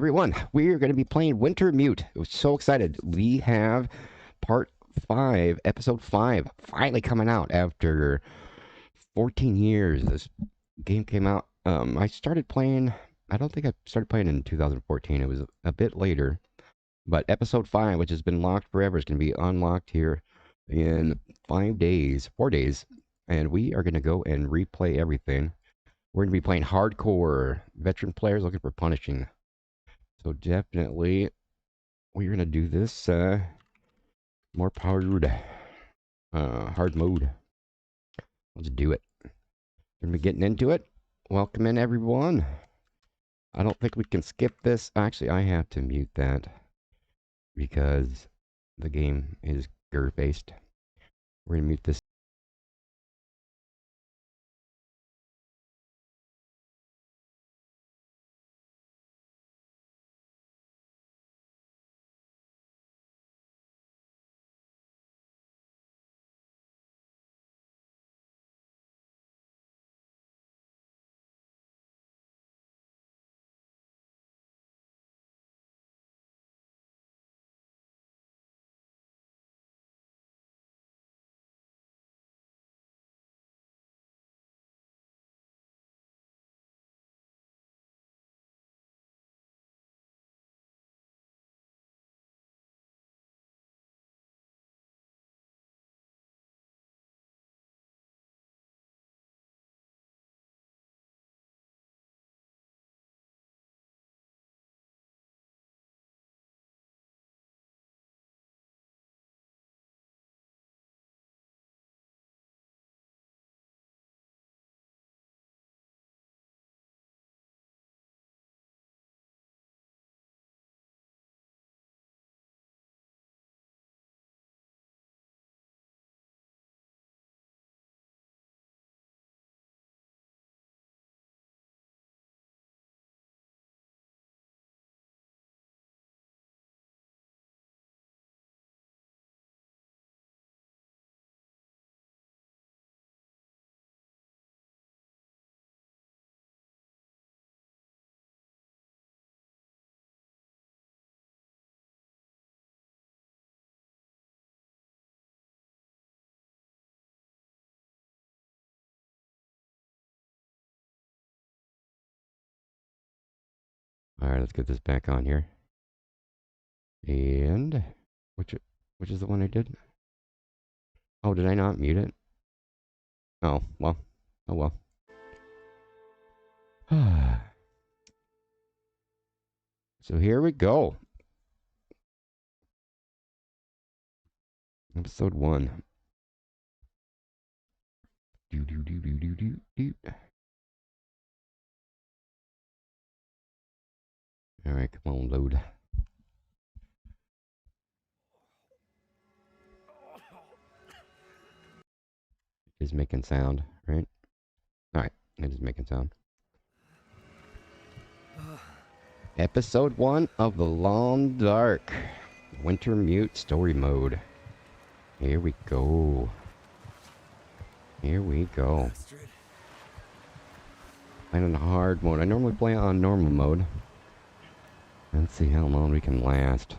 Everyone, we are going to be playing Wintermute. I was so excited. We have part 5, episode 5, finally coming out after 14 years. This game came out. I started playing, I don't think I started playing in 2014. It was a bit later. But episode 5, which has been locked forever, is going to be unlocked here in 5 days, 4 days. And we are going to go and replay everything. We're going to be playing hardcore, veteran players looking for punishing. So definitely, we're going to do this more powered, hard mode. Let's do it. We're getting into it. Welcome in, everyone. I don't think we can skip this. Actually, I have to mute that because the game is GUR-based. We're going to mute this. All right, let's get this back on here. And which is the one I did? Oh, did I not mute it? Oh, well. Oh, well. So here we go. Episode 1. Do do do do do do do. All right, come on, load. Is making sound, right? All right, it is making sound. Episode 1 of The Long Dark. Wintermute story mode. Here we go. Here we go. Playing on hard mode. I normally play on normal mode. Let's see how long we can last.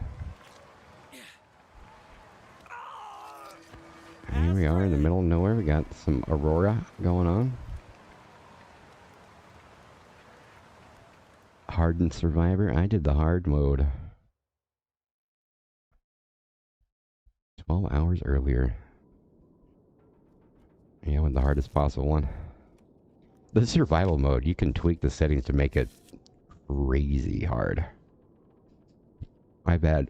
Here we are in the middle of nowhere. We got some Aurora going on. Hardened Survivor. I did the hard mode 12 hours earlier. Yeah, with the hardest possible one. The survival mode, you can tweak the settings to make it crazy hard. I've had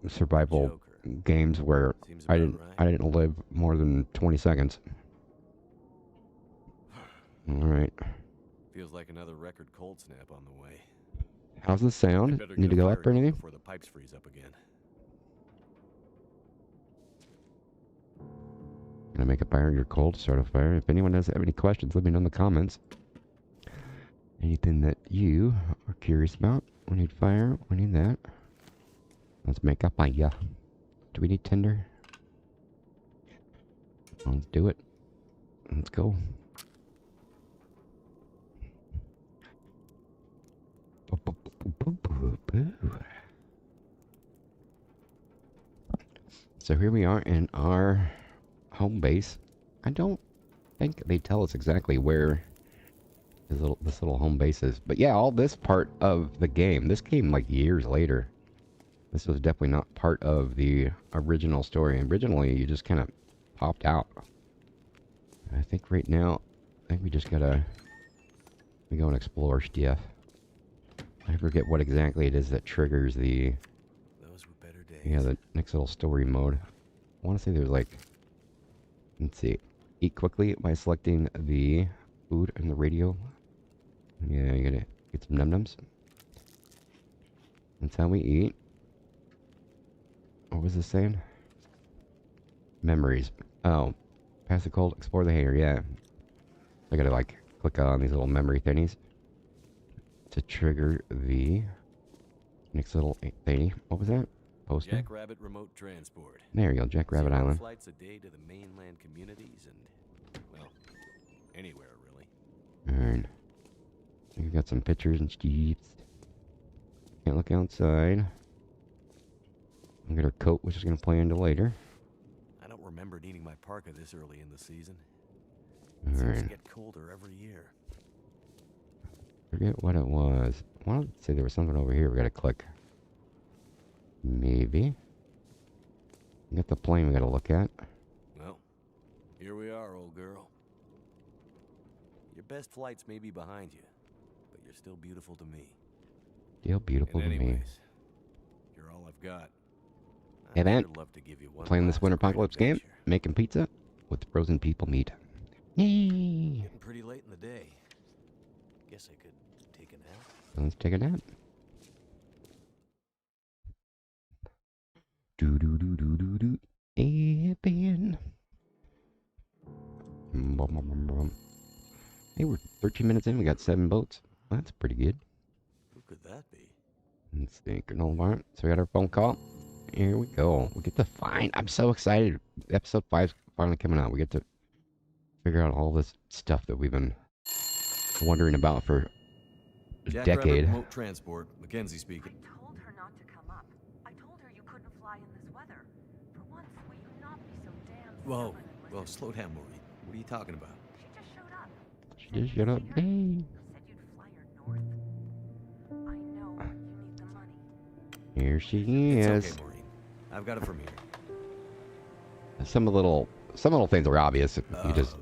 survival games where I didn't live more than 20 seconds. All right. Feels like another record cold snap on the way. How's the sound? Need to go up or anything? Before the pipes freeze up again. Gonna make a fire, you're cold, start a fire. If anyone has any questions, let me know in the comments. Anything that you are curious about? We need fire, we need that. Let's make a fire. Do we need tinder? Let's do it. Let's go. Boo, boo, boo. So here we are in our home base. I don't think they tell us exactly where this little home base is. But yeah, all this part of the game, this came like years later. This was definitely not part of the original story. Originally, you just kind of popped out. I think right now, I think we just gotta go and explore stuff. I forget what exactly it is that triggers the... Those were better days. Yeah, the next little story mode. I want to say there's like... Let's see. Eat quickly by selecting the food and the radio. Yeah, you gotta get some num-nums. That's how we eat. What was this saying? Memories. Oh. Pass the cold, explore the hair, yeah. I gotta like click on these little memory thingies to trigger the next little thingy. What was that? Poster? Jackrabbit remote transport. There you go, Jackrabbit Island. Flights a day to the mainland communities and, well, anywhere really. Alright. We got some pictures and sheets. Can't look outside. I'll get her coat, which is gonna play into later. I don't remember needing my parka this early in the season. It All seems right. to get colder every year. Forget what it was. I want to say there was something over here we gotta click. Maybe. We got the plane we gotta look at. Well, here we are, old girl. Your best flights may be behind you, but you're still beautiful to me. Still beautiful And to anyways, me. you're all I've got. Hey, I'd man. sure love to give you one Playing this last Winter great Apocalypse game, adventure. making pizza with frozen people meat. Yay! Getting pretty late in the day. Guess I could take a nap. Let's take a nap. Do do do do do do. Hey, Ben. Hey, we're 13 minutes in. We got 7 boats. That's pretty good. Who could that be? Let's see. So we got our phone call. Here we go. We get to find. I'm so excited. Episode 5's finally coming out. We get to figure out all this stuff that we've been wondering about for a Jackrabbit decade. remote transport. Mackenzie speaking. I told her not to come up. I told her you couldn't fly in this weather. For once, will you not be so damn Whoa, stubborn and whoa, listen? slow down, Maureen. What are you talking about? She just showed up. She just shut up. See her? Hey. You said you'd fly her north. I know you need the money. Here she It's is. okay, Maureen. I've got it from here. Some little things are obvious if you just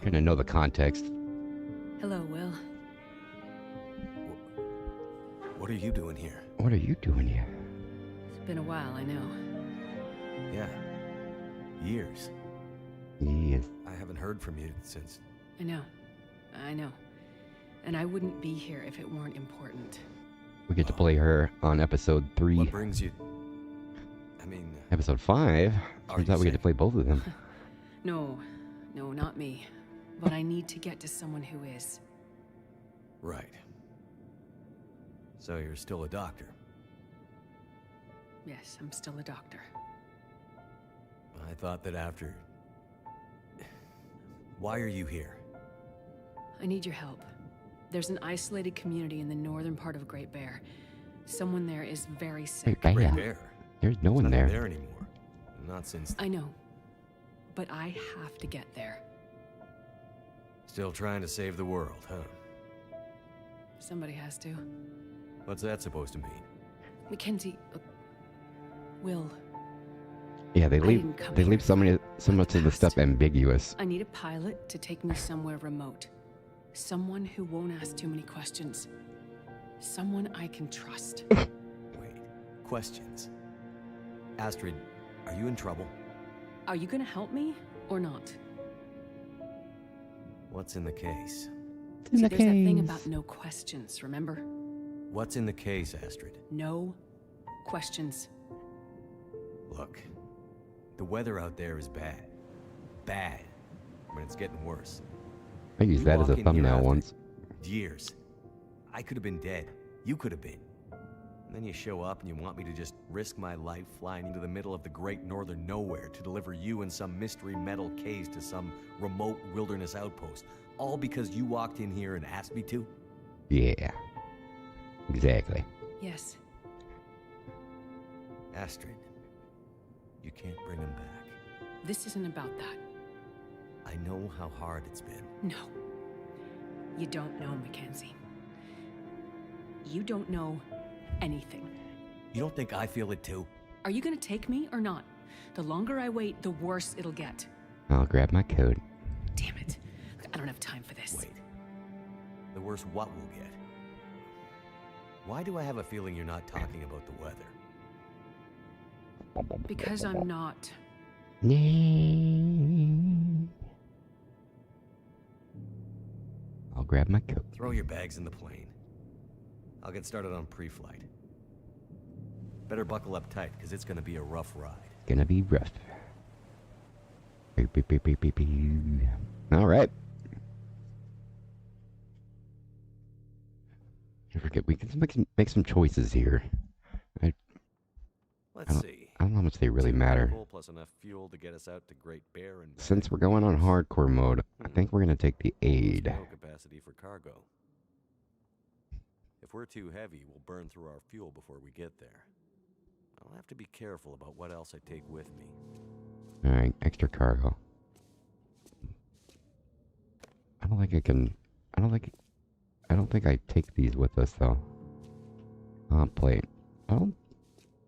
kind of know the context. Hello, Will. What are you doing here? What are you doing here? It's been a while, I know. Yeah. Years. Yes. I haven't heard from you since. I know. And I wouldn't be here if it weren't important. We get to play her on episode 3. What brings you... I mean... Episode 5. Are Turns you out we get to sick? play both of them. No, not me. But I need to get to someone who is. Right. So you're still a doctor. Yes, I'm still a doctor. I thought that after... Why are you here? I need your help. There's an isolated community in the northern part of Great Bear. Someone there is very sick. Great Great Bear. Bear. There's no one Not there. there anymore. Not since... I know. But I have to get there. Still trying to save the world, huh? Somebody has to. What's that supposed to mean? Mackenzie... Will, Yeah, they leave didn't come they here leave so much of the past. stuff ambiguous. I need a pilot to take me somewhere remote. Someone who won't ask too many questions. Someone I can trust. Wait. Questions. Astrid, are you in trouble? Are you gonna help me or not? What's in the case? See, there's that thing about no questions, remember? What's in the case, Astrid? No questions. Look, the weather out there is bad. Bad. But it's getting worse. I used that as a walk in here thumbnail after once. Years. I could have been dead. You could have been. And then you show up and you want me to just risk my life flying into the middle of the great northern nowhere to deliver you in some mystery metal case to some remote wilderness outpost. All because you walked in here and asked me to? Yeah. Exactly. Yes. Astrid, you can't bring him back. This isn't about that. I know how hard it's been. No. You don't know, Mackenzie. You don't know anything. You don't think I feel it too? Are you gonna take me or not? The longer I wait, the worse it'll get. I'll grab my coat. Damn it. I don't have time for this. Wait. The worse what we'll get? Why do I have a feeling you're not talking about the weather? Because I'm not. I'll grab my coat. Throw your bags in the plane. I'll get started on pre-flight. Better buckle up tight, because it's gonna be a rough ride. Gonna be rough. Beep, beep, beep, beep, beep, beep. All right. I forget, we can make some choices here. Let's see. I don't know how much they really 2 matter. people plus enough fuel to get us out to Great Bear and back. Since we're going on hardcore mode, I think we're gonna take the aid. No capacity for cargo. If we're too heavy, we'll burn through our fuel before we get there. I'll have to be careful about what else I take with me. All right, extra cargo. I don't think I can. I don't think I take these with us though. Plate.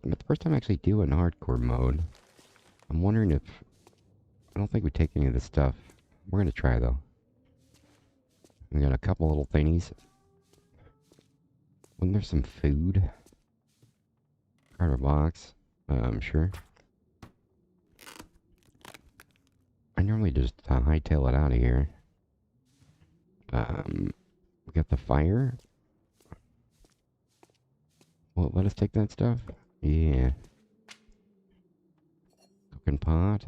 It's the first time I actually do in hardcore mode. I'm wondering if... I don't think we take any of this stuff. We're gonna try though. We got a couple little thingies. Wasn't there some food? Carter box. Sure. I normally just hightail it out of here. We got the fire. Well, let us take that stuff. Yeah. Cooking pot.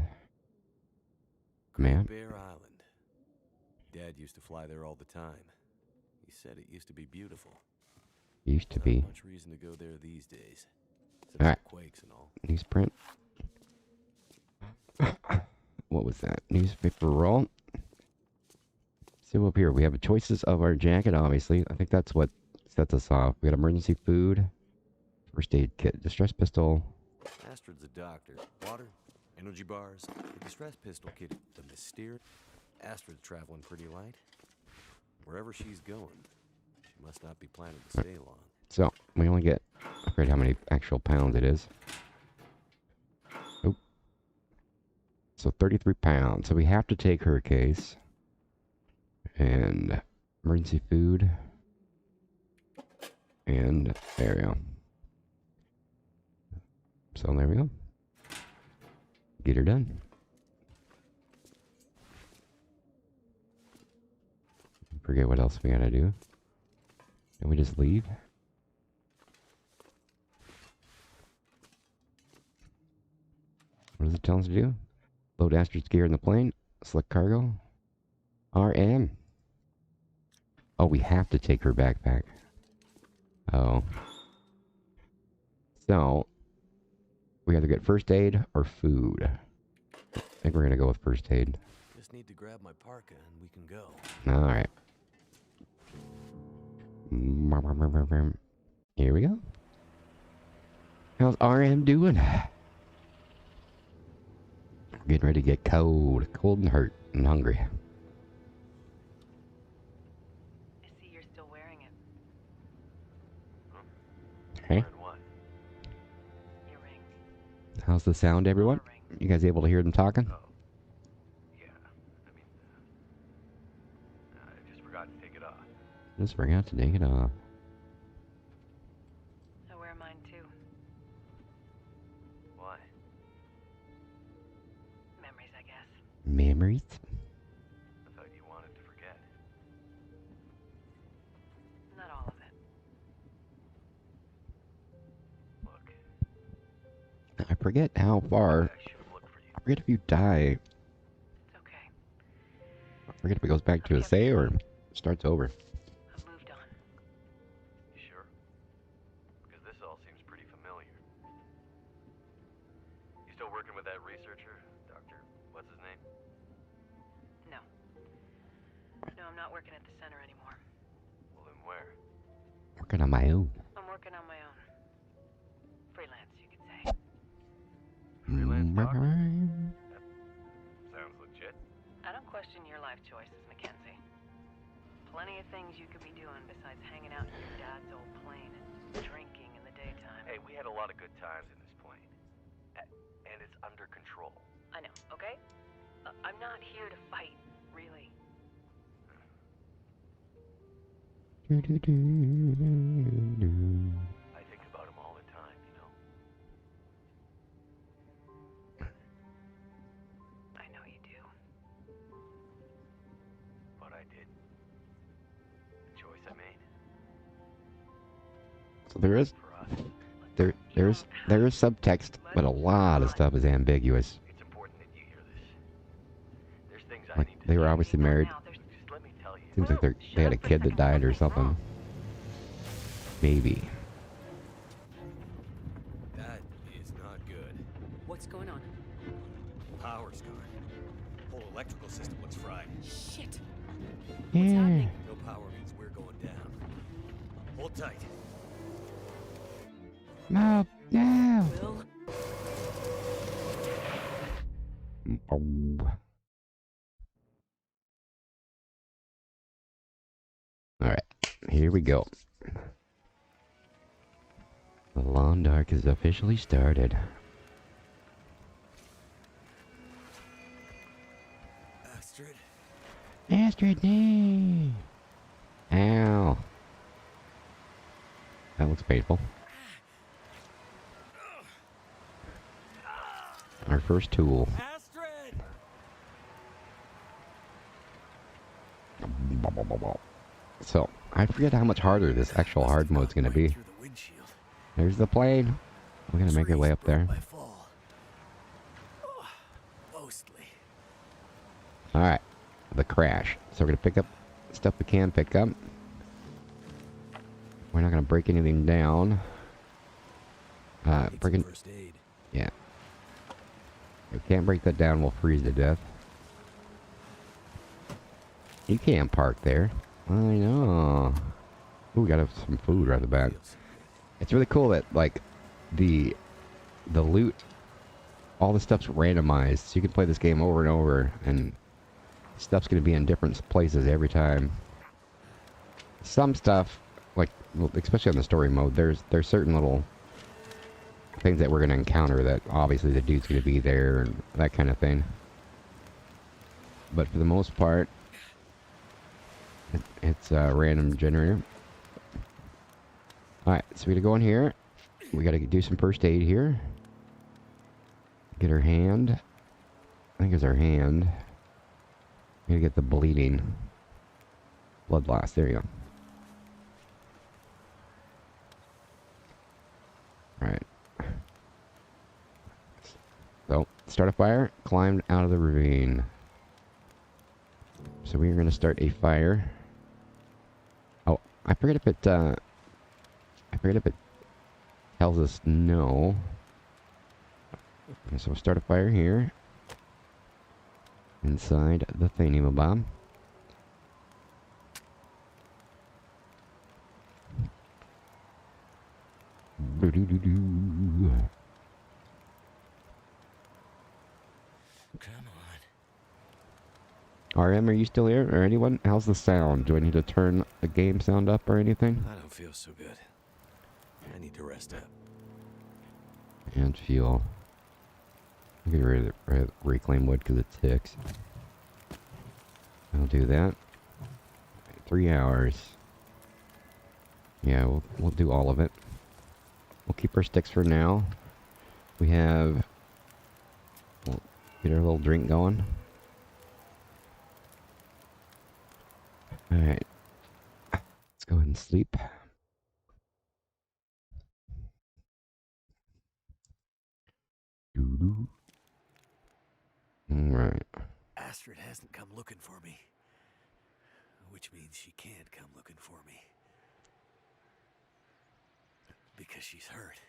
Map. Bear Island. Dad used to fly there all the time. He said it used to be beautiful. Used to Not be. much reason to go there these days. Except Alright. for quakes and all. Newsprint. What was that? Newspaper roll. See up here. We have choices of our jacket, obviously. I think that's what sets us off. We got emergency food. First aid kit. Distress pistol. Astrid's a doctor. Water, energy bars, the distress pistol kit, the mysterious. Astrid's traveling pretty light. Wherever she's going, she must not be planning to stay long. So, we only get... I forget how many actual pounds it is. Oh. So, 33 pounds. So, we have to take her case. And emergency food. And there we go. So there we go. Get her done. Forget what else we gotta do. Can we just leave? What does it tell us to do? Load Astrid's gear in the plane. Select cargo. RM. Oh, we have to take her backpack. Oh. So, we either get first aid or food. I think we're gonna go with first aid. Just need to grab my parka and we can go. Alright. Here we go. How's RM doing? Getting ready to get cold. Cold and hurt and hungry. I see you're still wearing it. Hey. Wearing what? Your ring. How's the sound, everyone? You guys able to hear them talking? Oh. Yeah. I mean, I just forgot to take it off. Just forgot to take it off. I wear mine too. Why? Memories, I guess. Memories? I thought you wanted to forget. Not all of it. Look, I forget how far. I should have looked for you. I forget if you die. It's okay. I forget if it goes back to a say or starts over. I've moved on. You sure? Because this all seems pretty familiar. You still working with that researcher? Doctor, what's his name? No. No, I'm not working at the center anymore. Well, then where? Working on my own. working on my own. Freelance, you could say. Freelance doc? Sounds legit. I don't question your life choices, Mackenzie. Plenty of things you could be doing besides hanging out in your dad's old plane and drinking in the daytime. Hey, we had a lot of good times in this plane. And it's under control. I know, okay? I'm not here to fight, really. I think about him all the time, you know? I know you do. But I did. The choice I made. So there is For us. there is subtext, but a lot of stuff is ambiguous. It's important that you hear this. There's things I Like need to they were say. obviously married. Just let me tell you. Seems like they had a kid that died or something. Maybe. That is not good. What's going on? Power's gone. Whole electrical system looks fried. Shit. What's Yeah. happening? No power means we're going down. Hold tight. No, no. Will? Oh. All right, here we go. The Long Dark is officially started. Astrid. Astrid, no. Ow. That looks painful. Our first tool. Astrid! So, I forget how much harder this actual hard mode's gonna be. Through the windshield. There's the plane. We're gonna make our way up there. By fall. Mostly. Alright. The crash. So we're gonna pick up stuff we can pick up. We're not gonna break anything down. Breaking. First aid. Yeah. If we can't break that down, we'll freeze to death. You can't park there. I know. Ooh, we got some food right at the back. It's really cool that, like, the loot, all the stuff's randomized, so you can play this game over and over, and stuff's gonna be in different places every time. Some stuff, like, well, especially on the story mode, there's certain little things that we're gonna encounter that obviously the dude's gonna be there and that kind of thing. But for the most part, it's a random generator. Alright, so we gotta go in here. We gotta do some first aid here. Get her hand. I think it's our hand. We gotta get the bleeding. Blood loss, there you go. Alright. So, start a fire, climb out of the ravine. So we're gonna start a fire. Oh, I forget if it tells us no. Okay, so we'll start a fire here. Inside the thingamabob. Boo-doo-doo-doo. Come RM, are you still here? Or anyone? How's the sound? Do I need to turn the game sound up or anything? on. I don't feel so good. I need to rest up. And fuel. I'm gonna get rid of the reclaim wood because it ticks. I'll do that. 3 hours. Yeah, we'll do all of it. We'll keep our sticks for now. We'll get our little drink going. Alright. Let's go ahead and sleep. Doo-doo. Alright. Astrid hasn't come looking for me. Which means she can't come looking for me. Because she's hurt.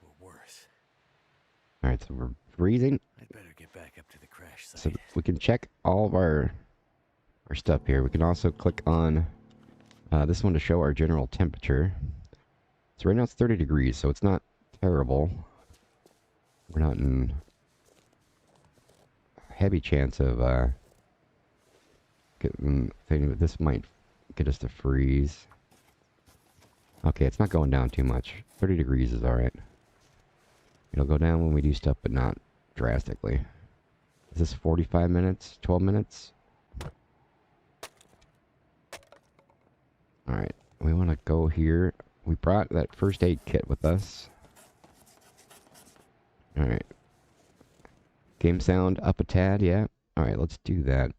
Or worse. Alright, so we're freezing. I'd better get back up to the crash site. So we can check all of our stuff here. We can also click on this one to show our general temperature. So right now it's 30 degrees, so it's not terrible. We're not in heavy chance of getting thing. This might get us to freeze. Okay, it's not going down too much. 30 degrees is alright. It'll go down when we do stuff, but not drastically. Is this 45 minutes? 12 minutes? Alright, we want to go here. We brought that first aid kit with us. Alright. Game sound up a tad, yeah. Alright, let's do that.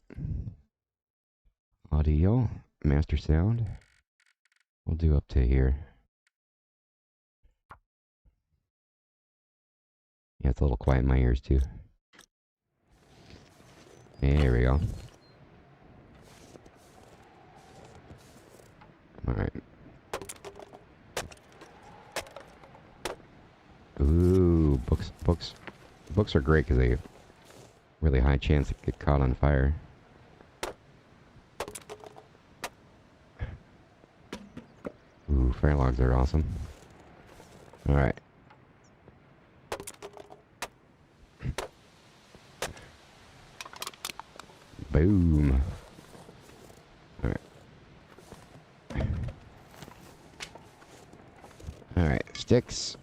Audio, master sound. We'll do up to here. Yeah, it's a little quiet in my ears too. There we go. Alright. Ooh, books are great because they have really high chance to get caught on fire. Ooh, fire logs are awesome. Alright. Boom. Alright. Alright, sticks.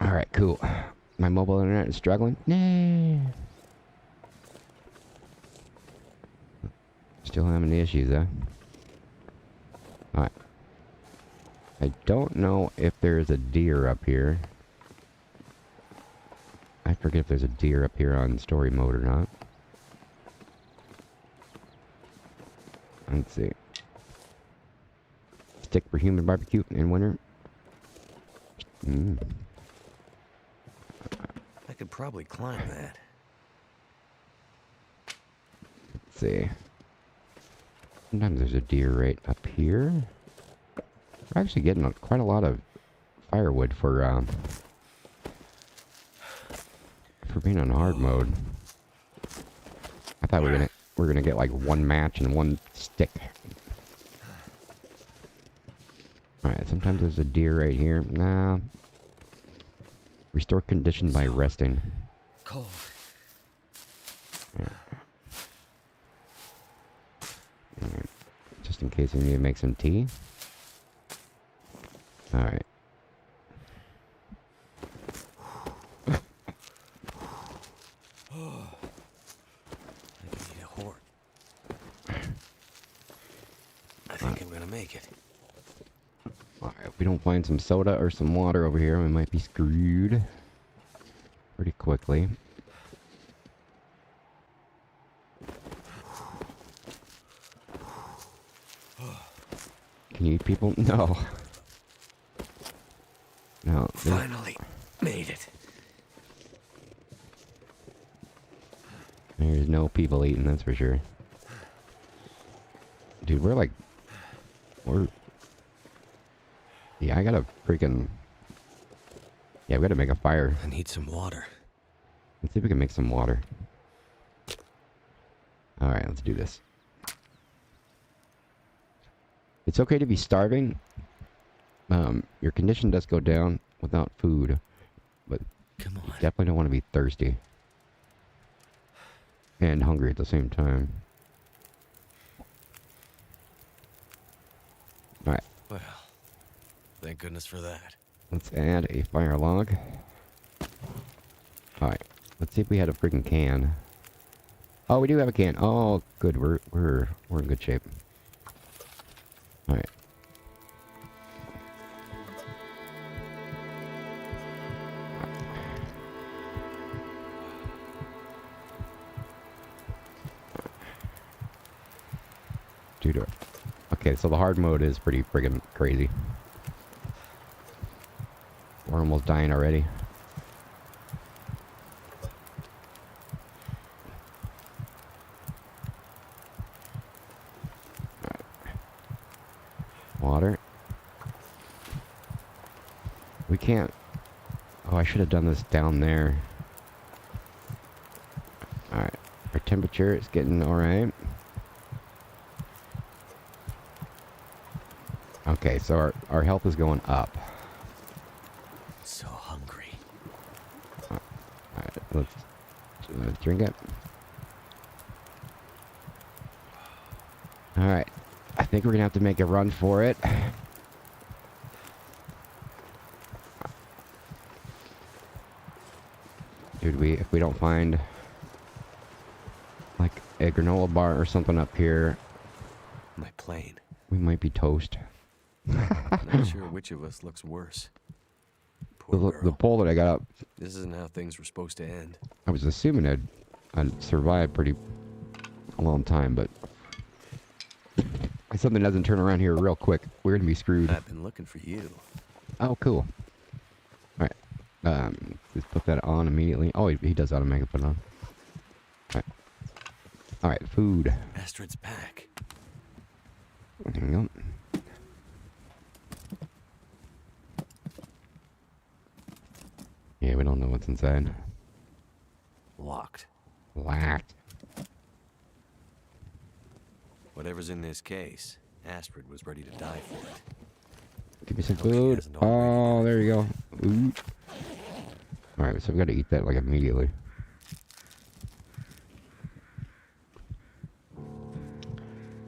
Alright, cool. My mobile internet is struggling. Nah. Still having the issues, huh? Alright. I don't know if there's a deer up here. I forget if there's a deer up here on story mode or not. Let's see. Stick for human barbecue in winter. I could probably climb that. Let's see. Sometimes there's a deer right up here. We're actually getting quite a lot of firewood for being on hard mode. I thought we were gonna get like one match and one stick. Alright, sometimes there's a deer right here. Nah. Restore condition by resting. Cold. Yeah. Alright. Just in case we need to make some tea. Alright. I need a horn. I think I'm gonna make it. Alright, if we don't find some soda or some water over here, we might be screwed pretty quickly. Can you eat people? No. No. Finally made it. There's no people eating, that's for sure. Dude, we're... Yeah, I gotta freaking... Yeah, we gotta make a fire. I need some water. Let's see if we can make some water. Alright, let's do this. It's okay to be starving. Your condition does go down without food. But Come on. you definitely don't want to be thirsty. And hungry at the same time. Alright. Well, thank goodness for that. Let's add a fire log. Alright. Let's see if we had a freaking can. Oh, we do have a can. Oh, good. We're in good shape. Alright. Dude. Okay, so the hard mode is pretty friggin' crazy. We're almost dying already. Alright. Water. We can't... Oh, I should have done this down there. Alright. Our temperature is getting alright. Okay, so our health is going up. So hungry. Alright, let's drink it. Alright. I think we're gonna have to make a run for it. Dude, if we don't find like a granola bar or something up here, My plane. we might be toast. Not sure which of us looks worse. Poor girl. The pole that I got up, This isn't how things were supposed to end. I was assuming I'd survive pretty a long time, but if something doesn't turn around here real quick, we're gonna be screwed. I've been looking for you. Oh, cool. Alright. Just put that on immediately. Oh, he does automatically put it on. Alright. Alright, food. Astrid's pack. There we go. Yeah, we don't know what's inside. Locked. Locked. Whatever's in this case, Astrid was ready to die for it. Give me some Hope she food. hasn't already Oh, died. there you go. Ooh. Alright, so we gotta eat that like immediately.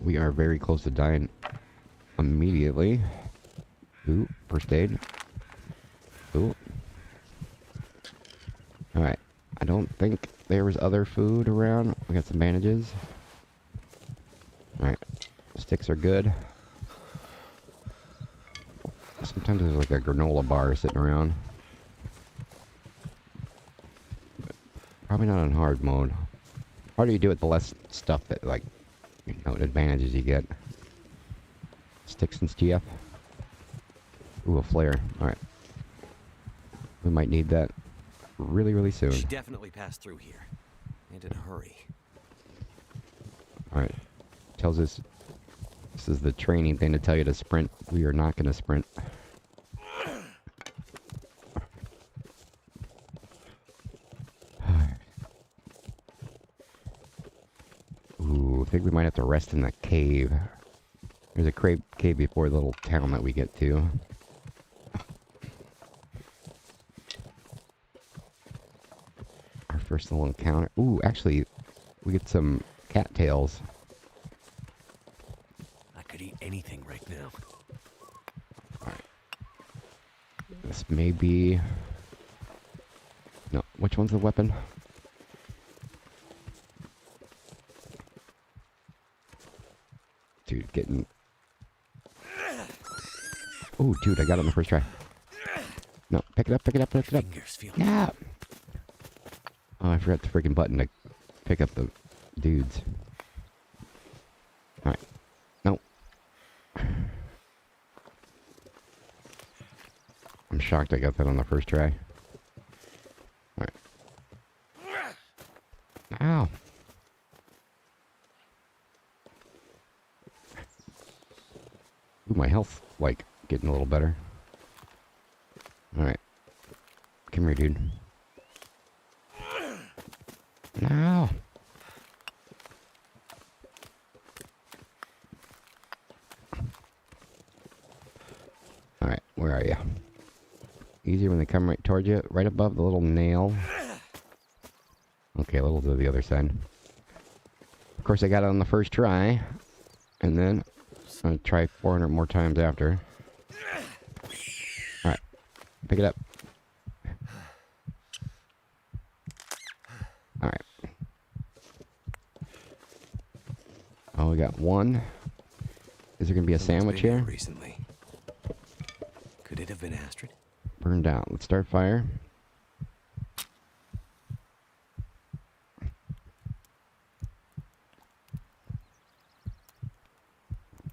We are very close to dying immediately. Ooh, first aid. Ooh. Alright. I don't think there was other food around. We got some bandages. Alright. Sticks are good. Sometimes there's like a granola bar sitting around. Probably not on hard mode. The harder you do it, the less stuff that, like, you know, advantages you get. Sticks and stuff. Ooh, a flare. Alright. We might need that really, really soon. She definitely passed through here. And in a hurry. Alright. Tells us this is the training thing to tell you to sprint. We are not going to sprint. Ooh, I think we might have to rest in the cave. There's a cave before the little town that we get to. Our first little encounter. Ooh, actually, we get some cattails. I could eat anything right now. This may be... No, which one's the weapon? Dude, getting... Ooh, dude, I got it on the first try. No, pick it up, pick it up, pick it up. Fingers feel Yeah! Oh, I forgot the freaking button to pick up the dudes. Alright. No. I'm shocked I got that on the first try. Alright. Ow. Ooh, my health, like, getting a little better. Alright. Come here, dude. No. Alright, where are you? Easier when they come right towards you, right above the little nail. Okay, a little to the other side. Of course, I got it on the first try. And then, I'm gonna try 400 more times after. Alright, pick it up. Alright. Oh, we got one. Is there gonna be a sandwich been here? recently. Could it have been Astrid? Burned out. Let's start fire.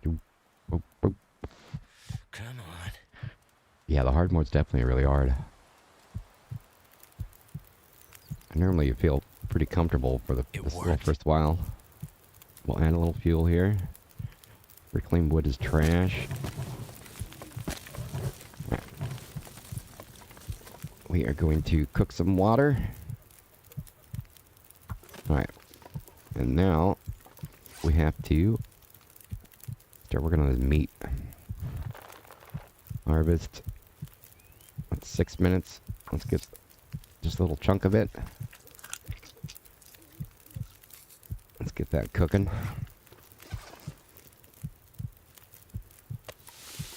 Boop, boop. Come on. Yeah, the hard mode's definitely really hard. Normally you feel pretty comfortable for this little worked. first while. We'll add a little fuel here. Reclaimed wood is trash. Right. We are going to cook some water. Alright. And now we have to start working on this meat. Harvest. That's 6 minutes. Let's get just a little chunk of it. Let's get that cooking.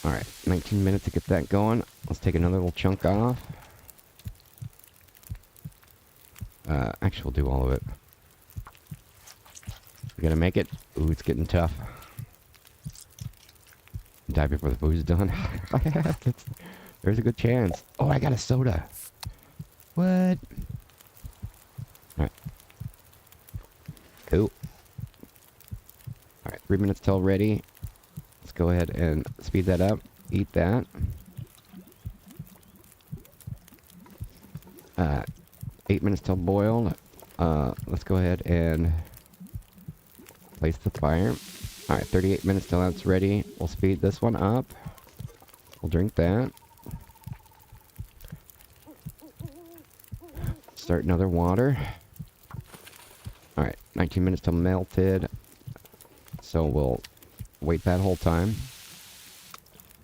Alright, 19 minutes to get that going. Let's take another little chunk off. Actually, we'll do all of it. We gotta make it. Ooh, it's getting tough. Die before the food's done. There's a good chance. Oh, I got a soda. What? Alright. Cool. Alright, 3 minutes till ready. Let's go ahead and speed that up. Eat that. 8 minutes till boiled. Let's go ahead and place the fire. Alright, 38 minutes till that's ready. We'll speed this one up. We'll drink that. Start another water. Alright, 19 minutes till melted. So we'll wait that whole time.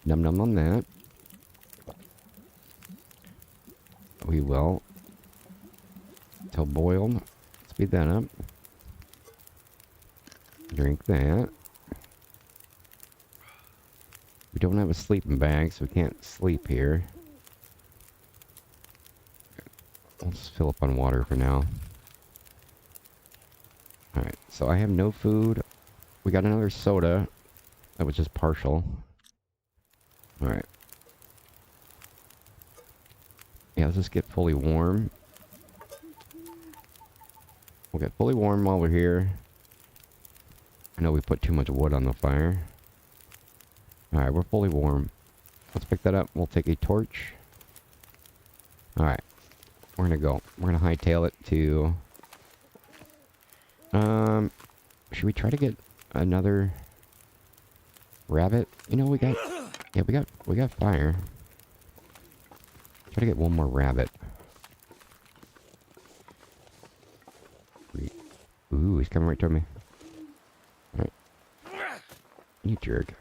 Num num on that. We will. Till boiled. Speed that up. Drink that. We don't have a sleeping bag, so we can't sleep here. We'll just fill up on water for now. Alright, so I have no food. We got another soda. That was just partial. Alright. Yeah, let's just get fully warm. We'll get fully warm while we're here. I know we put too much wood on the fire. Alright, we're fully warm. Let's pick that up. We'll take a torch. Alright. We're gonna go. We're gonna hightail it to... Should we try to get another rabbit? You know, we got... Yeah, we got fire. Try to get one more rabbit. Ooh, he's coming right toward me. Alright. You jerk.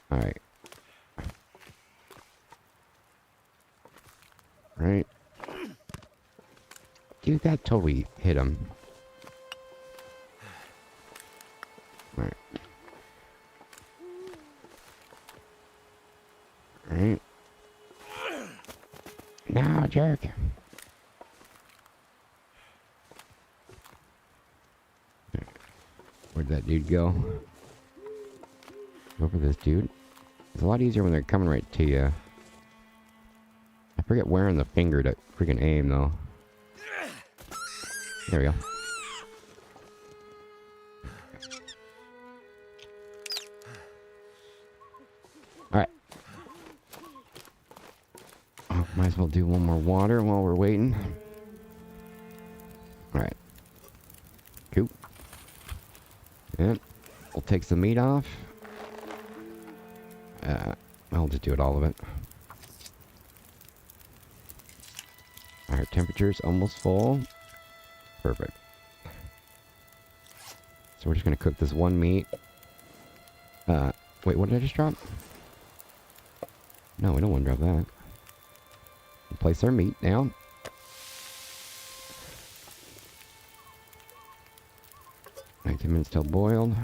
Alright. Right. Dude, that totally hit him. Alright. Alright. No, jerk. Where'd that dude go? Go for this dude. It's a lot easier when they're coming right to you. I forget where on the finger to freaking aim, though. There we go. Alright. Oh, might as well do one more water while we're waiting. Alright. Cool. And we'll take some meat off. I'll just do it, all of it. Alright, temperature's almost full. Perfect. So we're just gonna cook this one meat. Wait, what did I just drop? No, we don't want to drop that. We'll place our meat down. Right, 10 minutes till boiled.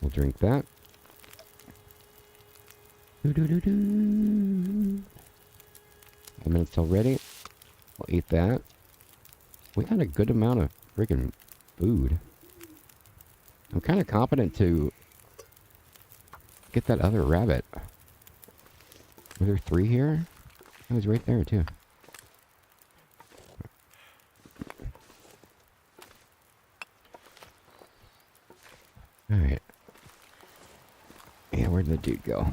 We'll drink that. Do do do do. 10 minutes till ready. We'll eat that. We got a good amount of freaking food. I'm kind of confident to get that other rabbit. Were there 3 here? I was right there too. Alright. Yeah, where'd the dude go?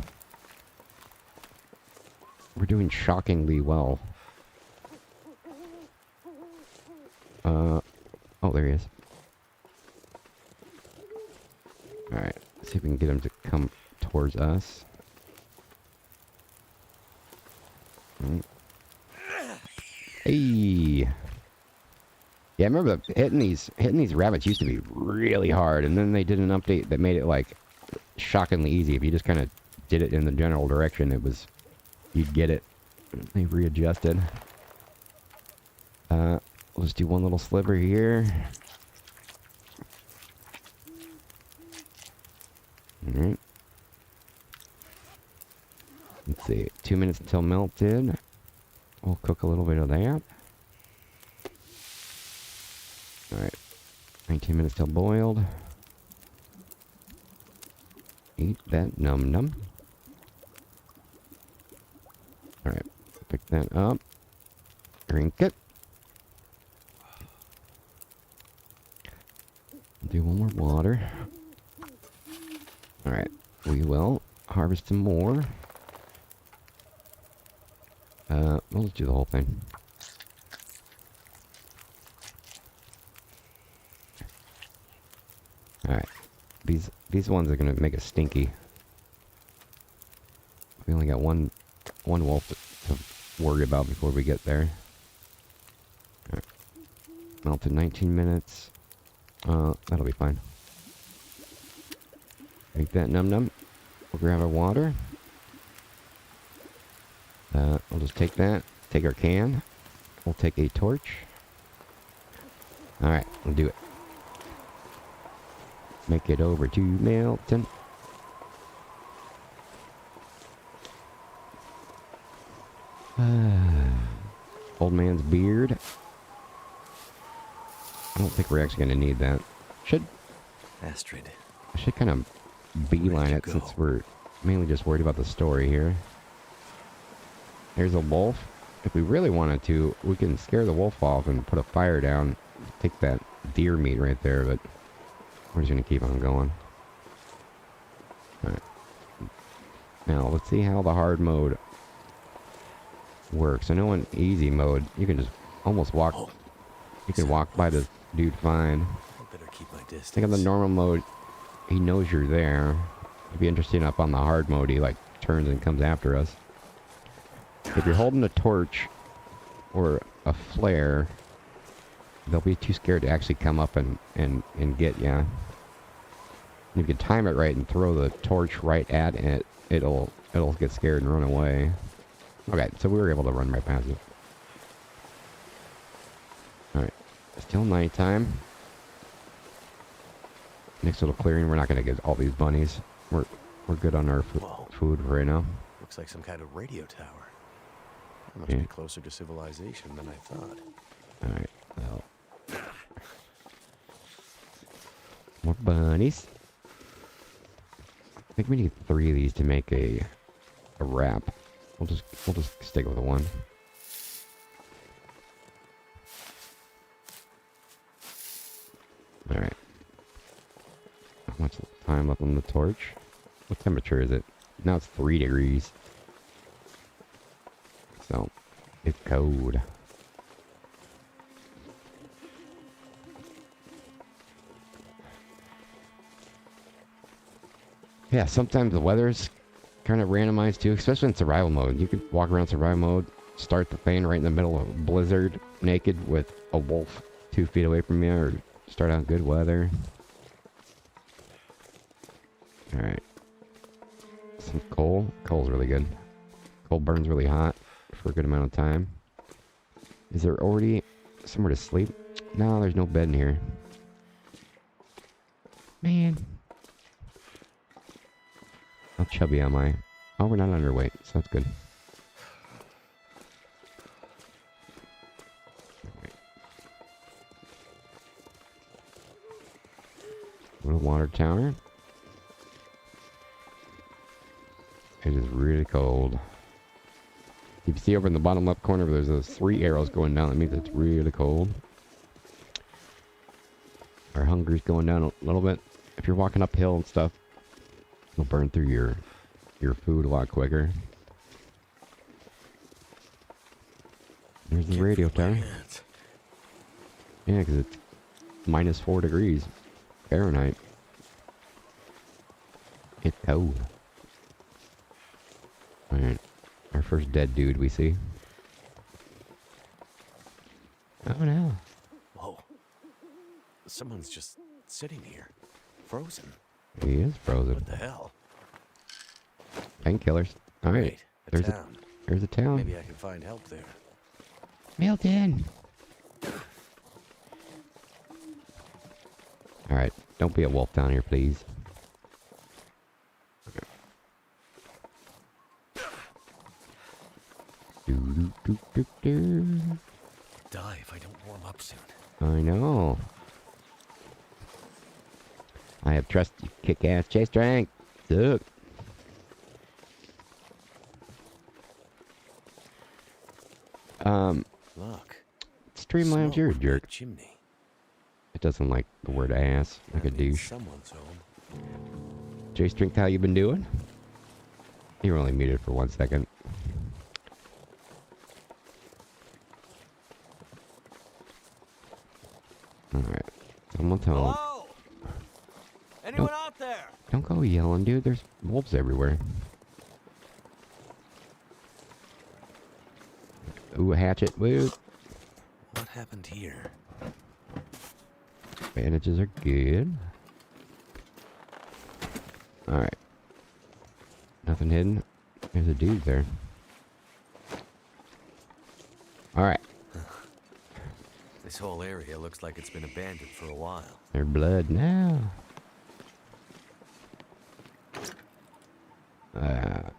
We're doing shockingly well. Oh, there he is. Alright, see if we can get him to come towards us. Hey! Yeah, Yeah, I remember hitting these rabbits used to be really hard, and then they did an update that made it like shockingly easy. If you just kind of did it in the general direction, you'd get it. They readjusted. Let's do one little sliver here. Alright. Let's see. 2 minutes until melted. We'll cook a little bit of that. Alright. 19 minutes till boiled. Eat that num num. Alright. Pick that up. Drink it. Do one more water. Alright. We will harvest some more. We'll just do the whole thing. Alright. These ones are gonna make us stinky. We only got one wolf to worry about before we get there. Alright. Melted 19 minutes. That'll be fine. Make that num num. We'll grab our water. We'll just take that. Take our can. We'll take a torch. Alright, we'll do it. Make it over to Milton. Old man's beard. I don't think we're actually going to need that. Astrid. I should kind of beeline it since we're mainly just worried about the story here. There's a wolf. If we really wanted to, we can scare the wolf off and put a fire down. Take that deer meat right there, but we're just going to keep on going. Alright. Now, let's see how the hard mode works. I know in easy mode, you can just almost walk... You can walk by the dude fine. I better keep my distance. I think on the normal mode, he knows you're there. It'd be interesting up on the hard mode, he like turns and comes after us. If you're holding a torch or a flare, they'll be too scared to actually come up and get ya. You can time it right and throw the torch right at it. It'll get scared and run away. Okay, so we were able to run right past it. Alright. Still nighttime. Next little clearing, we're not going to get all these bunnies. We're good on our food right now. Looks like some kind of radio tower. It must be closer to civilization than I thought. Alright, well. More bunnies. I think we need 3 of these to make a wrap. We'll just stick with the one. Alright. How much time left on the torch? What temperature is it? Now it's 3 degrees. So, it's cold. Yeah, sometimes the weather's kind of randomized too, especially in survival mode. You could walk around survival mode, start the thing right in the middle of a blizzard, naked with a wolf 2 feet away from you, or start out in good weather. Alright. Some coal. Coal's really good. Coal burns really hot for a good amount of time. Is there already somewhere to sleep? No, there's no bed in here. Man. How chubby am I? Oh, we're not underweight, so that's good. Little water tower. It is really cold. If you see over in the bottom left corner, there's those 3 arrows going down. That means it's really cold. Our hunger's going down a little bit. If you're walking uphill and stuff, it'll burn through your food a lot quicker. There's the radio tower. Yeah, because it's minus 4 degrees Fahrenheit. It's cold. Alright. Our first dead dude we see. Oh no. Whoa. Someone's just sitting here, frozen. He is frozen. What the hell? Painkillers. All right. Wait, There's town. There's a town. Maybe I can find help there. Milton. All right. Don't be a wolf down here, please. Die if I don't warm up soon. I know. I have trusty kick-ass chase strength. Look. Look. Streamlabs, you're a Smoke from jerk. that chimney. It doesn't like the word ass, like a That means douche. Someone's home. Chase strength, how you been doing? You were only muted for 1 second. Alright. Someone's home. Hello? Anyone out there? Don't go yelling, dude. There's wolves everywhere. Ooh, a hatchet. Woo. What happened here? Bandages are good. Alright. Nothing hidden. There's a dude there. Alright. This whole area looks like it's been abandoned for a while. There's blood now. Alright,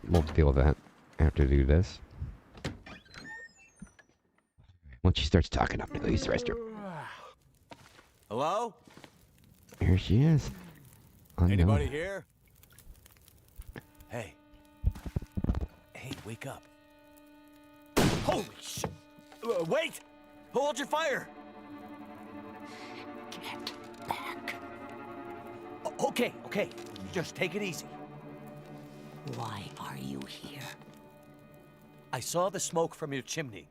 we'll deal with that. I have to do this. Once she starts talking, I'm gonna go use the restroom. Hello? Here she is. Unknown. Anybody here? Hey. Hey, wake up. Holy shit! Wait! Hold your fire! Get back. Okay, okay. Just take it easy. Why are you here? I saw the smoke from your chimney.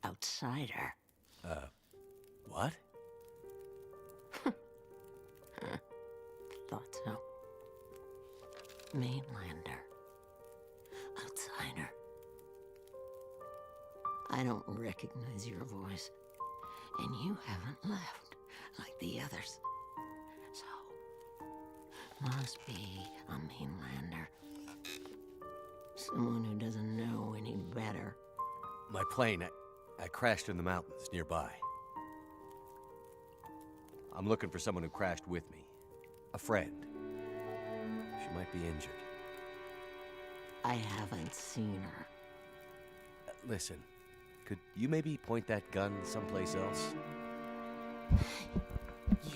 Outsider. What? Thought so. Mainlander. Outsider. I don't recognize your voice. And you haven't left like the others. So, must be a mainlander. Someone who doesn't know any better. My plane, I crashed in the mountains nearby. I'm looking for someone who crashed with me. A friend. She might be injured. I haven't seen her. Listen, could you maybe point that gun someplace else?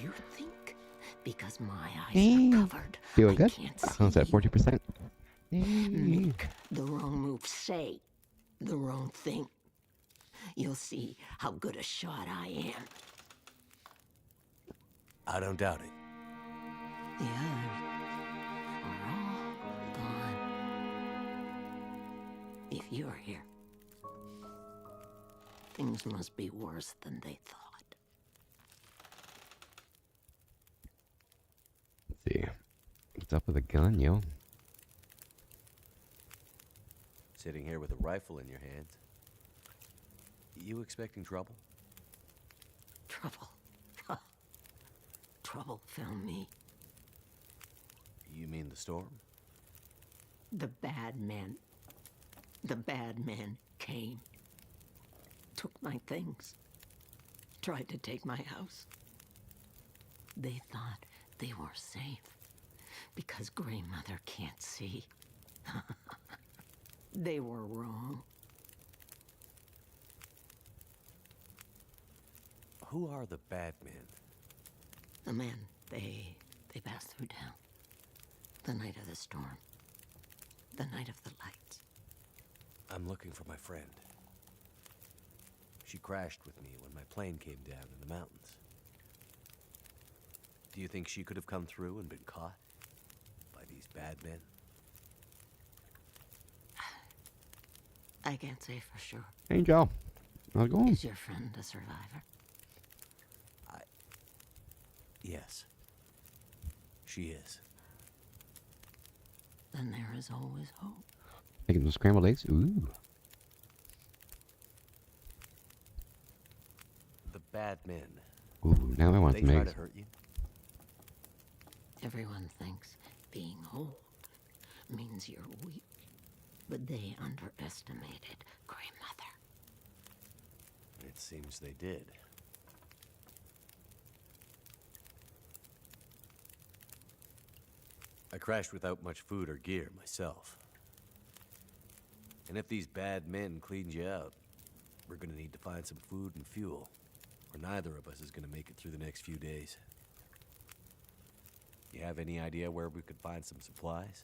You think because my eyes Hey. are covered, Doing I good? can't see How's that, you? 40%? Make the wrong move, say the wrong thing. You'll see how good a shot I am. I don't doubt it. The others are all gone. If you're here, things must be worse than they thought. Let's see. What's up with a gun, yo? Sitting here with a rifle in your hands. You expecting trouble? Trouble. Trouble found me. You mean the storm? The bad men. The bad men came. Took my things. Tried to take my house. They thought they were safe. Because Grey Mother can't see. They were wrong. Who are the bad men? The men, they passed through town. The night of the storm. The night of the lights. I'm looking for my friend. She crashed with me when my plane came down in the mountains. Do you think she could have come through and been caught by these bad men? I can't say for sure. Angel, how's it going? Is your friend a survivor? Yes. She is. Then there is always hope. Making some scrambled eggs? Ooh. The bad men. Ooh, now I want They some try eggs. to hurt you? Everyone thinks being old means you're weak, but they underestimated Grandmother. It seems they did. I crashed without much food or gear myself. And if these bad men cleaned you out, we're gonna need to find some food and fuel, or neither of us is gonna make it through the next few days. You have any idea where we could find some supplies?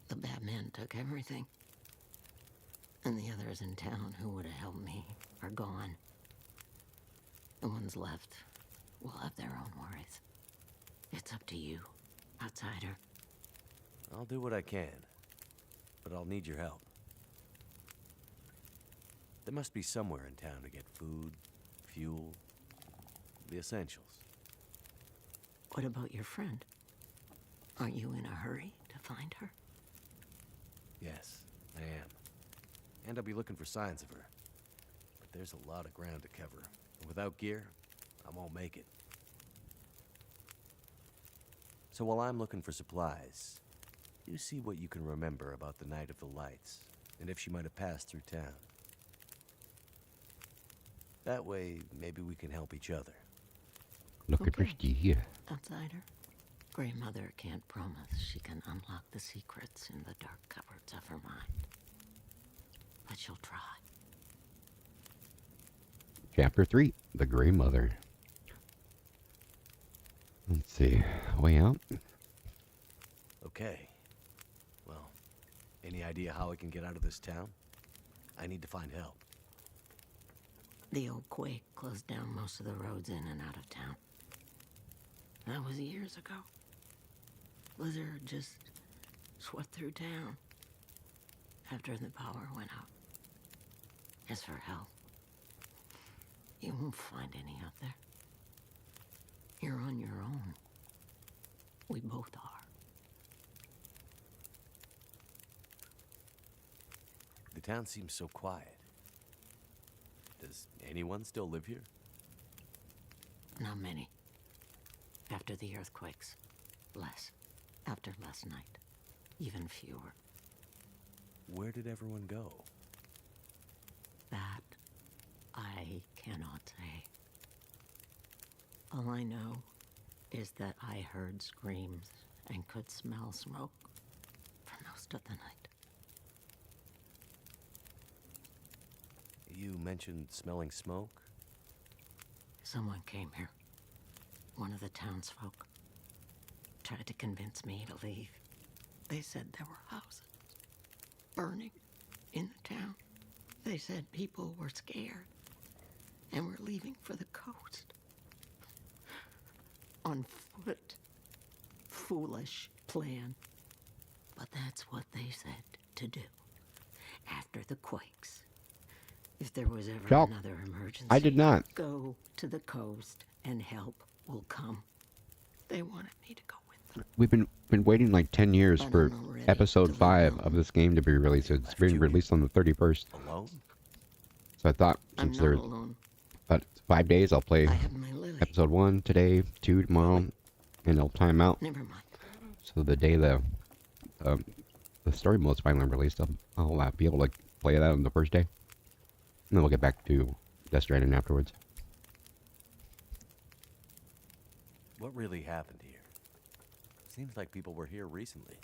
The bad men took everything. And the others in town who would have helped me are gone. The ones left will have their own worries. It's up to you, outsider. I'll do what I can, but I'll need your help. There must be somewhere in town to get food, fuel, the essentials. What about your friend? Are you in a hurry to find her? Yes, I am. And I'll be looking for signs of her. But there's a lot of ground to cover. And without gear, I won't make it. So while I'm looking for supplies, you see what you can remember about the Night of the Lights, and if she might have passed through town. That way, maybe we can help each other. Look at Okay. here. Outsider, Grandmother can't promise she can unlock the secrets in the dark cupboards of her mind. But she'll try. Chapter 3, The Grey Mother. Let's see. Way out? Okay. Well, any idea how I can get out of this town? I need to find help. The old quake closed down most of the roads in and out of town. That was years ago. Blizzard just swept through town after the power went out. As for help, you won't find any out there. You're on your own. We both are. The town seems so quiet. Does anyone still live here? Not many. After the earthquakes, less. After last night, even fewer. Where did everyone go? That I cannot say. All I know is that I heard screams and could smell smoke for most of the night. You mentioned smelling smoke? Someone came here. One of the townsfolk. Tried to convince me to leave. They said there were houses burning in the town. They said people were scared and were leaving for the coast. On foot. Foolish plan. But that's what they said to do. After the quakes. If there was ever Doc, another emergency, I did not. go to the coast and help will come. They wanted me to go with them. We've been waiting like 10 years But for I'm not ready episode to leave 5 alone. of this game to be released. It's being released on the 31st. Alone? So I thought I'm since not there's alone. about 5 days, I'll play I have my Lily. episode 1 today, 2 tomorrow, and I'll time out. Never mind. So the day the story mode's finally released, I'll be able to play that on the first day. And then we'll get back to Death Stranding afterwards. What really happened here? Seems like people were here recently.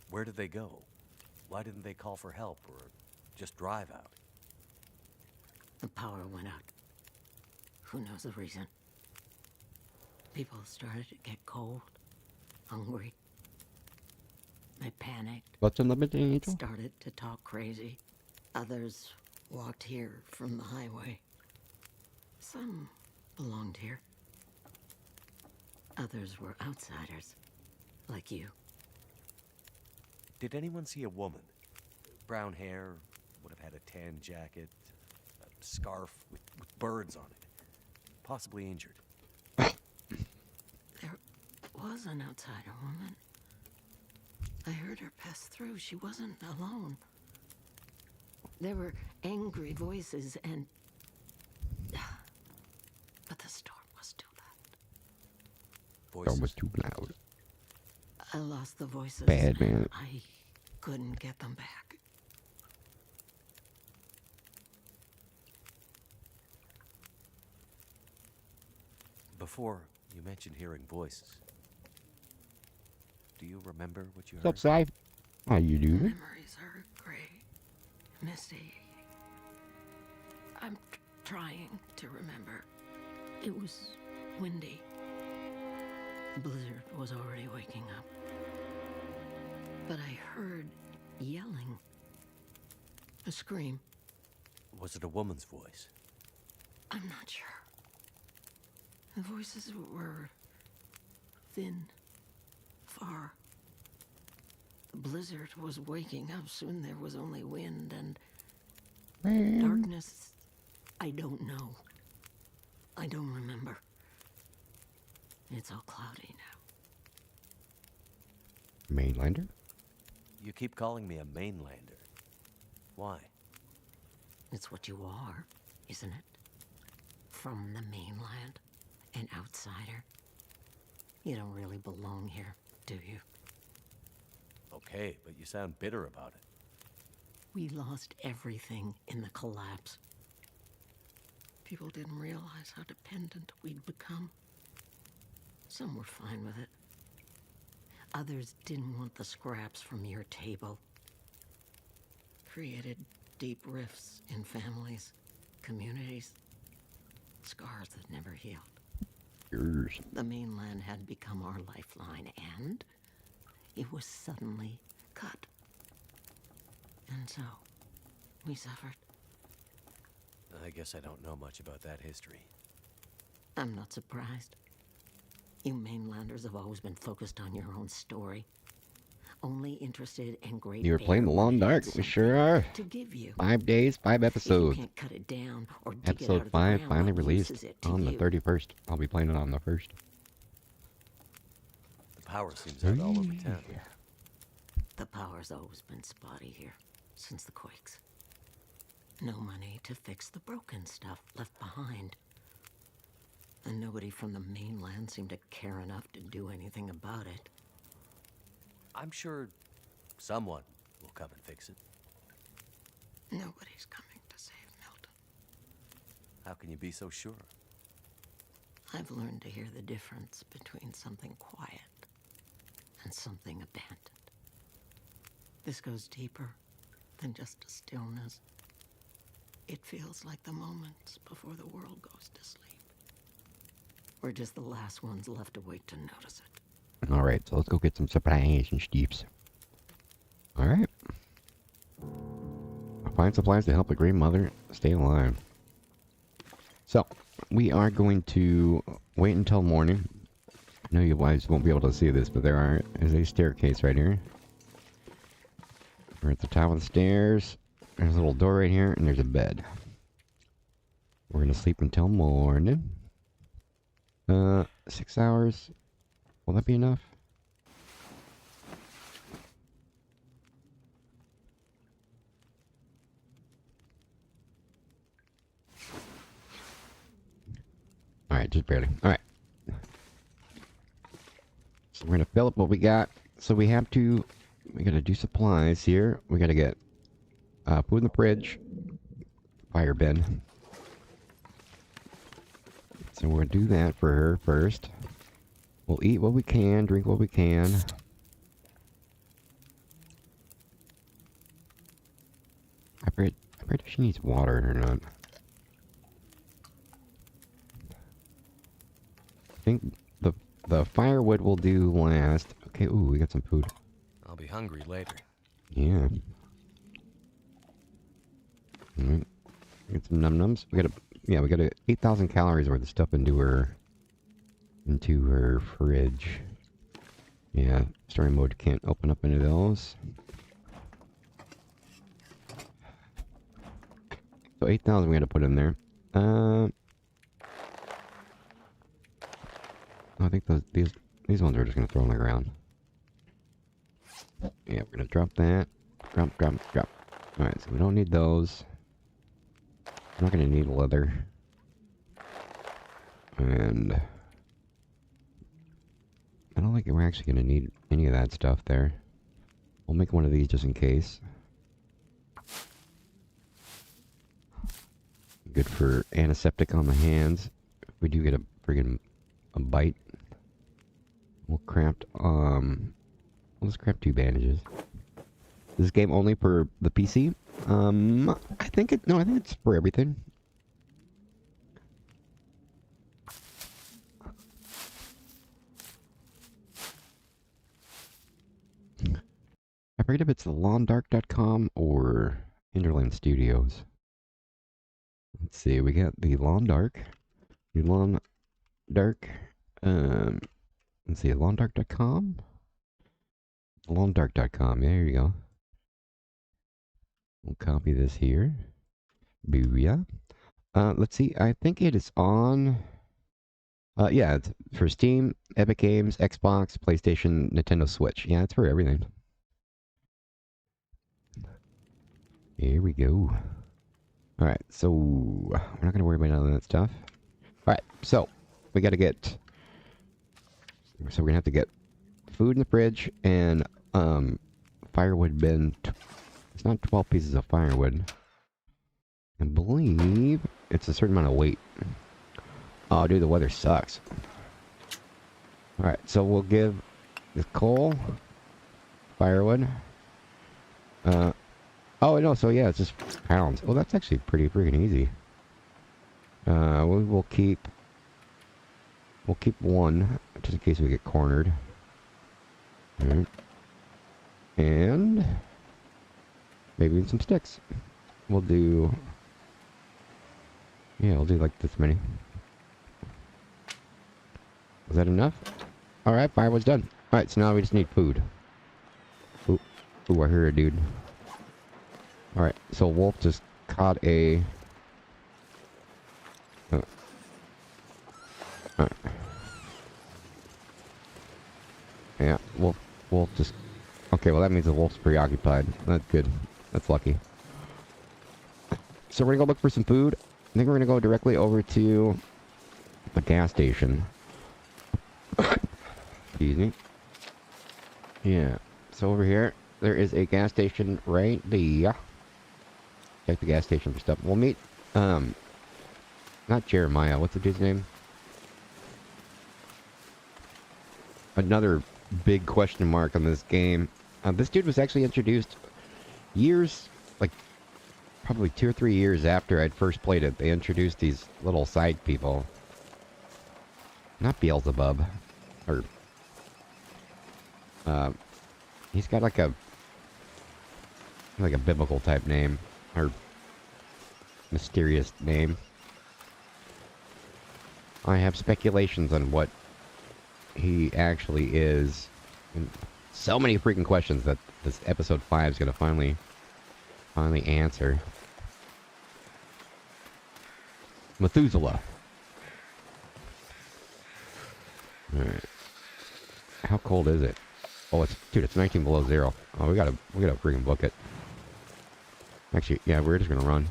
Where did they go? Why didn't they call for help or just drive out? The power went out. Who knows the reason? People started to get cold, hungry. They panicked, What's unlimited, Angel? started to talk crazy. Others walked here from the highway. Some belonged here. Others were outsiders, like you. Did anyone see a woman? Brown hair, would have had a tan jacket, a scarf with birds on it. Possibly injured. There was an outsider woman. I heard her pass through. She wasn't alone. There were angry voices and voices? was too loud. I lost the voices. Bad man. I couldn't get them back. Before, you mentioned hearing voices. Do you remember what you What's heard? up, Si? How you doing? Memories are gray, misty. I'm trying to remember. It was windy. The blizzard was already waking up. But I heard yelling. A scream. Was it a woman's voice? I'm not sure. The voices were thin, far. The blizzard was waking up. Soon there was only wind and darkness. I don't know. I don't remember. It's all cloudy now. Mainlander? You keep calling me a mainlander. Why? It's what you are, isn't it? From the mainland, an outsider. You don't really belong here, do you? Okay, but you sound bitter about it. We lost everything in the collapse. People didn't realize how dependent we'd become. Some were fine with it. Others didn't want the scraps from your table. Created deep rifts in families, communities, scars that never healed. Yours. The mainland had become our lifeline, and it was suddenly cut. And so, we suffered. I guess I don't know much about that history. I'm not surprised. You mainlanders have always been focused on your own story. Only interested in great. You're playing the Bear long when it had dark. We something sure are. to give you. 5 days, 5 If you episodes. can't cut it down or dig it out Episode of the 5 ground, finally what use released is it to on the you? 31st. I'll be playing it on the 1st. The power seems out all over town. The power's always been spotty here, since the quakes. No money to fix the broken stuff left behind. And nobody from the mainland seemed to care enough to do anything about it. I'm sure someone will come and fix it. Nobody's coming to save Milton. How can you be so sure? I've learned to hear the difference between something quiet and something abandoned. This goes deeper than just a stillness. It feels like the moments before the world goes to sleep. We're just the last ones left awake to notice it. Alright, so let's go get some supplies and steeps. Alright. I'll find supplies to help the Green Mother stay alive. So, we are going to wait until morning. I know you guys won't be able to see this, but there is a staircase right here. We're at the top of the stairs. There's a little door right here, and there's a bed. We're gonna sleep until morning. 6 hours. Will that be enough? Alright, just barely. Alright. So we're gonna fill up what we got. So we gotta do supplies here. We gotta get food in the fridge. Fire bin. So we're gonna do that for her first. We'll eat what we can, drink what we can. I forget if she needs water or not. I think the firewood will do last. Okay, ooh, we got some food. I'll be hungry later. Yeah. Alright. Get some num-nums. We got 8,000 calories worth of stuff into her fridge. Yeah, story mode can't open up any of those. So 8,000 we gotta put in there. I think these ones are just gonna throw on the ground. Yeah, we're gonna drop that. Drop. Alright, so we don't need those. I'm not gonna need leather. And I don't think we're actually going to need any of that stuff there. We'll make one of these just in case. Good for antiseptic on the hands. If we do get a friggin' a bite, we'll craft, let's craft 2 bandages. This game only for the PC? I think I think it's for everything. I forget if it's the lawndark.com or Hinterland Studios. Let's see, we got the Lawn Dark. The Lawn Dark. Let's see, lawndark.com? Lawndark.com, there you go. We'll copy this here. Booyah. Let's see, I think it is on... yeah, it's for Steam, Epic Games, Xbox, PlayStation, Nintendo Switch. Yeah, it's for everything. Here we go. Alright, so we're not going to worry about none of that stuff. Alright, so we got to get... So we're going to have to get food in the fridge and firewood bin. It's not 12 pieces of firewood. I believe it's a certain amount of weight. Oh, dude, the weather sucks. Alright, so we'll give the coal, firewood. Oh, no, so yeah, it's just pounds. Well, that's actually pretty freaking easy. We'll keep one, just in case we get cornered. Alright. And maybe even some sticks. We'll do... Yeah, we'll do like this many. Was that enough? Alright, firewood's done. Alright, so now we just need food. Ooh, I hear a dude. Alright, so Wolf just caught a... Alright. Yeah, Wolf just... Okay, well that means the Wolf's preoccupied. That's good. That's lucky. So we're gonna go look for some food. I think we're gonna go directly over to the gas station. Excuse me. Yeah, so over here, there is a gas station right there. Check the gas station for stuff. We'll meet, not Jeremiah, what's the dude's name? Another big question mark on this game. This dude was actually introduced years, like, probably 2 or 3 years after I'd first played it. They introduced these little side people. Not Beelzebub. Or, he's got like a biblical type name. Or mysterious name. I have speculations on what he actually is. And so many freaking questions that this episode 5 is going to finally answer. Methuselah. Alright. How cold is it? Oh, it's 19 below 0. Oh, we gotta freaking book it. Actually, yeah, we're just gonna run.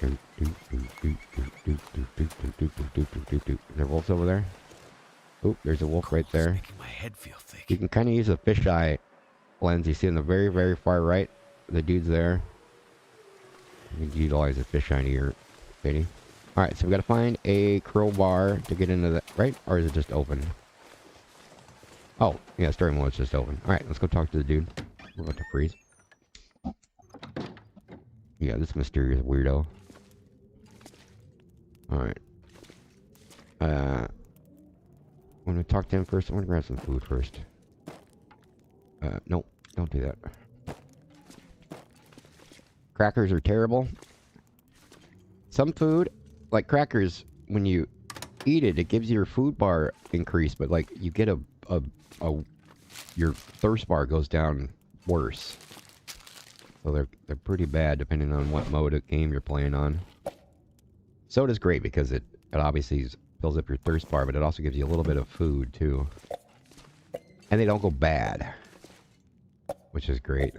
Is there wolves over there? Oop, there's a wolf right there. Making my head feel thick. You can kind of use a fisheye lens. You see on the very, very far right, the dude's there. You can utilize a fisheye to your fading. Alright, so we gotta find a crowbar to get into that, right? Or is it just open? Oh, yeah, story mode's just open. Alright, let's go talk to the dude. We're about to freeze. Yeah, this mysterious weirdo. Alright. I'm gonna talk to him first. I'm gonna grab some food first. Nope, don't do that. Crackers are terrible. Some food, like crackers, when you eat it, it gives your food bar increase, but like you get your thirst bar goes down worse. So they're pretty bad depending on what mode of game you're playing on. Soda's great because it obviously fills up your thirst bar, but it also gives you a little bit of food too. And they don't go bad, which is great.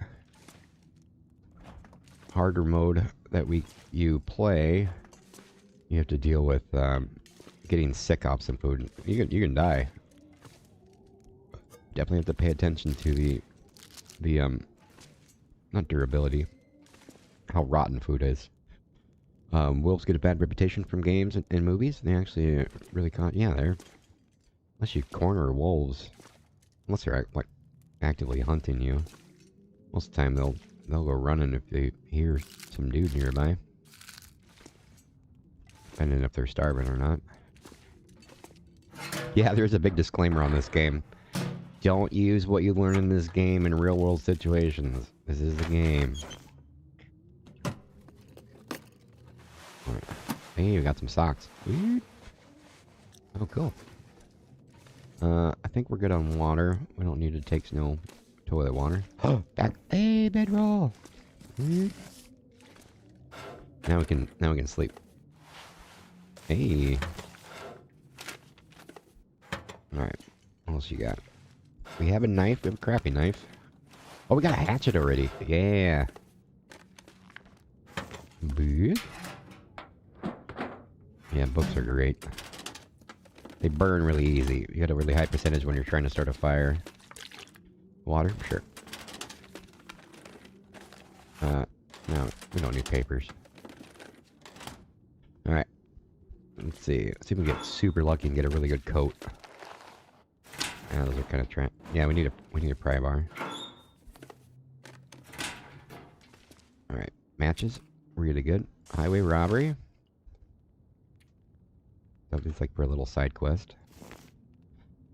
Harder mode that you play, you have to deal with getting sick off some food. You can die. Definitely have to pay attention to the not durability, how rotten food is. Wolves get a bad reputation from games and movies. They actually really yeah, they're, unless you corner wolves, unless they're like actively hunting you, most of the time they'll go running if they hear some dude nearby, depending if they're starving or not. Yeah, there's a big disclaimer on this game. Don't use what you learn in this game in real world situations. This is a game. Alright. Hey, we got some socks. Weird. Oh, cool. I think we're good on water. We don't need to take no toilet water. Oh, back. Hey, bedroll. Weird. Now we can sleep. Hey. Alright. What else you got? We have a knife. We have a crappy knife. Oh, we got a hatchet already. Yeah. Book. Yeah, books are great. They burn really easy. You get a really high percentage when you're trying to start a fire. Water? Sure. No, we don't need papers. Alright. Let's see. Let's see if we can get super lucky and get a really good coat. Yeah, those are kind of yeah, we need a pry bar. Alright. Matches. Really good. Highway robbery. It's like for a little side quest.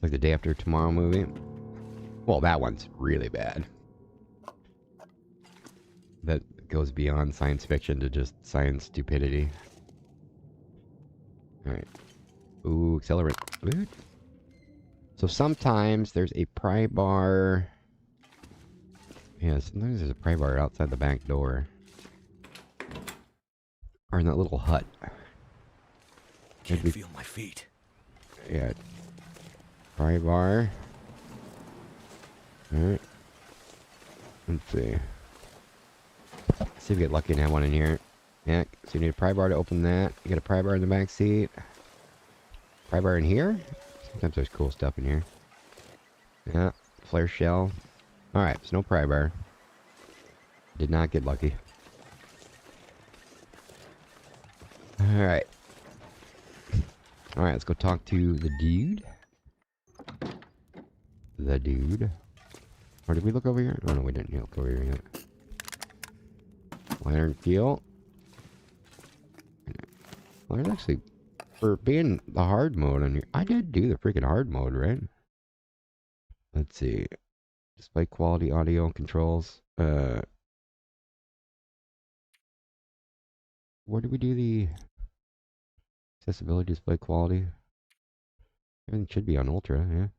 Like the Day After Tomorrow movie. Well, that one's really bad. That goes beyond science fiction to just science stupidity. Alright. Ooh, accelerate. Ooh. So sometimes there's a pry bar. Yeah, sometimes there's a pry bar outside the back door. Or in that little hut. Can't feel my feet. Yeah. Pry bar. Alright. Let's see. Let's see if we get lucky and have one in here. Yeah, so you need a pry bar to open that. You got a pry bar in the back seat. Pry bar in here? Sometimes there's cool stuff in here. Yeah, flare shell. Alright, so no pry bar. Did not get lucky. Alright. Alright, let's go talk to the dude. The dude. Or did we look over here? Oh no, we didn't look over here yet. Lantern keel. Well, there's actually, for being the hard mode on here, I did do the freaking hard mode, right? Let's see. Display quality, audio, controls. Where did we do the accessibility, display quality? Everything should be on ultra,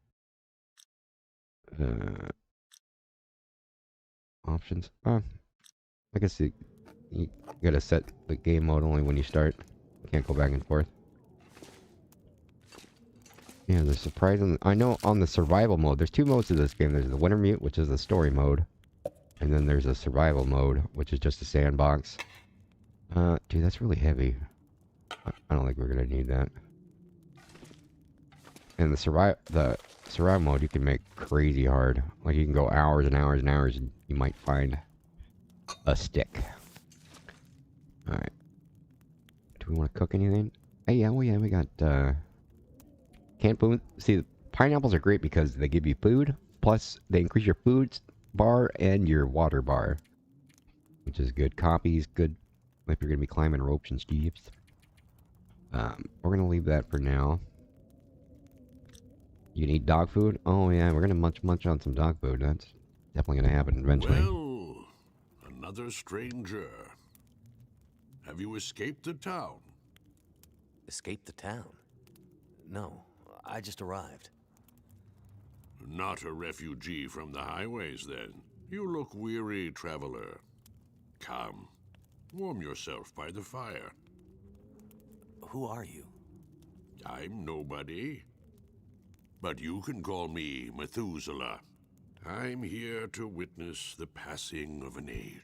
yeah. Options. I guess you gotta set the game mode only when you start. You can't go back and forth. Yeah, there's surprisingly... I know on the survival mode, there's two modes to this game. There's the Wintermute, which is the story mode. And then there's a survival mode, which is just a sandbox. Dude, that's really heavy. I don't think we're gonna need that. And the survival mode, you can make crazy hard. Like, you can go hours and hours and hours, and you might find a stick. Alright. Do we want to cook anything? Hey, yeah, well, yeah, we got, canned food. See, pineapples are great because they give you food, plus they increase your food bar and your water bar. Which is good. Coffee's good if you're going to be climbing ropes and steeps. We're going to leave that for now. You need dog food? Oh, yeah, we're going to munch on some dog food. That's definitely going to happen eventually. Well, another stranger. Have you escaped the town? Escape the town? No, I just arrived. Not a refugee from the highways, then. You look weary, traveler. Come, warm yourself by the fire. Who are you? I'm nobody. But you can call me Methuselah. I'm here to witness the passing of an age.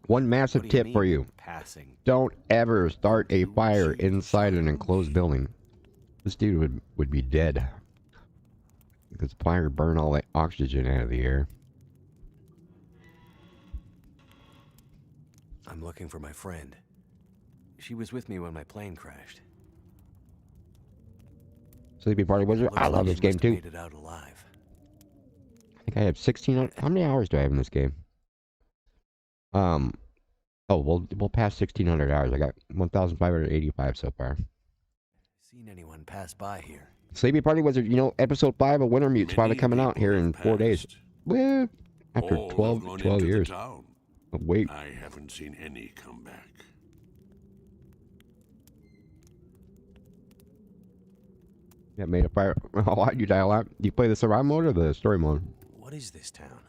One massive tip for you. Passing. Don't ever start a fire inside an enclosed building. This dude would be dead. Because the fire burned all the oxygen out of the air. I'm looking for my friend. She was with me when my plane crashed. Sleepy Party Wizard. Looks I love like this she game must have too. made it out alive. I think I have 16. How many hours do I have in this game? Oh, we'll pass 1,600 hours. I got 1,585 so far. Seen anyone pass by here? Sleepy Party Wizard, you know, episode 5 of Wintermute's finally coming out here in 4 days. Well, after All have 12 gone into the years. town. But wait. I haven't seen any come back. Yeah, made a fire. Why'd you dial out? Do you play the survival mode or the story mode? What is this town?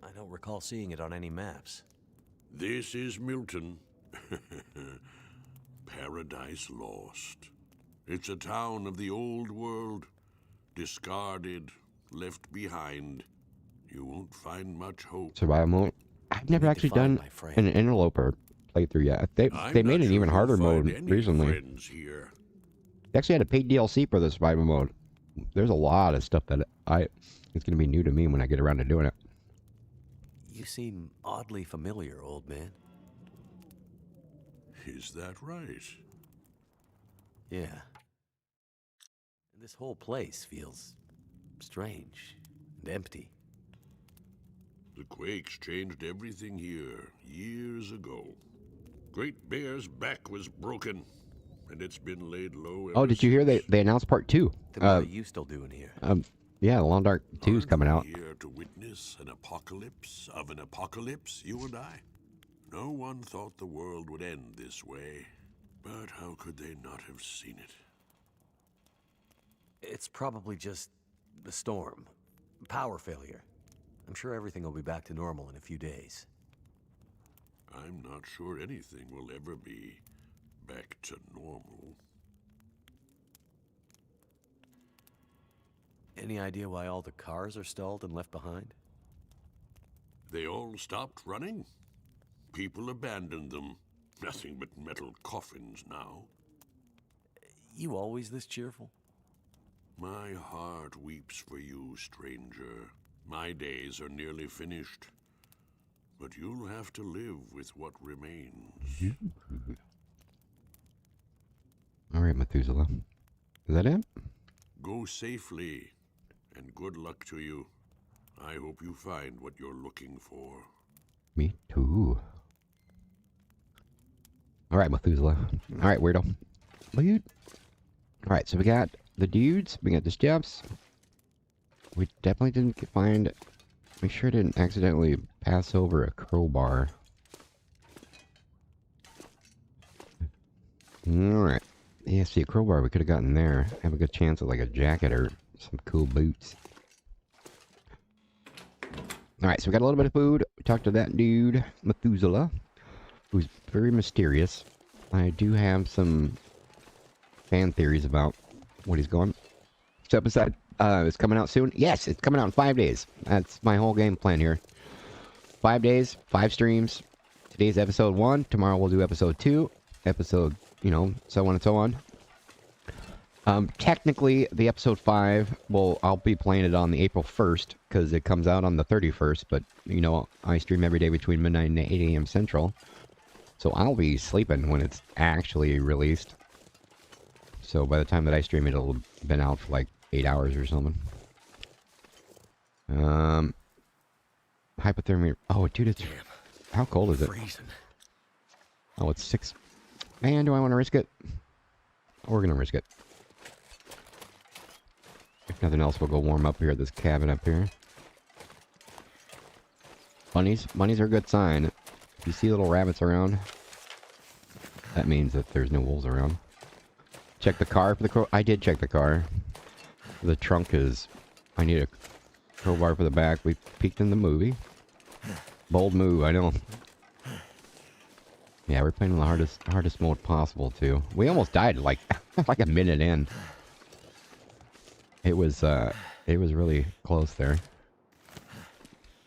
I don't recall seeing it on any maps. This is Milton. Paradise Lost. It's a town of the old world. Discarded, left behind. You won't find much hope. Survival mode? I've never need to actually find done my friend. an interloper playthrough yet. They I'm made not an even sure harder you'll find mode any recently. friends here. They actually had a paid DLC for the survival mode. There's a lot of stuff that it's going to be new to me when I get around to doing it. You seem oddly familiar, old man. Is that right? Yeah. This whole place feels strange and empty. The quakes changed everything here years ago. Great Bear's back was broken, and it's been laid low ever Oh, did you hear since. they announced part 2? Then what are you still doing here? Yeah, The Long Dark 2 is Aren't coming we out. here to witness an apocalypse of an apocalypse, you and I? No one thought the world would end this way, but how could they not have seen it? It's probably just a storm. Power failure. I'm sure everything will be back to normal in a few days. I'm not sure anything will ever be back to normal. Any idea why all the cars are stalled and left behind? They all stopped running. People abandoned them. Nothing but metal coffins now. You always this cheerful? My heart weeps for you, stranger. My days are nearly finished. But you'll have to live with what remains. All right, Methuselah. Is that it? Go safely, and good luck to you. I hope you find what you're looking for. Me too. All right, Methuselah. All right, weirdo. Dude. All right, so we got the dudes. We got the steps. We definitely didn't find... Make sure I didn't accidentally pass over a crowbar. Alright. Yeah, see, a crowbar we could have gotten there. Have a good chance at like a jacket or some cool boots. Alright, so we got a little bit of food. We talked to that dude, Methuselah, who's very mysterious. I do have some fan theories about what he's going. This episode is coming out soon. Yes, it's coming out in 5 days. That's my whole game plan here. 5 days, 5 streams. Today's episode 1. Tomorrow we'll do episode 2. Episode, you know, so on and so on. Technically, the episode 5, well, I'll be playing it on the April 1st, because it comes out on the 31st, but, you know, I stream every day between midnight and 8 a.m. Central. So I'll be sleeping when it's actually released. So by the time that I stream it, it'll have been out for like 8 hours or something. Hypothermia. Oh, dude, it's... How cold is it? Freezing. Oh, it's 6. Man, do I want to risk it? We're gonna risk it. If nothing else, we'll go warm up here at this cabin up here. Bunnies. Bunnies are a good sign. If you see little rabbits around, that means that there's no wolves around. Check the car for the crow. I did check the car. The trunk is... I need a crowbar for the back. We peeked in the movie. Bold move, I know. Yeah, we're playing the hardest mode possible too. We almost died like like a minute in. It was really close there.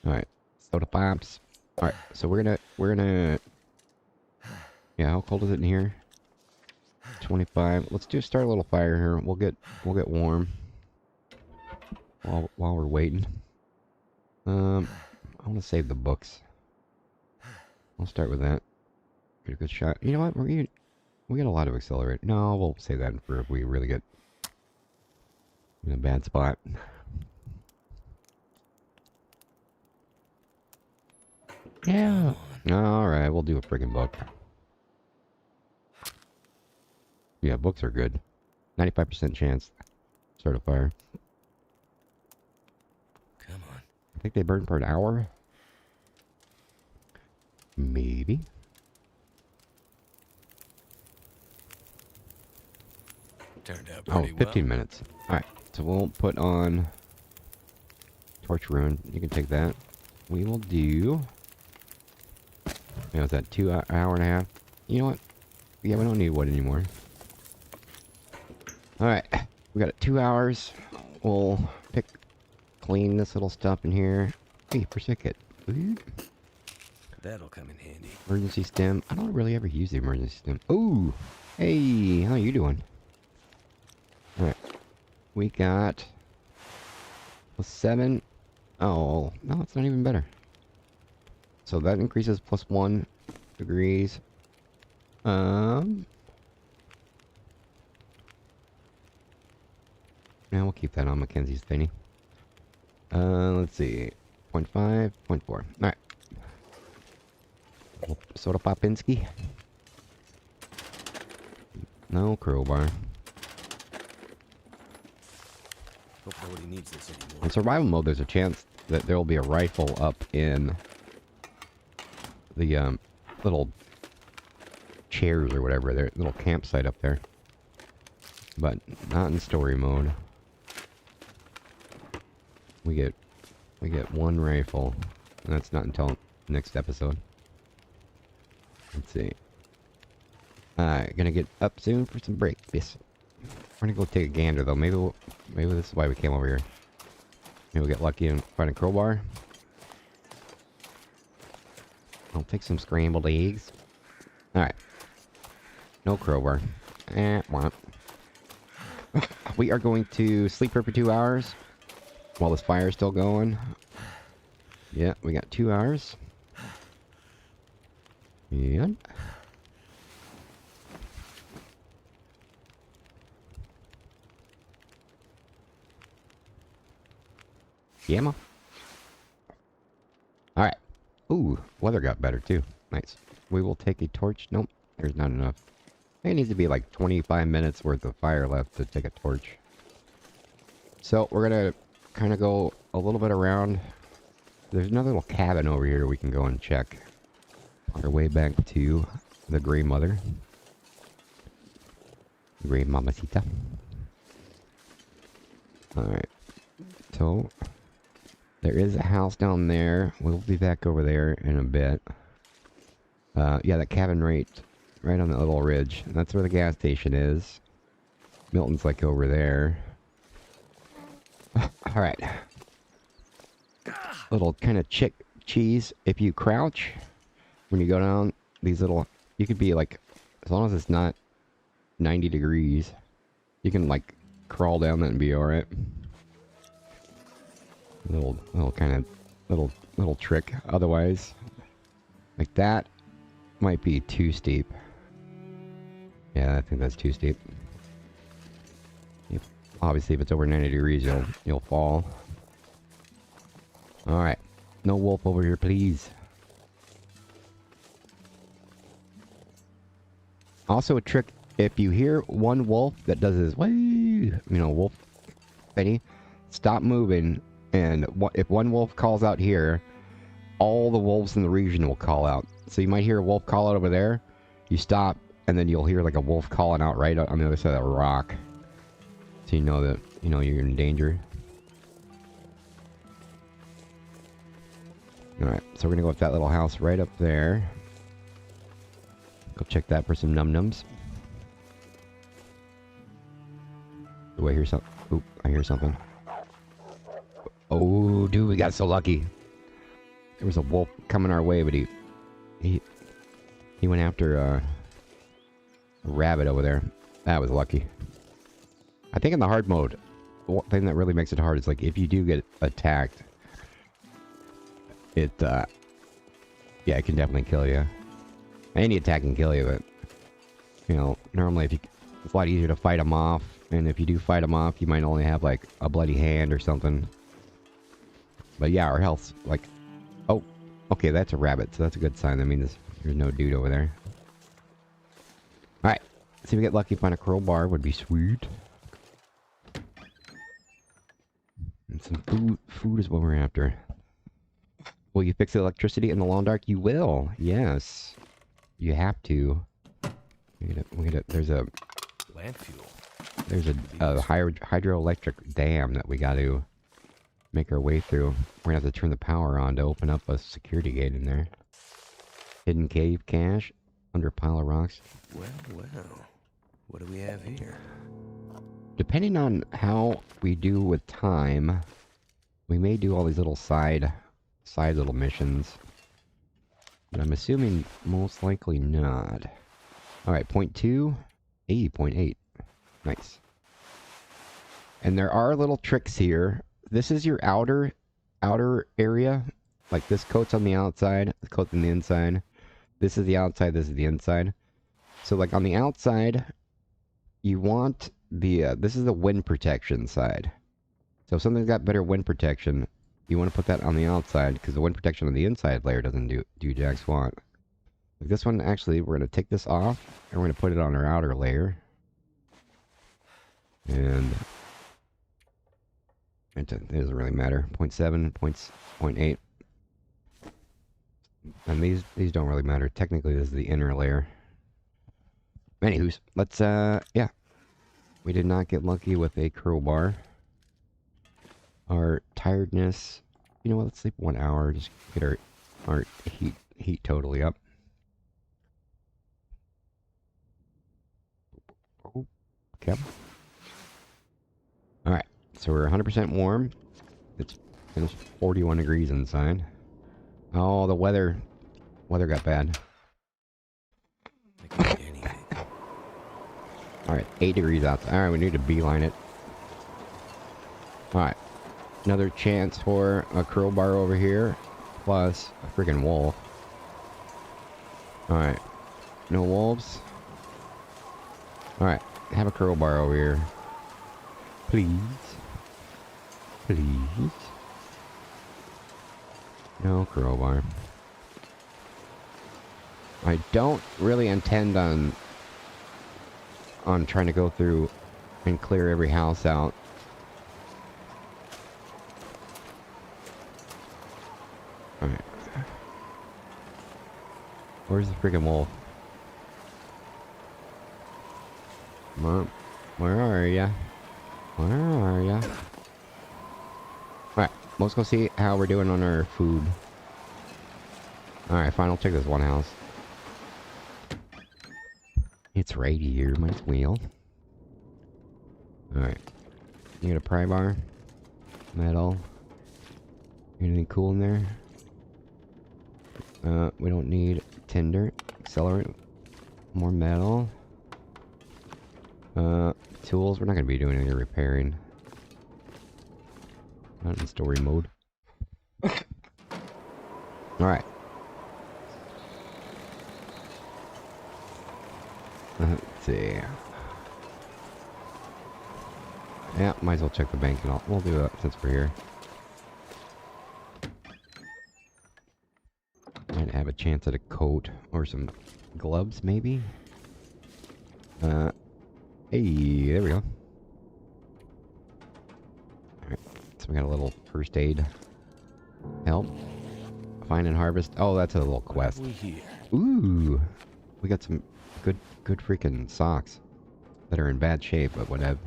All right, soda pops. All right, so we're gonna. Yeah, how cold is it in here? 25. Let's start a little fire here. We'll get warm while we're waiting. I want to save the books. I'll start with that. Get a good shot. You know what? We get a lot of accelerate. No, we'll save that for if we really get in a bad spot. Yeah. All right, we'll do a friggin' book. Yeah, books are good. 95% chance. Start a fire. Come on. I think they burn for an hour. Maybe. Turned out Oh, pretty 15 minutes. Alright, so we'll put on Torch Rune. You can take that. We will do... You know, is that 2 hour and a half? You know what? Yeah, we don't need wood anymore. Alright, we got 2 hours. We'll clean this little stuff in here. Hey, forsake it. That'll come in handy. Emergency stem. I don't really ever use the emergency stem. Ooh! Hey, how you doing? Alright. We got... +7. Oh, no, it's not even better. So that increases +1 degrees. Now we'll keep that on Mackenzie's thingy. Let's see. 0.5, 0.4. Alright. Soda Popinski. No crowbar. Hope nobody needs this anymore. In survival mode, there's a chance that there will be a rifle up in the little chairs or whatever, their little campsite up there. But not in story mode. We get one rifle, and that's not until next episode. Let's see. Gonna get up soon for some breakfast. We're gonna go take a gander though. Maybe this is why we came over here. Maybe we'll get lucky and find a crowbar. I'll take some scrambled eggs. Alright. No crowbar. Want. We are going to sleep here for 2 hours while this fire is still going. Yeah, we got 2 hours. And Gamma. Alright. Ooh, weather got better too. Nice. We will take a torch. Nope, there's not enough. I think it needs to be like 25 minutes worth of fire left to take a torch. So we're gonna kind of go a little bit around. There's another little cabin over here we can go and check. On our way back to the Grey Mother. Grey Mamacita. Alright. So, there is a house down there. We'll be back over there in a bit. Yeah, that cabin right on that little ridge. That's where the gas station is. Milton's like over there. Alright. Little kind of chick cheese. If you crouch, when you go down these little... You could be like... As long as it's not 90 degrees, you can like crawl down that and be alright. Little trick. Otherwise, like that might be too steep. Yeah, I think that's too steep. Obviously, if it's over 90 degrees, you'll fall. All right, no wolf over here, please. Also, a trick: if you hear one wolf that does this, wolf thingy, stop moving. And if one wolf calls out here, all the wolves in the region will call out. So you might hear a wolf call out over there. You stop, and then you'll hear like a wolf calling out right on the other side of that rock. So you know that you're in danger. All right, so we're gonna go up that little house right up there. Go check that for some num-nums. Do I hear something? Oop, I hear something. Oh, dude, we got so lucky. There was a wolf coming our way, but he went after A rabbit over there. That was lucky. I think in the hard mode, one thing that really makes it hard is like if you do get attacked, it yeah, it can definitely kill you. Any attack can kill you, but you know, normally it's a lot easier to fight them off, and if you do fight them off, you might only have like a bloody hand or something. But yeah, our health's like, oh, okay, that's a rabbit, so that's a good sign. That means there's no dude over there. All right, see if we get lucky. Find a crowbar would be sweet. And some food is what we're after. Will you fix the electricity in the long dark? You will. Yes. You have to. There's a Lamp fuel. There's a hydroelectric dam that we got to make our way through. We're gonna have to turn the power on to open up a security gate in there. Hidden cave cache under a pile of rocks. Well, what do we have here? Depending on how we do with time, we may do all these little side little missions. But I'm assuming most likely not. Alright, 0.2. 0.8. Nice. And there are little tricks here. This is your outer area. Like this coat's on the outside, the coat's on the inside. This is the outside, this is the inside. So like on the outside, you want the, this is the wind protection side. So if something's got better wind protection, you want to put that on the outside, because the wind protection on the inside layer doesn't do jack squat. Like this one, actually, we're going to take this off, and we're going to put it on our outer layer. And it doesn't really matter. 0.7, 0.8. And these don't really matter. Technically, this is the inner layer. Anywho's, let's, yeah. We did not get lucky with a crowbar. Our tiredness, you know what, let's sleep 1 hour, just get our heat totally up. Okay. Alright, so we're 100% warm. It's 41 degrees inside. Oh, the weather got bad. Alright, 8 degrees outside. Alright, we need to beeline it. Alright. Another chance for a crowbar over here. Plus a freaking wolf. Alright. No wolves. Alright. Have a crowbar over here. Please. Please. No crowbar. I don't really intend on trying to go through and clear every house out. Alright. Where's the freaking wolf? Mom, where are ya? Where are ya? Alright, let's go see how we're doing on our food. Alright, fine, I'll check this one house. It's right here, my wheel. Alright. You got a pry bar? Metal? Anything cool in there? We don't need tinder. Accelerant. More metal. Tools. We're not gonna be doing any repairing. Not in story mode. Alright. Let's see. Yeah, might as well check the bank and all. We'll do that since we're here. Might have a chance at a coat or some gloves, maybe. Hey, there we go. Alright, so we got a little first aid help. Find and harvest. Oh, that's a little quest. Ooh, we got some good freaking socks that are in bad shape, but whatever.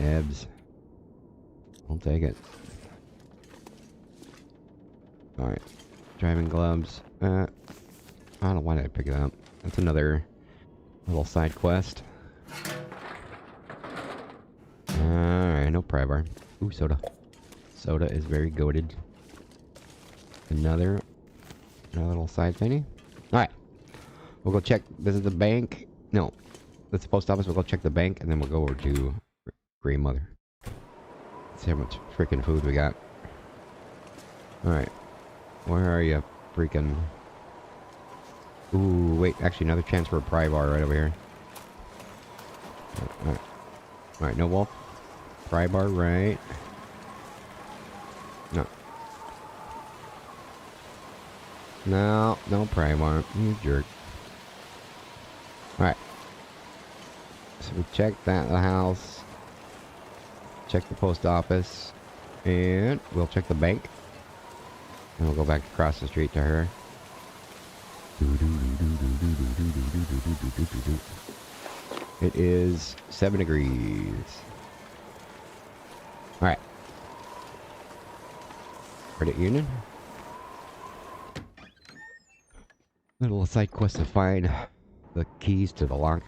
Ebbs. I'll take it. Alright. Driving gloves. I don't know why did I pick it up. That's another little side quest. Alright, no pry bar. Ooh, soda. Soda is very goated. Another little side thingy. Alright. We'll go check. This is the bank. No, that's the post office. We'll go check the bank, and then we'll go over to Grandmother. Let's see how much freaking food we got. Alright. Where are you, freaking... Ooh, wait. Actually, another chance for a pry bar right over here. Alright. Alright, no wolf. Pry bar right. No. No, no pry bar. You jerk. Alright. So we checked that the house. Check the post office. And we'll check the bank. And we'll go back across the street to her. It is 7 degrees. Alright. Credit Union. Little side quest to find the keys to the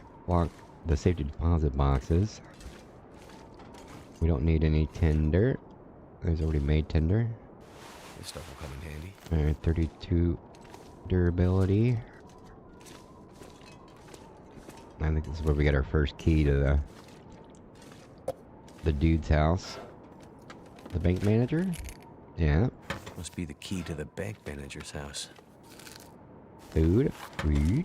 the safety deposit boxes. We don't need any tinder. There's already made tinder. This stuff will come in handy. Alright, 32 durability. I think this is where we get our first key to the dude's house. The bank manager? Yeah. Must be the key to the bank manager's house. Food. Food.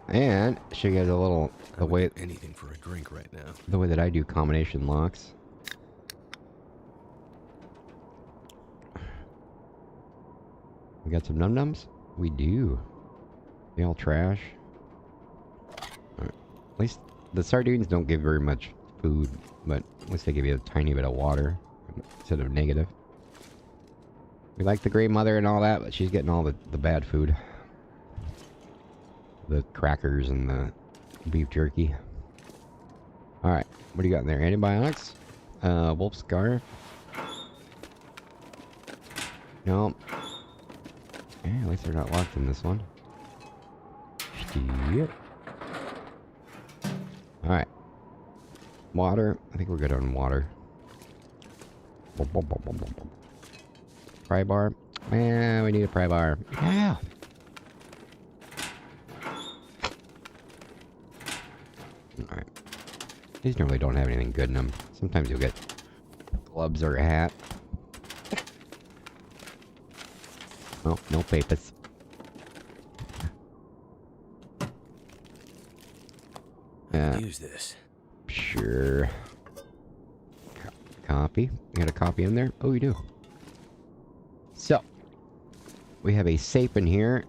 And she gets a little I would do anything for a drink right now. the way that I do combination locks. We got some num-nums? We do. They all trash. Alright. At least the sardines don't give very much food, but at least they give you a tiny bit of water instead of negative. We like the Grey Mother and all that, but she's getting all the bad food. The crackers and the beef jerky. Alright, what do you got in there? Antibiotics? Wolf scarf? No. Yeah, at least they're not locked in this one. Yep. Alright. Water. I think we're good on water. Pry bar. Yeah, we need a pry bar. Yeah. Alright. These normally don't have anything good in them. Sometimes you'll get gloves or a hat. Oh, no papers. Use this. Sure. Copy. You got a copy in there? Oh, you do. So, we have a safe in here.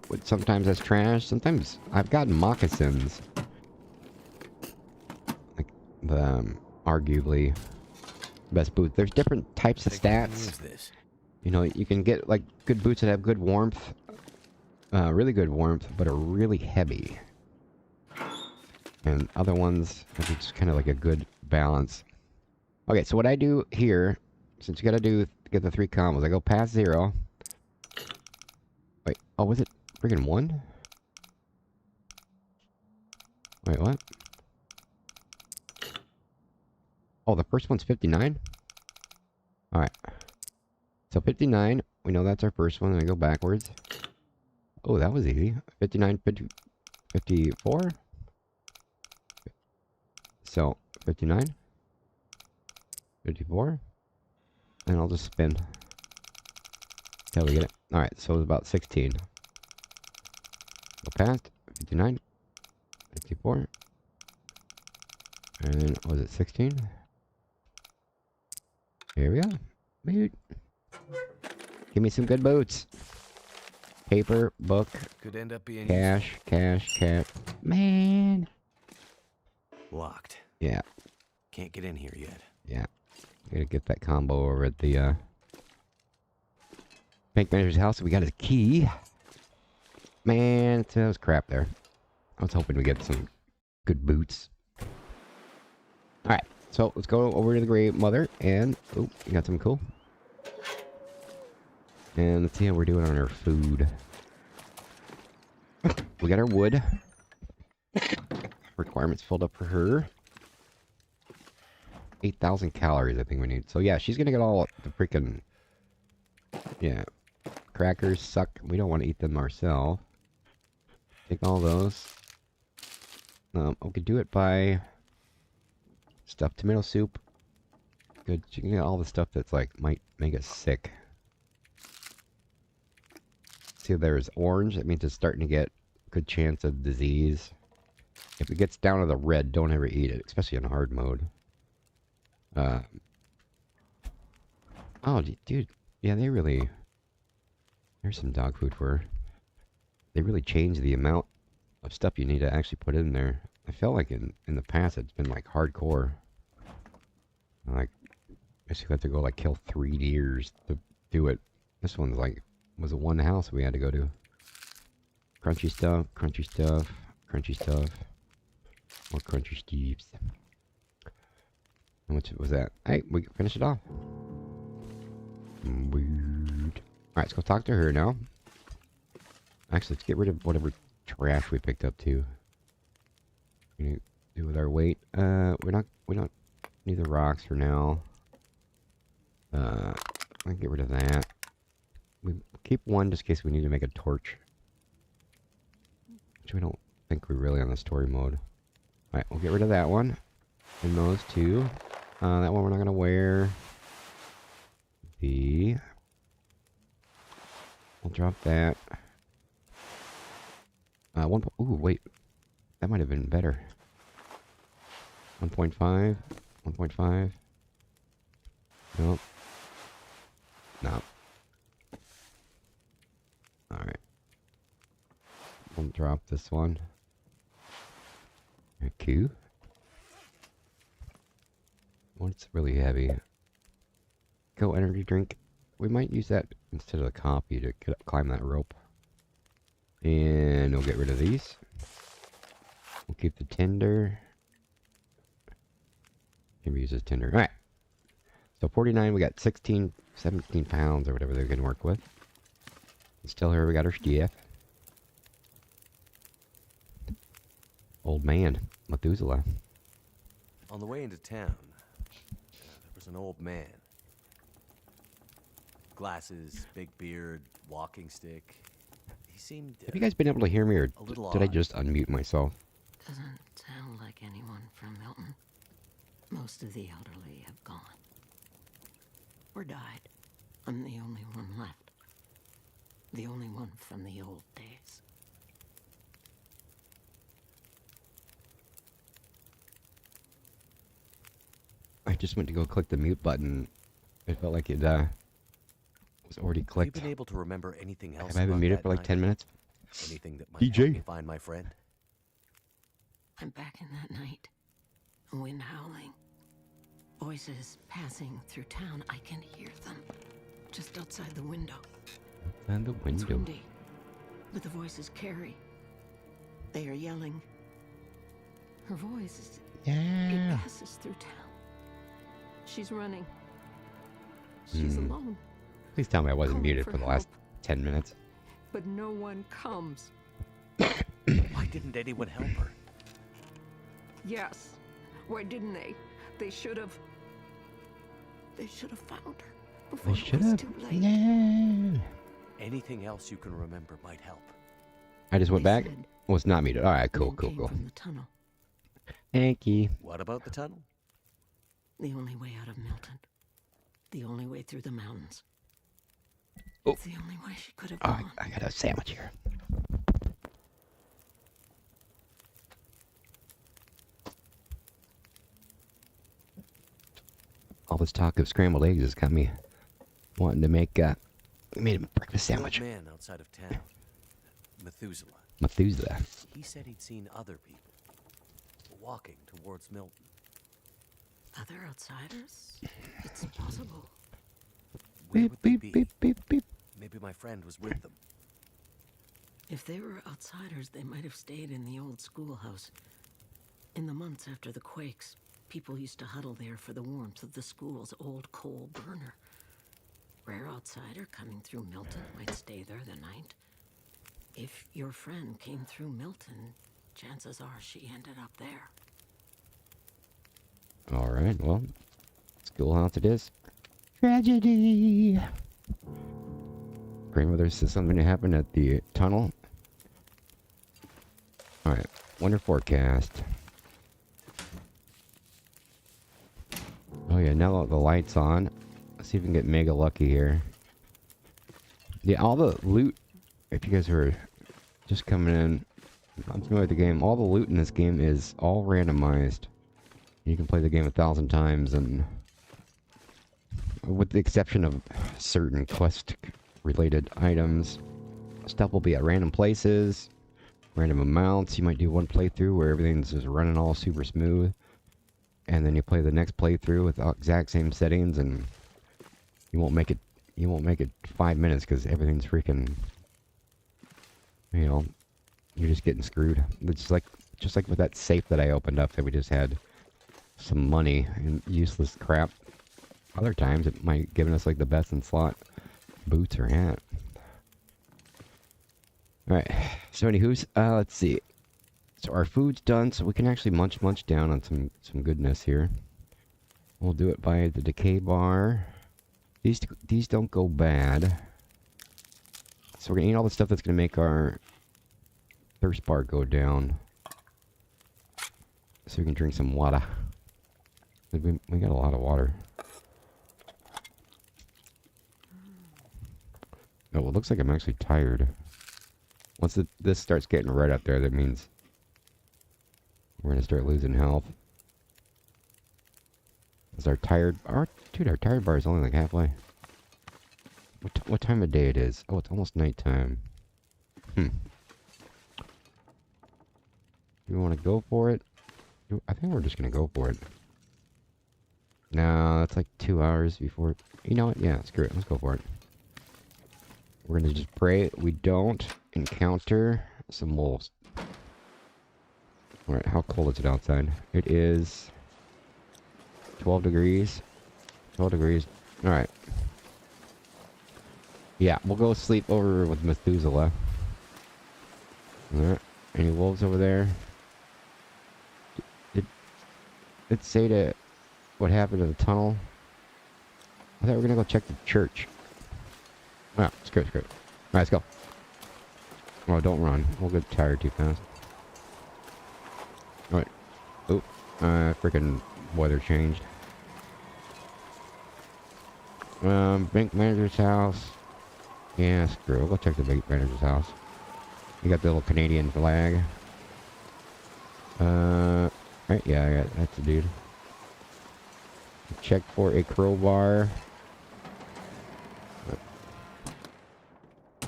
Which sometimes has trash. Sometimes I've gotten moccasins. Like the arguably best boots. There's different types of stats. Use this. You know, you can get like good boots that have good warmth. Really good warmth, but are really heavy. And other ones, it's just kind of like a good balance. Okay, so what I do here, since you gotta get the 3 combos, I go past 0. Wait, oh, was it freaking 1? Wait, what? Oh, the first one's 59? Alright. So 59, we know that's our first one, and I go backwards. Oh, that was easy. 59, 50, 54? So, 59, 54, and I'll just spin until we get it. Alright, so it's about 16. Go past, 59, 54, and then, was it 16? Here we go. Boot. Give me some good boots. Paper, book, Could end up being cash, cash, cash. Man. locked. Yeah. Can't get in here yet. Yeah. Gotta get that combo over at the bank manager's house. We got his key. Man, that was crap there. I was hoping we get some good boots. Alright, so let's go over to the Grey Mother and oh, we got some cool. And let's see how we're doing on our food. We got our wood. Requirements filled up for her. 8,000 calories I think we need. So yeah, she's gonna get all the freaking Yeah. Crackers suck. We don't want to eat them ourselves. Take all those. We could do it by stuffed tomato soup. Good. You can get all the stuff that's like might make us sick. See, there's orange. That means it's starting to get a good chance of disease. If it gets down to the red, don't ever eat it, especially in hard mode. Oh, dude. Yeah, they really... Here's some dog food for her. They really changed the amount of stuff you need to actually put in there. I felt like in the past it's been like hardcore. Like, I guess you have to go like kill 3 deers to do it. This one's like, was a one house we had to go to. Crunchy stuff, crunchy stuff, crunchy stuff. More crunchy steves. How much was that? Hey, we can finish it off. Weird. Alright, let's go talk to her now. Actually, let's get rid of whatever trash we picked up too. We need to do with our weight. We don't need the rocks for now. I can get rid of that. We keep one just in case we need to make a torch. Which we don't think we're really on the story mode. Alright, we'll get rid of that one. And those two. That one we're not gonna wear. We'll drop that. Ooh, wait. That might have been better. 1.5. 1.5. Nope. No. Alright. We'll drop this one. Q. What's really heavy? Go energy drink. We might use that instead of the coffee to climb that rope. And we'll get rid of these. We'll keep the tinder. Can we use this tinder? Alright. So 49, we got 16, 17 pounds or whatever they're going to work with. Still here, we got our stuff. Old man, Methuselah. On the way into town, there was an old man. Glasses, big beard, walking stick. He seemed... Have you guys been able to hear me, or did I odd. just unmute myself? Doesn't sound like anyone from Milton. Most of the elderly have gone. Or died. I'm the only one left. The only one from the old days. I just went to go click the mute button. It felt like it was already Have you clicked. been able to remember anything else? Have I been about muted that for like night? 10 minutes? Anything that might DJ. help me find my friend? I'm back in that night. Wind howling. Voices passing through town. I can hear them. Just outside the window. And the It's window. windy. But the voices carry. They are yelling. Her voice, it Yeah. passes through town. She's running. She's alone. Please tell me I wasn't Calling muted for for the last help. 10 minutes. But no one comes. Why didn't anyone help her? Yes. Why didn't they? They should have. They should have found her before I it should was have. too late. No. Anything else you can remember might help. I just went They back. said Oh, it's not muted. Alright, cool, men cool, came cool. From the tunnel. Thank you. What about the tunnel? The only way out of Milton. The only way through the mountains. Oh. It's the only way she could have Oh, gone. I got a sandwich here. All this talk of scrambled eggs has got me wanting to make made a breakfast The old sandwich. man outside of town, Methuselah. Methuselah. He said he'd seen other people walking towards Milton. Other outsiders? It's possible. Where Beep, would they beep, be? beep, beep, beep. Maybe my friend was with them. If they were outsiders, they might have stayed in the old schoolhouse. In the months after the quakes, people used to huddle there for the warmth of the school's old coal burner. Rare outsider coming through Milton might stay there the night. If your friend came through Milton, chances are she ended up there. Alright, well, schoolhouse it is. Tragedy. grandmother says something happened at the tunnel. Alright, winter forecast. Oh yeah, now the light's on. Let's see if we can get mega lucky here. Yeah, all the loot, if you guys are just coming in, I'm familiar with the game, all the loot in this game is all randomized. You can play the game 1,000 times, and with the exception of certain quest-related items, stuff will be at random places, random amounts. You might do one playthrough where everything's just running all super smooth, and then you play the next playthrough with the exact same settings, and you won't make it 5 minutes because everything's freaking, you know, you're just getting screwed. It's just like with that safe that I opened up that we just had some money and useless crap. Other times it might giving us like the best in slot boots or hat. Alright, so anywho's, let's see. So our food's done, so we can actually munch down on some goodness here. We'll do it by the decay bar. These don't go bad. So we're gonna eat all the stuff that's gonna make our thirst bar go down. So we can drink some water. We got a lot of water. Oh, it looks like I'm actually tired. Once this starts getting right up there, that means we're gonna start losing health. Is our tired... dude, our tired bar is only like halfway. What time of day it is? Oh, it's almost nighttime. Do we want to go for it? I think we're just gonna go for it. No, that's like 2 hours before... You know what? Yeah, screw it. Let's go for it. We're gonna just pray we don't encounter some wolves. Alright, how cold is it outside? It is 12 degrees. 12 degrees. Alright. Yeah, we'll go sleep over with Methuselah. Alright. Any wolves over there? Did it say to what happened to the tunnel? I thought we were gonna go check the church. Oh, screw it. Alright, let's go. Oh, don't run. We'll get tired too fast. Alright. Oop. Freaking weather changed. Bank manager's house. Yeah, screw it. We'll go check the bank manager's house. You got the little Canadian flag. Right, yeah, that's the dude. Check for a crowbar.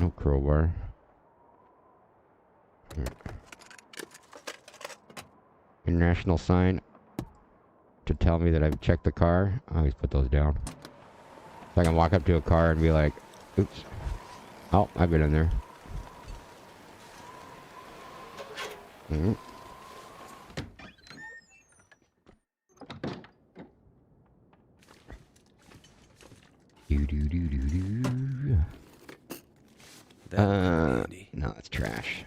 No crowbar. International sign to tell me that I've checked the car. I always put those down. So I can walk up to a car and be like, oops. Oh, I've been in there. No, it's trash.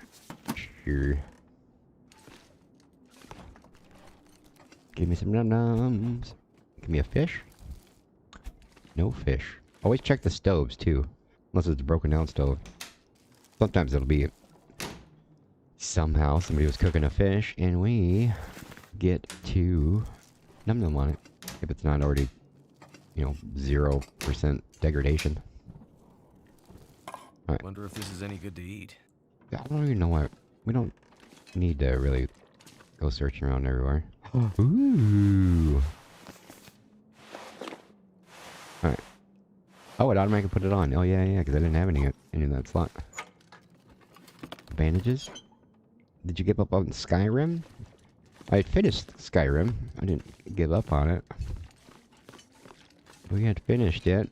Sure. Give me some num-nums. Give me a fish. No fish. Always check the stoves, too. Unless it's a broken down stove. Sometimes it'll be... Somehow somebody was cooking a fish, and we get to num-num on it. If it's not already, you know, 0% degradation. Alright. Wonder if this is any good to eat. I don't even know why. We don't need to really go searching around everywhere. Ooh. Alright. Oh, it automatically put it on. Oh, yeah, because I didn't have any in that slot. Bandages? Did you give up on Skyrim? I finished Skyrim. I didn't give up on it. We hadn't finished yet.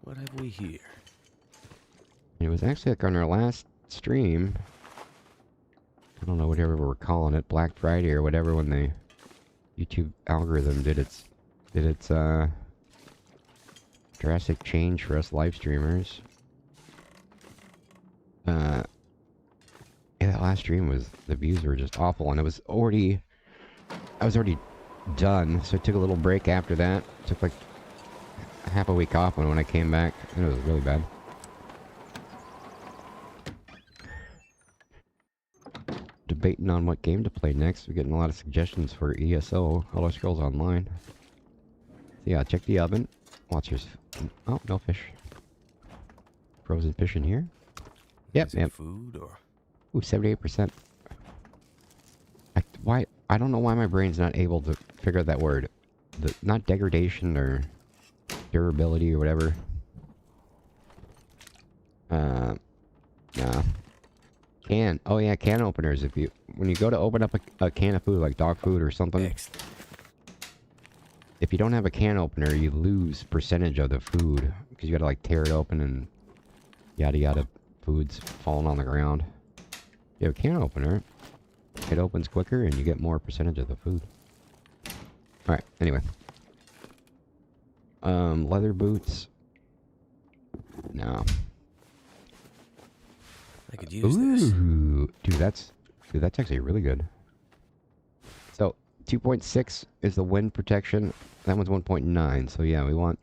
What have we here? It was actually like on our last stream. I don't know, whatever we're calling it, Black Friday or whatever, when the YouTube algorithm did its drastic change for us live streamers. Yeah, that last stream was, the views were just awful, and I was already done, so I took a little break after that. Took like half a week off when I came back, and it was really bad. Debating on what game to play next. We're getting a lot of suggestions for ESO, Elder Scrolls Online. So yeah, check the oven. Watch your... Oh, no fish. Frozen fish in here? Yep, Is it yep. food or... Ooh, 78%. I don't know why my brain's not able to figure out that word. Not degradation or durability or whatever. Nah. Can. Oh yeah, can openers. When you go to open up a can of food, like dog food or something. Excellent. If you don't have a can opener, you lose percentage of the food. Because you gotta like tear it open and yada yada food's falling on the ground. You have a can opener. It opens quicker and you get more percentage of the food. Alright, anyway. Leather boots. No. I could use this. Dude, that's actually really good. So, 2.6 is the wind protection. That one's 1.9. So yeah, I'm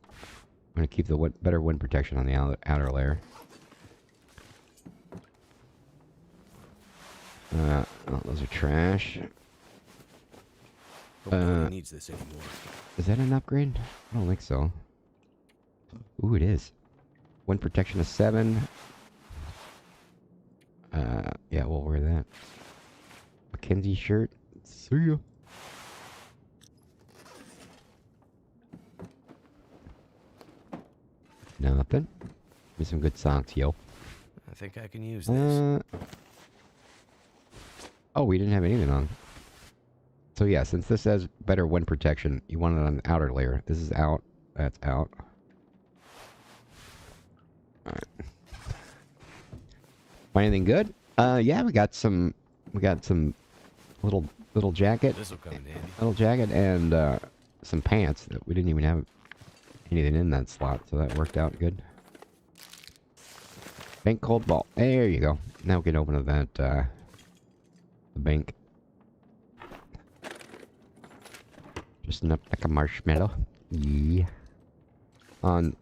gonna keep the better wind protection on the outer layer. Oh, those are trash. Nobody needs this anymore. Is that an upgrade? I don't think so. Ooh, it is. Wind protection is 7. Yeah, we'll wear that. Mackenzie shirt. See ya. Nothing. Give me some good socks, yo. I think I can use this. Oh, we didn't have anything on. So yeah, since this says better wind protection, you want it on the outer layer. This is out. That's out. Alright. Find anything good? Yeah, we got some little jacket. This'll come in handy. Little jacket and some pants that we didn't even have anything in that slot, so that worked out good. Bank cold ball. There you go. Now we can open up that the bank. Just enough like a marshmallow. Yeah. On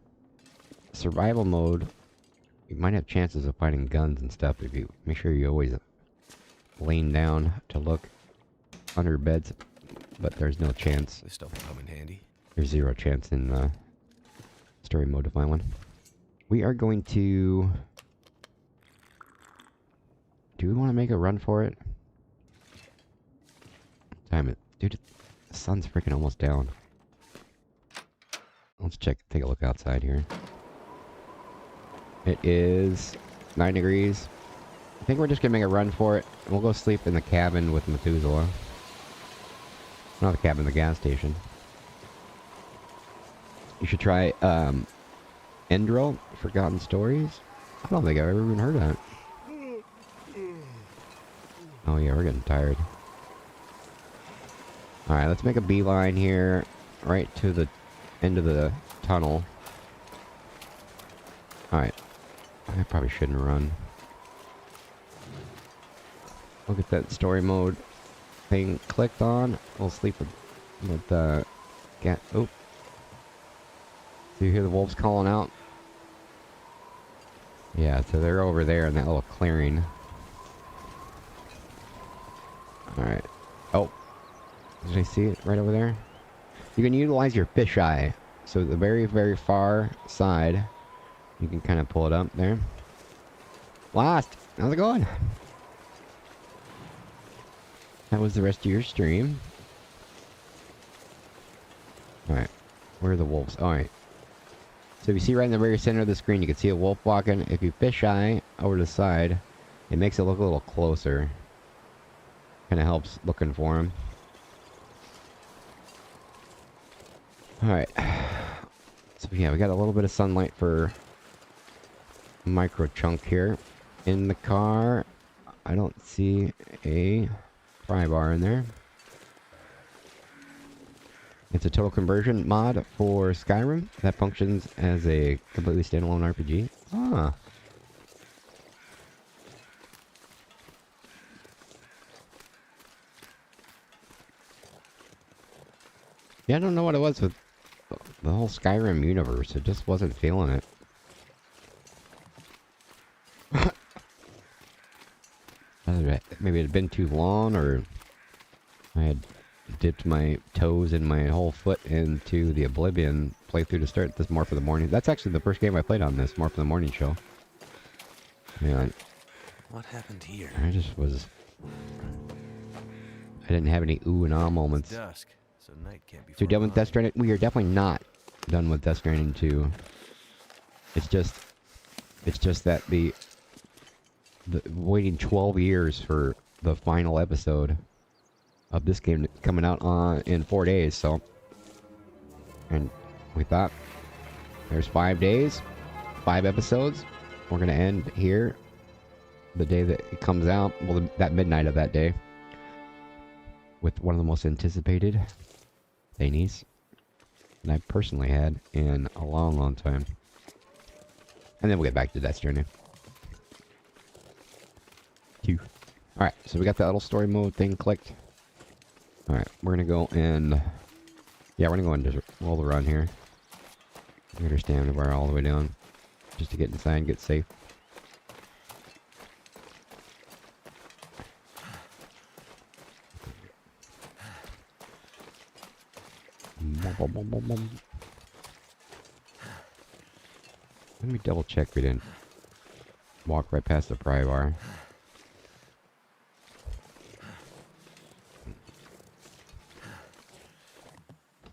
survival mode, you might have chances of finding guns and stuff if you make sure you always lean down to look under beds, but there's no chance. This stuff will come in handy. There's 0 chance in story mode to find one. We are going to... Do we want to make a run for it? Time it. Dude, the sun's freaking almost down. Let's take a look outside here. It is 9 degrees. I think we're just gonna make a run for it. We'll go sleep in the cabin with Methuselah. Not the cabin, the gas station. You should try, Endril, Forgotten Stories. I don't think I've ever even heard of that. Oh yeah, we're getting tired. Alright, let's make a beeline here, right to the end of the tunnel. Alright. I probably shouldn't run. We'll get that story mode thing clicked on. We'll sleep with the oh. So you hear the wolves calling out? Yeah, so they're over there in that little clearing. Alright. Oh. Did I see it right over there? You can utilize your fisheye. So the very, very far side, you can kind of pull it up there. Lost! How's it going? That was the rest of your stream. Alright. Where are the wolves? Alright. So if you see right in the very center of the screen, you can see a wolf walking. If you fisheye over to the side, it makes it look a little closer. Kind of helps looking for him. Alright. So yeah, we got a little bit of sunlight for micro chunk here. In the car, I don't see a pry bar in there. It's a total conversion mod for Skyrim that functions as a completely standalone RPG. Ah. Yeah, I don't know what it was with the whole Skyrim universe. It just wasn't feeling it. Maybe it had been too long, or I had dipped my toes and my whole foot into the Oblivion playthrough to start this MrMorp of the Morning. That's actually the first game I played on this MrMorp of the Morning show. Yeah. What happened here? I just was... I didn't have any ooh and ah moments. Dusk, so night can't be. So done with Death Stranding? We are definitely not done with Death Stranding 2. It's just that the waiting 12 years for the final episode of this game coming out in 4 days, so... And we thought, there's 5 days, 5 episodes. We're gonna end here the day that it comes out, well, that midnight of that day, with one of the most anticipated thingies that I've personally had in a long, long time. And then we'll get back to Death Stranding. Alright, so we got the little story mode thing clicked. Alright, we're gonna go and... Yeah, we're gonna go and just roll the run here. Get our stamina bar all the way down. Just to get inside and get safe. Let me double check we didn't walk right past the pry bar.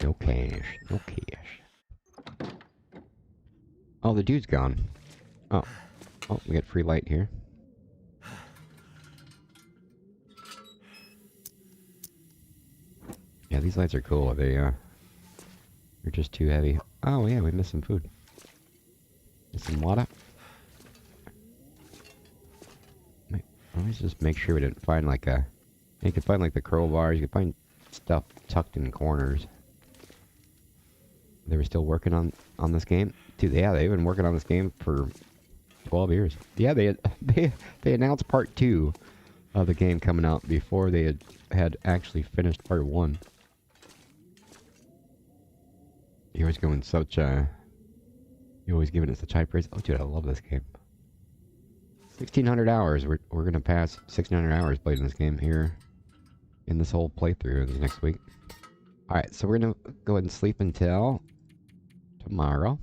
No cash. No cash. Oh, the dude's gone. Oh. Oh, we got free light here. Yeah, these lights are cool. They're just too heavy. Oh, yeah, we missed some food. Missed some water. Wait, let me just make sure we didn't find like a... You can find like the crowbars. You can find stuff tucked in corners. They were still working on this game. Dude, yeah, they've been working on this game for 12 years. Yeah, they announced part 2 of the game coming out before they had actually finished part 1. You're always going such you're always giving it such high praise. Oh, dude, I love this game. 1,600 hours. We're gonna pass 1,600 hours played in this game here in this whole playthrough this next week. All right, so we're gonna go ahead and sleep until tomorrow.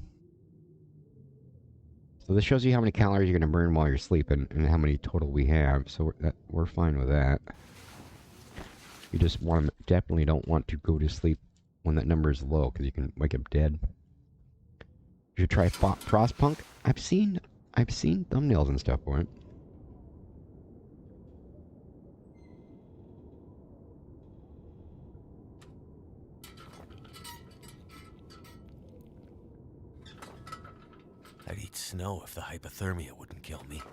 So this shows you how many calories you're gonna burn while you're sleeping and how many total we have. So we're fine with that. You just definitely don't want to go to sleep when that number is low, because you can wake up dead. You should try Frostpunk. I've seen thumbnails and stuff for it. I'd eat snow if the hypothermia wouldn't kill me.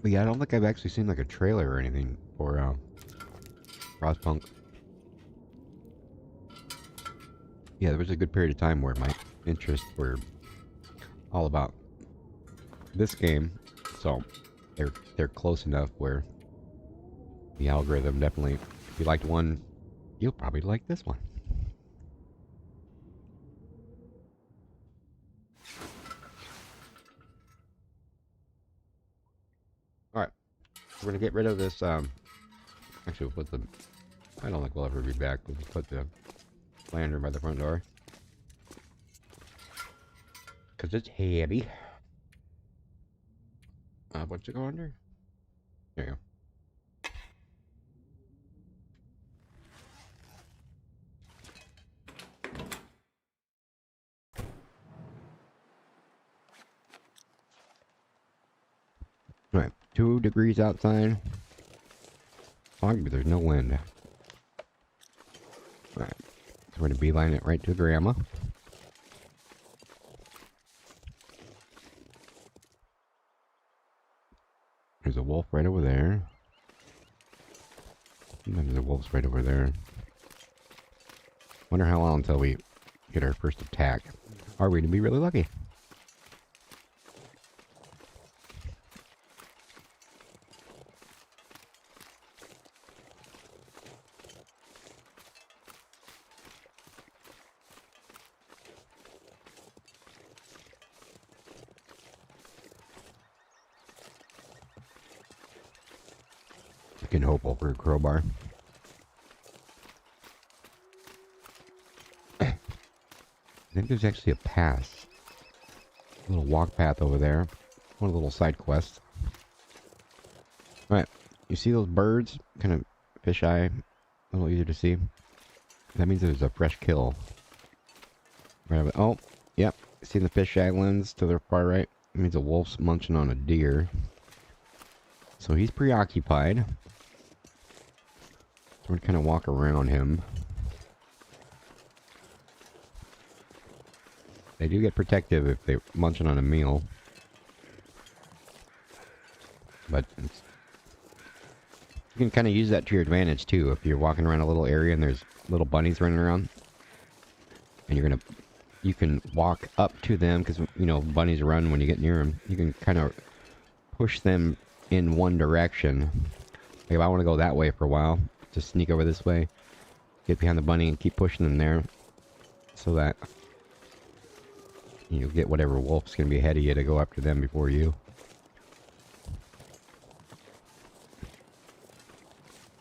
But yeah, I don't think I've actually seen like a trailer or anything for Frostpunk. Yeah, there was a good period of time where my interests were all about this game, so they're close enough where the algorithm definitely, if you liked one, you'll probably like this one. Alright, we're gonna get rid of this, actually we'll put the, I don't think we'll ever be back, we'll just put the lantern by the front door. Because it's heavy. What's it go under? There you go. Alright, 2 degrees outside. Foggy, but there's no wind. Alright, so we're gonna beeline it right to Grandma. There's a wolf right over there. And then there's a wolf right over there. Wonder how long until we get our first attack. Are we gonna be really lucky? can hope over a crowbar. I think there's actually a path. A little walk path over there. One little side quest. Alright, you see those birds? Kind of fisheye. A little easier to see. That means there's a fresh kill. Right. Oh, yep. See the fisheye lens to the far right? That means a wolf's munching on a deer. So he's preoccupied. So we're kind of walk around him. They do get protective if they're munching on a meal. But you can kind of use that to your advantage too. If you're walking around a little area and there's little bunnies running around, and you can walk up to them because you know bunnies run when you get near them. You can kind of push them in one direction. Like if I want to go that way for a while, just sneak over this way, get behind the bunny, and keep pushing them there, so that you get whatever wolf's gonna be ahead of you to go after them before you.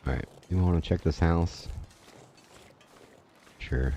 Alright, you want to check this house? Sure.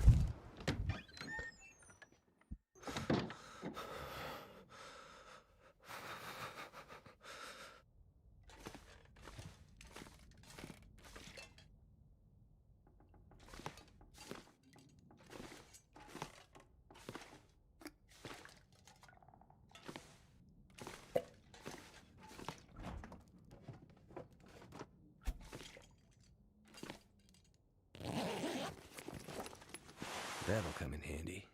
That'll come in handy.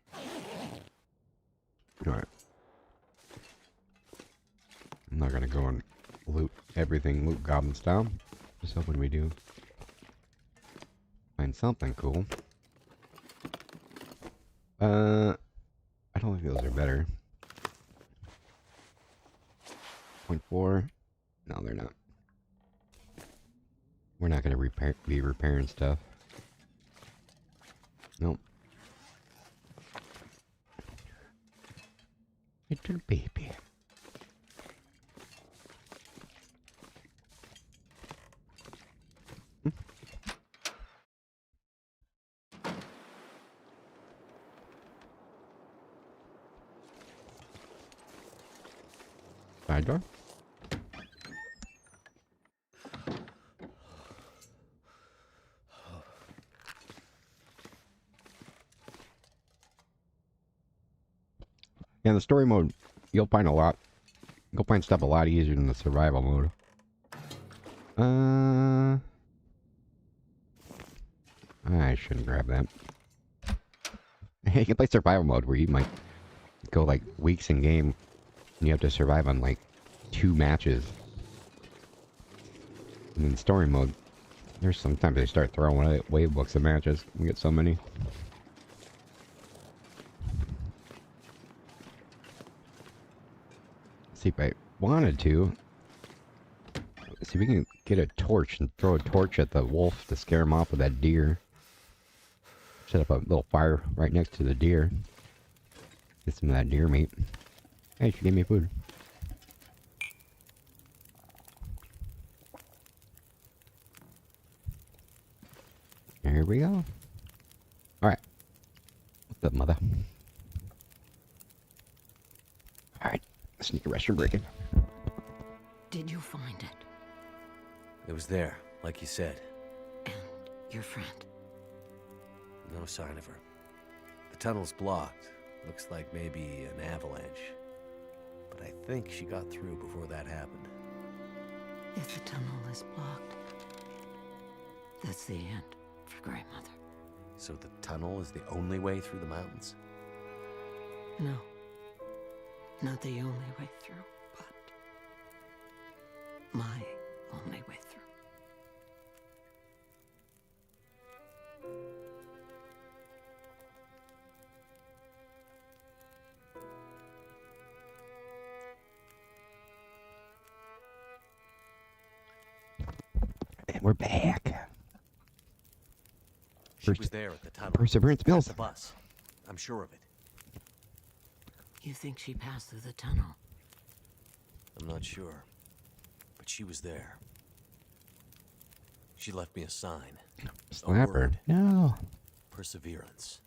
Alright. I'm not gonna go and loot everything loot goblin style. Just hoping we do find something cool. I don't think those are better. 0.4. No, they're not. We're not gonna be repairing stuff. Nope. Little baby. Side door. Yeah, in the story mode, you'll find stuff a lot easier than the survival mode. I shouldn't grab that. You can play survival mode where you might go like weeks in game and you have to survive on like 2 matches. And in story mode, there's sometimes they start throwing away books of matches. You get so many. See if I wanted to. See if we can get a torch and throw a torch at the wolf to scare him off with that deer. Set up a little fire right next to the deer. Get some of that deer meat. Hey, she gave me food. There we go. Alright. What's up, mother? Alright. Sneak a restroom break in. Did you find it? It was there, like you said. And your friend? No sign of her. The tunnel's blocked. Looks like maybe an avalanche. But I think she got through before that happened. If the tunnel is blocked, that's the end for Grandmother. So the tunnel is the only way through the mountains? No. Not the only way through, but my only way through. And we're back. She was there at the tunnel. Perseverance At builds. the bus. I'm sure of it. You think she passed through the tunnel? I'm not sure. But she was there. She left me a sign. Slap her. word. No. Perseverance.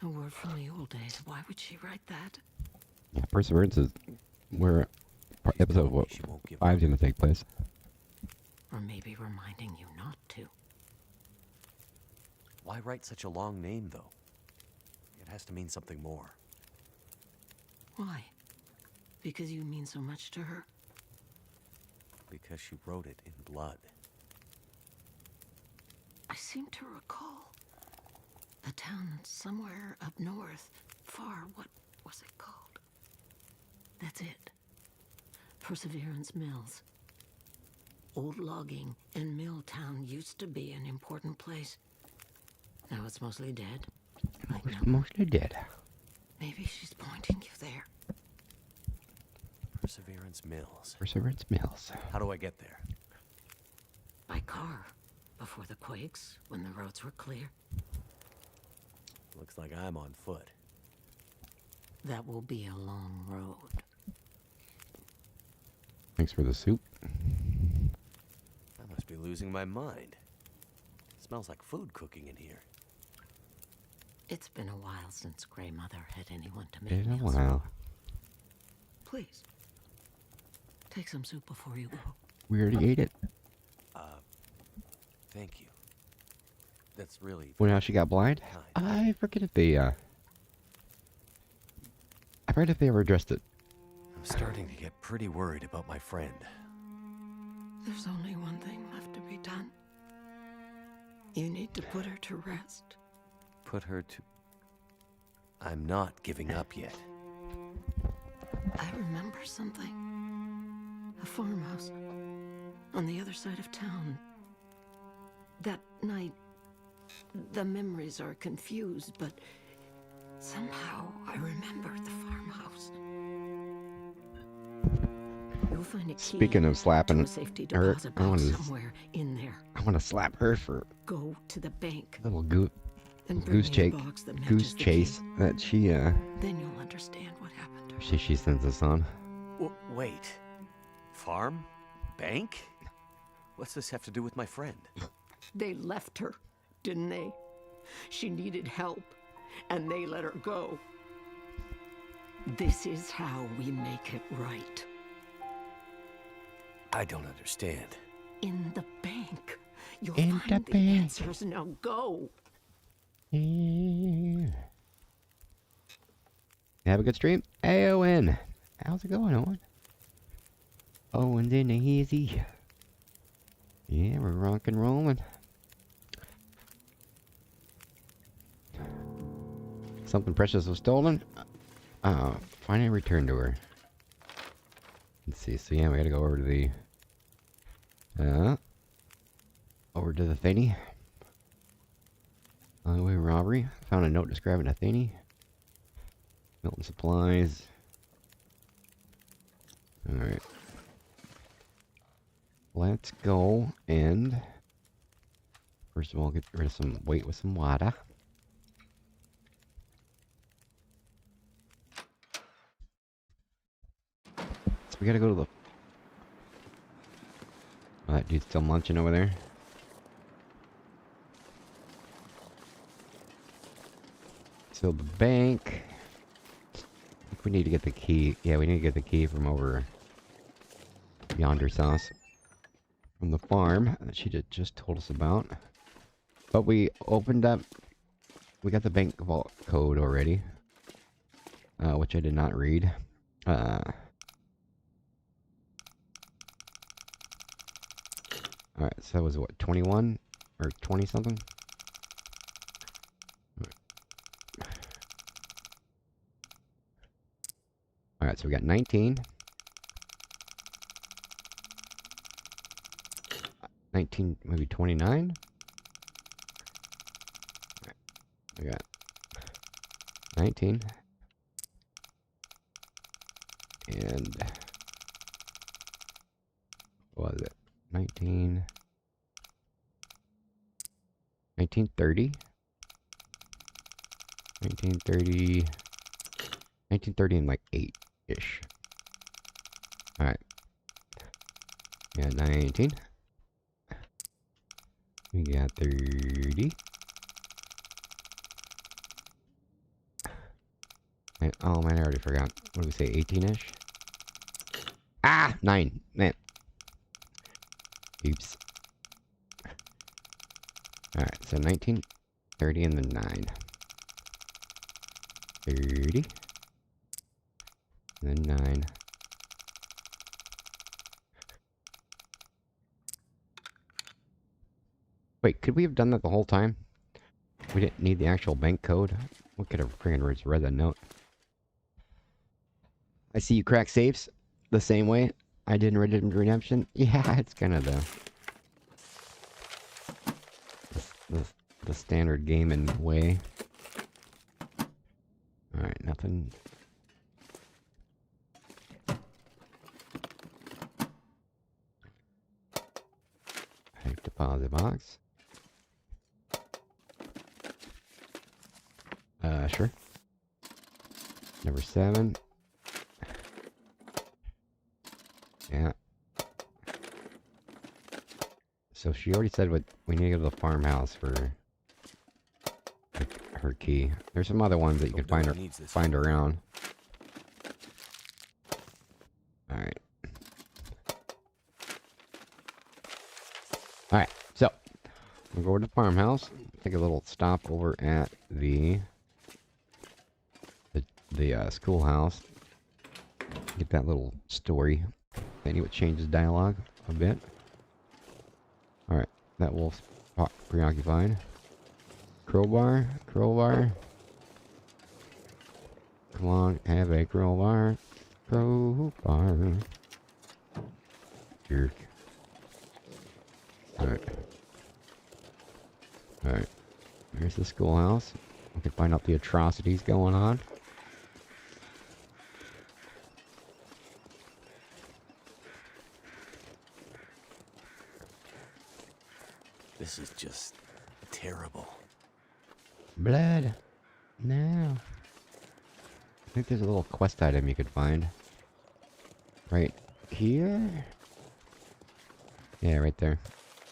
A word from the old days. Why would she write that? Yeah, Perseverance is where episode Told me she won't give 5 up. is going to take place. Or maybe reminding you not to. Why write such a long name, though? It has to mean something more. Why? Because you mean so much to her? Because she wrote it in blood. I seem to recall a town somewhere up north, far. What was it called? That's it. Perseverance Mills. Old logging and mill town used to be an important place. Now it's mostly dead. Like now. Mostly dead. Maybe she's pointing you there. Perseverance Mills. Perseverance Mills. How do I get there? By car. Before the quakes, when the roads were clear. Looks like I'm on foot. That will be a long road. Thanks for the soup. I must be losing my mind. Smells like food cooking in here. It's been a while since Grey Mother had anyone to make Been a meals. while. Please. Take some soup before you go. We already ate it. Thank you. That's really... Well, now she got blind. kind. I forget if they, I forget if they ever addressed it. I'm starting to get pretty worried about my friend. There's only one thing left to be done. You need to put her to rest. Put her to... I'm not giving up yet. I remember something. A farmhouse on the other side of town. That night, the memories are confused, but somehow I remember the farmhouse. You'll find a key Speaking of slapping to a safety her, deposit I box wanna- somewhere in there. I want to slap her for Go to the bank a little and bring goose me a chase, box that matches goose the chase key. that she Then you'll understand what happened to her. she sends us on. Wait. Farm? Bank? What's this have to do with my friend? They left her, didn't they? She needed help, and they let her go. This is how we make it right. I don't understand. In the bank. You'll In find the the bank. answers. Now go. Yeah. Have a good stream. Hey, Owen. How's it going, Owen? Owen's in the easy. Yeah, we're rock and rolling. Something precious was stolen. Finally returned to her. Let's see. So yeah, we gotta go over to the thingy. Highway robbery. Found a note describing a thingy. Milton supplies. Alright. Let's go and first of all get rid of some weight with some water. So we gotta go to the... Oh, that dude's still munching over there. So the bank... I think we need to get the key. Yeah, we need to get the key from over yonder sauce. From the farm that she just told us about. But we opened up... We got the bank vault code already. Which I did not read. Alright, so that was what, 21? Or 20 something? Alright, so we got 19. 19, maybe 29? Alright, we got 19. And what was it? 1930. 1930 and like 8-ish. Alright. Yeah, 19. We got 30. Oh man, I already forgot. What did we say, 18-ish? Ah! 9. Man. Oops. Alright, so 19, 30, and then 9. 30. And then 9. Wait, could we have done that the whole time? We didn't need the actual bank code? We could have freaking read that note. I see you crack safes the same way I did in Red Dead Redemption. Yeah, it's kind of the standard gaming way. Alright, nothing. Safe deposit box. Sure. Number 7. Yeah. So she already said what we need to go to the farmhouse for her key. There's some other ones that you can find around. Alright. Alright, so we'll go over to the farmhouse. Take a little stop over at the schoolhouse. Get that little story. Maybe it changes dialogue a bit. Alright, that wolf's preoccupied. Crowbar, crowbar. Come on, have a crowbar. Crowbar. Jerk. Alright. Alright. There's the schoolhouse. We can find out the atrocities going on. This is just terrible. Blood. No. I think there's a little quest item you could find. Right here? Yeah, right there.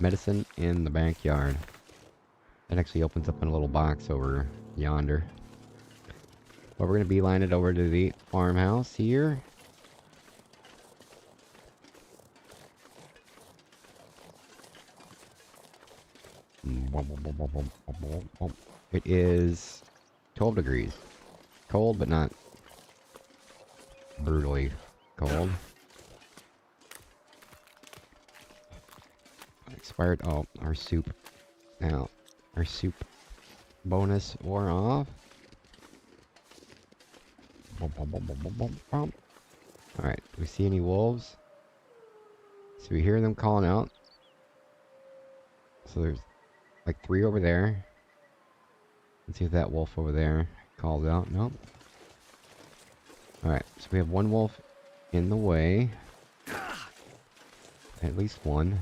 Medicine in the backyard. That actually opens up in a little box over yonder. Well, we're going to beeline it over to the farmhouse here. It is 12 degrees. Cold, but not brutally cold. Expired. Oh, our soup. Now, our soup bonus wore off. Alright, do we see any wolves? So we hear them calling out. So there's like 3 over there. Let's see if that wolf over there calls out. Nope. Alright, so we have 1 wolf in the way. At least 1.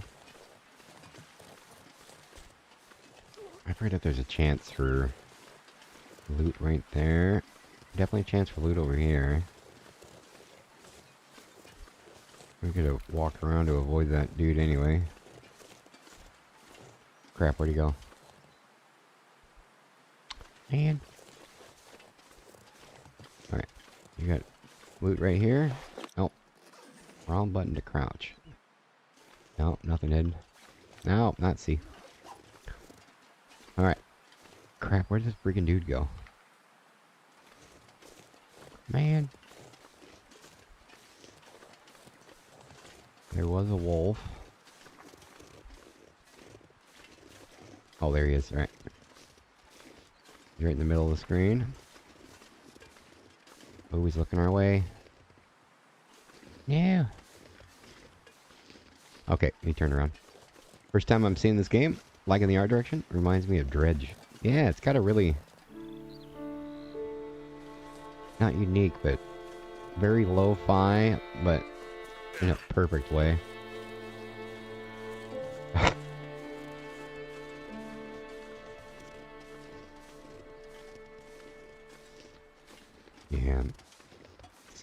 I forget if there's a chance for loot right there. Definitely a chance for loot over here. We're gonna walk around to avoid that dude anyway. Crap, where'd he go? Man. Alright. You got loot right here. Nope. Wrong button to crouch. Nope, nothing hidden. Nope, not C. Alright. Crap, where did this freaking dude go? Man. There was a wolf. Oh, there he is. Alright. He's right in the middle of the screen. Oh, he's looking our way. Yeah. Okay, he turned around. First time I'm seeing this game. Liking the art direction. Reminds me of Dredge. Yeah, it's got a really... not unique, but very lo-fi, but in a perfect way. Yeah.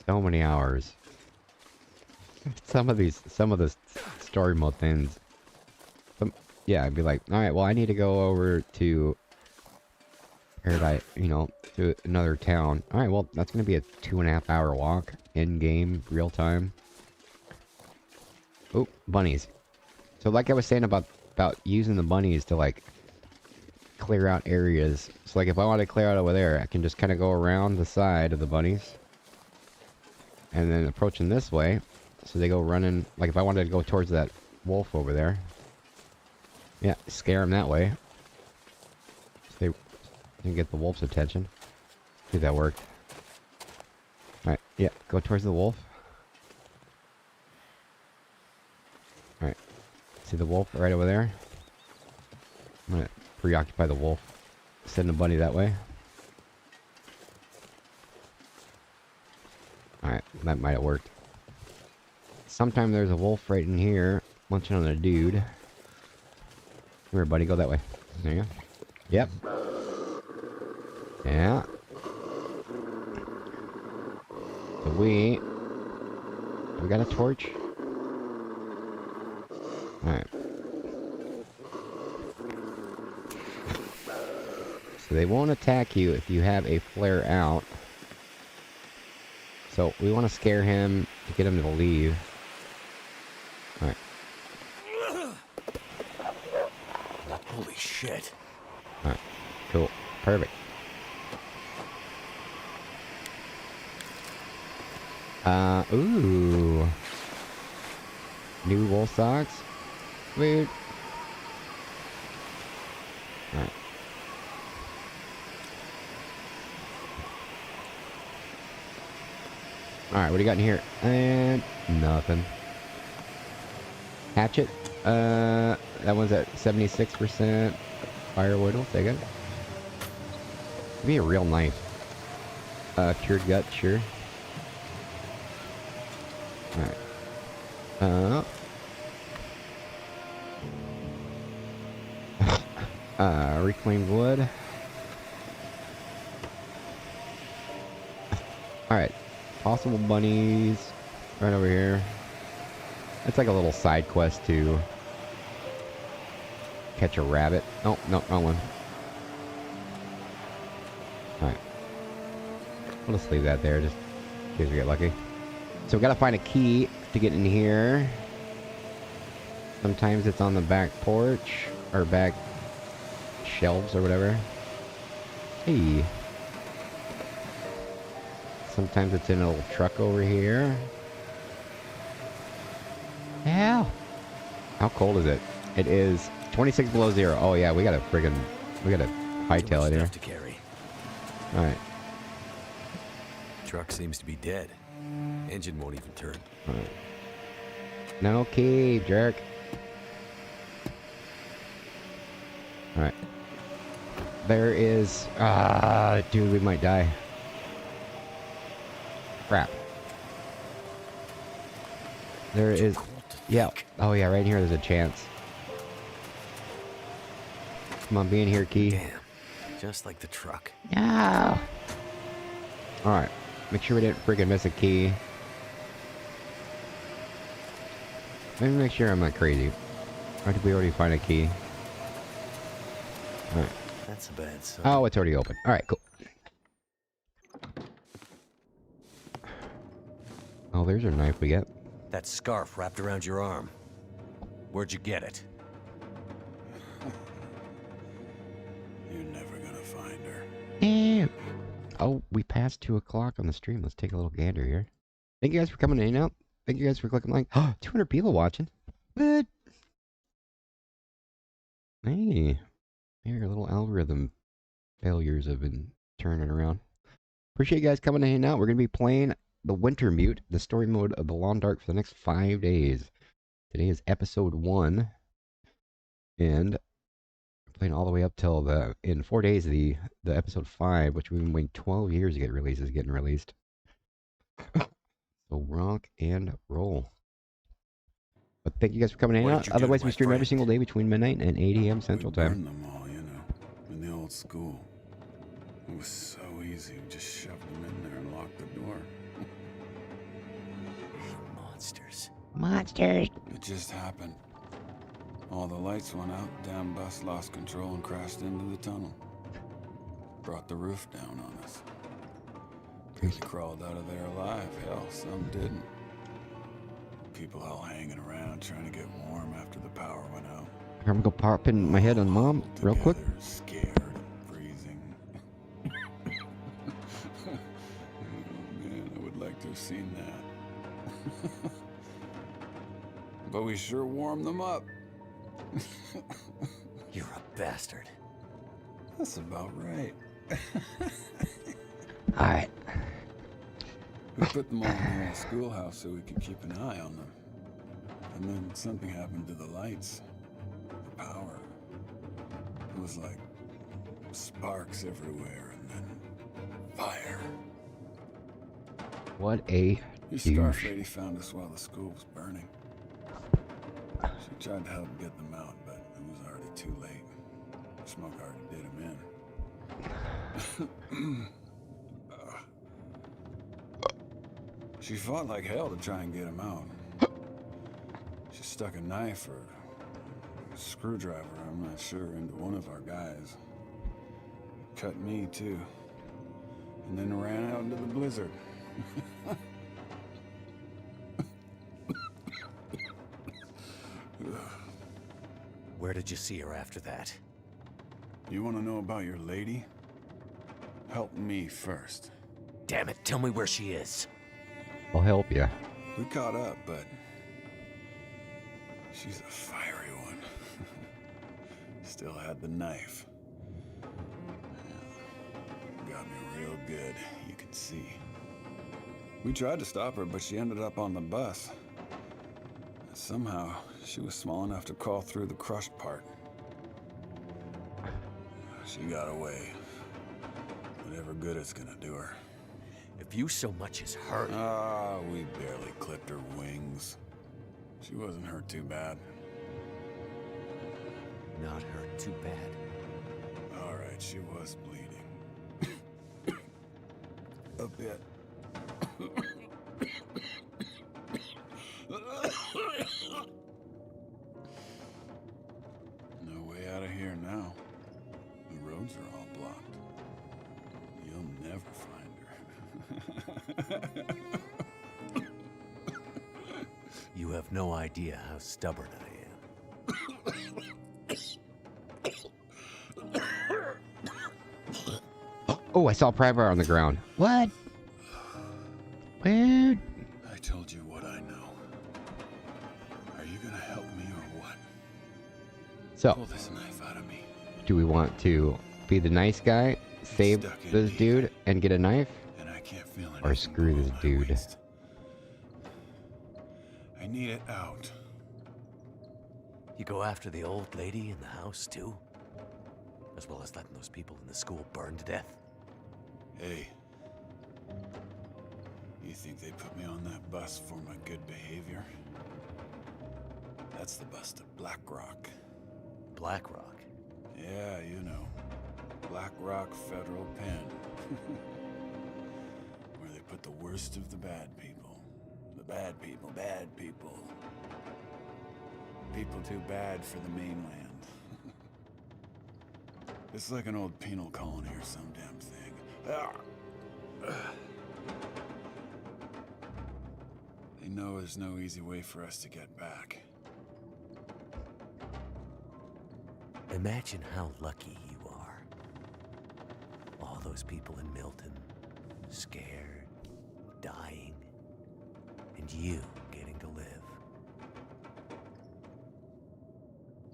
So many hours. Some of the story mode things. yeah, I'd be like, all right, well, I need to go over to Paradise, you know, to another town. All right, well, that's going to be a 2.5 hour walk in game, real time. Oh, bunnies. So like I was saying about using the bunnies to like clear out areas. So like if I want to clear out over there, I can just kind of go around the side of the bunnies. And then approaching this way. So they go running, like if I wanted to go towards that wolf over there. Yeah, scare them that way. So they can get the wolf's attention. See if that worked. Alright, yeah, go towards the wolf. Alright. See the wolf right over there? I'm gonna preoccupy the wolf. Send the bunny that way. Alright, that might have worked. Sometime there's a wolf right in here, munching on a dude. Come here, buddy, go that way. There you go. Yep. Yeah. So we got a torch. Alright. So they won't attack you if you have a flare out. So we want to scare him to get him to leave. Alright. Holy shit. Alright. Cool. Perfect. Ooh. New wool socks? Weird. Alright. Alright, what do you got in here? And nothing. Hatchet. That one's at 76%. Firewood, we'll take it. Give me a real knife. Cured gut, sure. Alright. Reclaimed wood. Alright. Possible bunnies. Right over here. It's like a little side quest to catch a rabbit. Oh, no, wrong one. Alright. We'll just leave that there, just in case we get lucky. So we gotta find a key to get in here. Sometimes it's on the back porch, or back shelves or whatever. Hey. Sometimes it's in a little truck over here. Yeah. How cold is it? It is 26 below zero. Oh yeah, we gotta hightail it here. To carry. All right. Truck seems to be dead. Engine won't even turn. All right. No key, jerk. All right. There is. Dude, we might die. Crap. There is. Yeah. Oh yeah, right here. There's a chance. Come on, be in here, key. Damn. Just like the truck. Yeah. All right. Make sure we didn't freaking miss a key. Let me make sure I'm not crazy. Or did we already find a key? All right. That's a bad sign. Oh, it's already open. All right, cool. Oh, there's our knife we got. That scarf wrapped around your arm. Where'd you get it? You're never gonna find her. Yeah. Oh, we passed 2 o'clock on the stream. Let's take a little gander here. Thank you guys for coming in and out. Thank you guys for clicking like. Oh, 200 people watching. What? Hey. Maybe your little algorithm failures have been turning around. Appreciate you guys coming in and out. We're going to be playing the Wintermute, the story mode of the Long Dark, for the next 5 days. Today is episode 1. And we're playing all the way up till in 4 days, the episode 5, which we've been waiting 12 years to get released, is getting released. So rock and roll. But thank you guys for coming in and out. Otherwise, we stream every single day between midnight and 8 a.m. Central Time. We burned them all, you know, in the old school. It was so easy. We just shoved them in there and locked the door. Monsters. Monsters. It just happened. All the lights went out, damn bus lost control and crashed into the tunnel. Brought the roof down on us. We crawled out of there alive. Hell, some didn't. People all hanging around trying to get warm after the power went out. I'm gonna go pop in my head on Mom real quick. Together, scared and freezing. Oh man, I would like to have seen that. But we sure warmed them up. You're a bastard. That's about right. Alright. We put them all in the schoolhouse so we could keep an eye on them. And then something happened to the lights. The power. It was like sparks everywhere and then fire. What a Your douche. scarf lady found us while the school was burning. She tried to help get them out, but it was already too late. Smoke already did them in. She fought like hell to try and get him out. She stuck a knife or a screwdriver, I'm not sure, into one of our guys. Cut me too. And then ran out into the blizzard. Where did you see her after that? You want to know about your lady? Help me first. Damn it, tell me where she is. I'll help you. We caught up, but she's a fiery one. Still had the knife. Got me real good, you can see. We tried to stop her, but she ended up on the bus. Somehow, she was small enough to crawl through the crushed part. She got away. Whatever good it's gonna do her. If you so much as hurt... We barely clipped her wings. She wasn't hurt too bad. Not hurt too bad. All right, she was bleeding. A bit. No way out of here now. The roads are all blocked. You'll never find her. You have no idea how stubborn I am. Oh, I saw Private on the ground. What? Weird. I told you what I know. Are you gonna help me or what? So, Pull this knife out of me. do we want to be the nice guy, save stuck in this me. dude, and get a knife? And I can't feel anything Or screw below this my dude. waist. I need it out. You go after the old lady in the house, too? As well as letting those people in the school burn to death? Hey. You think they put me on that bus for my good behavior? That's the bus to Black Rock. Black Rock? Yeah, you know. Black Rock Federal Pen. Where they put the worst of the bad people. The bad people, bad people. People too bad for the mainland. It's like an old penal colony or some damn thing. They know there's no easy way for us to get back. Imagine how lucky you are. All those people in Milton, scared, dying, and you getting to live.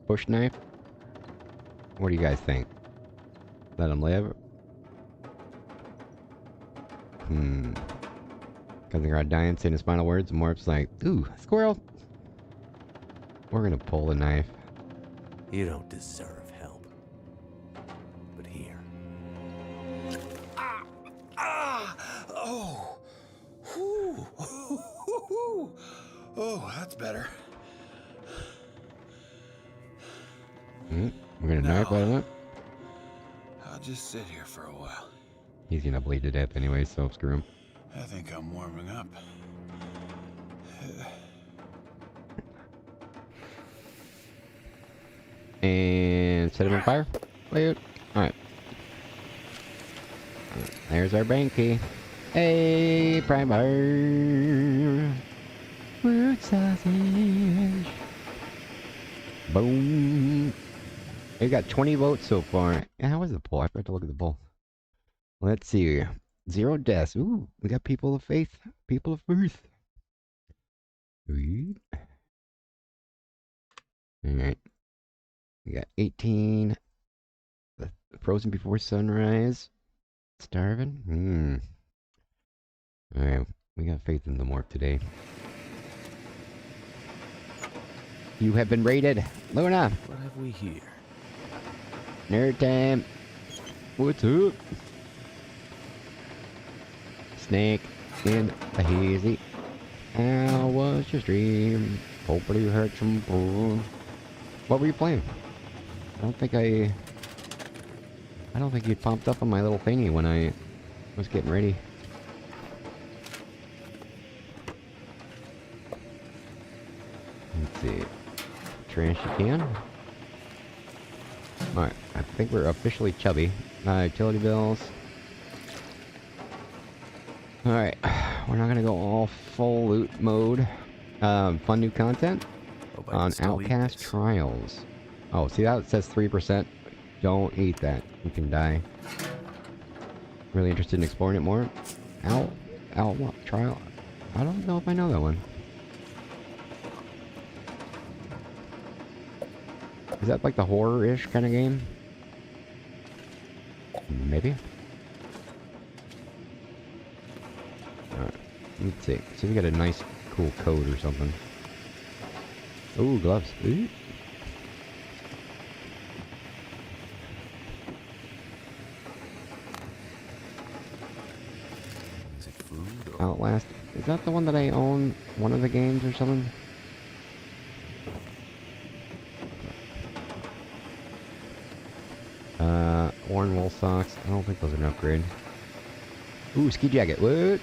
Bush knife? What do you guys think? Let him live? Cousin Rod dying, saying his final words, and Morp's like, ooh, squirrel. We're gonna pull the knife. You don't deserve help. But here. Oh! Whew. Oh, that's better. We're gonna knife out of it. I'll just sit here for a while. He's gonna bleed to death anyway, so screw him. I think I'm warming up. set him on fire. Wait. Alright. There's our brain key. Hey, primer. Word sausage. Boom. We got 20 votes so far. Yeah, how was the poll? I forgot to look at the poll. Let's see. 0 deaths. Ooh, we got people of faith. People of faith. Alright. We got 18. Frozen before sunrise. Starving? Alright, we got faith in the morph today. You have been raided. Luna! What have we here? Nerd time. What's up? Snake in a hazy. How was your stream? Hopefully you heard some fun. What were you playing? I don't think you popped up on my little thingy when I was getting ready. Let's see. Trash you can. Alright, I think we're officially chubby. Utility bills. Alright, we're not gonna go all full loot mode. Fun new content on Outcast Trials. Oh, see that? It says 3%. Don't eat that. You can die. Really interested in exploring it more? What? Trial? I don't know if I know that one. Is that like the horror-ish kind of game? Maybe? Alright, let's see. See if we got a nice, cool code or something. Ooh, gloves. Ooh. Is it food or... Outlast. Is that the one that I own? One of the games or something? Worn wool socks. I don't think those are an upgrade. Ooh, ski jacket. What?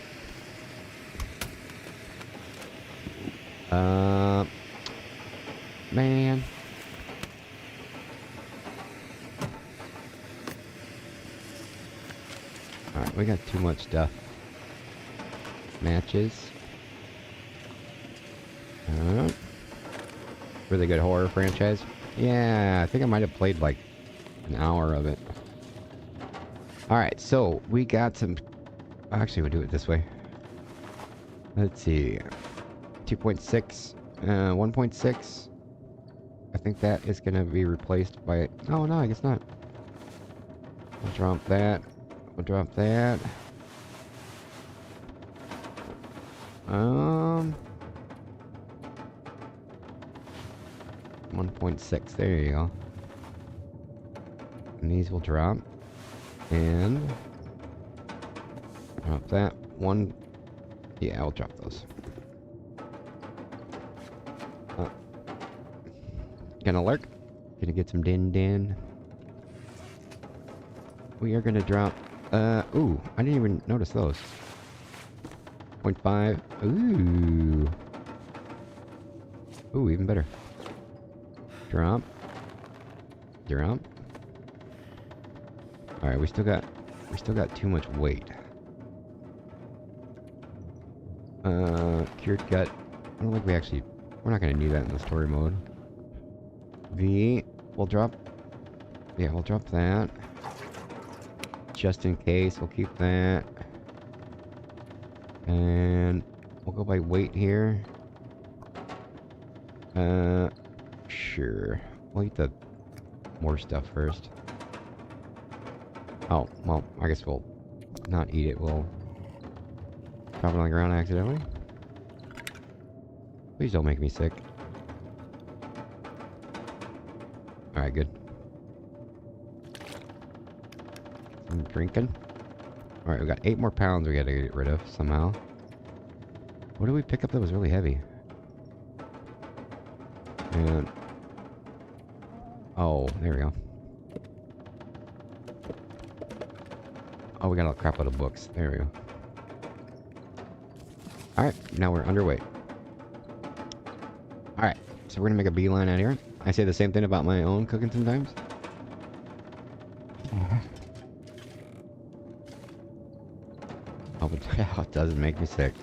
Man. Alright, we got too much stuff. Matches. Really good horror franchise. Yeah, I think I might have played like an hour of it. Alright, so we got some... Actually, we'll do it this way. Let's see. 2.6. 1.6. I think that is going to be replaced by... Oh, no, I guess not. We'll drop that. We'll drop that. 1.6. There you go. And these will drop. And drop that one. Yeah, I'll drop those. Gonna lurk. Gonna get some din. We are gonna drop. Ooh, I didn't even notice those. 0.5. Ooh, even better. Drop. Alright, we still got too much weight. Cured gut. I don't think we're not gonna need that in the story mode. We'll drop that. Just in case, we'll keep that. And we'll go by weight here. Sure. We'll eat the more stuff first. Oh, well, I guess we'll not eat it. We'll drop it on the ground accidentally. Please don't make me sick. Alright, good. Some drinking. Alright, we got 8 more pounds we gotta get rid of somehow. What did we pick up that was really heavy? And... oh, there we go. Oh, we got a crap out of books. There we go. Alright, now we're underweight. Alright, so we're gonna make a beeline out here. I say the same thing about my own cooking sometimes. Oh, it doesn't make me sick.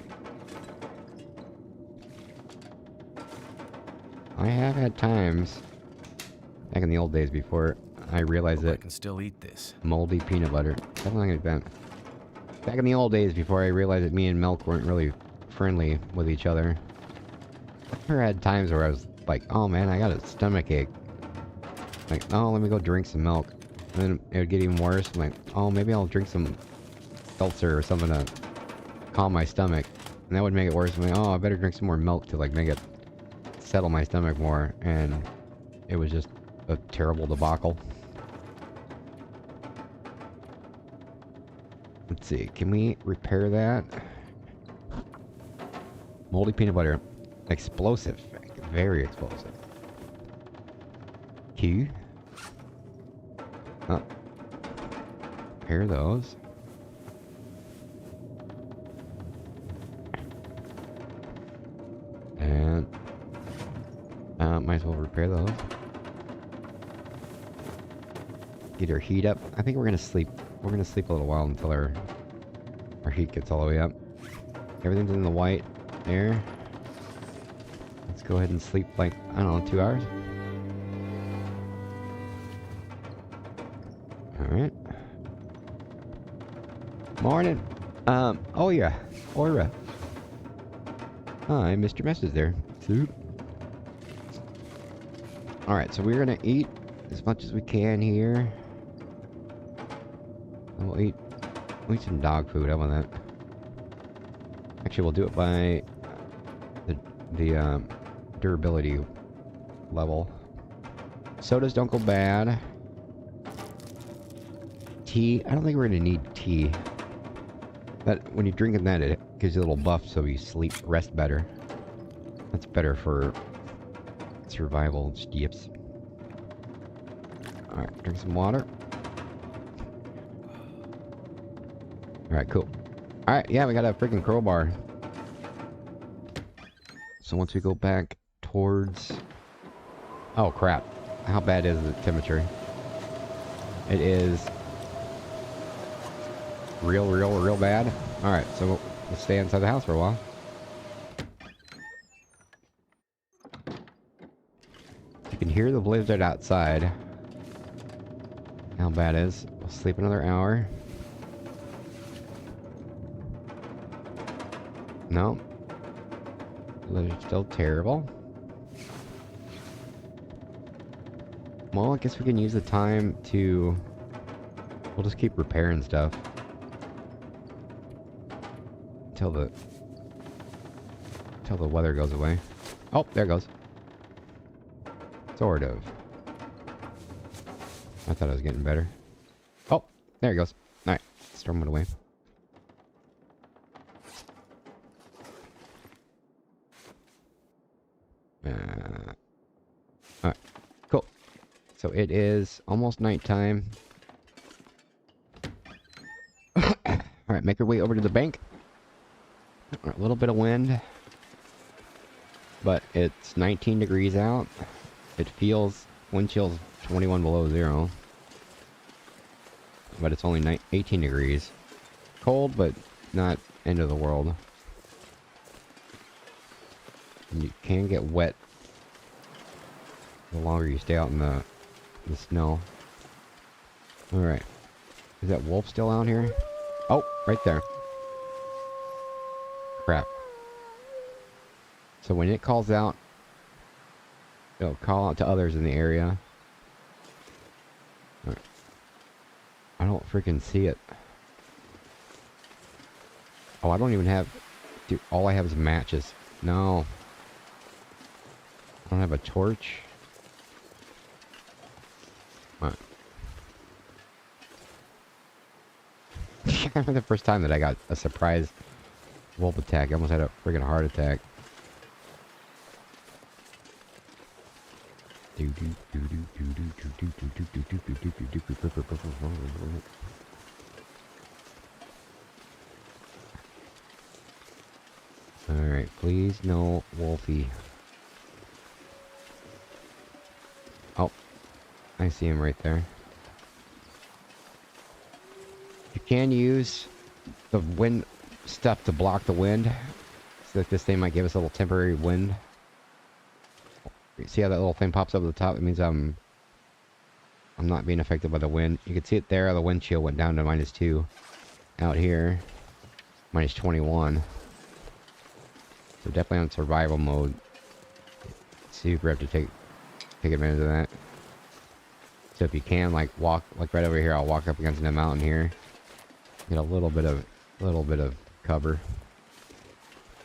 I have had times back in the old days before I realized I that can still eat this. moldy peanut butter. How long has it been? Back in the old days before I realized that me and milk weren't really friendly with each other. I've never had times where I was like, oh man, I got a stomach ache. Like, oh, let me go drink some milk. And then it would get even worse. I'm like, oh, maybe I'll drink some seltzer or something to calm my stomach. And that would make it worse. I'm like, oh, I better drink some more milk to like make it settle my stomach more. And it was just a terrible debacle. Let's see, can we repair that? Moldy peanut butter. Explosive. Very explosive. Q. Oh. Repair those. And might as well repair those. Get our heat up. I think we're gonna sleep. We're gonna sleep a little while until our heat gets all the way up. Everything's in the white there. Let's go ahead and sleep like, I don't know, 2 hours. Alright. Morning. Oh yeah. Aura. Hi, Mr. Mess is there. Soup. Alright, so we're gonna eat as much as we can here. We'll eat some dog food. How about that? Actually, we'll do it by the durability level. Sodas don't go bad. Tea. I don't think we're gonna need tea. But when you're drinking that, it gives you a little buff so you sleep, rest better. That's better for survival steps. Alright, drink some water. Alright, cool. Alright, yeah, we got a freaking crowbar. So once we go back towards... Oh, crap. How bad is the temperature? It is... real bad. Alright, so we'll stay inside the house for a while. You can hear the blizzard outside. How bad it is. We'll sleep another hour. No. Blizzard's still terrible. Well, I guess we can use the time to... We'll just keep repairing stuff. Until the weather goes away. Oh, there it goes. Sort of. I thought I was getting better. Oh, there it goes. Alright, storm went away. Alright, cool. So it is almost nighttime. Alright, make our way over to the bank. A little bit of wind. But it's 19 degrees out. It feels, wind chill's 21 below zero. But it's only 18 degrees. Cold, but not end of the world. And you can get wet the longer you stay out in the snow. Alright. Is that wolf still out here? Oh, right there. Crap. So when it calls out, it'll call out to others in the area. Right. I don't freaking see it. Oh, I don't even have... Dude, all I have is matches. No. I don't have a torch. Alright. I remember the first time that I got a surprise wolf attack. I almost had a freaking heart attack. Alright, please no wolfie. Oh, I see him right there. Can use the wind stuff to block the wind, so that this thing might give us a little temporary wind. You see how that little thing pops up at the top? It means I'm not being affected by the wind. You can see it there. The wind chill went down to -2. Out here, -21. So definitely on survival mode. Super have to take advantage of that. So if you can, like walk, like right over here, I'll walk up against the mountain here. Get a little bit of cover.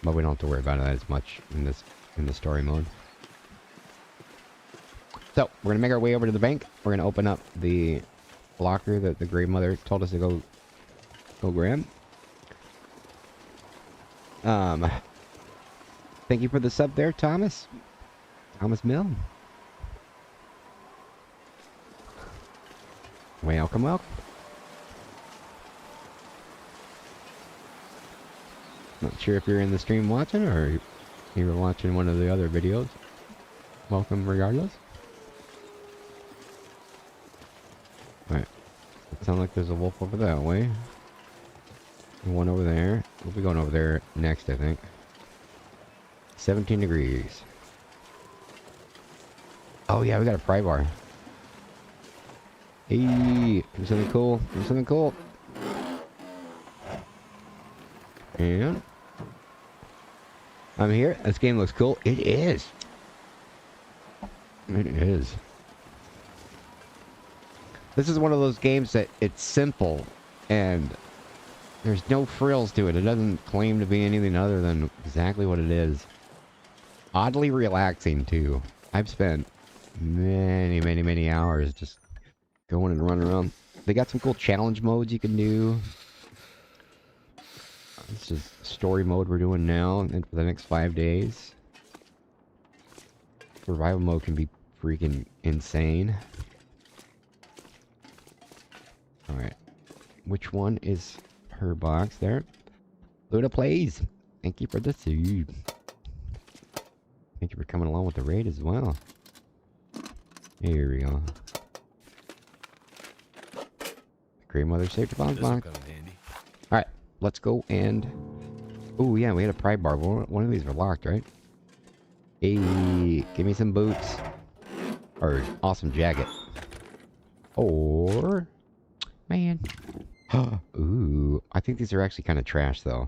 But we don't have to worry about it as much in the story mode. So we're gonna make our way over to the bank. We're gonna open up the locker that the Grave Mother told us to go grab. Thank you for the sub there, Thomas. Thomas Mill. Welcome, welcome. Not sure if you're in the stream watching or you were watching one of the other videos. Welcome regardless. Alright. It sounds like there's a wolf over that way. And one over there. We'll be going over there next, I think. 17 degrees. Oh yeah, we got a pry bar. Hey, do something cool. Do something cool. And I'm here. This game looks cool. It is. It is. This is one of those games that it's simple and there's no frills to it. It doesn't claim to be anything other than exactly what it is. Oddly relaxing too. I've spent many hours just going and running around. They got some cool challenge modes you can do. This is story mode we're doing now and for the next 5 days. Survival mode can be freaking insane. Alright. Which one is her box there? Luda Plays. Thank you for the sub. Thank you for coming along with the raid as well. Here we go. Grey Mother safety box. Alright, let's go and... Oh yeah, we had a pry bar. One of these are locked, right? Hey, give me some boots. Or awesome jacket. Or... Man. Ooh, I think these are actually kind of trash though.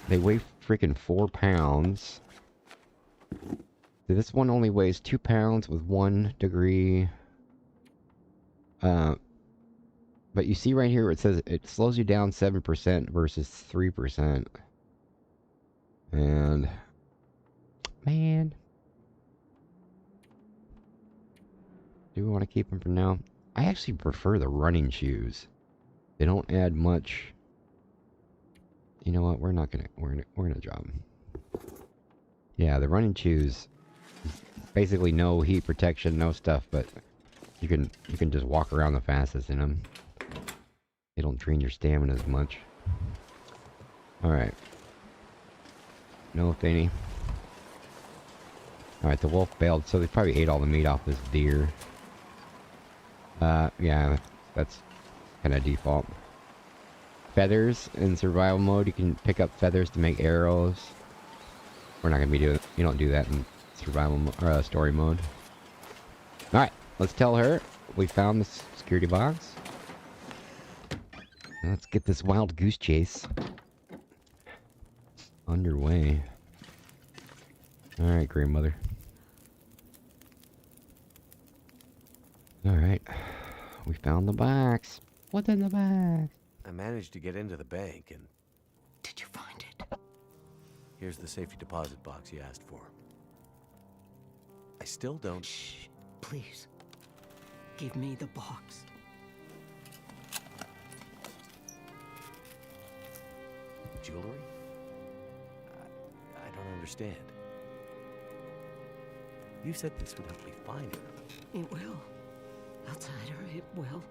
They weigh freaking 4 pounds. This one only weighs 2 pounds with 1 degree. But you see right here it says it slows you down 7% versus 3%. And man, do we want to keep them for now? I actually prefer the running shoes. They don't add much. You know what? We're gonna drop them. Yeah, the running shoes. Basically no heat protection, no stuff, but you can just walk around the fastest in them. They don't drain your stamina as much. Alright. No thingy. Alright, the wolf bailed, so they probably ate all the meat off this deer. Yeah, that's kind of default. Feathers in survival mode, you can pick up feathers to make arrows. We're not gonna be doing, you don't do that in survival or story mode. Alright, let's tell her we found the security box. Let's get this wild goose chase underway. Alright, grandmother. Alright. We found the box. What's in the box? I managed to get into the bank and... Did you find it? Here's the safety deposit box you asked for. I still don't... Shh. Please. Give me the box. Jewelry? I don't understand. You said this would help me find her. It will. Outsider, it will.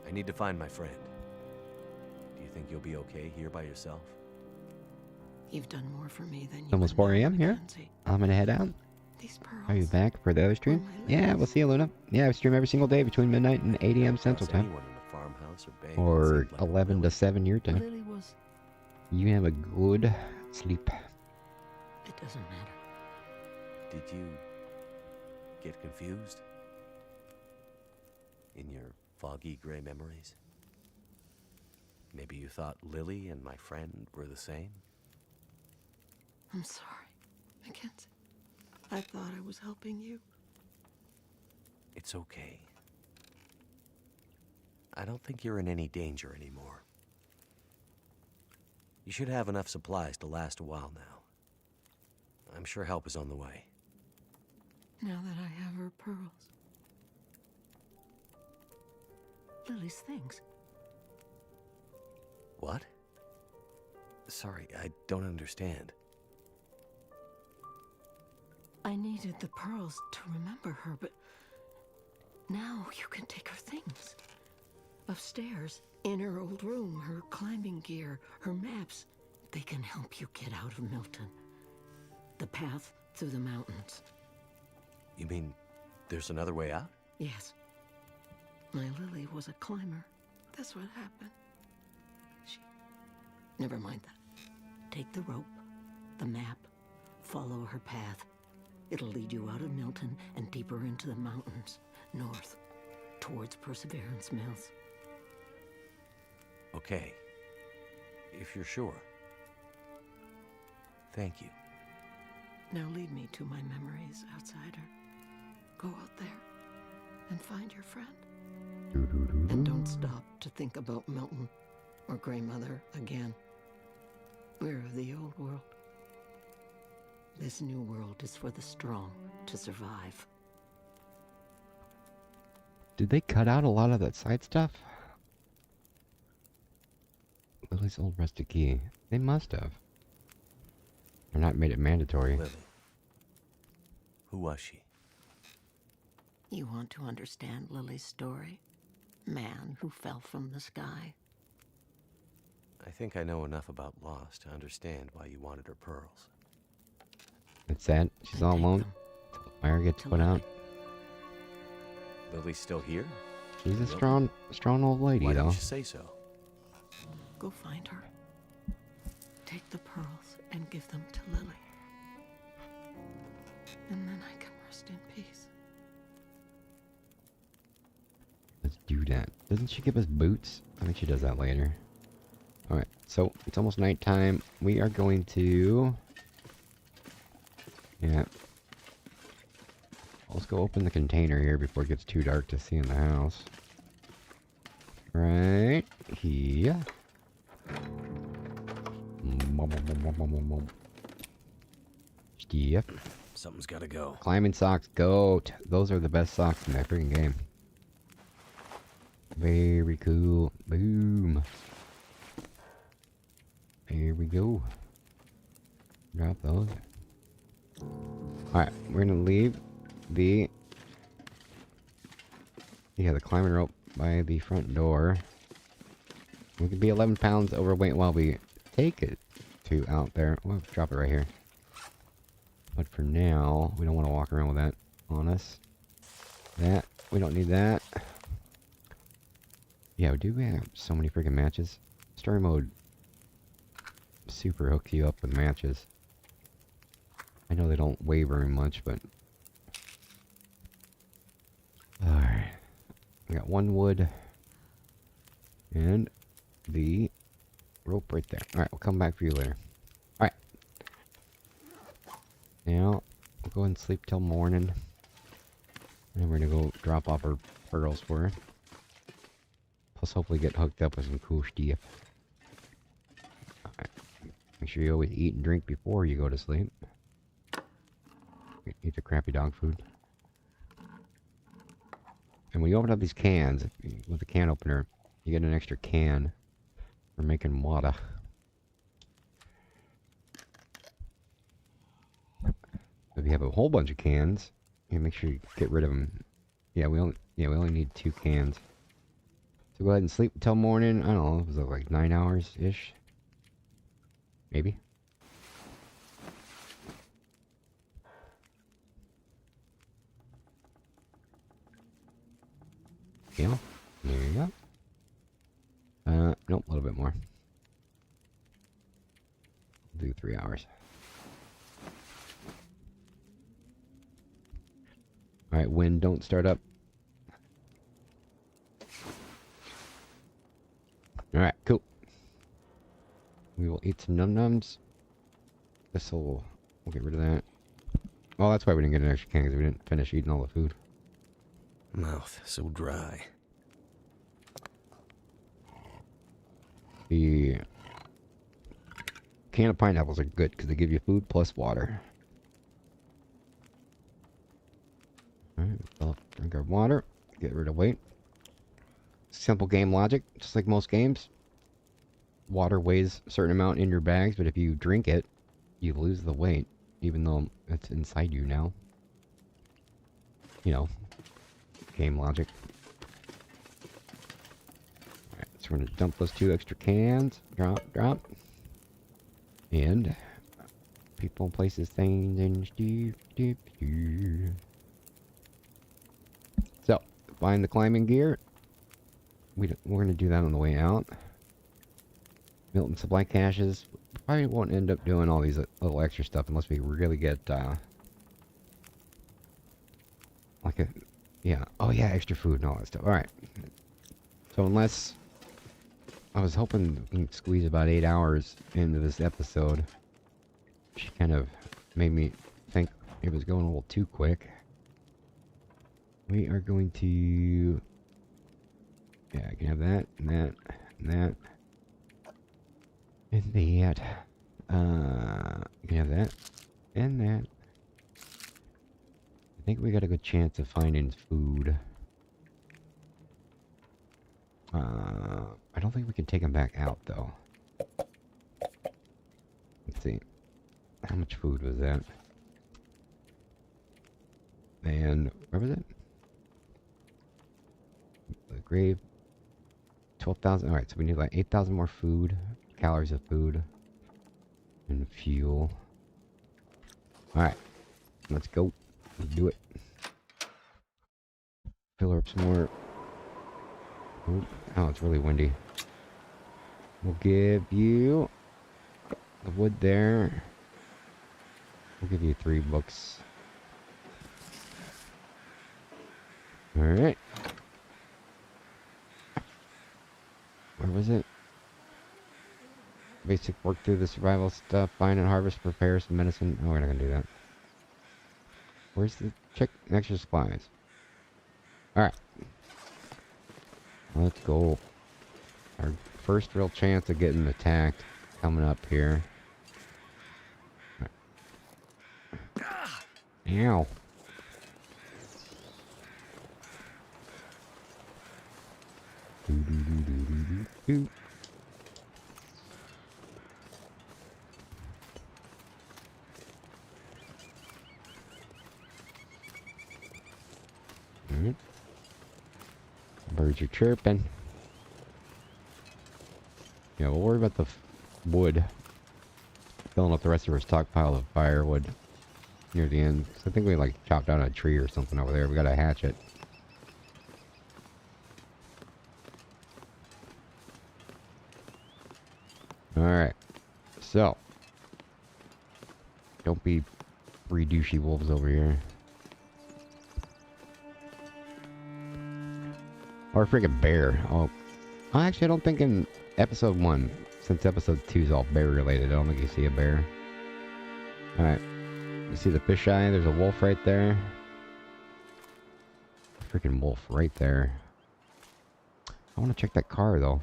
I need to find my friend. Do you think you'll be okay here by yourself? You've done more for me than you. Almost 4 a.m. here. I'm gonna head out. These pearls. Are you back for the other stream? Yeah, we'll see you, Luna. Yeah, I stream every single day between midnight and 8 a.m. Central Time. Anyone in the farmhouse or bank Or seemed like 11 to Lily. 7 your time. Lily was. You have a good sleep. It doesn't matter. Did you get confused? In your foggy gray memories? Maybe you thought Lily and my friend were the same? I'm sorry, Mackenzie. I thought I was helping you. It's okay. I don't think you're in any danger anymore. You should have enough supplies to last a while now. I'm sure help is on the way. Now that I have her pearls. Lily's things. What? Sorry, I don't understand. I needed the pearls to remember her, but now you can take her things. Upstairs, in her old room, her climbing gear, her maps. They can help you get out of Milton. The path through the mountains. You mean there's another way out? Yes. My Lily was a climber. That's what happened. Never mind that. Take the rope, the map, follow her path. It'll lead you out of Milton and deeper into the mountains, north, towards Perseverance Mills. Okay. If you're sure. Thank you. Now lead me to my memories, outsider. Go out there and find your friend. And don't stop to think about Milton or Grey Mother again. We're of the old world. This new world is for the strong to survive. Did they cut out a lot of that side stuff? Lily's old rusty key. They must have. Or not made it mandatory. Lily. Who was she? You want to understand Lily's story? Man who fell from the sky. I think I know enough about Lost to understand why you wanted her pearls. It's sad. She's all alone. Fire gets put out. Lily's still here? She's a strong old lady, Why though. didn't you say so? Go find her. Take the pearls and give them to Lily. And then I can rest in peace. Let's do that. Doesn't she give us boots? I think she does that later. Alright, so it's almost nighttime. We are going to... Yeah. Let's go open the container here before it gets too dark to see in the house. Right here. Steve. Something's gotta go. Climbing socks, goat. Those are the best socks in that freaking game. Very cool. Boom. Here we go. Drop those. Alright, we're gonna leave the climbing rope by the front door. We could be 11 pounds overweight while we take it to out there. We'll drop it right here. But for now, we don't want to walk around with that on us. That, we don't need that. Yeah, we do have so many freaking matches. Story mode super hooks you up with matches. I know they don't weigh very much, but... Alright. We got one wood. And the rope right there. Alright, we'll come back for you later. Alright. Now, we'll go ahead and sleep till morning. And then we're gonna go drop off our pearls for her. Plus, hopefully get hooked up with some cool stuff. Alright. Make sure you always eat and drink before you go to sleep. Eat the crappy dog food. And when you open up these cans, with the can opener, you get an extra can for making water. If you have a whole bunch of cans, you make sure you get rid of them. Yeah, we only need 2 cans. So go ahead and sleep until morning. I don't know, was it like 9 hours-ish? Maybe. go. There you go. Nope, a little bit more. Do 3 hours. Alright, wind, don't start up. Alright, cool. We will eat some num-nums. We'll get rid of that. Oh, that's why we didn't get an extra can, because we didn't finish eating all the food. Mouth so dry. The can of pineapples are good, because they give you food plus water. Alright, fill up, drink our water. Get rid of weight. Simple game logic, just like most games. Water weighs a certain amount in your bags, but if you drink it, you lose the weight, even though it's inside you now. You know, game logic. Alright, so we're going to dump those 2 extra cans. Drop, drop. And people, places, things, and stuff. So, find the climbing gear. We're going to do that on the way out. Milton supply caches. Probably won't end up doing all these little extra stuff unless we really get, like a, yeah, oh yeah, extra food and all that stuff. Alright. So unless, I was hoping we can squeeze about 8 hours into this episode. She kind of made me think it was going a little too quick. We are going to, yeah, I can have that, and that, and that. And that. You can have that. And that. I think we got a good chance of finding food. I don't think we can take them back out, though. Let's see. How much food was that? And, where was it? The grave. 12,000. Alright, so we need like 8,000 more food. Calories of food. And fuel. Alright. Let's go. Let's do it. Fill her up some more. Oh, it's really windy. We'll give you the wood there. We'll give you 3 books. Alright. Where was it? Basic work through the survival stuff. Find and harvest, prepare some medicine. Oh, we're not gonna do that. Where's the check extra supplies? Alright. Let's go. Our first real chance of getting attacked coming up here. Right. Ow. Do. Birds are chirping. Yeah, we'll worry about the wood. Filling up the rest of our stockpile of firewood near the end. So I think we like chopped down a tree or something over there. We got a hatchet. Alright. So. Don't be 3 douchey wolves over here. Or a freaking bear. Oh, actually, I don't think in episode 1, since episode 2 is all bear related, I don't think you see a bear. Alright. You see the fisheye? There's a wolf right there. Freaking wolf right there. I want to check that car, though.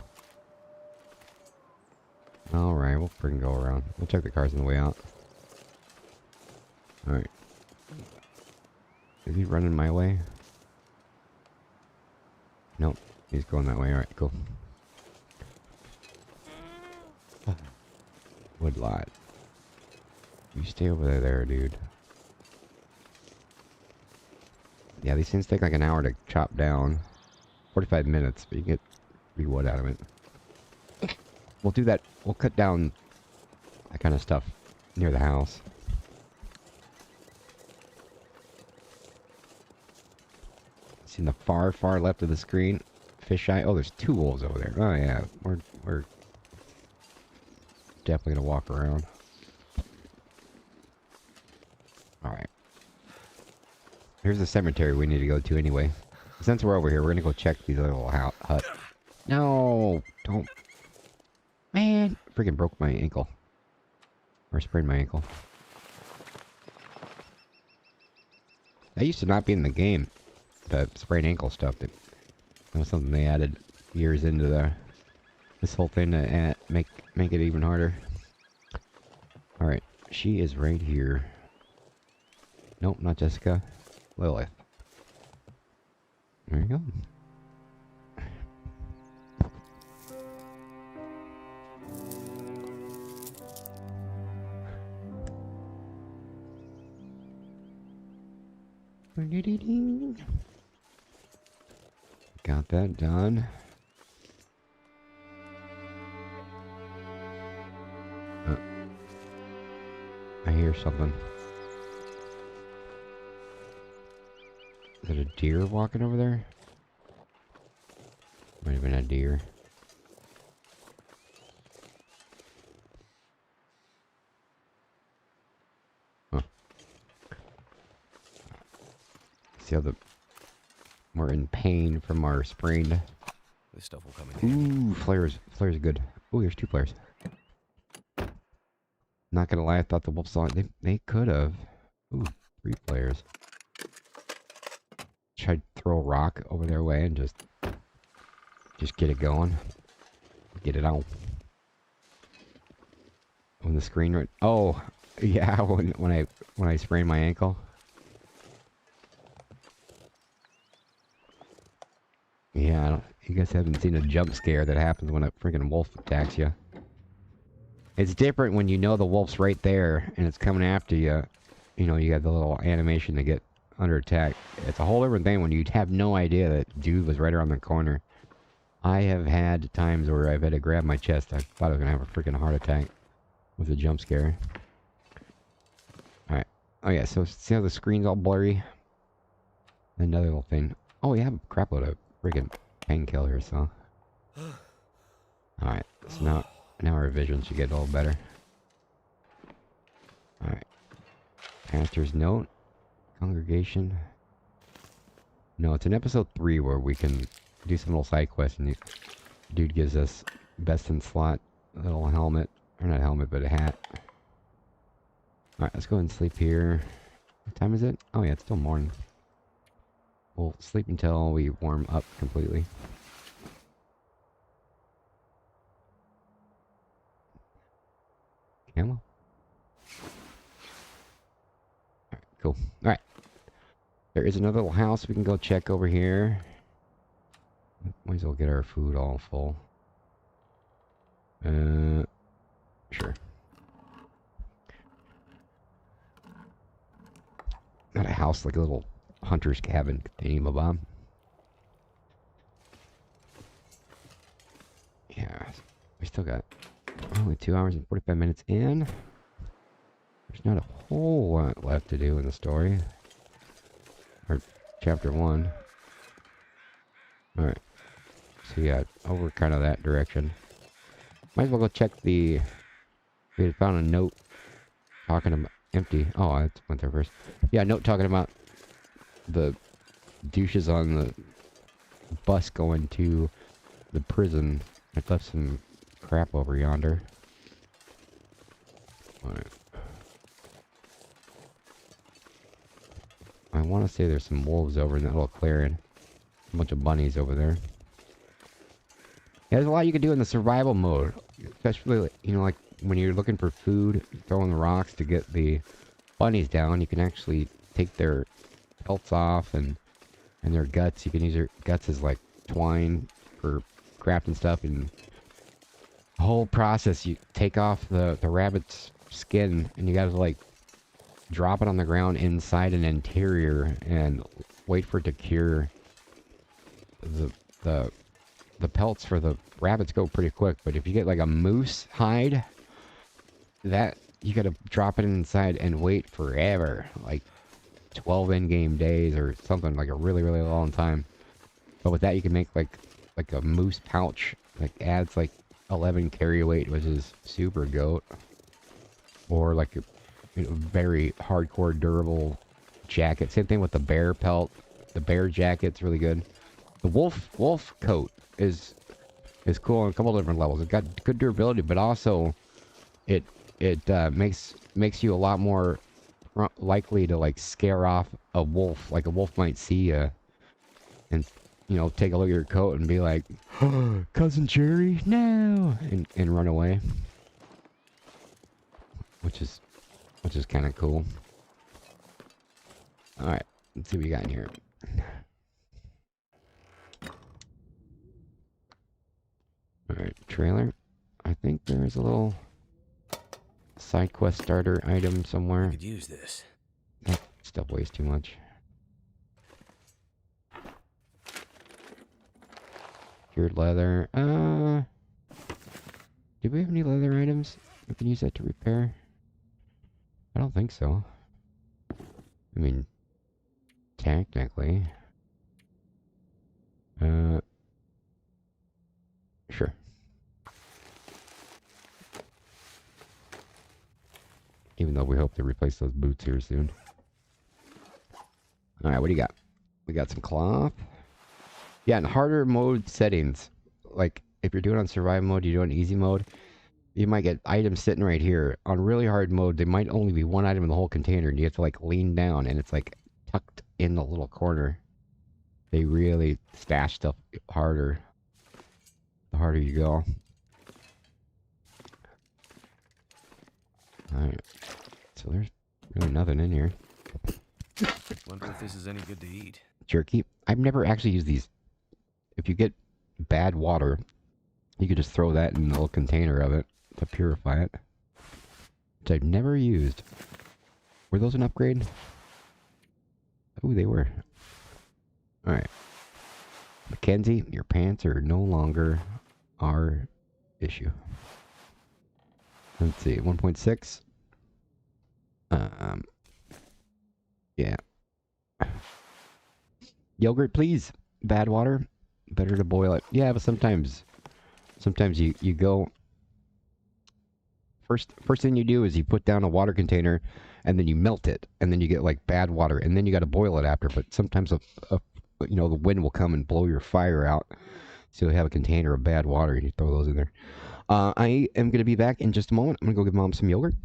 Alright, we'll freaking go around. We'll check the cars on the way out. Alright. Is he running my way? Nope, he's going that way. Alright, cool. Woodlot. You stay over there, dude. Yeah, these things take like an hour to chop down. 45 minutes, but you get 3 wood out of it. We'll do that. We'll cut down that kind of stuff near the house. It's in the far, far left of the screen. Fisheye. Oh, there's 2 wolves over there. Oh, yeah. We're definitely gonna walk around. Alright. Here's the cemetery we need to go to anyway. Since we're over here, we're gonna go check these little hut. No! Don't. Man! Freaking broke my ankle. Or sprained my ankle. That used to not be in the game. The sprained ankle stuff. That was something they added years into this whole thing to make it even harder. Alright. She is right here. Nope, not Jessica. Lilith. There you go. Got that done. I hear something. Is it a deer walking over there? Might have been a deer. Huh. See how we're in pain from our sprained. This stuff will come in. Ooh, flares. Flares are good. Ooh, there's 2 flares. Not gonna lie, I thought the wolf saw it. They could have. Ooh, 3 flares. Tried to throw a rock over their way and just get it going. Get it on. When the screen right. Oh, yeah. When I sprained my ankle. Yeah, you guys haven't seen a jump scare that happens when a freaking wolf attacks you. It's different when you know the wolf's right there and it's coming after you. You know, you got the little animation to get under attack. It's a whole different thing when you have no idea that dude was right around the corner. I have had times where I've had to grab my chest. I thought I was gonna have a freaking heart attack with a jump scare. Alright. Oh yeah, so see how the screen's all blurry? Another little thing. Oh, we have a crap load of freaking painkiller here, so. Alright, so now our vision should get a little better. Alright. Pastor's note. Congregation. No, it's in episode 3 where we can do some little side quests and the dude gives us best in slot little helmet. Or not a helmet, but a hat. Alright, let's go ahead and sleep here. What time is it? Oh yeah, it's still morning. We'll sleep until we warm up completely. Camel? Alright, cool. Alright. There is another little house we can go check over here. Might as well get our food all full. Sure. Not a house, like a little hunter's cabin containing a bomb. Yeah, we still got only 2 hours and 45 minutes in. There's not a whole lot left to do in the story. Or chapter 1. Alright. So yeah, over kind of that direction. Might as well go check the... We had found a note talking about... Empty. Oh, I went there first. Yeah, a note talking about the douches on the bus going to the prison. I left some crap over yonder. Alright. I want to say there's some wolves over in that little clearing. A bunch of bunnies over there. Yeah, there's a lot you can do in the survival mode. Especially, you know, like when you're looking for food, throwing the rocks to get the bunnies down, you can actually take their pelts off and their guts. You can use their guts as like twine for crafting stuff, and the whole process, you take off the rabbit's skin and you gotta like drop it on the ground inside an interior and wait for it to cure. The pelts for the rabbits go pretty quick, but if you get like a moose hide, that you gotta drop it inside and wait forever. Like 12 in-game days or something, like a really, really long time. But with that, you can make like a moose pouch, like adds like 11 carry weight, which is super goat. Or like a very hardcore durable jacket. Same thing with the bear pelt. The bear jacket's really good. The wolf coat is cool on a couple different levels. It's got good durability, but also it makes you a lot more likely to like scare off a wolf. Like a wolf might see you and take a look at your coat and be like, oh, Cousin Jerry, no, and run away. Which is kind of cool. All right, let's see what we got in here. All right, trailer. I think there's a little side quest starter item somewhere. I could use this. That stuff weighs too much. Cured leather. Do we have any leather items? We can use that to repair. I don't think so. I mean, technically. Sure. Even though we hope to replace those boots here soon. Alright, what do you got? We got some cloth. Yeah, in harder mode settings, like if you're doing on survival mode, you do on easy mode, you might get items sitting right here. On really hard mode, there might only be one item in the whole container, and you have to like lean down, and it's like tucked in the little corner. They really stash stuff harder. The harder you go. Alright. So there's really nothing in here. Wonder if this is any good to eat. Jerky. I've never actually used these. If you get bad water, you could just throw that in a little container of it to purify it. Which I've never used. Were those an upgrade? Oh, they were. Alright. Mackenzie, your pants are no longer our issue. Let's see, 1.6. Yeah. Yogurt, please. Bad water. Better to boil it. Yeah, but sometimes you go. First thing you do is you put down a water container, and then you melt it, and then you get like bad water, and then you got to boil it after. But sometimes the wind will come and blow your fire out, so you'll have a container of bad water, and you throw those in there. I am going to be back in just a moment. I'm going to go give Mom some yogurt.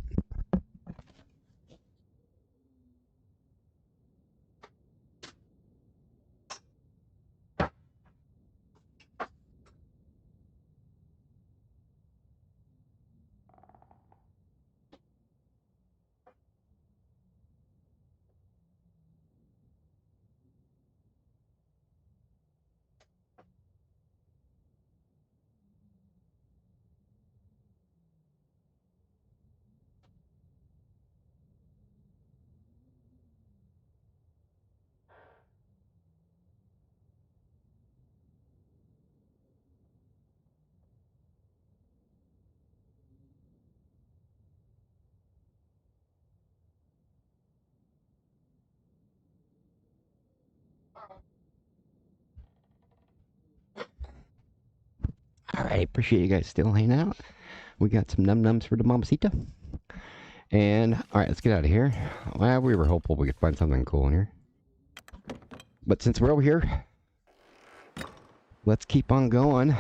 Alright, appreciate you guys still hanging out. We got some num-nums for the mamacita. And, alright, let's get out of here. Well, we were hopeful we could find something cool in here. But since we're over here, let's keep on going.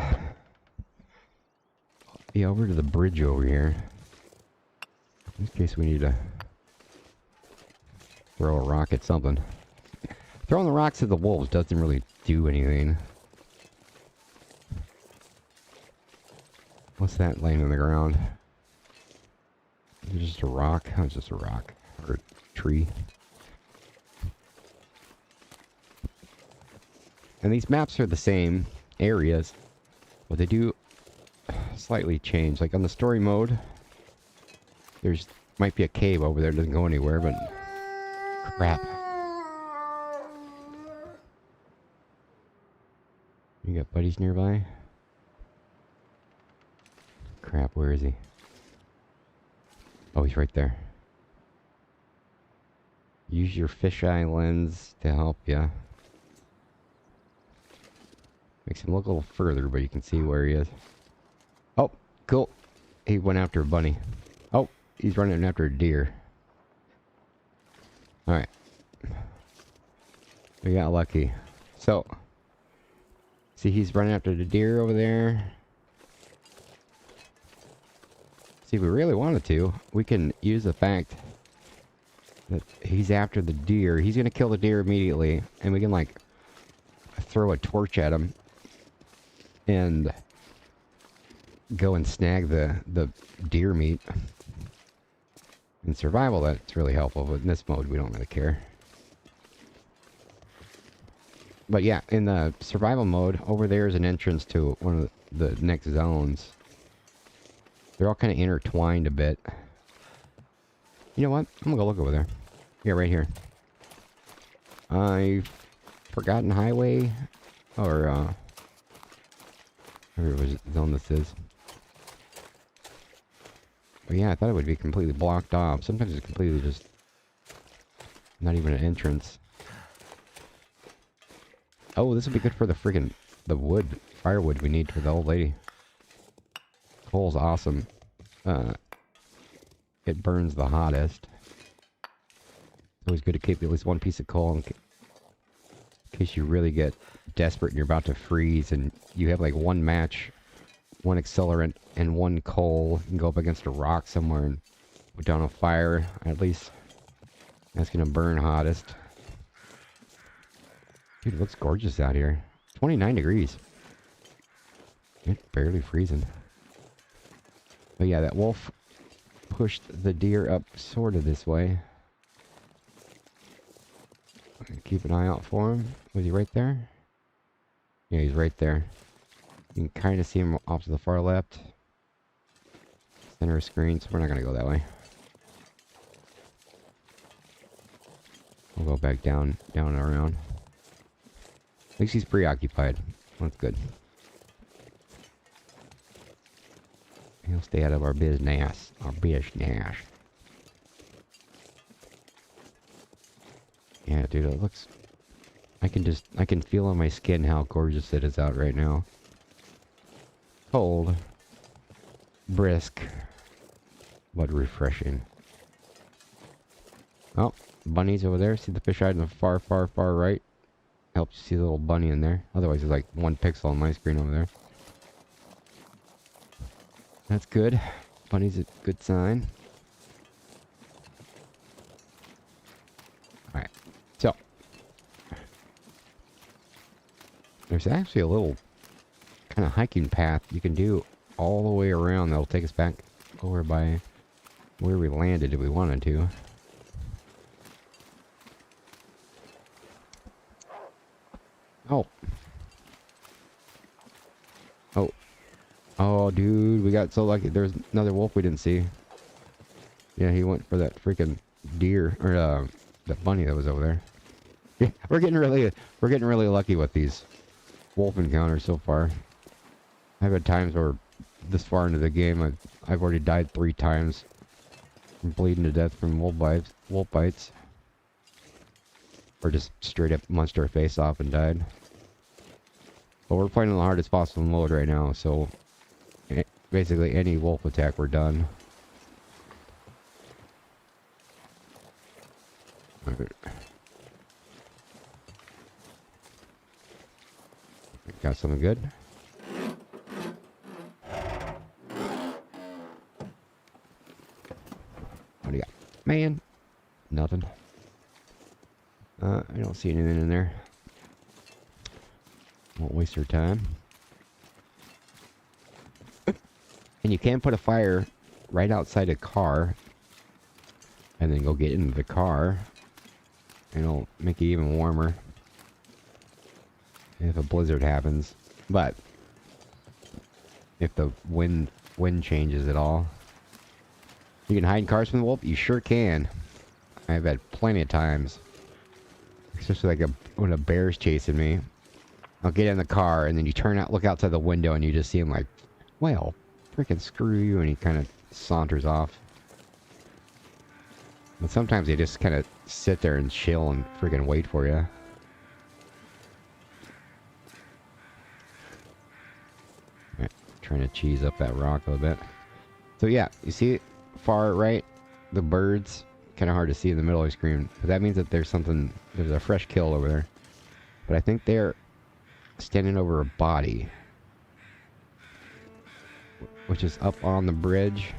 Yeah, over to the bridge over here. In case we need to throw a rock at something. Throwing the rocks at the wolves doesn't really do anything. What's that laying on the ground? Is it just a rock? Oh, it's just a rock. Or a tree. And these maps are the same areas, but they do slightly change. Like on the story mode, there's might be a cave over there. It doesn't go anywhere, but crap. You got buddies nearby? Crap, where is he? Oh, he's right there. Use your fisheye lens to help you. Makes him look a little further, but you can see where he is. Oh, cool. He went after a bunny. Oh, he's running after a deer. Alright. We got lucky. So, see, he's running after the deer over there. See, if we really wanted to, we can use the fact that he's after the deer. He's going to kill the deer immediately, and we can, like, throw a torch at him and go and snag the deer meat. In survival, that's really helpful, but in this mode, we don't really care. But yeah, in the survival mode, over there is an entrance to one of the next zones. They're all kind of intertwined a bit. You know what? I'm gonna go look over there. Yeah, right here. I've forgotten highway, or whatever zone this is. But yeah, I thought it would be completely blocked off. Sometimes it's completely just not even an entrance. Oh, this would be good for the wood, firewood we need for the old lady. Coal's awesome. It burns the hottest. It's always good to keep at least one piece of coal in case you really get desperate and you're about to freeze and you have like one match, one accelerant, and one coal. You can go up against a rock somewhere and put down a fire. At least that's gonna burn hottest. Dude, it looks gorgeous out here. 29 degrees. It's barely freezing. But yeah, that wolf pushed the deer up sort of this way. Keep an eye out for him. Was he right there? Yeah, he's right there. You can kind of see him off to the far left. Center of screen, so we're not going to go that way. We'll go back down and around. At least he's preoccupied. That's good. He'll stay out of our business. Our business. Yeah, dude, it looks... I can feel on my skin how gorgeous it is out right now. Cold. Brisk. But refreshing. Oh, bunny's over there. See the fisheye in the far, far, far right? Helps you see the little bunny in there. Otherwise, there's like 1 pixel on my screen over there. That's good. Bunny's a good sign. Alright. So. There's actually a little kind of hiking path you can do all the way around that'll take us back over by where we landed if we wanted to. Oh. Oh. Oh, dude, we got so lucky. There's another wolf we didn't see. Yeah, he went for that freaking deer, or that bunny that was over there. Yeah, we're getting really lucky with these wolf encounters so far. I've had times where this far into the game, I've already died 3 times from bleeding to death from wolf bites. Or just straight up munched our face off and died. But we're playing in the hardest possible mode right now, so basically any wolf attack, we're done. Got something good? What do you got? Man! Nothing. I don't see anything in there. Won't waste your time. And you can put a fire right outside a car and then go get into the car. And it'll make it even warmer if a blizzard happens. But if the wind changes at all, you can hide in cars from the wolf. You sure can. I've had plenty of times, especially like when a bear's chasing me. I'll get in the car and then you look outside the window and you just see him like, well, freaking screw you, and he kind of saunters off. But sometimes they just kind of sit there and chill and freaking wait for you. Right, trying to cheese up that rock a little bit. So yeah, you see far right, the birds, kind of hard to see in the middle of the screen, but that means that there's a fresh kill over there. But I think they're standing over a body, which is up on the bridge.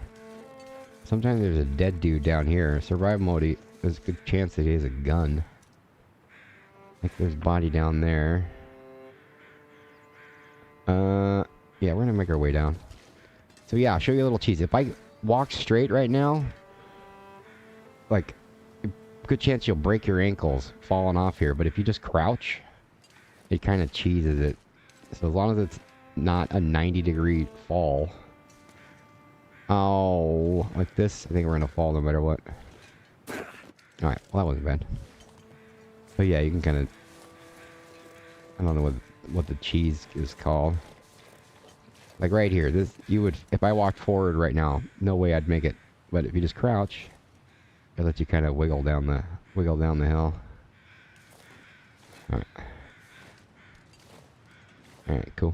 Sometimes there's a dead dude down here. Survival mode, there's a good chance that he has a gun. I think there's a body down there. Yeah, we're gonna make our way down. So yeah, I'll show you a little cheese. If I walk straight right now, like, good chance you'll break your ankles falling off here. But if you just crouch, it kind of cheeses it. So as long as it's not a 90-degree fall. Oh, like this, I think we're gonna fall no matter what. Alright, well that wasn't bad. But yeah, you can kind of... I don't know what the cheese is called. Like right here, this, you would... If I walked forward right now, no way I'd make it. But if you just crouch, it lets you kind of wiggle down the hill. Alright. Alright, cool.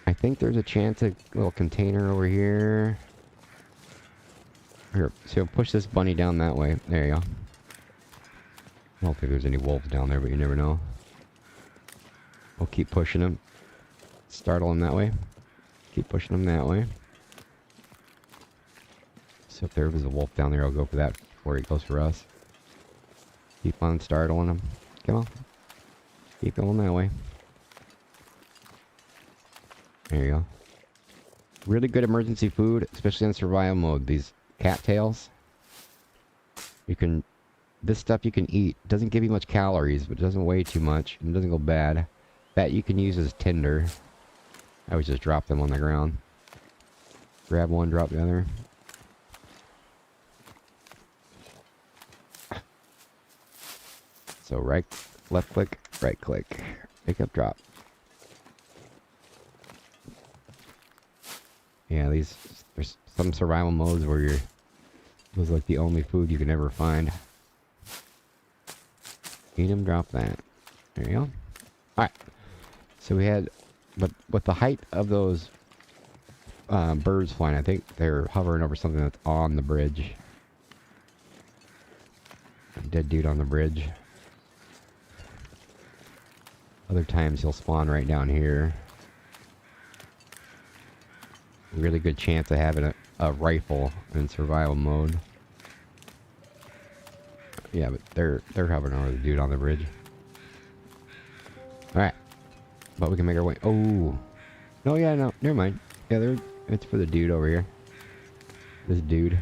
I think there's a chance a little container over here. Here, so push this bunny down that way. There you go. I don't think there's any wolves down there, but you never know. We'll keep pushing him. Startle him that way. Keep pushing him that way. So if there was a wolf down there, I'll go for that before he goes for us. Keep on startling him. Come on. Keep going that way. There you go. Really good emergency food, especially in survival mode. These cattails. You can... This stuff you can eat. It doesn't give you much calories, but it doesn't weigh too much. And it doesn't go bad. That you can use as tinder. I would just drop them on the ground. Grab one, drop the other. So right, left click, right click. Pick up, drop. Yeah, there's some survival modes where this is like the only food you can ever find. Eat them, drop that. There you go. Alright. So we had, but with the height of those birds flying, I think they're hovering over something that's on the bridge. Dead dude on the bridge. Other times he'll spawn right down here. Really good chance of having a rifle in survival mode. Yeah, but they're hovering over the dude on the bridge. Alright. But we can make our way. Oh. No, yeah, no. Never mind. Yeah, it's for the dude over here. This dude.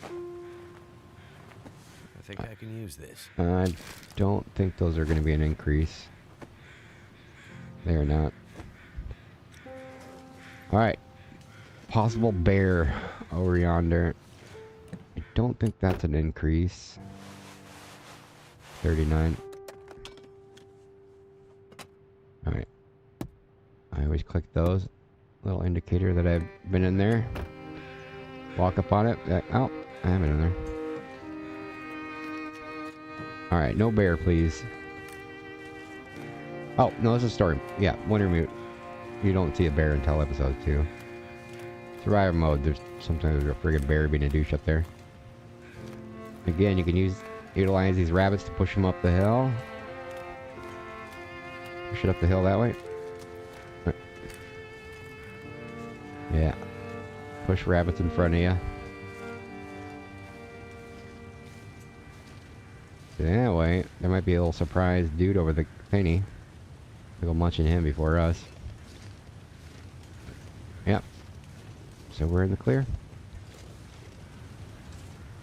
I think I can use this. I don't think those are going to be an increase. They are not. Alright. Possible bear over yonder. I don't think that's an increase. 39. Alright. I always click those. Little indicator that I've been in there. Walk up on it. Oh, I haven't in there. Alright, no bear, please. Oh, no, it's a story. Yeah, Wintermute. You don't see a bear until episode 2. Survivor mode, there's sometimes a friggin' bear being a douche up there. Again, you can utilize these rabbits to push them up the hill. Push it up the hill that way. Yeah. Push rabbits in front of you. That way, there might be a little surprise dude over the thingy. We'll go munching him before us. Yep. So we're in the clear.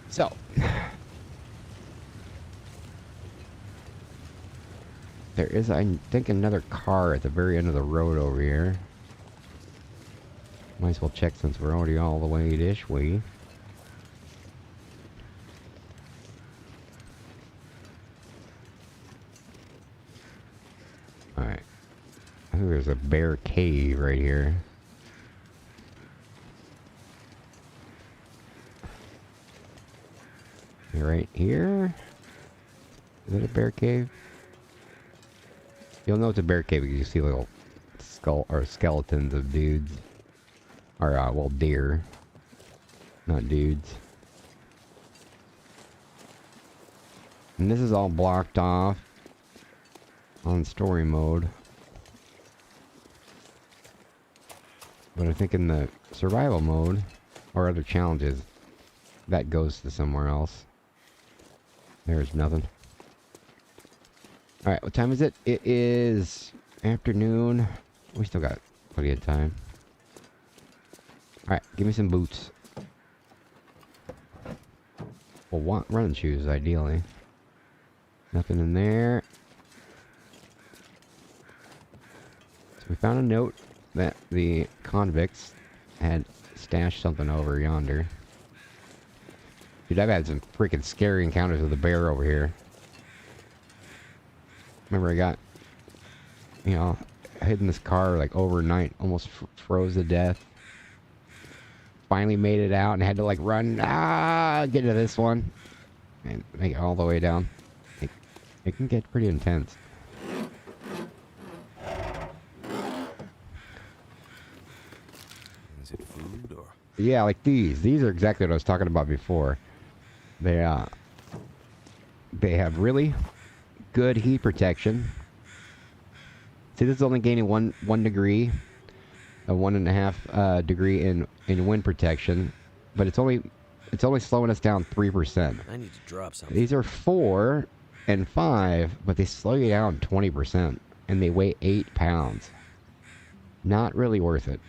So. There is, I think, another car at the very end of the road over here. Might as well check since we're already all the way this way. Alright. I think there's a bear cave right here. Right here? Is it a bear cave? You'll know it's a bear cave because you see little skull or skeletons of dudes. Or, well, deer. Not dudes. And this is all blocked off on story mode. But I think in the survival mode, or other challenges, that goes to somewhere else. There's nothing. Alright, what time is it? It is afternoon. We still got plenty of time. Alright, give me some boots. Well, want running shoes, ideally. Nothing in there. So we found a note that the convicts had stashed something over yonder. Dude, I've had some freaking scary encounters with a bear over here. Remember I got, you know, hid in this car like overnight, almost froze to death. Finally made it out and had to like run, get to this one. And make it all the way down. It can get pretty intense. Is it food or? Yeah, like these. These are exactly what I was talking about before. They have really good heat protection. See, this is only gaining one degree, a 1.5 degree in wind protection, but it's only slowing us down 3%. I need to drop something. These are 4 and 5, but they slow you down 20%, and they weigh 8 pounds. Not really worth it.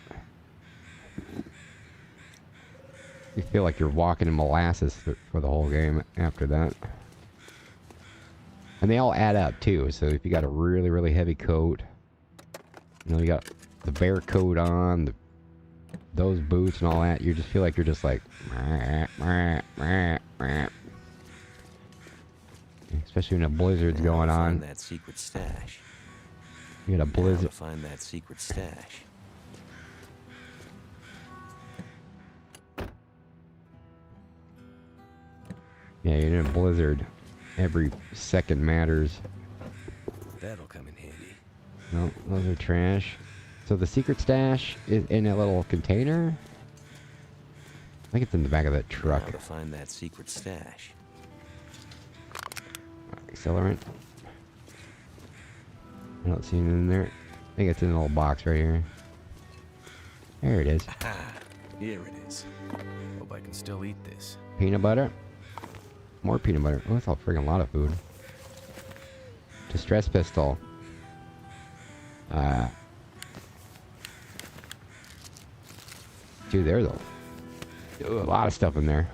You feel like you're walking in molasses for the whole game after that. And they all add up too, so if you got a really, really heavy coat, you know, you got the bear coat on, those boots and all that, you just feel like you're just like... Especially when a blizzard's going on. Find that secret stash. You got a blizzard. Find that secret stash. Yeah, you're in a blizzard. Every second matters. That'll come in handy. No, those are trash. So the secret stash is in a little container? I think it's in the back of that truck. How to find that secret stash. Accelerant. I don't see anything in there. I think it's in a little box right here. There it is. Aha! Here it is. Hope I can still eat this. Peanut butter. More peanut butter. Oh, that's a friggin' lot of food. Distress pistol. Dude, there's a lot of stuff in there.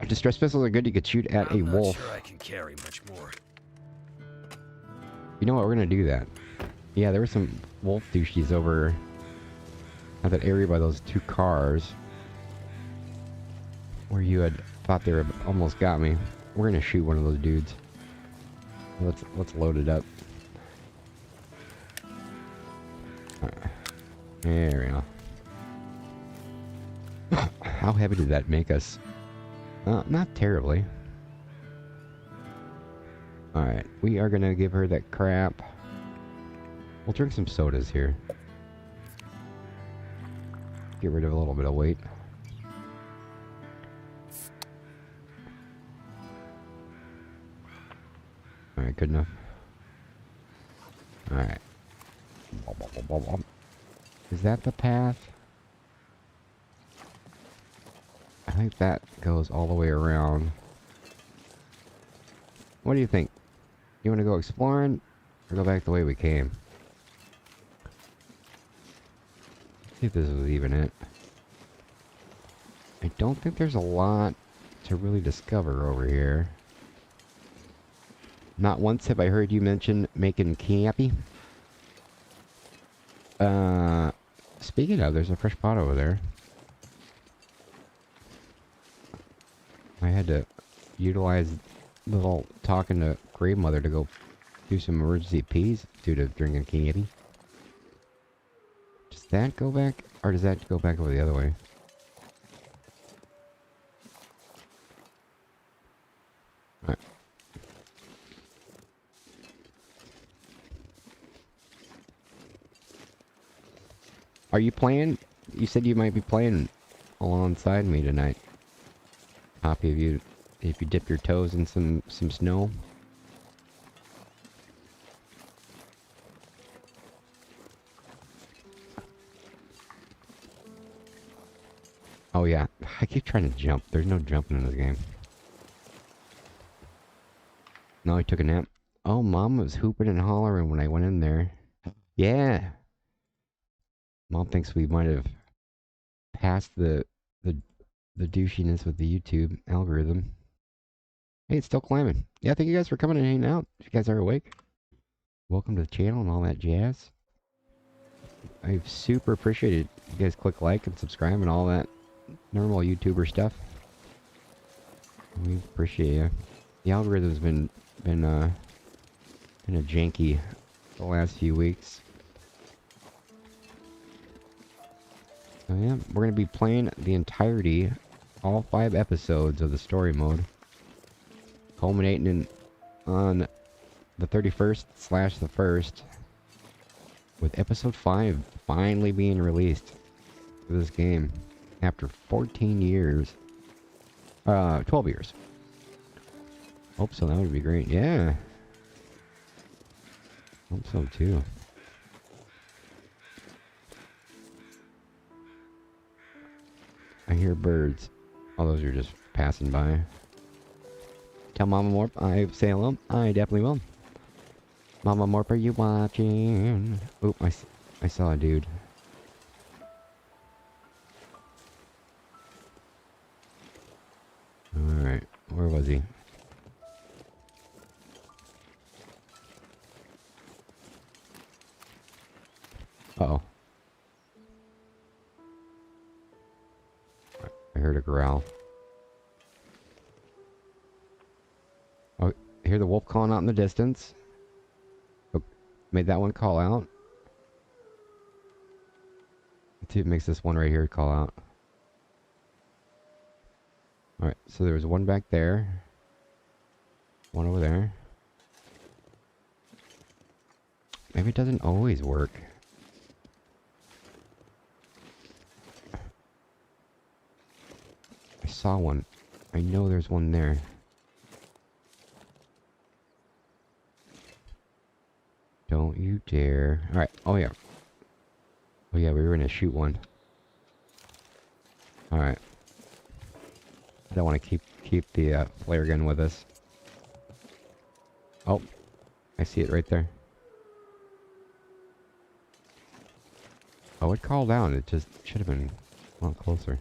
Distress pistols are good. You could shoot at a wolf. I'm not sure I can carry much more. You know what? We're gonna do that. Yeah, there were some wolf douchies over at that area by those 2 cars where you had thought they were almost got me. We're gonna shoot one of those dudes. Let's load it up. There we go. How heavy did that make us? Not terribly. Alright, we are gonna give her that crap. We'll drink some sodas here. Get rid of a little bit of weight. Alright, good enough. Alright. Is that the path? I think that goes all the way around. What do you think? You want to go exploring or go back the way we came? See if this is even it. I don't think there's a lot to really discover over here. Not once have I heard you mention making campy. Speaking of, there's a fresh pot over there. I had to utilize little talking to Grave Mother to go do some emergency peas due to drinking candy. Does that go back? Or does that go back over the other way? Are you playing? You said you might be playing alongside me tonight. Happy if you dip your toes in some snow. Oh yeah, I keep trying to jump. There's no jumping in this game. No, I took a nap. Oh, Mom was hooping and hollering when I went in there. Yeah. Mom thinks we might have passed the douchiness with the YouTube algorithm. Hey, it's still climbing. Yeah, thank you guys for coming and hanging out. If you guys are awake, welcome to the channel and all that jazz. I super appreciate it. You guys click like and subscribe and all that normal YouTuber stuff. We appreciate you. The algorithm's been a janky the last few weeks. So yeah, we're gonna be playing the entirety, all 5 episodes of the story mode, culminating on the 31st/the 1st, with episode 5 finally being released for this game after 14 years. 12 years. Hope so, that would be great. Yeah. Hope so too. I hear birds. Oh, those are just passing by. Tell Mama Morp I say hello. I definitely will. Mama Morp, are you watching? Oop, I saw a dude. Alright, where was he? Uh-oh. I heard a growl. Oh, I hear the wolf calling out in the distance. Oh, made that one call out. Let's see if it makes this one right here call out. Alright, so there was one back there. One over there. Maybe it doesn't always work. I saw one. I know there's one there. Don't you dare. Alright, oh yeah. Oh yeah, we were gonna shoot one. Alright. I don't want to keep the flare gun with us. Oh, I see it right there. Oh, it called out. It just should have been a lot closer.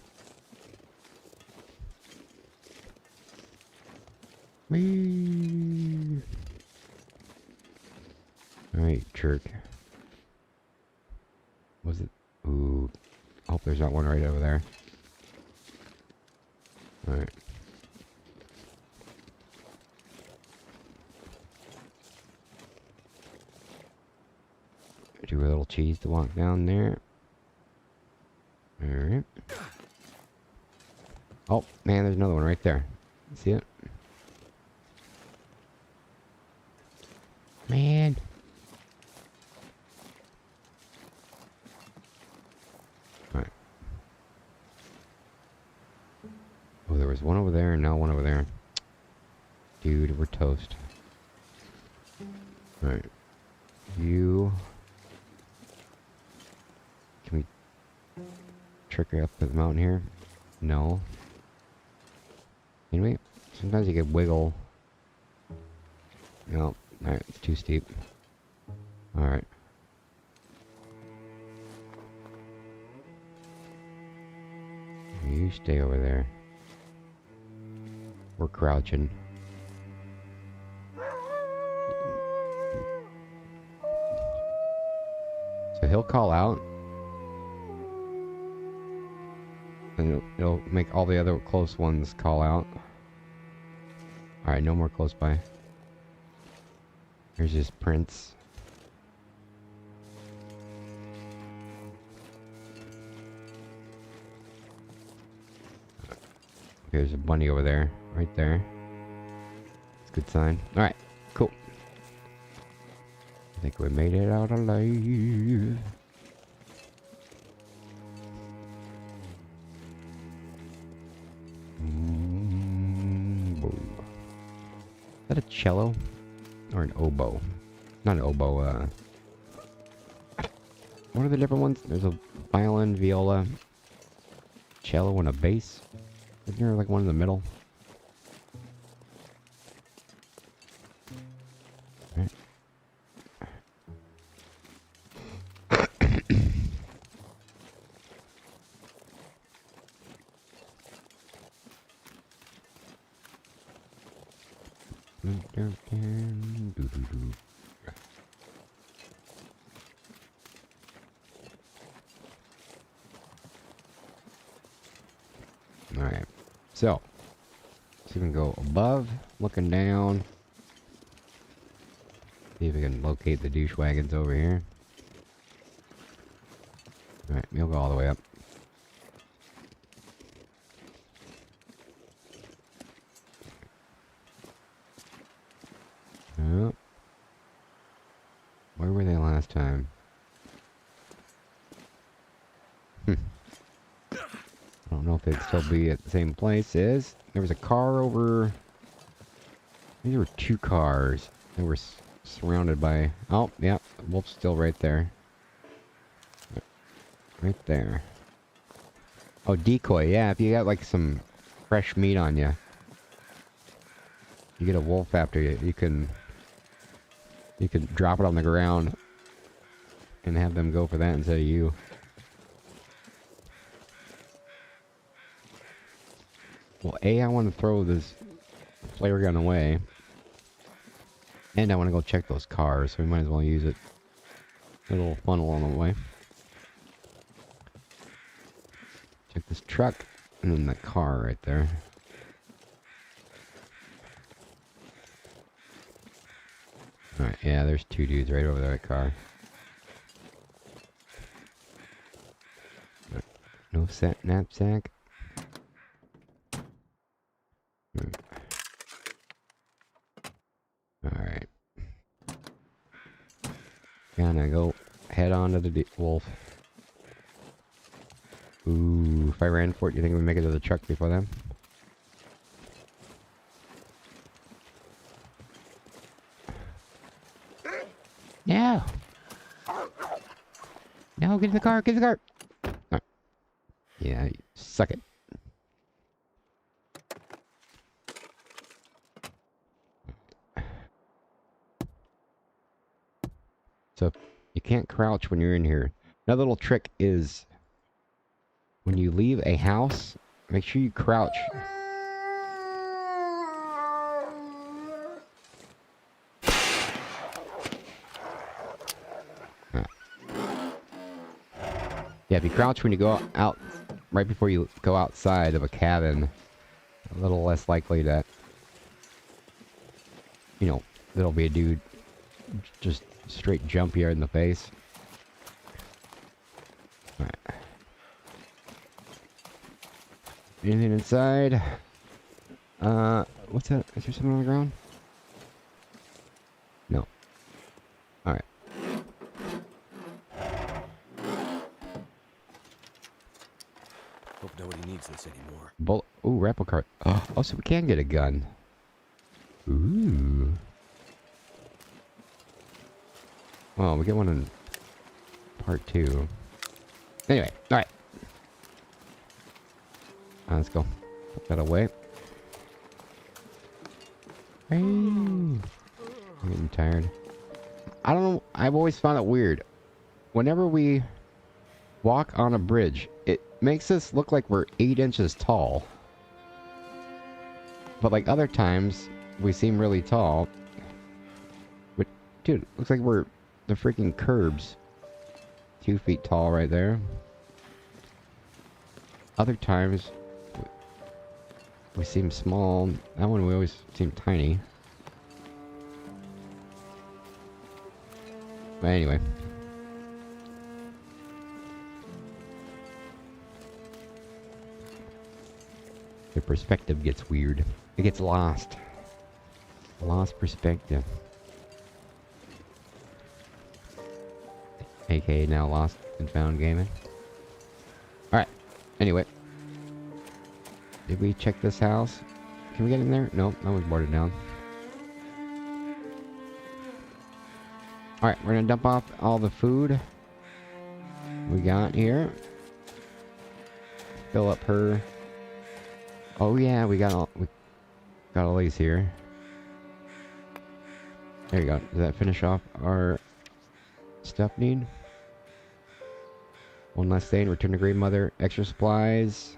Whee! Alright, jerk. Was it? Ooh. I hope there's not one right over there. Alright. Do a little cheese to walk down there. Alright. Oh, man, there's another one right there. See it? Man. Alright. Oh, there was one over there and now one over there. Dude, we're toast. Alright. You... Can we trick her up the mountain here? No. Can we? Sometimes you can wiggle. No. Alright, it's too steep. Alright. You stay over there. We're crouching. So he'll call out. And it'll make all the other close ones call out. Alright, no more close by. Here's his prints. There's a bunny over there. Right there. It's a good sign. Alright, cool. I think we made it out alive. that a cello? Or an oboe? Not an oboe, what are the different ones? There's a violin, viola, cello, and a bass. Isn't there like one in the middle? Right. Alright, so we can go above, looking down. See if we can locate the douche wagons over here. Alright, we'll go all the way up. Oh. Where were they last time? I don't know if they'd still be at the same place. There was a car over... I think there were 2 cars. They were surrounded by... Oh, yeah. The wolf's still right there. Right there. Oh, decoy. Yeah, if you got like some fresh meat on you. You get a wolf after you. You can drop it on the ground. And have them go for that instead of you. Well, A, I want to throw this flare gun away. And I want to go check those cars, so we might as well use it. A little fun along the way. Check this truck, and then the car right there. Alright, yeah, there's 2 dudes right over there at car. Right. No set knapsack. Alright. Gonna go head on to the wolf. Ooh, if I ran for it, you think we'd make it to the truck before them? No! No, get in the car, get in the car! Right. Yeah, suck it. So, you can't crouch when you're in here. Another little trick is, when you leave a house, make sure you crouch. Yeah, if you crouch when you go out, right before you go outside of a cabin, a little less likely that, you know, there'll be a dude just straight jump you in the face. Alright. Anything inside? What's that? Is there something on the ground? No. Alright. Hope nobody needs this anymore. Ooh, replica. Oh, so we can get a gun. Ooh. Well, we get one in part 2. Anyway, alright. Let's go. Put that away. Hey. I'm getting tired. I don't know. I've always found it weird. Whenever we walk on a bridge, it makes us look like we're 8 inches tall. But like other times, we seem really tall. But, dude, looks like we're the freaking curbs. 2 feet tall right there. Other times, we seem small. That one we always seem tiny. But anyway. The perspective gets weird. It gets lost. Lost perspective. AKA now lost and found gaming. Alright. Anyway. Did we check this house? Can we get in there? Nope, that one's boarded down. Alright, we're gonna dump off all the food we got here. Fill up her. Oh yeah, we got all these here. There you go. Does that finish off our stuff need? One last thing. Return to Grave Mother. Extra supplies.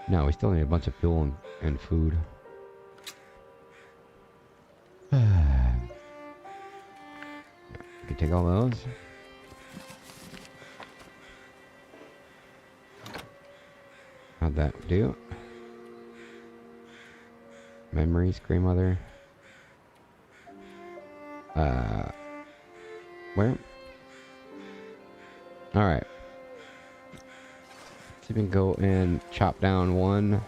No, we still need a bunch of fuel and food. We can take all those. How'd that do? Memories, grandmother. Where? Alright. Let's even go and chop down one.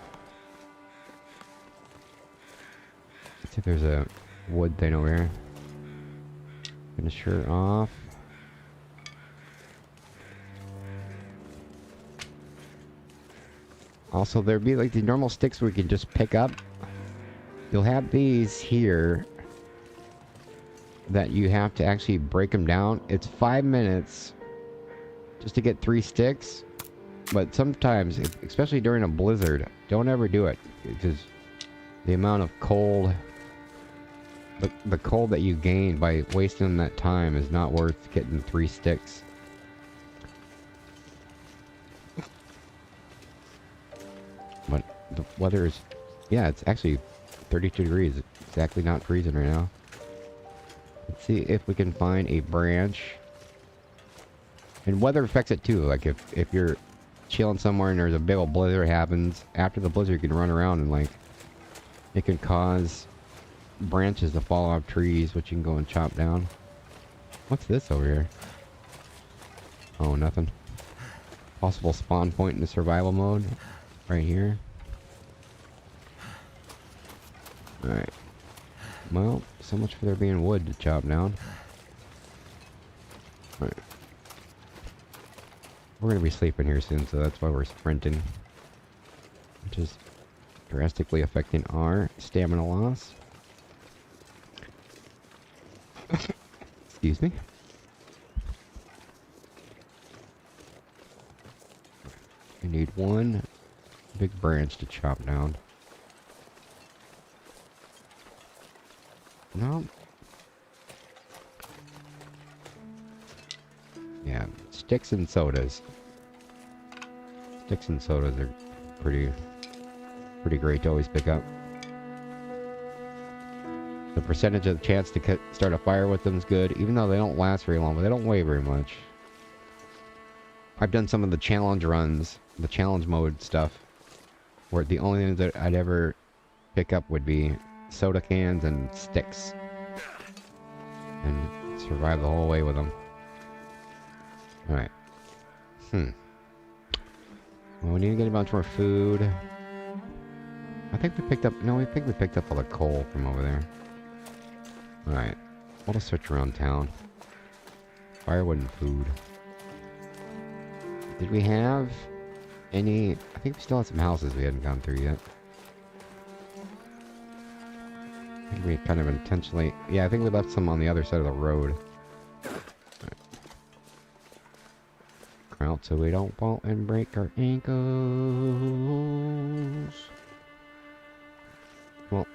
Let's see if there's a wood thing over here. Finish her off. Also, there'd be like the normal sticks we can just pick up. You'll have these here that you have to actually break them down. It's 5 minutes just to get 3 sticks. But sometimes, especially during a blizzard, don't ever do it. Because the amount of cold, the cold that you gain by wasting that time is not worth getting 3 sticks. But the weather is, yeah, it's actually 32 degrees. It's exactly not freezing right now. Let's see if we can find a branch. And weather affects it too. Like if you're chilling somewhere and there's a big old blizzard happens, after the blizzard you can run around and like, it can cause branches to fall off trees, which you can go and chop down. What's this over here? Oh, nothing. Possible spawn point in the survival mode. Right here. Alright. Well, so much for there being wood to chop down. Alright. We're gonna be sleeping here soon, so that's why we're sprinting. Which is drastically affecting our stamina loss. Excuse me. We need one big branch to chop down. No. Yeah, sticks and sodas. Sticks and sodas are pretty great to always pick up. The percentage of the chance to start a fire with them is good, even though they don't last very long, but they don't weigh very much. I've done some of the challenge runs, the challenge mode stuff, where the only things that I'd ever pick up would be soda cans and sticks. And survive the whole way with them. Alright. Well, we need to get a bunch more food. I think we picked up... No, I think we picked up all the coal from over there. Alright. We'll just search around town. Firewood and food. Did we have any... I think we still had some houses we hadn't gone through yet. I think we kind of intentionally... Yeah, I think we left some on the other side of the road. Right. Crouch so we don't fall and break our ankles. Well...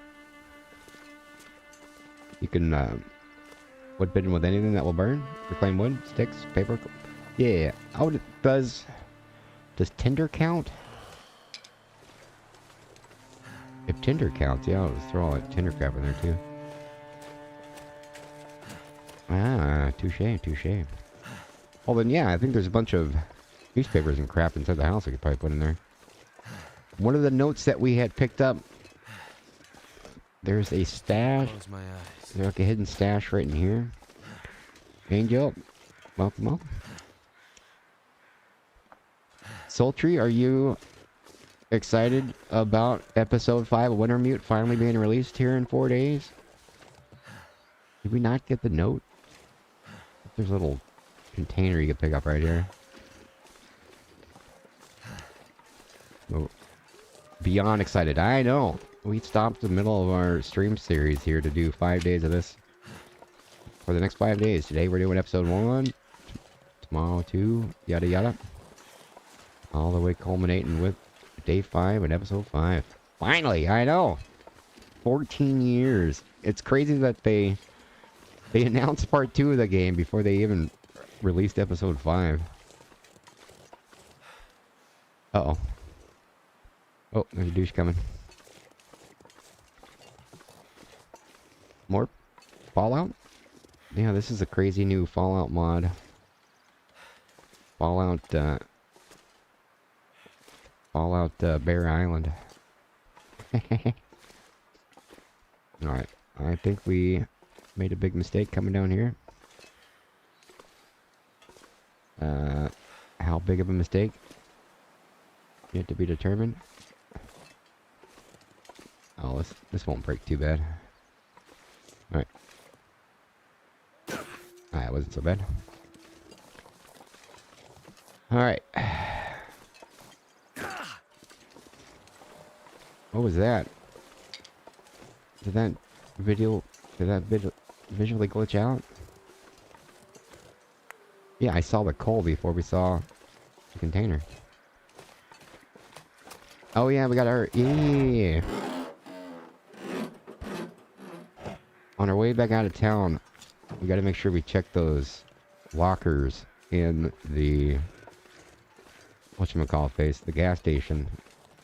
You can, wood bitten with anything that will burn. Reclaim wood, sticks, paper... Yeah. Oh, does tinder count? If tinder counts, yeah, I'll just throw all that tinder crap in there too. Ah, touche. Well then, yeah, I think there's a bunch of newspapers and crap inside the house I could probably put in there. One of the notes that we had picked up, there's a stash. There's like a hidden stash right in here. Angel, welcome. Sultry, are you excited about episode 5 of Wintermute finally being released here in 4 days? Did we not get the note? There's a little container you can pick up right here. Oh, beyond excited. I know. We stopped the middle of our stream series here to do 5 days of this. for the next 5 days. Today we're doing episode 1. Tomorrow 2. Yada yada. All the way culminating with day 5 and episode 5. Finally, I know. 14 years. It's crazy that they announced part 2 of the game before they even released episode 5. Uh-oh. Oh, there's a douche coming. More Fallout? Yeah, this is a crazy new Fallout mod. Fallout Bear Island. Alright, I think we made a big mistake coming down here. How big of a mistake? Yet to be determined. Oh, this won't break too bad. Alright. It wasn't so bad. Alright. What was that? Did that visually glitch out? Yeah, I saw the coal before we saw the container. Oh yeah, we got our... Yeah. On our way back out of town, we gotta make sure we check those lockers in the... whatchamacallit-face, the gas station.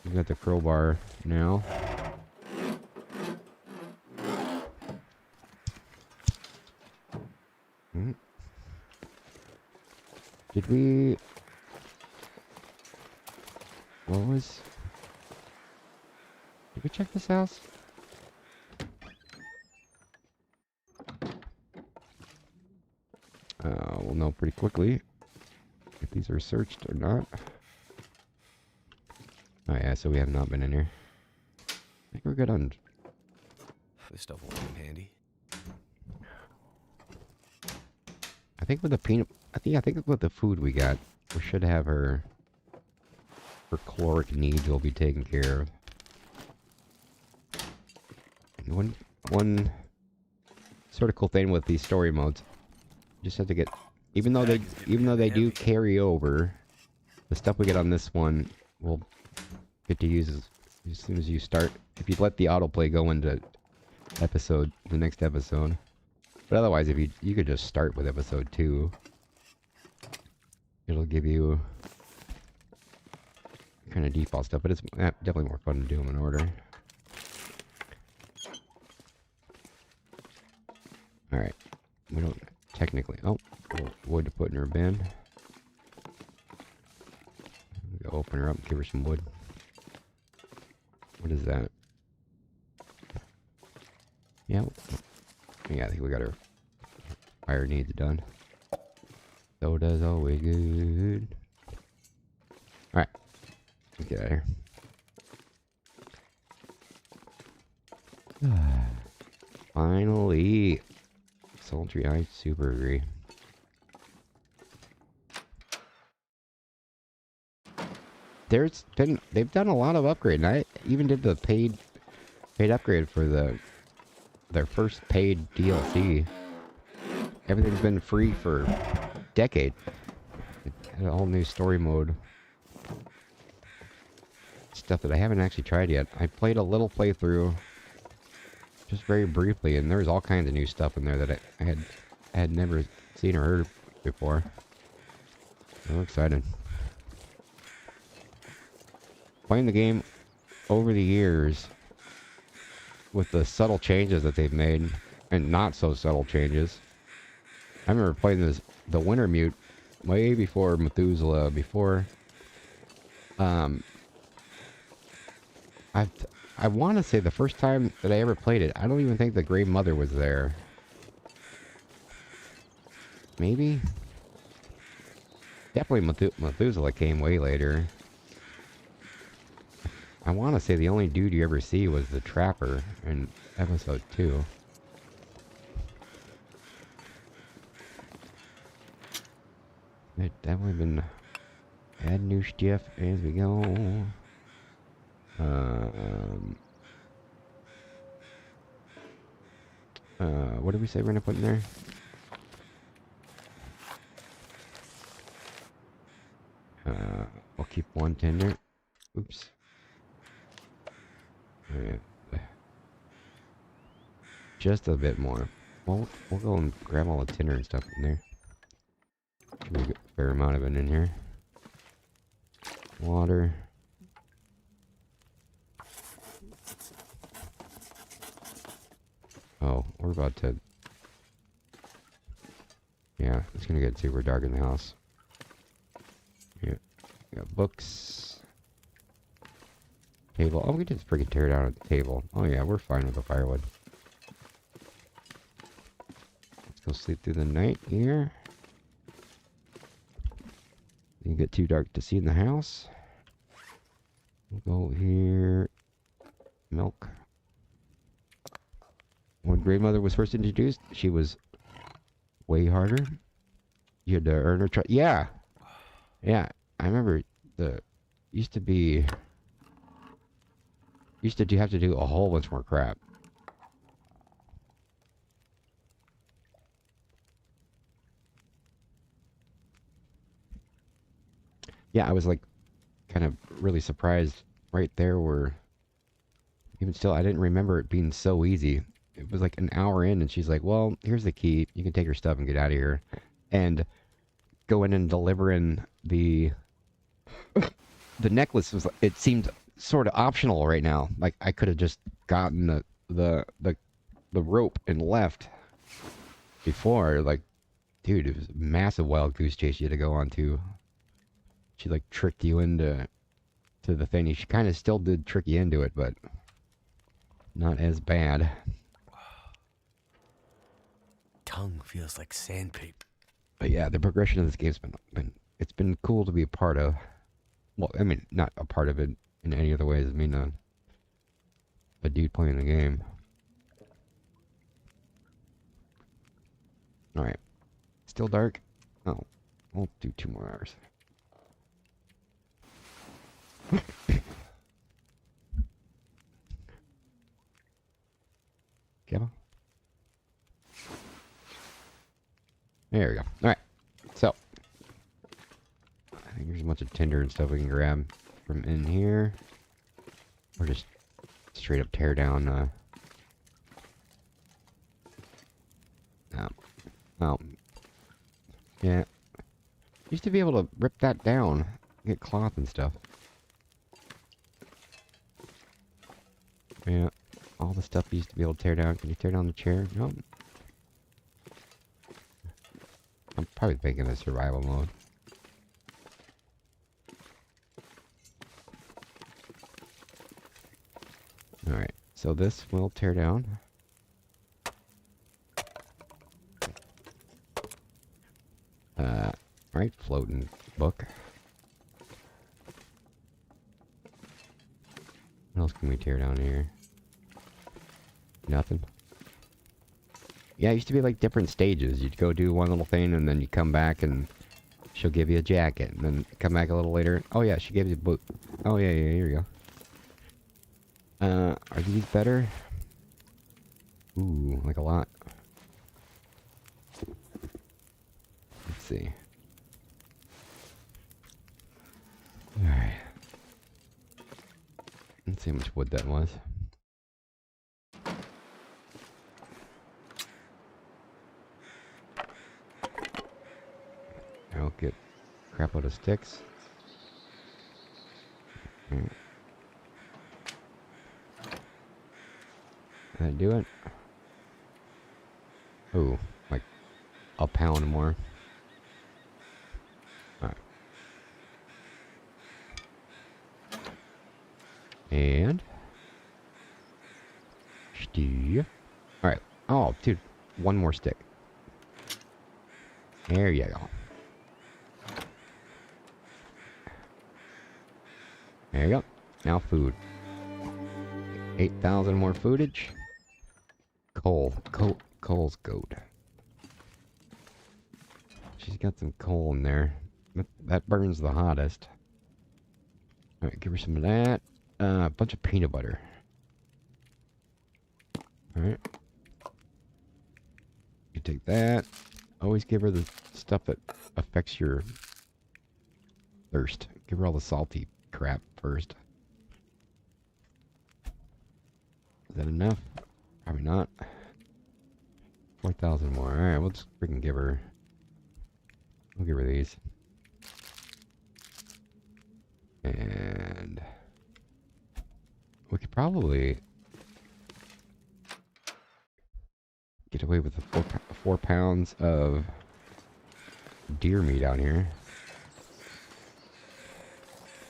We got the crowbar now. Did we... What was... Did we check this house? We'll know pretty quickly if these are searched or not. Oh yeah, so we have not been in here. I think we're good on... This stuff will come in handy. I think with the peanut... I think with the food we got, we should have her caloric needs will be taken care of. And one sort of cool thing with these story modes, you just have to get... Even though they do carry over, the stuff we get on this one we'll get to use as soon as you start. If you let the autoplay go into the next episode. But otherwise, if you could just start with episode 2. It'll give you kind of default stuff, but it's definitely more fun to do them in order. Alright. We don't technically... Oh, wood to put in her bin. Go open her up and give her some wood. What is that? Yeah, I think we got our fire needs done. Soda's always good. Alright. Let's get out of here. Finally. Sultry, I super agree. They've done a lot of upgrade, and I even did the paid upgrade for their first paid DLC. Everything's been free for a decade. It had a whole new story mode. Stuff that I haven't actually tried yet. I played a little playthrough, just very briefly, and there's all kinds of new stuff in there that I had never seen or heard before. I'm excited. Playing the game over the years with the subtle changes that they've made, and not so subtle changes. I remember playing the Wintermute way before Methuselah, before I want to say the first time that I ever played it, I don't even think the Grey Mother was there. Maybe? Definitely Methuselah came way later. I want to say the only dude you ever see was the Trapper in episode 2. They've definitely been adding new stuff as we go. What did we say we're gonna put in there? Keep one tinder. Oops. Oh, yeah. Just a bit more. Well, we'll go and grab all the tinder and stuff in there. Should be a fair amount of it in here. Water. Oh, we're about to... Yeah, it's gonna get super dark in the house. Yeah, we got books. Table. Oh, we can just freaking tear down a table. Oh yeah, we're fine with the firewood. Let's go sleep through the night here. Didn't get too dark to see in the house. We'll go here. Milk. When grandmother was first introduced, she was way harder. You had to earn her trust. Yeah. Yeah. I remember used to have to do a whole bunch more crap. Yeah, I was like kind of really surprised right there where even still I didn't remember it being so easy. It was like an hour in and she's like, well, here's the key. You can take your stuff and get out of here. And go in and deliver in the necklace was, it seemed sort of optional right now. Like I could have just gotten the rope and left before. Like, dude, it was a massive wild goose chase you had to go on to. She like tricked you into the thing. She kind of still did trick you into it, but not as bad. Tongue feels like sandpaper. But yeah, the progression of this game's it's been cool to be a part of. Well, I mean, not a part of it in any other ways. I mean, a dude playing the game. All right, still dark. Oh, we'll do 2 more hours. Come on. There we go. Alright. So. I think there's a bunch of tinder and stuff we can grab from in here. Or just straight up tear down, Oh. Yeah. Used to be able to rip that down. Get cloth and stuff. Yeah. All the stuff you used to be able to tear down. Can you tear down the chair? No. I'm probably thinking of survival mode. Alright, so this will tear down. Right, floating book. What else can we tear down here? Nothing. Yeah, it used to be like different stages. You'd go do one little thing and then you come back and she'll give you a jacket. And then come back a little later. Oh yeah, she gave you a boot. Oh yeah, here you go. Are these better? Ooh, like a lot. Let's see. Alright. Let's see how much wood that was. I'll get crap out of sticks. Right. That do it? Ooh, like a pound more. Alright. And alright. Oh, dude, one more stick. There you go. There you go. Now food. 8,000 more foodage. Coal's goat. She's got some coal in there. That burns the hottest. Alright, give her some of that. A bunch of peanut butter. Alright. You take that. Always give her the stuff that affects thirst. Give her all the salty crap first. Is that enough? Probably not. 4,000 more. Alright, we'll just freaking give her... We'll give her these. And... we could probably... get away with the 4 pounds of deer meat out here.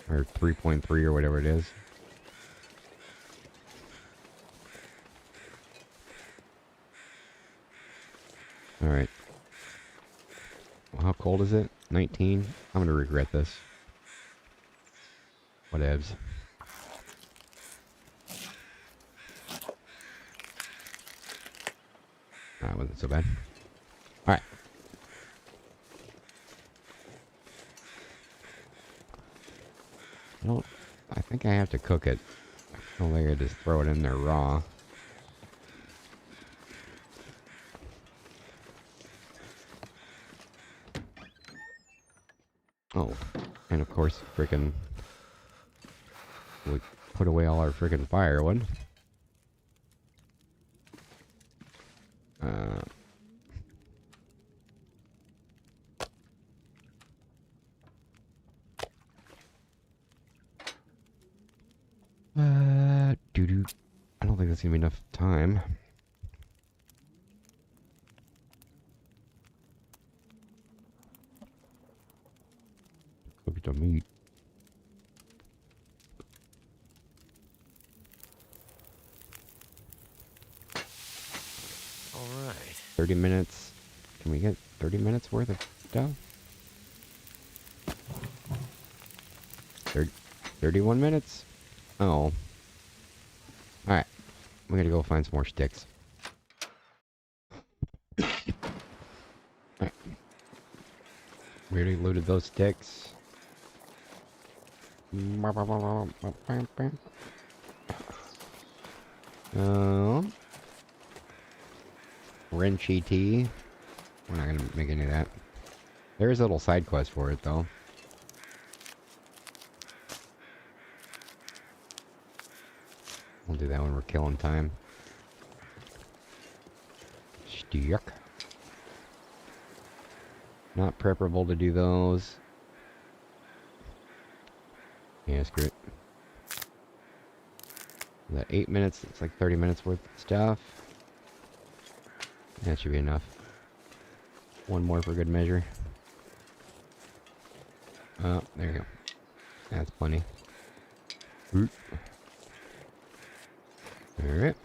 Or 3.3 or whatever it is. Alright. Well, how cold is it? 19? I'm gonna regret this. Whatevs. That wasn't so bad. Alright. I think I have to cook it. I don't think I just throw it in there raw. Oh, and of course, freaking, we put away all our freaking firewood. Doo-doo. I don't think that's gonna be enough time. Cook the meat. All right. 30 minutes. Can we get 30 minutes worth of stuff? 31 minutes? Oh. Alright. We're gonna go find some more sticks. Alright. We already looted those sticks. Wrenchy tea. We're not gonna make any of that. There's a little side quest for it though. We'll do that when we're killing time. Stick. Not preferable to do those. Yeah, screw it. Is that 8 minutes? It's like 30 minutes worth of stuff. That should be enough. One more for good measure. Oh, there you go. That's plenty. Oop. Alright.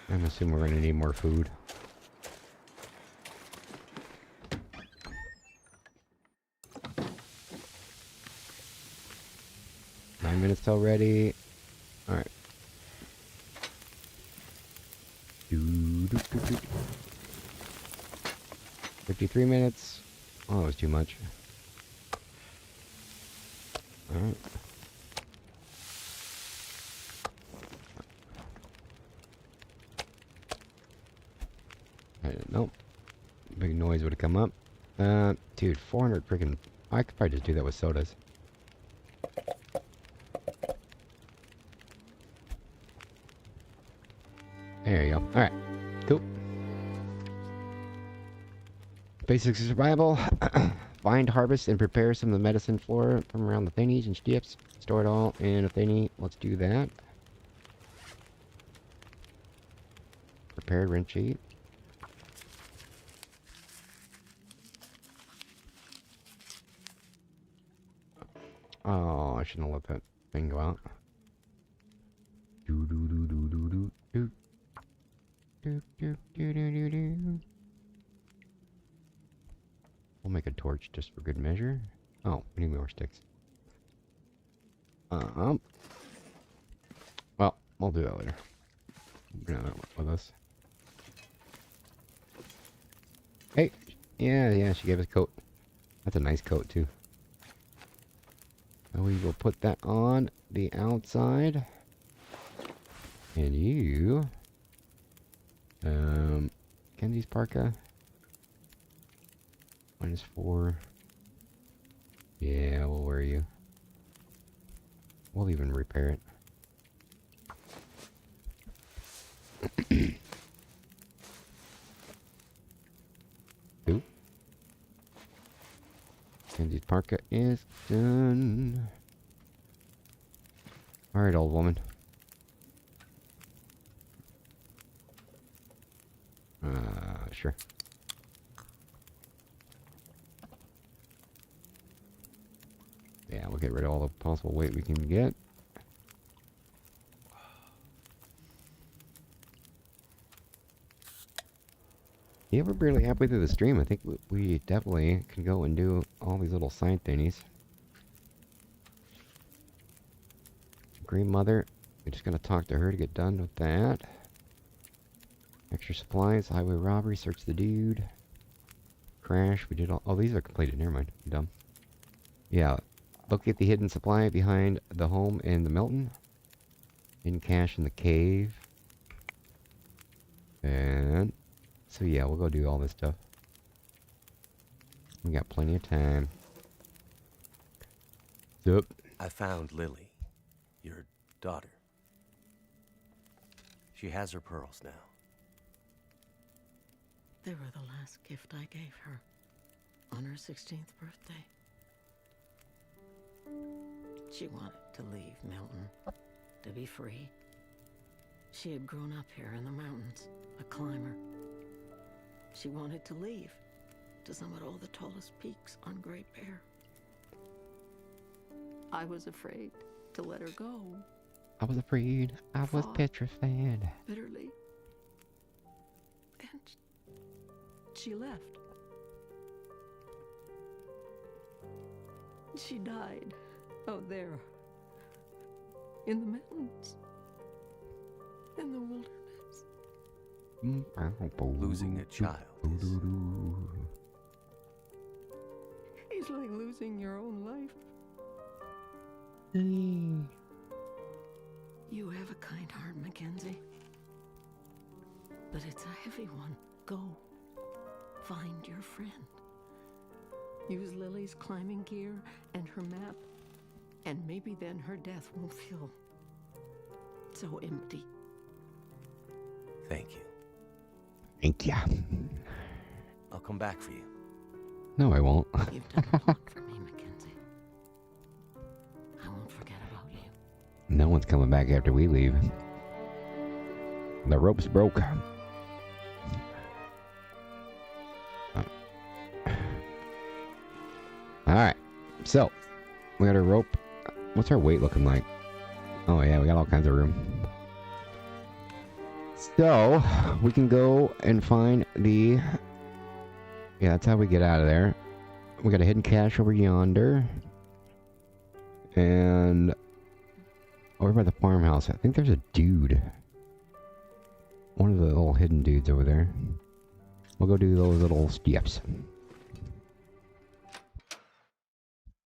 I'm assuming we're going to need more food. Nine minutes till ready. Alright. 53 minutes. Oh, that was too much. Alright. Nope. Big noise would have come up. Dude, 400 freaking... I could probably just do that with sodas. There you go. Alright. Cool. Basics of survival. Find, harvest, and prepare some of the medicine flora from around the thingies and ships. Store it all in a thingy. Let's do that. Prepared rinse sheet. Oh, I shouldn't have let that thing go out. Do do do do do do do do do do do do. We'll make a torch just for good measure. Oh, we need more sticks. Well, we'll do that later. Bring that with us. Hey, yeah, she gave us a coat. That's a nice coat too. And we will put that on the outside. And you... Kenzie's parka. -4. Yeah, we'll wear you. We'll even repair it. Two. Mackenzie's parka is done. Alright, old woman. Sure. Yeah, we'll get rid of all the possible weight we can get. Yeah, we're barely halfway through the stream. I think we definitely can go and do all these little side thingies. Green Mother. We're just gonna talk to her to get done with that. Extra supplies, highway robbery, search the dude. Crash, we did all... Oh, these are completed. Never mind. I'm dumb. Yeah. Locate the hidden supply behind the home in the Milton. Hidden cache in the cave. And... So yeah, we'll go do all this stuff. We got plenty of time. Yep. I found Lily, your daughter. She has her pearls now. They were the last gift I gave her on her 16th birthday. She wanted to leave Milton, to be free. She had grown up here in the mountains, a climber. She wanted to leave to summit all the tallest peaks on Great Bear. I was afraid to let her go. I was afraid. I was petrified. Bitterly. And she left. She died out there. In the mountains. In the wilderness. Losing a child is... It's like losing your own life. You have a kind heart, Mackenzie. But it's a heavy one. Go. Find your friend. Use Lily's climbing gear and her map. And maybe then her death won't feel so empty. Thank you. Thank ya. I'll come back for you. No, I won't. You've done a lot for me, Mackenzie. I won't forget about you. No one's coming back after we leave. The rope's broke. Alright. So, we got our rope. What's our weight looking like? Oh yeah, we got all kinds of room. So, we can go and find the... Yeah, that's how we get out of there. We got a hidden cache over yonder. And... over by the farmhouse, I think there's a dude. One of the little hidden dudes over there. We'll go do those little steps.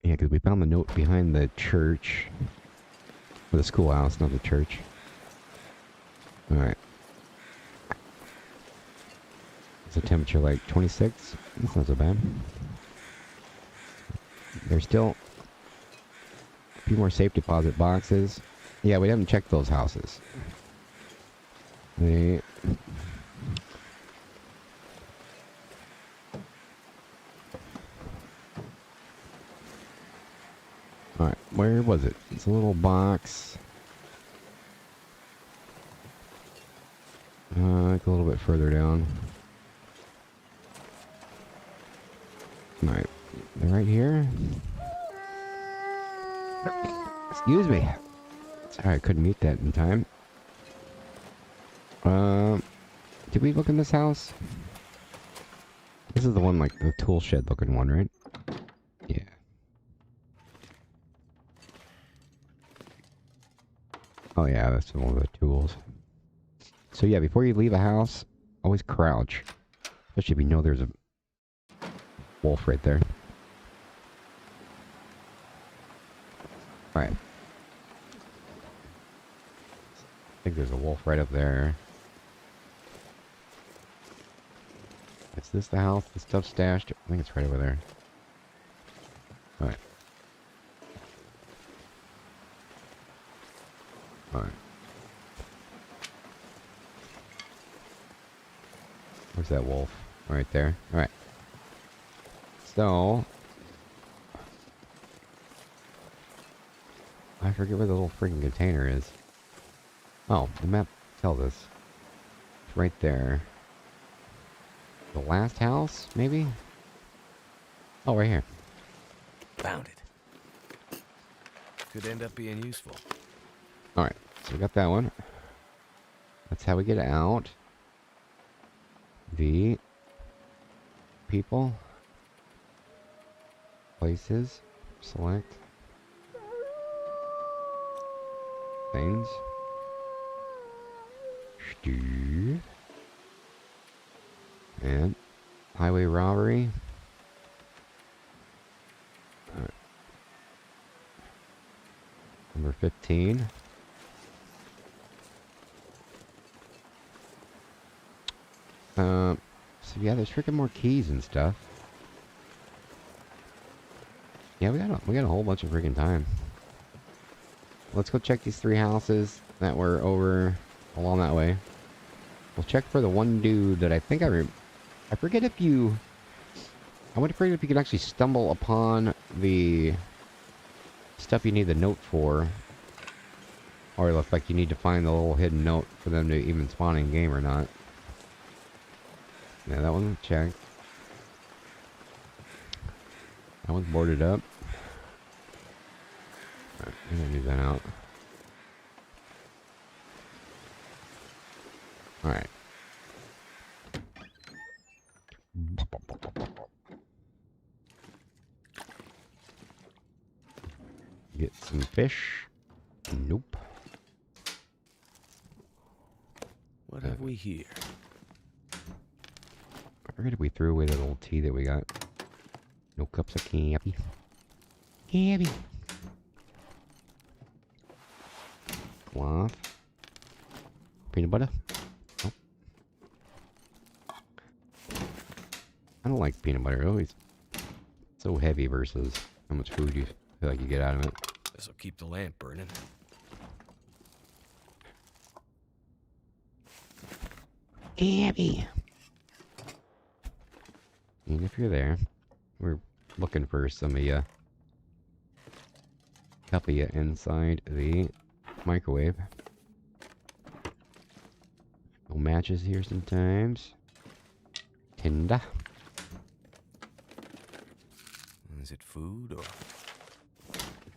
Yeah, because we found the note behind the church. Or the schoolhouse, not the church. Alright. It's a temperature like 26. That's not so bad. There's still a few more safe deposit boxes. Yeah, we haven't checked those houses. Alright, where was it? It's a little box. Like a little bit further down. Alright, they're right here. Excuse me. Sorry, I couldn't mute that in time. Did we look in this house? This is the one, like, the tool shed looking one, right? Yeah. Oh yeah, that's one of the tools. So yeah, before you leave a house, always crouch. Especially if you know there's a wolf right there. Alright. I think there's a wolf right up there. Is this the house? The stuff stashed? I think it's right over there. Alright. Alright. Where's that wolf? Right there. Alright. So... I forget where the little freaking container is. Oh, the map tells us. It's right there. The last house, maybe? Oh, right here. Found it. Could end up being useful. Alright, so we got that one. That's how we get out. The people. Places. Select. Things. Steve. And highway robbery. Alright. Number 15. So yeah, there's freaking more keys and stuff. Yeah, we got a whole bunch of freaking time. Let's go check these 3 houses that were over along that way. We'll check for the one dude that I think I forget if you... I would forget if you could actually stumble upon the stuff you need the note for. Or if like you need to find the little hidden note for them to even spawn in game or not. Yeah, that one's checked. That one's boarded up. Alright, I'm gonna do that out. Alright. Get some fish. Nope. What have we here? I forget if we threw away that old tea that we got. No cups of cappy. Cappy. Cloth. Peanut butter. Oh. I don't like peanut butter. It's always so heavy versus how much food you feel like you get out of it. This'll keep the lamp burning. Cappy. And if you're there, we're looking for some of you. Couple of you inside the microwave. No matches here sometimes. Tinder. Is it food or?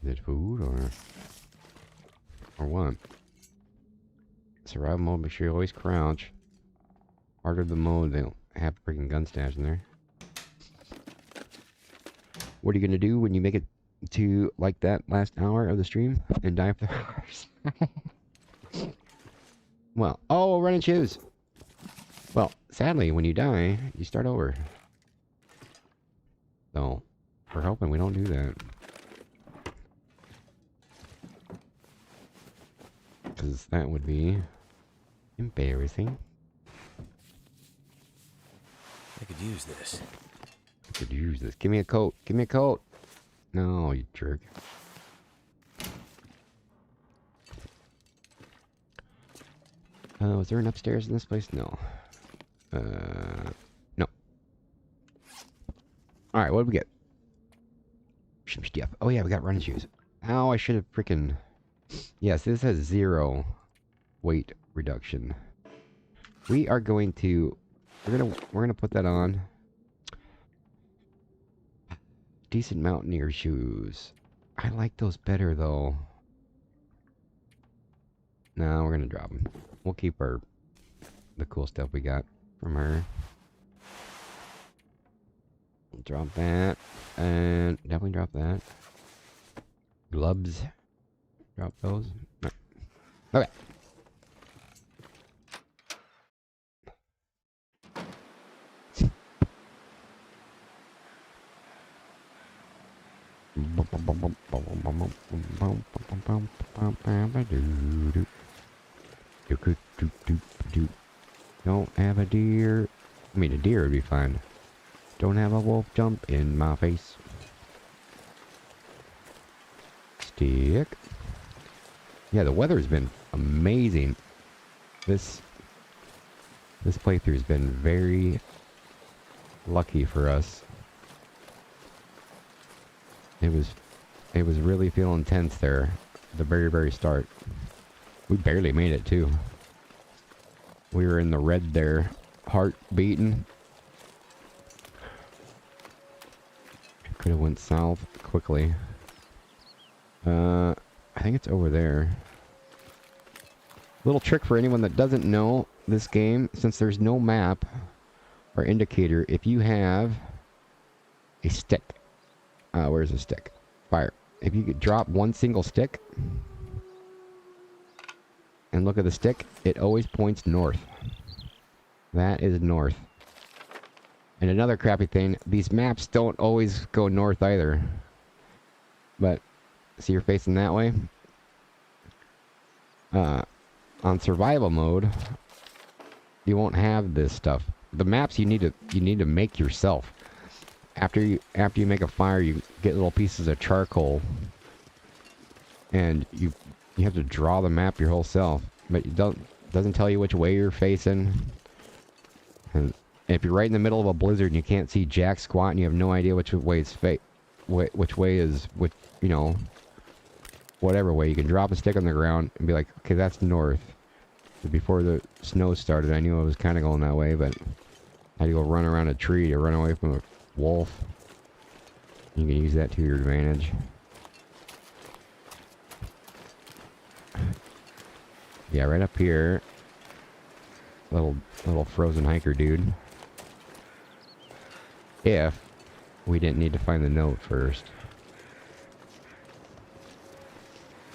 Is it food or what? Survival mode, make sure you always crouch. Harder the mode, they don't have a freaking gun stash in there. What are you gonna do when you make it to like that last hour of the stream and die for hours? Well, oh, running shoes. Well, sadly, when you die, you start over. So, we're hoping we don't do that. Because that would be embarrassing. I could use this. I could use this. Give me a coat. Give me a coat. No, you jerk. Was there an upstairs in this place? No. No. Alright, what did we get? Some stuff. Oh yeah, we got running shoes. Ow, I should have freaking... Yes, this has 0 weight reduction. We are going to... We're gonna put that on. Decent mountaineer shoes. I like those better though. No, we're gonna drop them. We'll keep the cool stuff we got from her. Drop that. And definitely drop that. Gloves. Drop those. No. Okay. Don't have a deer I mean, a deer would be fine. Don't have a wolf jump in my face. Stick. Yeah, the weather's been amazing. This playthrough's been very lucky for us. It was really feeling tense there at the very, very start. We barely made it too. We were in the red there, heart beating. Could have went south quickly. I think it's over there. Little trick for anyone that doesn't know this game, since there's no map or indicator, if you have a stick, where's the stick? Fire. If you could drop one single stick and look at the stick, it always points north. That is north. And another crappy thing, these maps don't always go north either. But, see you're facing that way? On survival mode, you won't have this stuff. The maps you need to make yourself. After you make a fire, you get little pieces of charcoal, and you have to draw the map your whole self. But it doesn't tell you which way you're facing. And if you're right in the middle of a blizzard and you can't see jack squat and you have no idea which way is which way is which, you know, whatever way, you can drop a stick on the ground and be like, okay, that's north. But before the snow started, I knew I was kind of going that way, but I had to go run around a tree to run away from a wolf. You can use that to your advantage. Yeah, right up here. Little frozen hiker dude. If we didn't need to find the note first.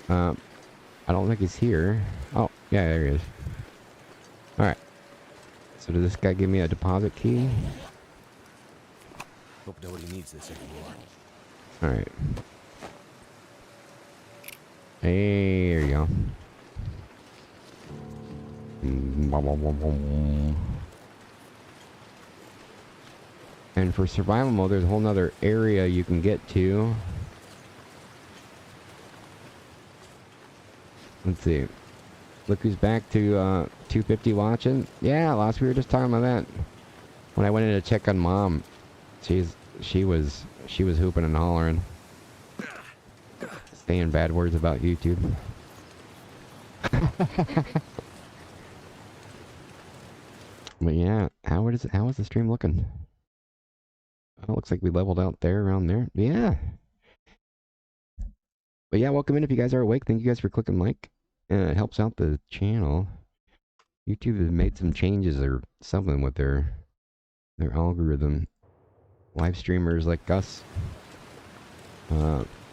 I don't think he's here. Oh, yeah, there he is. Alright. So does this guy give me a deposit key? Hope nobody needs this anymore. Alright. Hey, there you go. And for survival mode, there's a whole nother area you can get to. Let's see. Look who's back to 250 watching. Yeah, last we were just talking about that. When I went in to check on Mom, she was hooping and hollering, saying bad words about YouTube. But yeah, how is the stream looking? Oh, it looks like we leveled out there, around there. Yeah. But yeah, welcome in if you guys are awake. Thank you guys for clicking like. It helps out the channel. YouTube has made some changes or something with their algorithm. Live streamers like us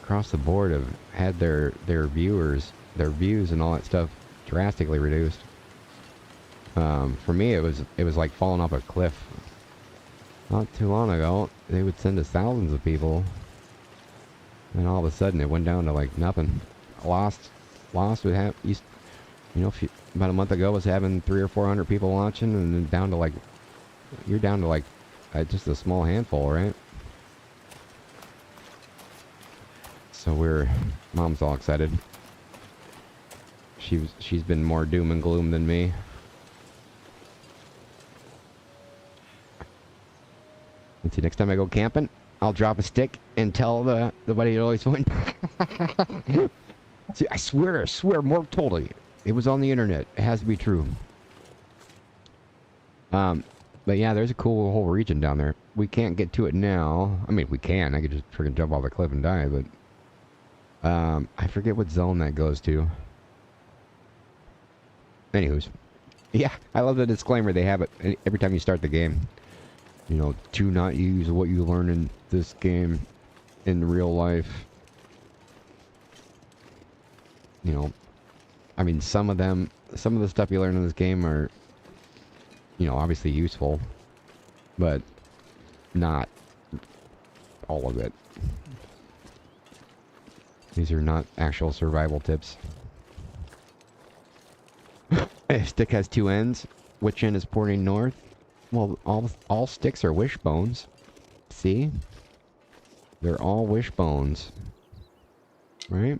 across the board have had their views and all that stuff drastically reduced. For me, it was like falling off a cliff. Not too long ago, they would send us thousands of people, and all of a sudden it went down to like nothing. Lost would have, you know, about a month ago was having 300 or 400 people watching, and then down to like, you're down to like just a small handful, right? So Mom's all excited. She's been more doom and gloom than me. Let's see, next time I go camping, I'll drop a stick and tell the buddy to always win. See, I swear, Morp told me. It was on the internet. It has to be true. But yeah, there's a cool whole region down there. We can't get to it now. I mean, we can. I could just freaking jump off the cliff and die, but I forget what zone that goes to. Anywho's. Yeah, I love the disclaimer they have it every time you start the game. You know, do not use what you learn in this game in real life. You know, I mean, some of the stuff you learn in this game are, you know, obviously useful, but not all of it. These are not actual survival tips. A stick has two ends. Which end is pointing north? Well, all sticks are wishbones. See? They're all wishbones. Right?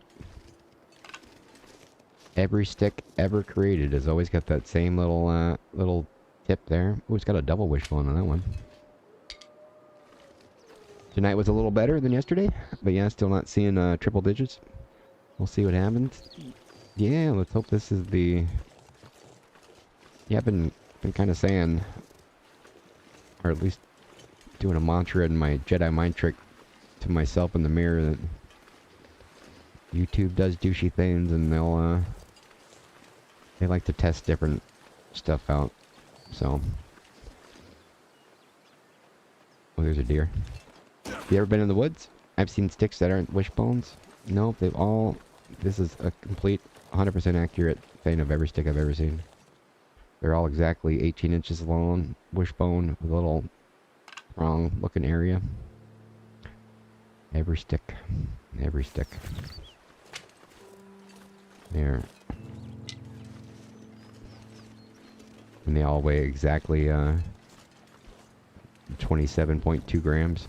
Every stick ever created has always got that same little tip there. Oh, it's got a double wishbone on that one. Tonight was a little better than yesterday, but yeah, still not seeing triple digits. We'll see what happens. Yeah, let's hope this is the... Yeah, I've been kind of saying, or at least doing a mantra in my Jedi mind trick to myself in the mirror that YouTube does douchey things and they like to test different stuff out. So, oh, there's a deer. Have you ever been in the woods? I've seen sticks that aren't wishbones. Nope, they've all... This is a complete 100% accurate thing of every stick I've ever seen. They're all exactly 18 inches long, wishbone, with a little prong looking area. Every stick. Every stick. There. And they all weigh exactly 27.2 grams.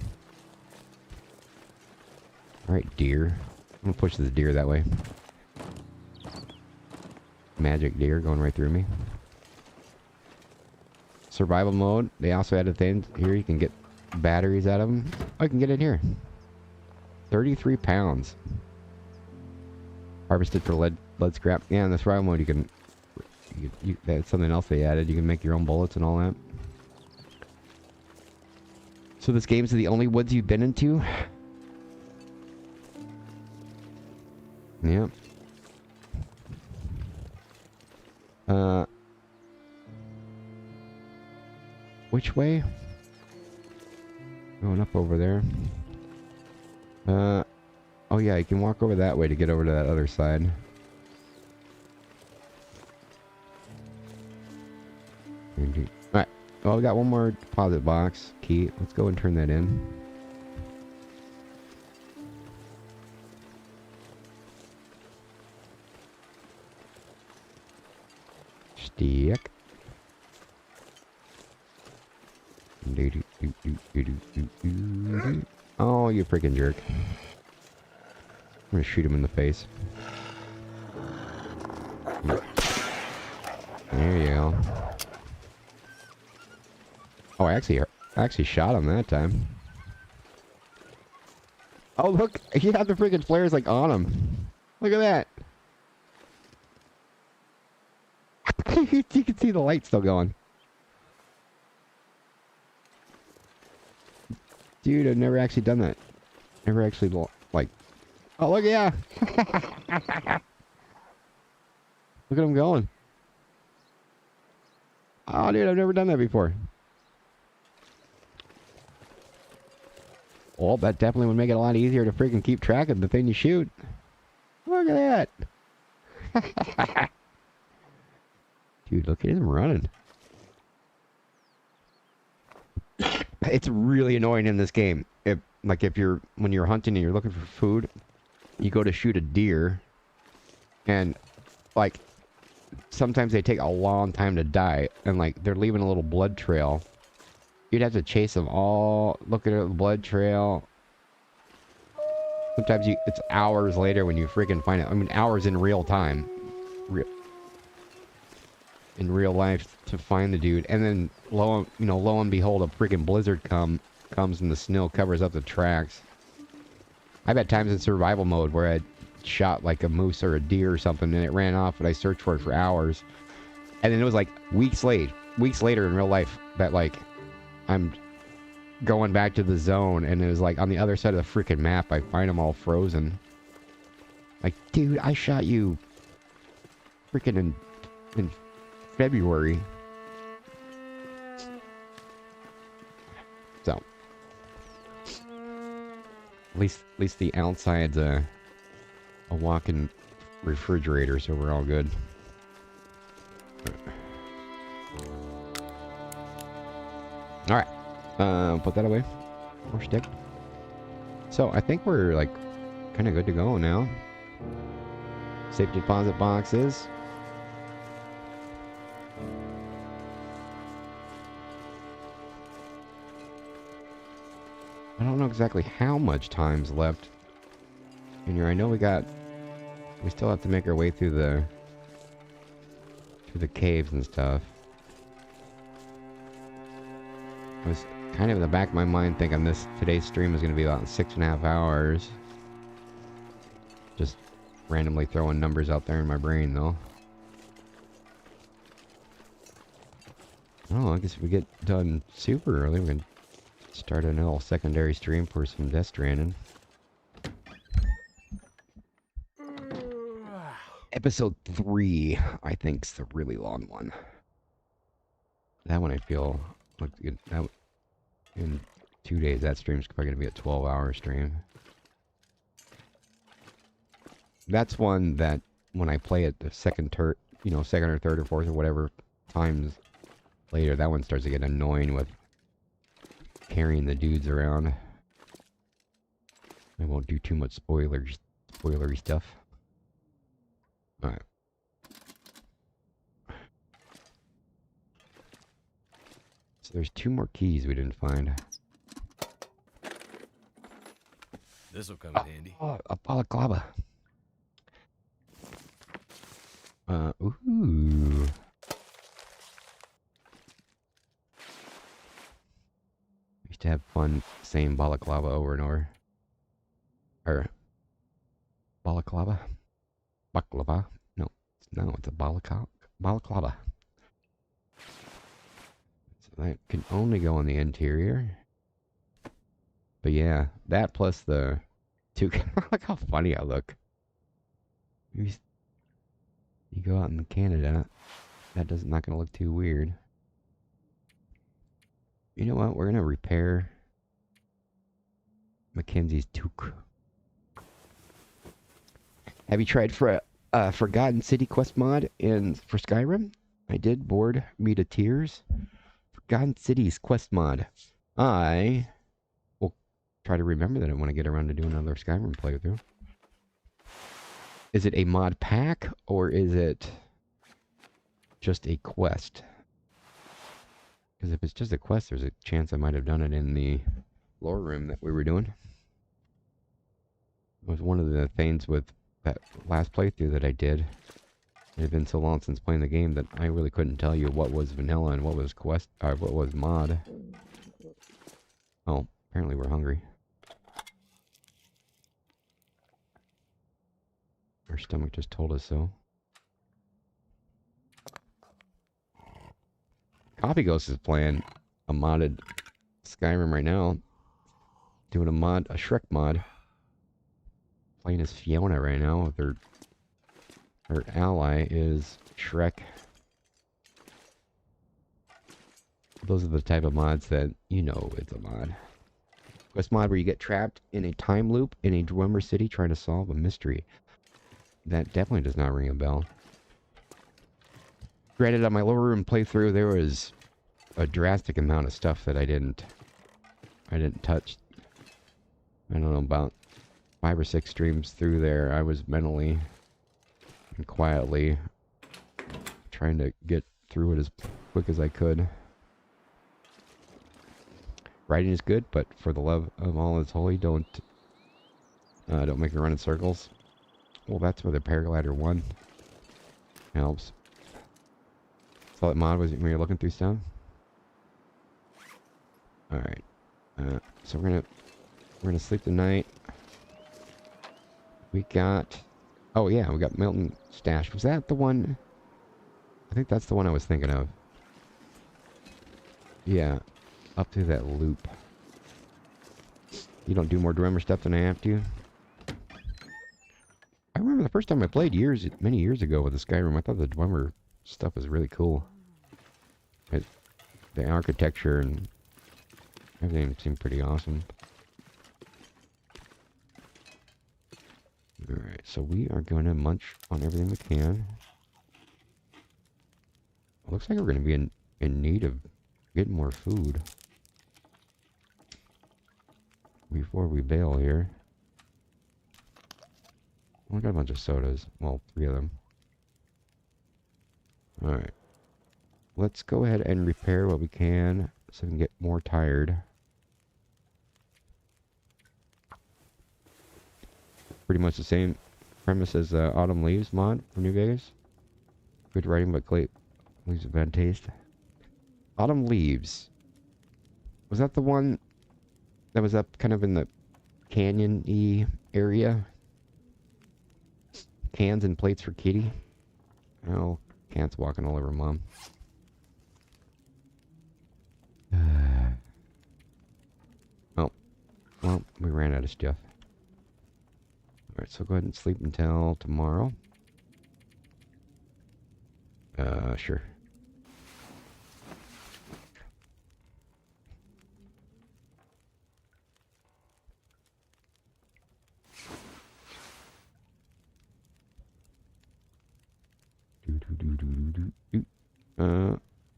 Alright, deer. I'm gonna push this deer that way. Magic deer going right through me. Survival mode. They also added things here. You can get batteries out of them. Oh, I can get in here. 33 pounds. Harvested for lead scrap. Yeah, in the survival mode, you can... that's something else they added. You can make your own bullets and all that. So this game's the only woods you've been into? Yep. Which way? Going up over there. Oh yeah, you can walk over that way to get over to that other side. Alright. Well, we got one more deposit box key. Let's go and turn that in. Stick. Oh, you freaking jerk. I'm gonna shoot him in the face. There you go. Oh, I actually shot him that time. Oh, look! He had the freaking flares like on him. Look at that! You can see the light still going. Dude, I've never actually done that. Never actually, like... Oh, look, yeah! Look at him going. Oh, dude, I've never done that before. Well, that definitely would make it a lot easier to freaking keep track of the thing you shoot. Look at that! Dude, look at him running. It's really annoying in this game. When you're hunting and you're looking for food, you go to shoot a deer, and, like, sometimes they take a long time to die, and, like, they're leaving a little blood trail. You'd have to chase them all, look at the blood trail. Sometimes it's hours later when you freaking find it. I mean, hours in real time. In real life to find the dude, and then lo and behold, a freaking blizzard comes and the snow covers up the tracks. I've had times in survival mode where I shot like a moose or a deer or something, and it ran off, and I searched for it for hours, and then it was like weeks later in real life that, like, I'm going back to the zone, and it was like on the other side of the freaking map. I find them all frozen. Like, dude, I shot you freaking in February. So, at least the outside's a walk-in refrigerator, so we're all good. All right, put that away. More stick. So I think we're like kind of good to go now. Safe deposit boxes. I don't know exactly how much time's left in here. I know we still have to make our way through the caves and stuff. I was kind of in the back of my mind thinking today's stream is going to be about 6.5 hours. Just randomly throwing numbers out there in my brain, though. Oh, I guess if we get done super early, we can start a little secondary stream for some Death Stranding. Episode 3, I think, is the really long one. That one I feel like in 2 days, that stream's probably going to be a 12-hour stream. That's one that when I play it the second or third or fourth or whatever times later, that one starts to get annoying with carrying the dudes around. I won't do too much spoilery stuff. Alright. So there's 2 more keys we didn't find. This'll come in handy. Oh, a balaclava. Ooh. Used to have fun saying balaclava over and over. Or balaclava? Baklava? No, it's a balaclava. So that can only go on the interior. But yeah, that plus the 2. Look how funny I look. You go out in Canada, that not gonna look too weird. You know what? We're gonna repair Mackenzie's toque. Have you tried for a Forgotten City quest mod for Skyrim? I did. Bored me to tears. Forgotten Cities quest mod. I will try to remember that when I get around to doing another Skyrim playthrough. Is it a mod pack, or is it just a quest? Because if it's just a quest, there's a chance I might have done it in the lore room that we were doing. It was one of the things with that last playthrough that I did. It had been so long since playing the game that I really couldn't tell you what was vanilla and what was quest, what was mod. Oh, apparently we're hungry. Our stomach just told us so. Coffee Ghost is playing a modded Skyrim right now. Doing a Shrek mod. Playing as Fiona right now. Her ally is Shrek. Those are the type of mods that, it's a mod. Quest mod where you get trapped in a time loop in a Dwemer city trying to solve a mystery. That definitely does not ring a bell. Granted, on my lower room playthrough, there was a drastic amount of stuff that I didn't touch. I don't know, about 5 or 6 streams through there, I was mentally and quietly trying to get through it as quick as I could. Writing is good, but for the love of all that's holy, don't make me run in circles. Well, that's where the paraglider 1 helps. So that mod was when you're looking through stuff. All right. So we're gonna sleep tonight. We got. Oh yeah, we got Milton stash. Was that the one? I think that's the one I was thinking of. Yeah, up through that loop. You don't do more Dwemer stuff than I have to. I remember the first time I played many years ago with the Skyrim, I thought the Dwemer stuff was really cool. The architecture and everything seemed pretty awesome. Alright, so we are going to munch on everything we can. Looks like we're going to be in need of getting more food before we bail here. We got a bunch of sodas. Well, 3 of them. Alright. Let's go ahead and repair what we can so we can get more tired. Pretty much the same premise as Autumn Leaves mod from New Vegas. Good writing, but Clay leaves a bad taste. Autumn Leaves. Was that the one that was up kind of in the canyon-y area? Cans and plates for Kitty. Oh, Cat's walking all over Mom. Oh, well, we ran out of stuff. Alright, so go ahead and sleep until tomorrow. Sure.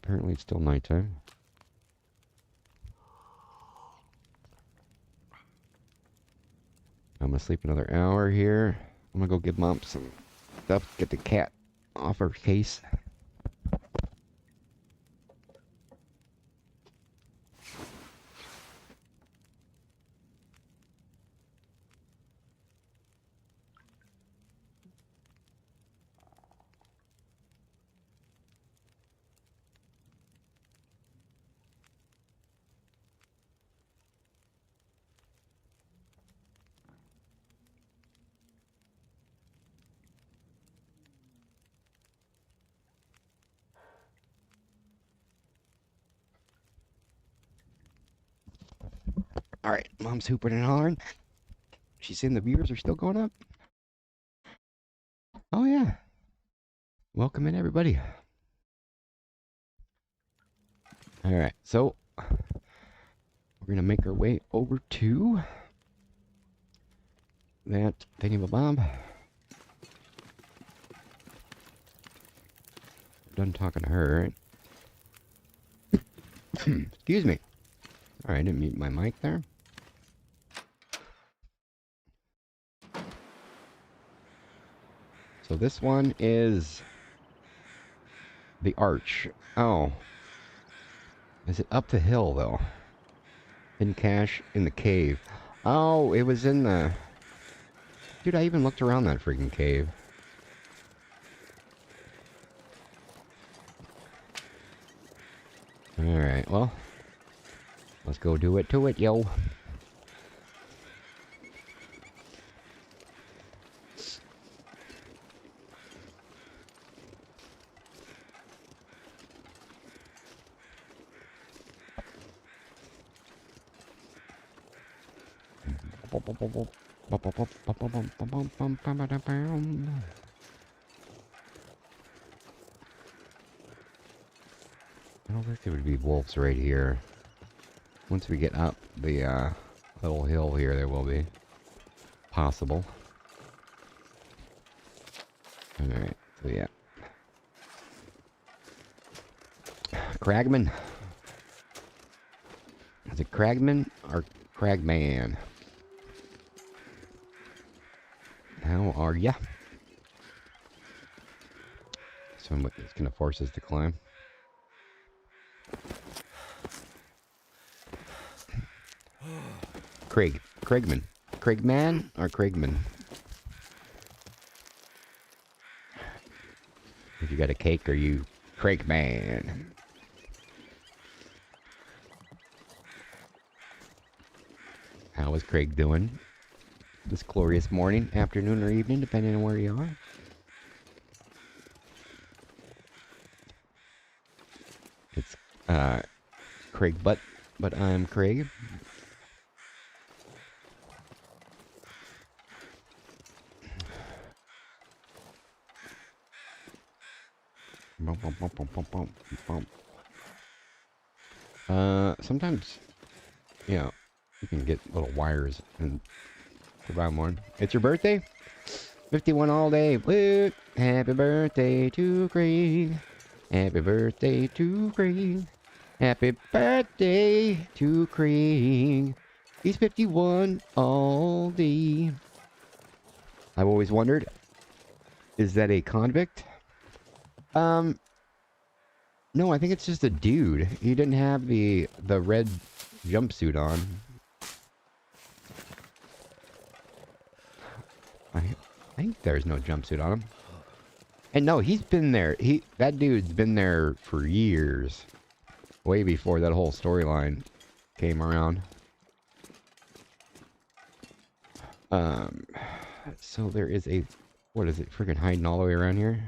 Apparently it's still nighttime. I'm gonna sleep another hour here. I'm gonna go give Mom some stuff, get the cat off her case. Alright, Mom's hooping and hollering. She's saying the viewers are still going up. Oh yeah. Welcome in, everybody. Alright, so we're gonna make our way over to that thingy-ma-bob. Done talking to her, right? Excuse me. Alright, I didn't mute my mic there. So this one is the arch. Oh. Is it up the hill, though? Hidden cache in the cave. Oh, it was in the... Dude, I even looked around that freaking cave. Alright, well. Let's go do it to it, yo. I don't think there would be wolves right here. Once we get up the little hill here, there will be. Possible. Alright, so yeah. Cragman. Is it Cragman or Cragman? How are ya? So it's gonna force us to climb. Craigman. Craigman or Craigman? If you got a cake, are you Craigman? How is Craig doing this glorious morning, afternoon, or evening, depending on where you are? It's Craig but I'm Craig. Sometimes, you know, you can get little wires and provide one. It's your birthday? 51 all day. Woo! Happy birthday to Craig. Happy birthday to Craig. Happy birthday to Craig. He's 51 all day. I've always wondered, is that a convict? No, I think it's just a dude. He didn't have the red jumpsuit on. I think there's no jumpsuit on him. And no, he's been there. That dude's been there for years. Way before that whole storyline came around. So there is a... What is it? Freaking hiding all the way around here?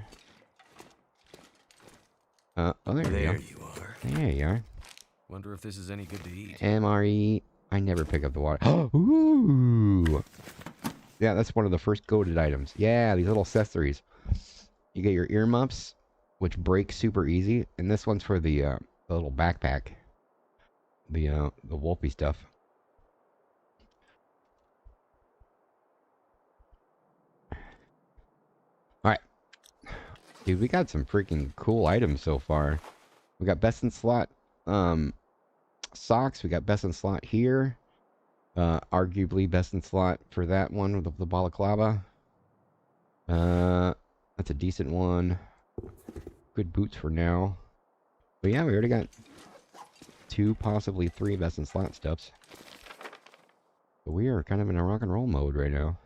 Oh, there you are. There you are. Wonder if this is any good to eat. MRE. I never pick up the water. Ooh! Yeah, that's one of the first goated items. Yeah, these little accessories. You get your earmuffs, which break super easy, and this one's for the little backpack. The wolfy stuff. Alright. Dude, we got some freaking cool items so far. We got best in slot socks. We got best in slot here. Arguably best in slot for that one with the balaclava. That's a decent one. Good boots for now. But yeah, we already got 2, possibly 3 best in slot stuffs. But we are kind of in a rock and roll mode right now.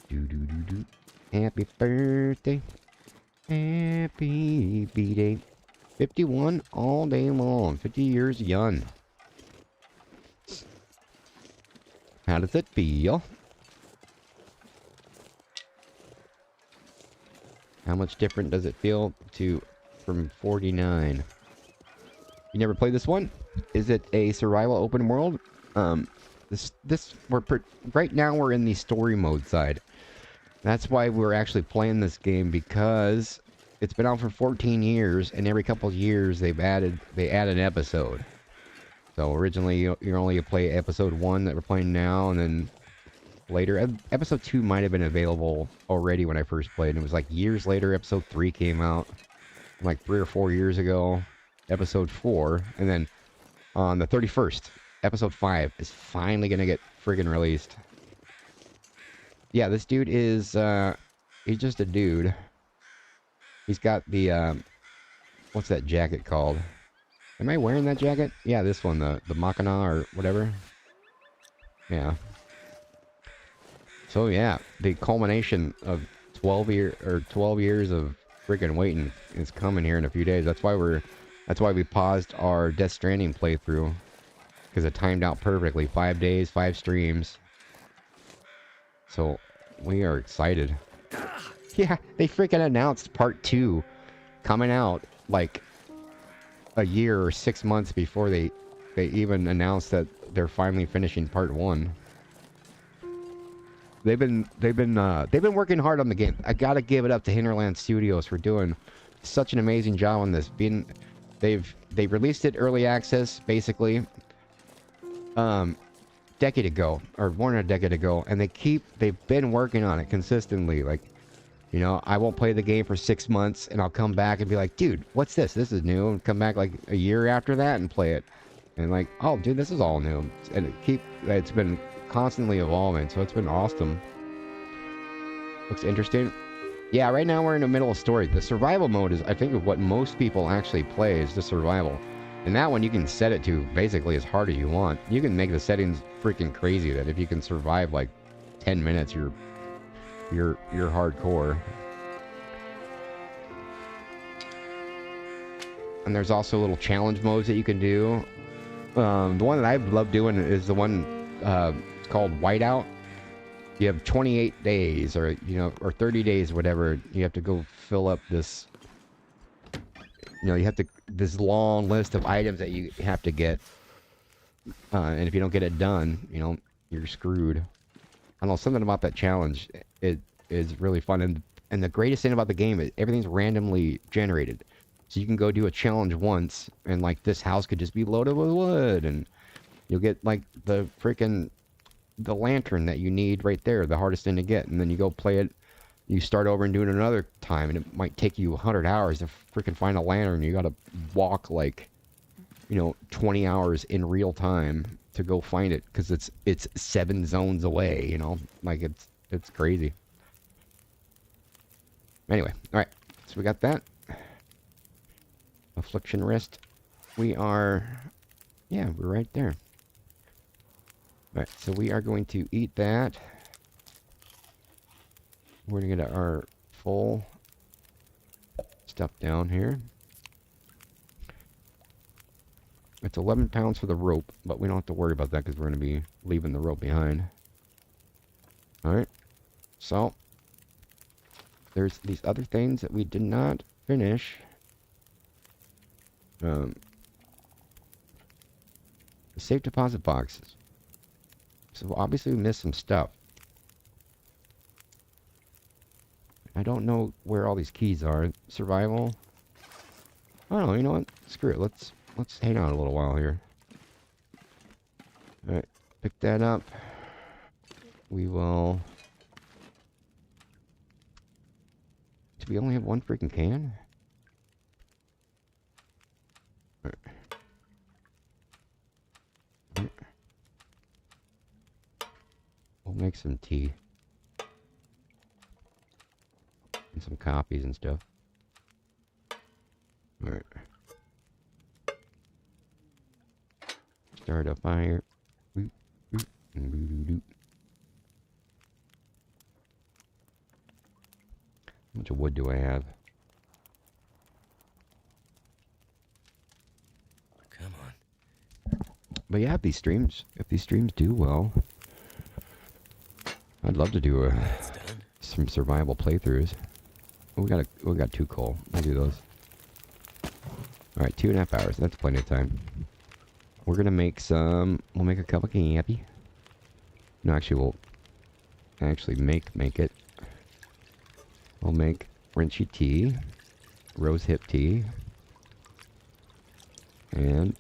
Do. Happy birthday. Happy B-Day. 51 all day long. 50 years young. How does it feel? How much different does it feel from 49? You never played this one? Is it a survival open world? Right now we're in the story mode side. That's why we're actually playing this game, because it's been out for 14 years, and every couple of years they add an episode. So originally you only play episode 1 that we're playing now, and then later episode 2 might have been available already when I first played, and it was like years later episode 3 came out, like 3 or 4 years ago, episode 4, and then on the 31st, episode 5 is finally gonna get friggin' released. Yeah, this dude is, he's just a dude. He's got the, what's that jacket called? Am I wearing that jacket? Yeah, this one, the Machina or whatever. Yeah. So yeah, the culmination of 12 years of freaking waiting is coming here in a few days. That's why we paused our Death Stranding playthrough, because it timed out perfectly. 5 days, 5 streams. So we are excited. Yeah, they freaking announced part 2 coming out like a year or 6 months before they even announced that they're finally finishing part 1. They've been working hard on the game. I gotta give it up to Hinterland Studios for doing such an amazing job on this. They released it early access basically decade ago, or more than a decade ago, and they've been working on it consistently. Like, you know, I won't play the game for 6 months, and I'll come back and be like, dude, what's this? This is new. And come back like a year after that and play it, and like, oh, dude, this is all new. And it's been constantly evolving, so it's been awesome. Looks interesting. Yeah, right now we're in the middle of story. The survival mode is, I think, what most people actually play is the survival. And that one you can set it to basically as hard as you want. You can make the settings freaking crazy that if you can survive like 10 minutes, you're hardcore. And there's also little challenge modes that you can do. The one that I love doing is the one it's called Whiteout. You have 28 days, or 30 days, whatever. You have to go fill up this. You have this long list of items that you have to get, and if you don't get it done, you're screwed. I don't know, something about that challenge. It is really fun, and the greatest thing about the game is everything's randomly generated. So you can go do a challenge once, and like this house could just be loaded with wood, and you'll get like the lantern that you need right there, the hardest thing to get, and then you go play it. You start over and do it another time, and it might take you 100 hours to freaking find a lantern. You gotta walk like, 20 hours in real time to go find it, because it's 7 zones away. Like it's crazy. Anyway, all right. So we got that. Affliction wrist. We're right there. Alright, so we are going to eat that. We're going to get our full stuff down here. It's 11 pounds for the rope, but we don't have to worry about that because we're going to be leaving the rope behind. Alright, so there's these other things that we did not finish. The safe deposit boxes. So obviously we missed some stuff. I don't know where all these keys are. Survival. I don't know, you know what? Screw it. Let's hang out a little while here. Alright, pick that up. We will... Do we only have one freaking can? Alright. We'll make some tea. And some copies and stuff. Alright. Start a fire. How much wood do I have? Come on. But yeah, if these streams do well, I'd love to do some survival playthroughs. We got 2 coal. I'll do those. All right, 2.5 hours. That's plenty of time. We're gonna make some. We'll make a cup of coffee. No, actually, we'll make it. We'll make Frenchy tea, rose hip tea, and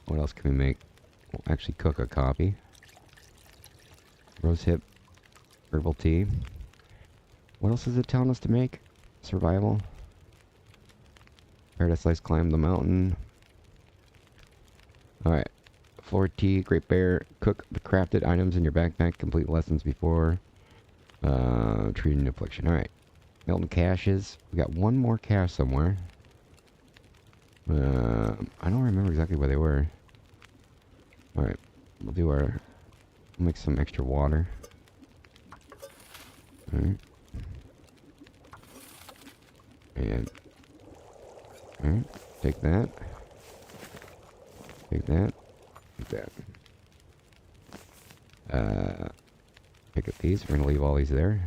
what else can we make? We'll actually cook a coffee. Rose hip herbal tea. What else is it telling us to make? Survival. Paradise Slice, climb the mountain. Alright. Floor tea, Great Bear. Cook the crafted items in your backpack. Complete lessons before treating affliction. Alright. Milton caches. We got one more cache somewhere. I don't remember exactly where they were. Alright. We'll make some extra water. Alright. And alright, take that. Take that. Take that. Pick up these. We're gonna leave all these there.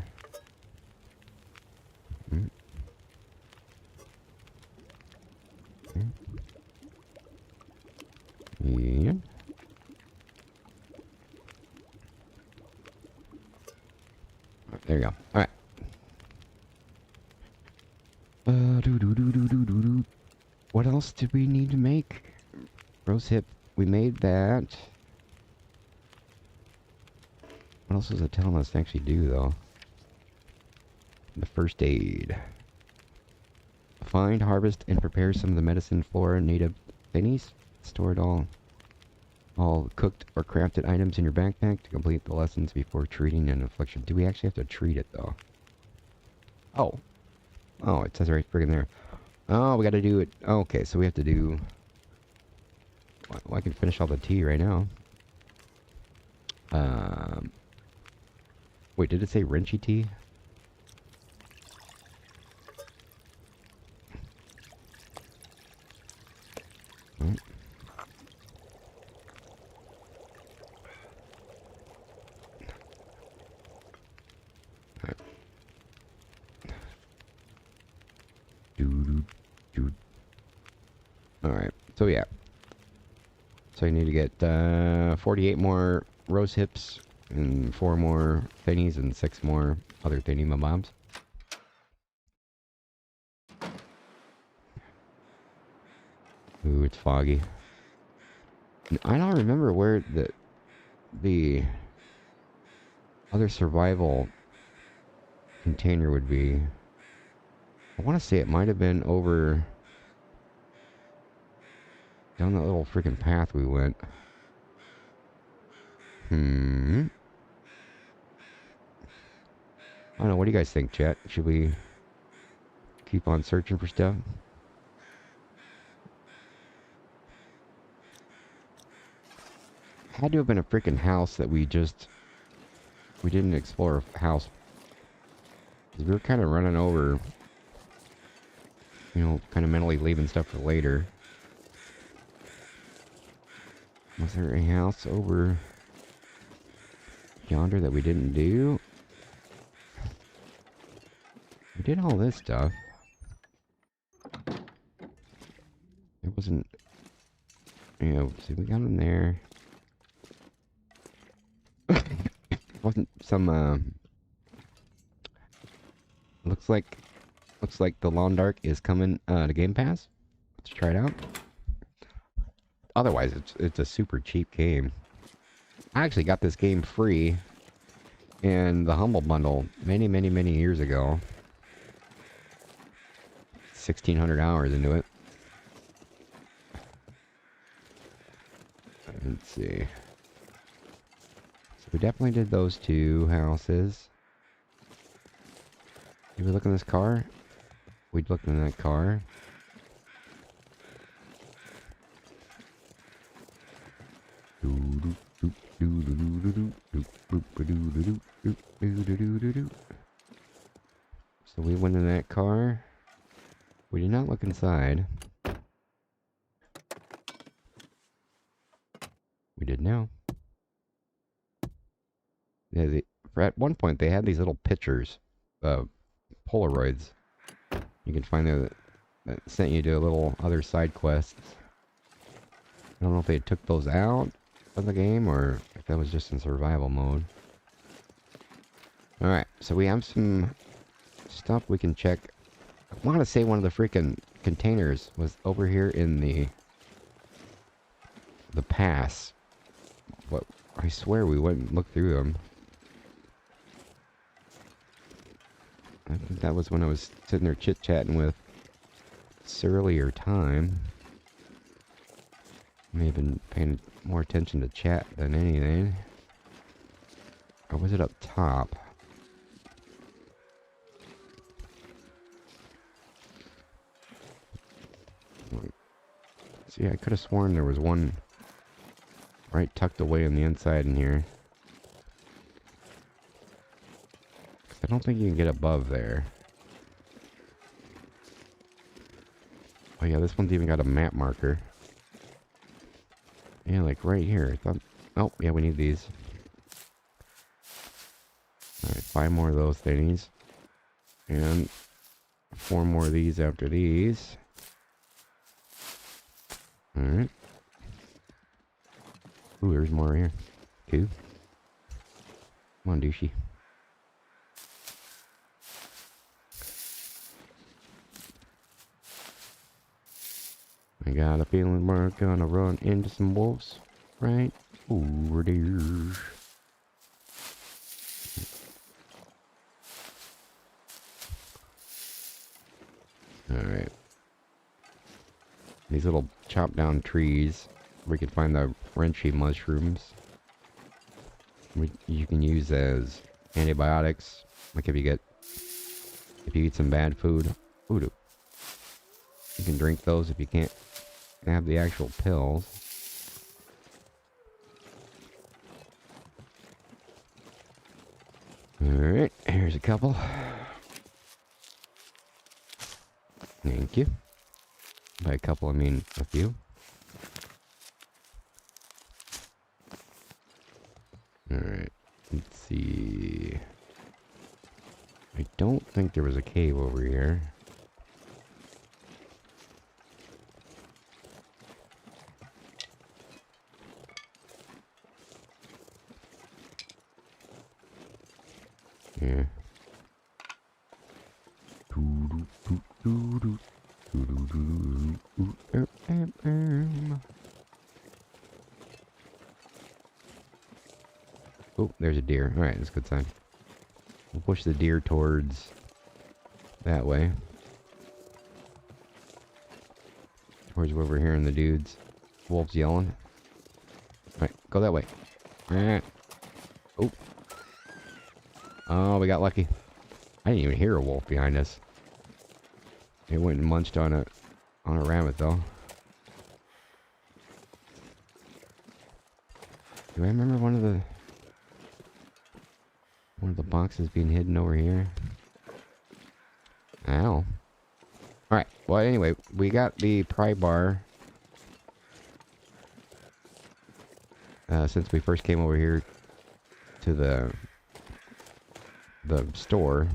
Yeah. There you go. Alright. What else did we need to make? Rose hip. We made that. What else is it telling us to actually do, though? The first aid. Find, harvest, and prepare some of the medicine flora native thingies. Store it all cooked or crafted items in your backpack to complete the lessons before treating an affliction. Do we actually have to treat it, though? Oh, it says right friggin' there. Oh, we gotta do it. Okay, so we have to do... Well, I can finish all the tea right now. Wait, did it say Rinchy tea? Right. Alright, so yeah. So you need to get 48 more rose hips, and 4 more thingies, and 6 more other thingy-mabobs. Ooh, it's foggy. And I don't remember where the other survival container would be. I want to say it might have been over down that little freaking path we went. I don't know, what do you guys think, chat? Should we keep on searching for stuff? had to have been a freaking house that we didn't explore a house. 'Cause we were kind of running over, you know, kind of mentally leaving stuff for later. Was there a house over yonder that we didn't do? We did all this stuff. It wasn't... You know, see, we got in there. Wasn't some, Looks like the Lawn Dark is coming, to Game Pass. Let's try it out. Otherwise, it's a super cheap game. I actually got this game free in the Humble Bundle many, many, many years ago. 1,600 hours into it. Let's see. So we definitely did those two houses. Did we look in this car? We'd looked in that car. So we went in that car. We did not look inside. We did now. Yeah, at one point they had these little pictures, Polaroids. You can find there that sent you to a little other side quests. I don't know if they took those out of the game or if that was just in survival mode. Alright, so we have some stuff we can check. I want to say one of the freaking containers was over here in the pass. But I swear we went and looked through them. I think that was when I was sitting there chit-chatting with Surlier Time. May have been paying more attention to chat than anything. Or was it up top? See, I could have sworn there was one right tucked away on the inside in here. I don't think you can get above there. Oh yeah, this one's even got a map marker. Yeah, like right here. I thought... Oh, yeah, we need these. Alright, 5 more of those thingies. And 4 more of these after these. Alright. Ooh, there's more here. 2. Come on, douchey. I got a feeling we're gonna run into some wolves right over there. Alright. These little chopped down trees, we can find the wrenchy mushrooms. You can use as antibiotics. Like if you eat some bad food. Ooh, you can drink those if you can't have the actual pills. Alright, here's a couple. Thank you. By a couple, I mean a few. Alright, let's see. I don't think there was a cave over here. Yeah. Oh, there's a deer. Alright, that's a good sign. We'll push the deer towards that way. Towards where we're hearing the dudes. Wolves yelling. Alright, go that way. Alright. Oh. Oh, we got lucky. I didn't even hear a wolf behind us. It went and munched on a rabbit though. Do I remember one of the boxes being hidden over here? Ow. Alright, well anyway, we got the pry bar. Since we first came over here to the store.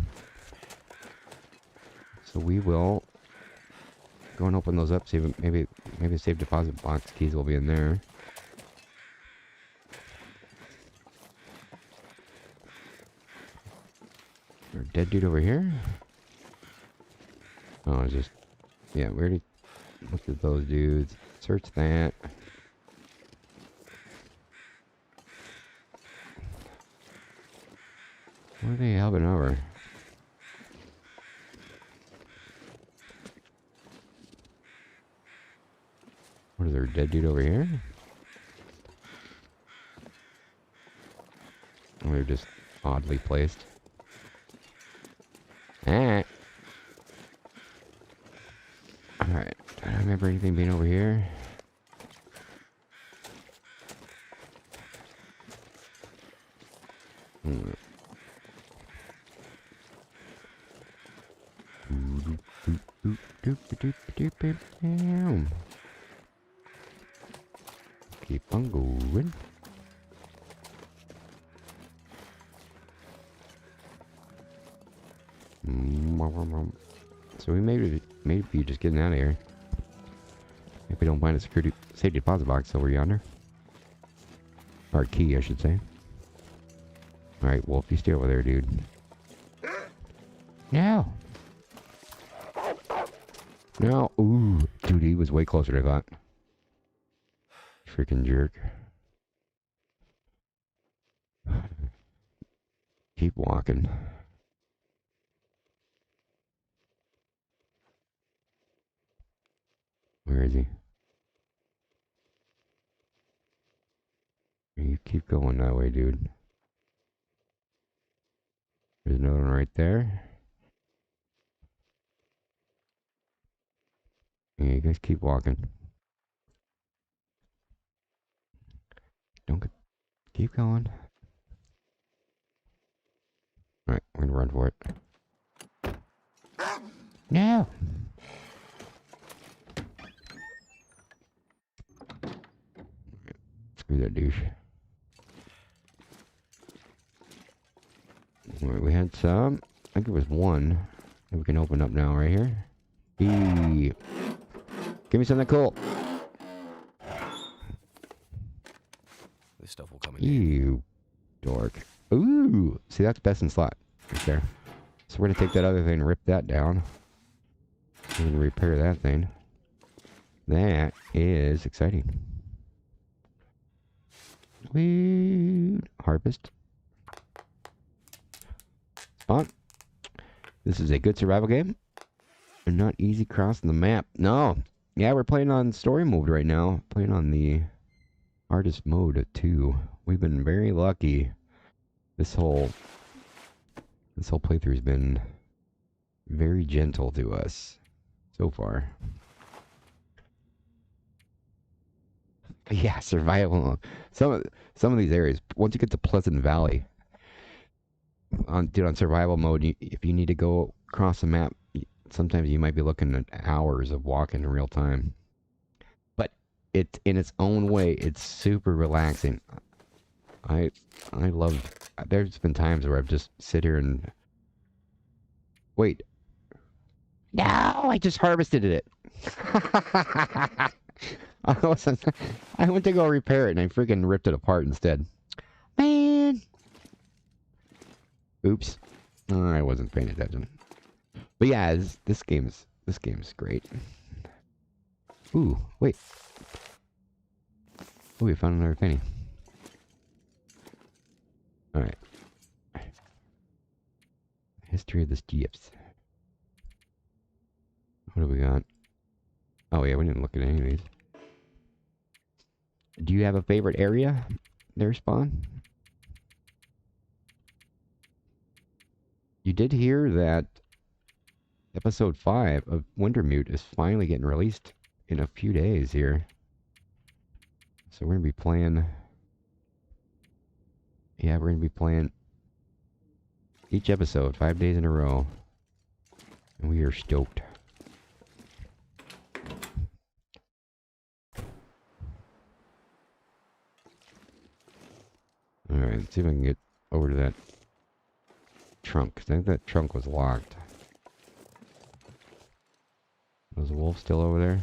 So we will go and open those up, see if maybe the safe deposit box keys will be in there. Is there a dead dude over here? Oh, it's just... Yeah, we already looked at those dudes. Search that. What are they helping over? What, is there a dead dude over here? Or they're just oddly placed. Ah. Alright. Do I remember anything being over here? Keep on going. So we maybe just getting out of here. If we don't find a security safety deposit box over yonder. Or key, I should say. Alright, Wolf, you stay over there, dude. No! No! Ooh, dude, he was way closer than I thought. Freaking jerk. Keep walking. Where is he? You keep going that way, dude. There's another one right there. Yeah, you guys keep walking. Keep going. Alright, we're gonna run for it. No! Screw that douche. Alright, we had some. I think it was one that we can open up now right here. Eee. Give me something cool. This stuff will come in. Ew. Dork. Ooh. See, that's best in slot. Right there. So we're gonna take that other thing and rip that down. We're gonna repair that thing. That is exciting. Weed. Harvest. Spawn. This is a good survival game. And not easy crossing the map. No. Yeah, we're playing on story mode right now. Playing on the artist mode too. We've been very lucky. This whole playthrough's been very gentle to us so far. Yeah, survival. Some of these areas. Once you get to Pleasant Valley, on survival mode, if you need to go across the map, sometimes you might be looking at hours of walking in real time. But it, in its own way, it's super relaxing. I love. There's been times where I've just sit here and wait. No, I just harvested it. I went to go repair it and I freaking ripped it apart instead. Man. Oops. Oh, I wasn't paying attention. But yeah, this game's great. Ooh, wait. Ooh, we found another penny. Alright. History of the Jeeps. What do we got? Oh yeah, we didn't look at any of these. Do you have a favorite area there, Spawn? You did hear that episode 5 of Wintermute is finally getting released in a few days here. So we're going to be playing Yeah, we're gonna be playing each episode 5 days in a row. And we are stoked. Alright, let's see if I can get over to that trunk. 'Cause I think that trunk was locked. Was the wolf still over there?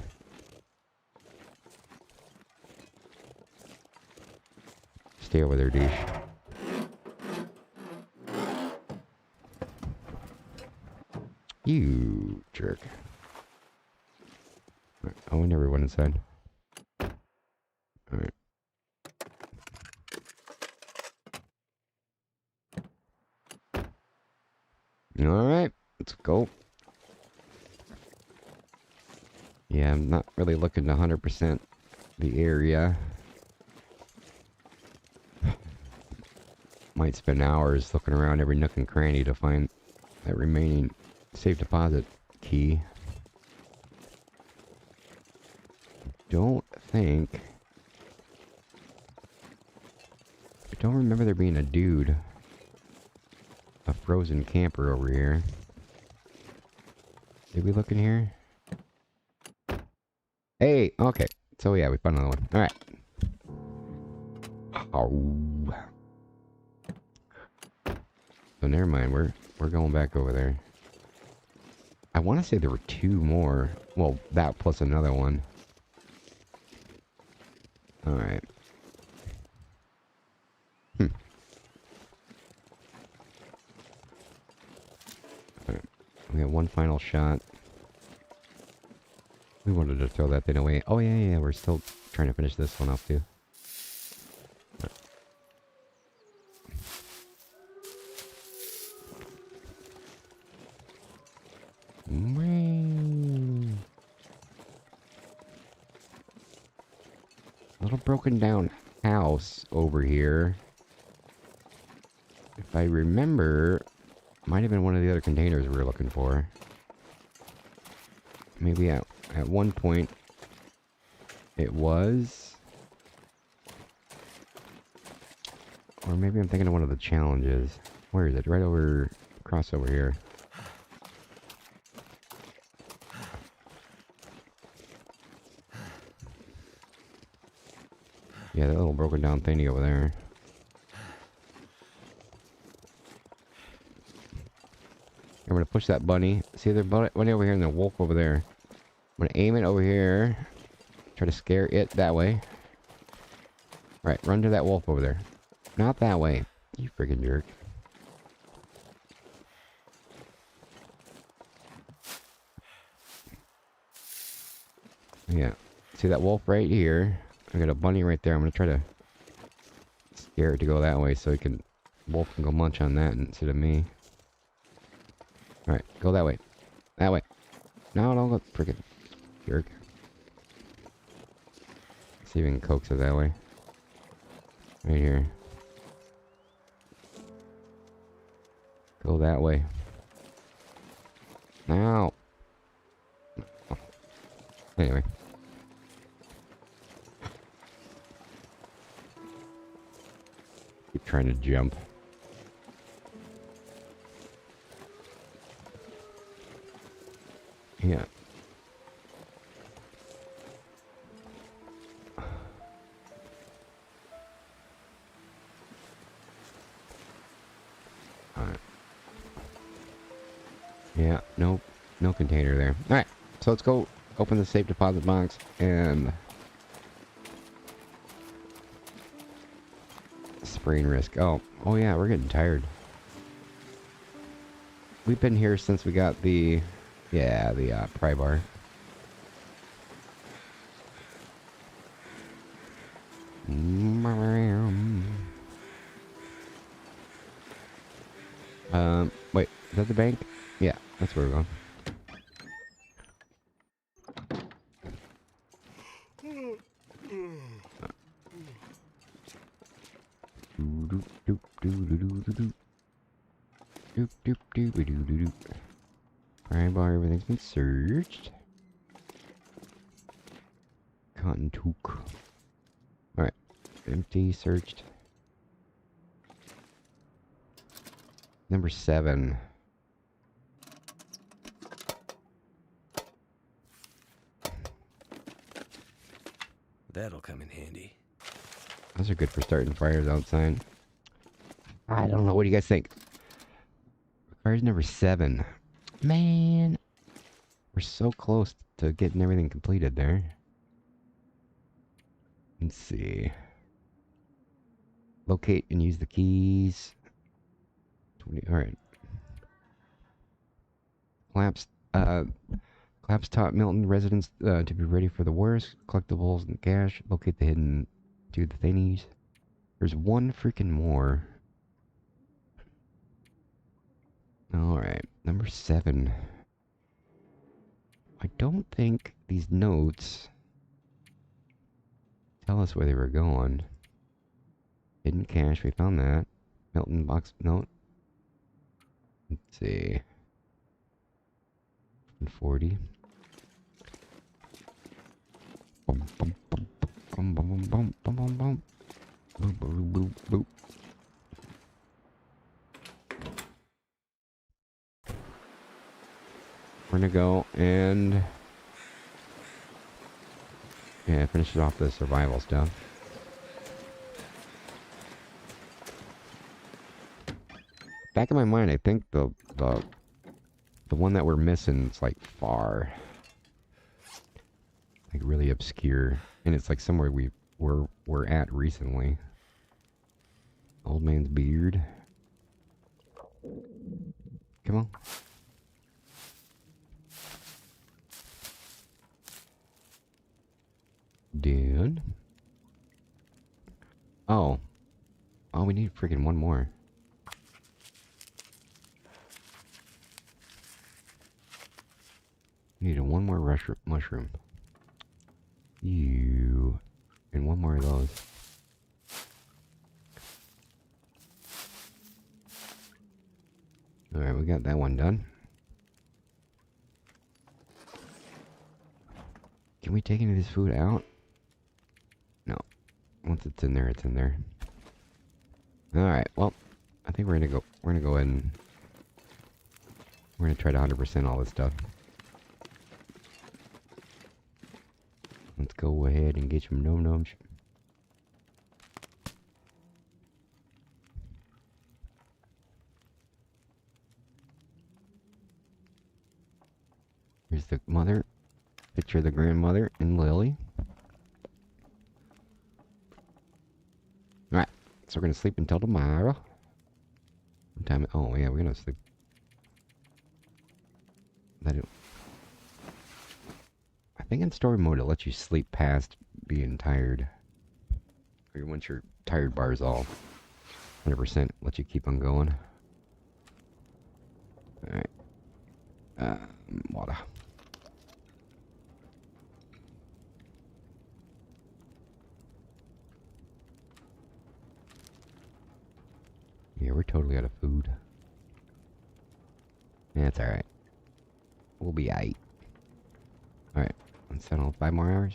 Stay over there, douche. You jerk. Oh, I never went inside. Alright. Alright, let's go. Yeah, I'm not really looking to 100% the area. Might spend hours looking around every nook and cranny to find that remaining safe deposit key. I don't remember there being a dude. A frozen camper over here. Did we look in here? Hey, okay. So yeah, we found another one. Alright. Oh. So never mind, we're going back over there. I want to say there were 2 more. Well, that plus another one. Alright. Alright. We got one final shot. We wanted to throw that thing away. Oh yeah, we're still trying to finish this one off too. Little broken down house over here. If I remember, might have been one of the other containers we were looking for. Maybe at one point it was. Or maybe I'm thinking of one of the challenges. Where is it? Right over, across over here. Yeah, that little broken down thingy over there. I'm gonna push that bunny. See the bunny over here and the wolf over there. I'm gonna aim it over here. Try to scare it that way. Right, run to that wolf over there. Not that way. You freaking jerk. Yeah. See that wolf right here? I got a bunny right there. I'm gonna try to scare it to go that way so wolf can go munch on that instead of me. Alright, go that way. That way. No, don't go, frickin' jerk. See if we can coax it that way. Right here. Go that way. Now. Anyway. Keep trying to jump. Yeah. Alright. Yeah, nope. No container there. Alright, so let's go open the safe deposit box and sprain risk. Oh yeah, we're getting tired. We've been here since we got the pry bar. Wait, is that the bank? Yeah, that's where we're going. Pry bar, everything's been searched. Cotton toque. Alright, empty, searched. Number 7. That'll come in handy. Those are good for starting fires outside. I don't know. What do you guys think? Fires number 7. Man, we're so close to getting everything completed there. Let's see. Locate and use the keys. 20. All right. Collapse taught Milton residents to be ready for the worst. Collectibles and cash. Locate the hidden. Do the thingies. There's one freaking more. Alright. Number 7. I don't think these notes tell us where they were going. Hidden cash. We found that. Milton box note. Let's see. 40. Bum, bum, bum, bum, bum, bum, bum, bum, bum, bum. Boop, boop, boop, boop. We're gonna go and finish off the survival stuff. Back in my mind, I think the one that we're missing is like far, like really obscure, and it's like somewhere we're at recently. Old man's beard. Come on. Dude. Oh, we need freaking one more. Needed one more mushroom. And one more of those. Alright, we got that one done. Can we take any of this food out? No. Once it's in there, it's in there. Alright, well, I think we're gonna go ahead and we're gonna try to 100% all this stuff. Let's go ahead and get some nom-noms. Here's the mother. Picture of the grandmother and Lily. Alright, so we're gonna sleep until tomorrow. What time? Oh yeah, we're gonna sleep. I think in story mode it lets you sleep past being tired. Or once your tired bar is all 100%, let you keep on going. Alright. Water. Yeah, we're totally out of food. That's alright. We'll be aight. Alright, let's settle 5 more hours.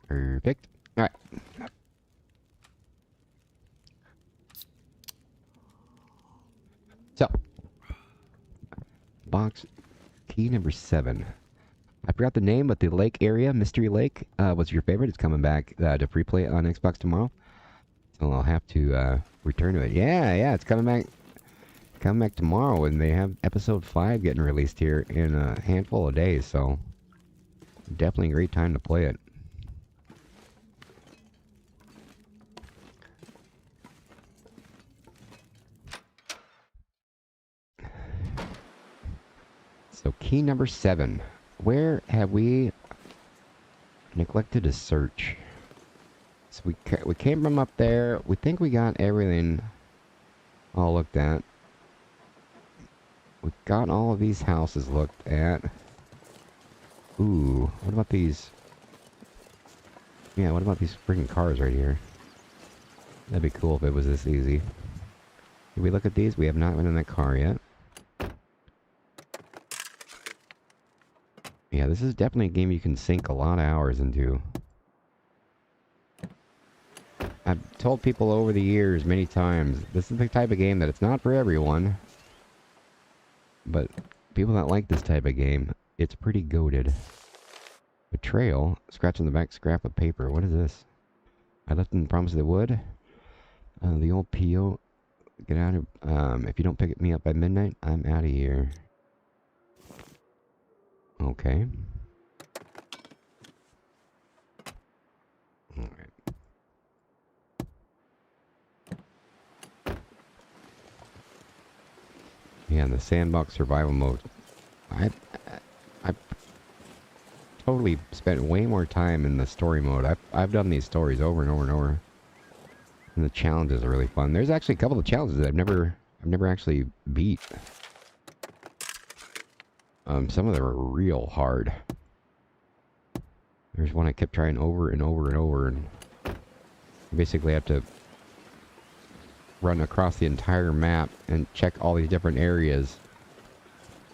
Perfect. Alright. So, box key number 7. I forgot the name, but the lake area, Mystery Lake, was your favorite. It's coming back to free play on Xbox tomorrow. So I'll have to return to it. Yeah, it's coming back tomorrow, and they have episode 5 getting released here in a handful of days, so definitely a great time to play it. So key number 7. Where have we neglected to search? So we came from up there. We think we got everything all looked at. We got all of these houses looked at. Ooh, what about these? Yeah, what about these freaking cars right here? That'd be cool if it was this easy. Did we look at these? We have not been in that car yet. Yeah, this is definitely a game you can sink a lot of hours into. I've told people over the years many times, this is the type of game that it's not for everyone. But people that like this type of game, it's pretty goated. Betrayal? Scratch on the back, scrap of paper. What is this? I left in the promise of the wood. The old P.O. Get out of... if you don't pick me up by midnight, I'm out of here. Okay. Alright. Yeah, the sandbox survival mode. I totally spent way more time in the story mode. I've done these stories over and over and over. And the challenges are really fun. There's actually a couple of challenges that I've never actually beat. Some of them are real hard. There's one I kept trying over and over and over, and you basically have to run across the entire map and check all these different areas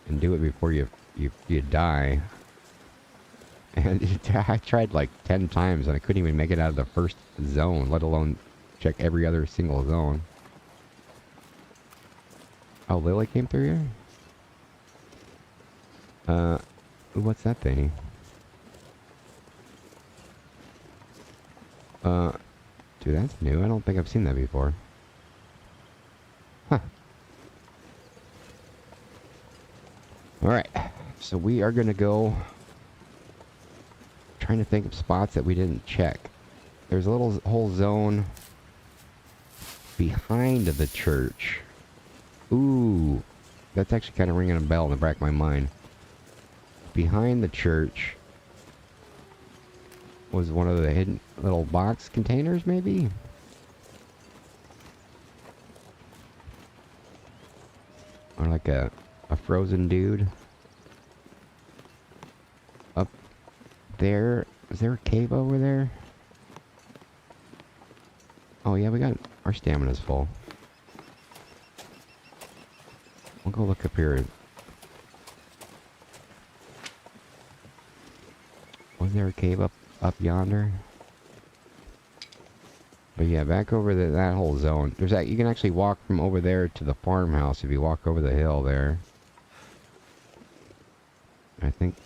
and do it before you die. And I tried like 10 times and I couldn't even make it out of the first zone, let alone check every other single zone. Oh, Lily came through here? What's that thing? Dude, that's new. I don't think I've seen that before. Huh. Alright, so we are gonna go... Trying to think of spots that we didn't check. There's a little whole zone behind the church. Ooh, that's actually kind of ringing a bell in the back of my mind. Behind the church was one of the hidden little box containers, maybe? Or like a frozen dude. Up there. Is there a cave over there? Oh yeah, we got... Our stamina's full. We'll go look up here. Was there a cave up yonder? But yeah, back over that whole zone. There's that. You can actually walk from over there to the farmhouse if you walk over the hill there. I think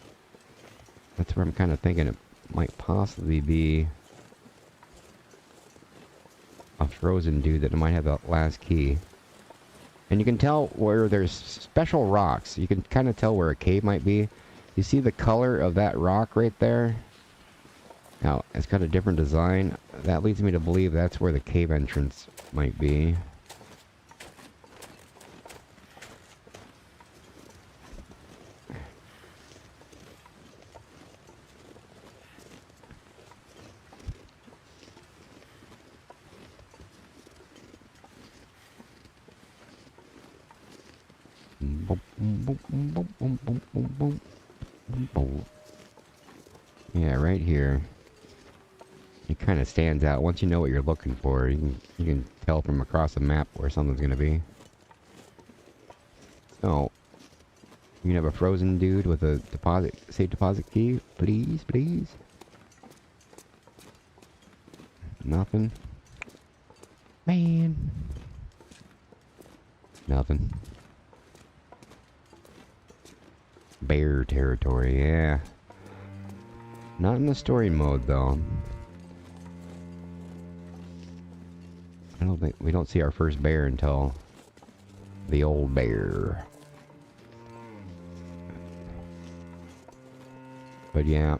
that's where I'm kind of thinking it might possibly be a frozen dude that might have the last key. And you can tell where there's special rocks. You can kind of tell where a cave might be. You see the color of that rock right there? Now, it's got a different design. That leads me to believe that's where the cave entrance might be. Yeah, right here. It kind of stands out. Once you know what you're looking for, you can tell from across the map where something's gonna be. So, you can have a frozen dude with a safe deposit key, please, please. Nothing. Man. Nothing. Bear territory, yeah. Not in the story mode, though. I don't think... We don't see our first bear until... the old bear. But yeah.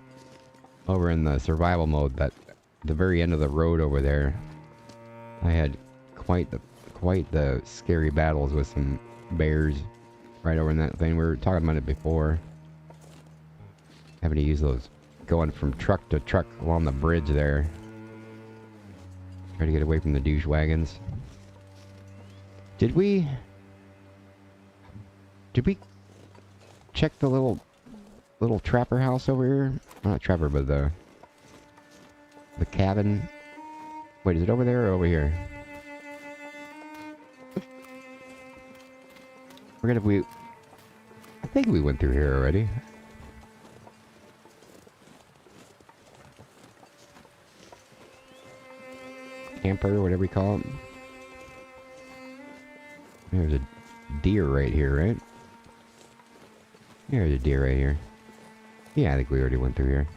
Over in the survival mode, the very end of the road over there, I had quite the scary battles with some bears right over in that thing. We were talking about it before. Having to use those... Going from truck to truck along the bridge there. Try to get away from the douche wagons. Did we check the little trapper house over here? Not trapper, but the cabin. Wait, is it over there or over here? I think we went through here already. camper, whatever you call it. There's a deer right here, right? There's a deer right here. Yeah, I think we already went through here.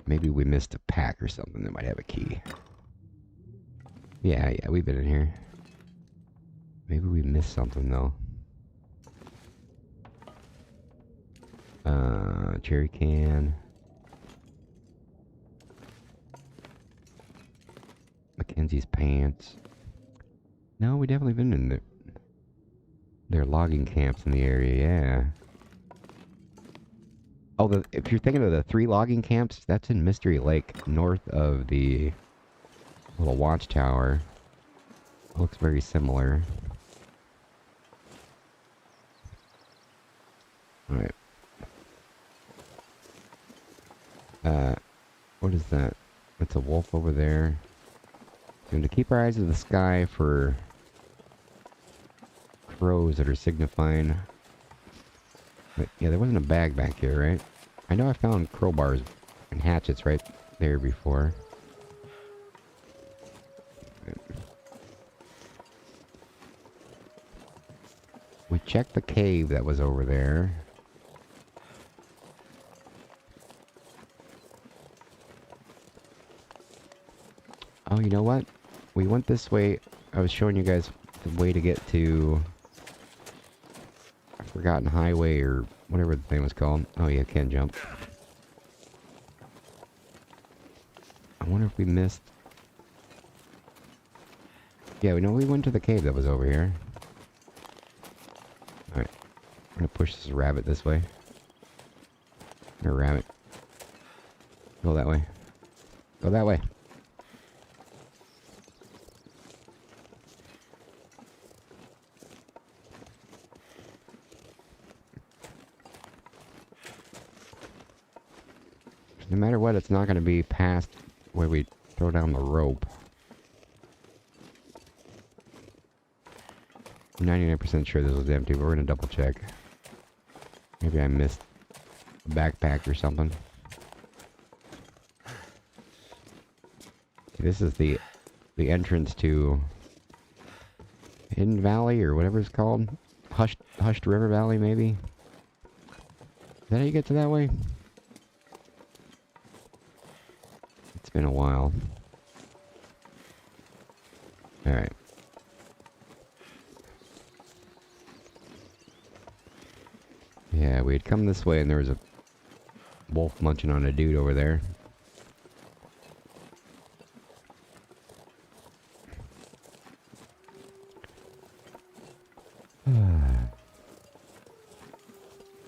Maybe we missed a pack or something that might have a key. Yeah, we've been in here. Maybe we missed something, though. Cherry can. Mackenzie's pants. No, we definitely been in there. There are logging camps in the area, yeah. Oh, if you're thinking of the 3 logging camps, that's in Mystery Lake, north of the little watchtower. Looks very similar. Alright. What is that? It's a wolf over there. So to keep our eyes to the sky for crows that are signifying. But yeah, there wasn't a bag back here, right? I know I found crowbars and hatchets right there before. We checked the cave that was over there. Oh, you know what? We went this way. I was showing you guys the way to get to a Forgotten Highway or whatever the thing was called. Oh yeah, can jump. I wonder if we missed... Yeah, we know we went to the cave that was over here. Alright. I'm gonna push this rabbit this way. Or rabbit. Go that way. Go that way. No matter what, it's not going to be past where we throw down the rope. I'm 99% sure this was empty, but we're going to double check. Maybe I missed a backpack or something. See, this is the entrance to Hidden Valley or whatever it's called. Hushed River Valley, maybe? Is that how you get to that way? It's been a while. Alright. Yeah, we had come this way and there was a wolf munching on a dude over there. I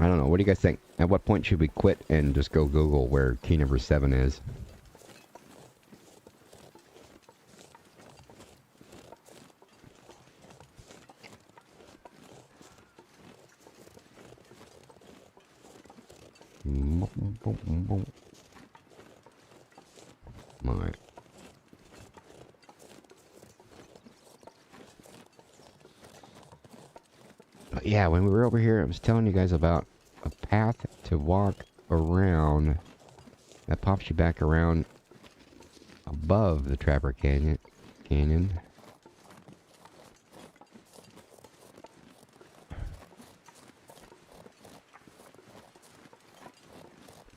don't know. What do you guys think? At what point should we quit and just go Google where key number 7 is? Alright. But yeah, when we were over here, I was telling you guys about a path to walk around that pops you back around above the Trapper Canyon.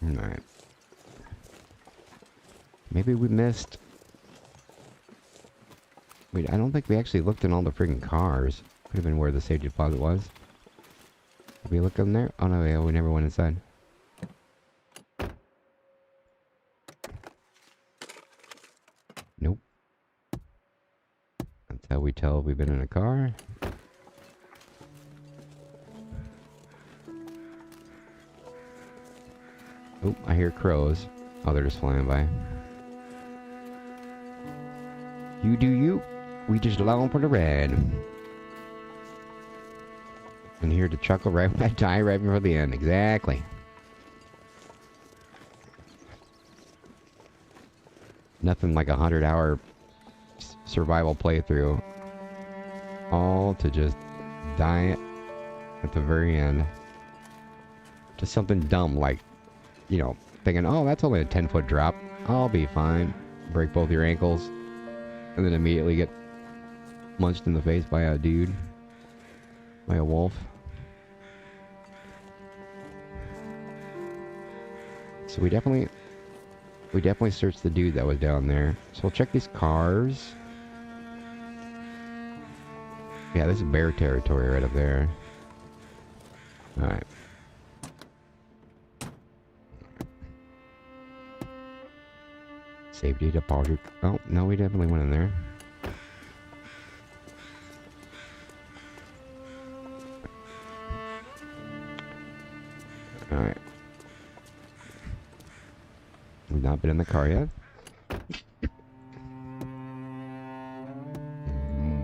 Alright. Maybe we missed... Wait, I don't think we actually looked in all the friggin' cars. Could have been where the safe deposit was. Did we look in there? Oh no, yeah, we never went inside. Nope. That's how we tell we've been in a car. Oh, I hear crows. Oh, they're just flying by. You do you. We just long for the ride. And here to chuckle right when I die right before the end. Exactly. Nothing like 100-hour survival playthrough. All to just die at the very end. Just something dumb like, you know, thinking, oh, that's only a 10-foot drop. I'll be fine. break both your ankles, and then immediately get munched in the face by a dude, by a wolf. So we definitely searched the dude that was down there. So we'll check these cars. Yeah, this is bear territory right up there. Alright. Safety deposit. Oh, no, we definitely went in there. Alright. We've not been in the car yet.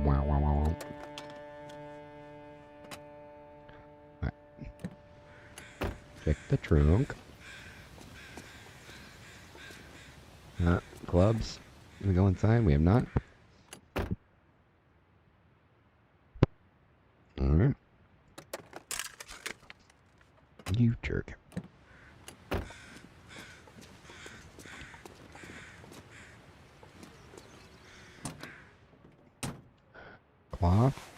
Wow, wow, wow, wow. Alright. Check the trunk. Clubs. Can we go inside? We have not. Alright. You jerk. Cloth?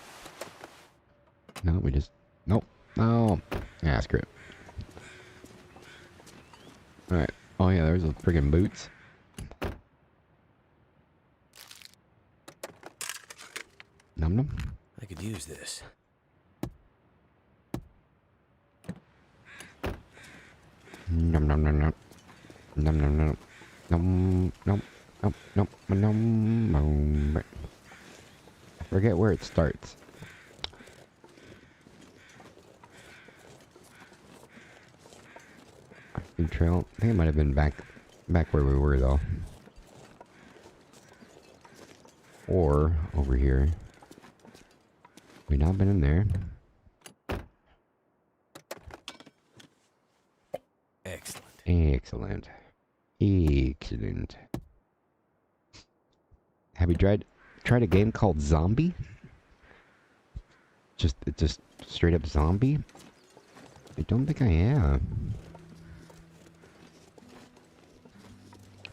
No, we just... Nope. No. Yeah, screw it. Alright. Oh yeah, there's those friggin' boots. Num num. I could use this. Num num num num. Num num num. Num num num num num num. I forget where it starts. New trail. I think it might have been back where we were though. Or over here. We've not been in there. Excellent. Excellent. Excellent. Have you tried a game called Zombie? It's just straight up zombie? I don't think I have.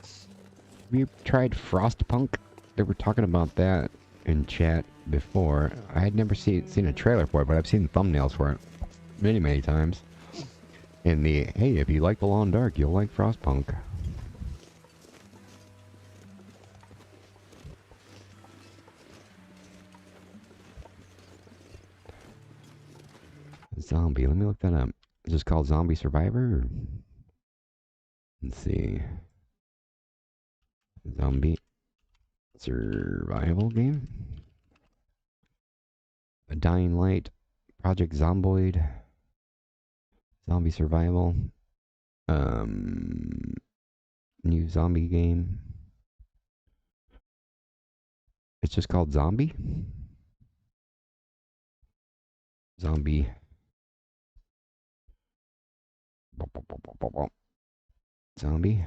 Have you tried Frostpunk? They were talking about that in chat before. I had never seen a trailer for it, but I've seen thumbnails for it many times. And hey, if you like The Long Dark, you'll like Frostpunk. Zombie, let me look that up. Is this called Zombie Survivor? Let's see. Zombie survival game? A Dying Light, Project Zomboid, Zombie Survival, new zombie game. It's just called Zombie? Zombie. Zombie.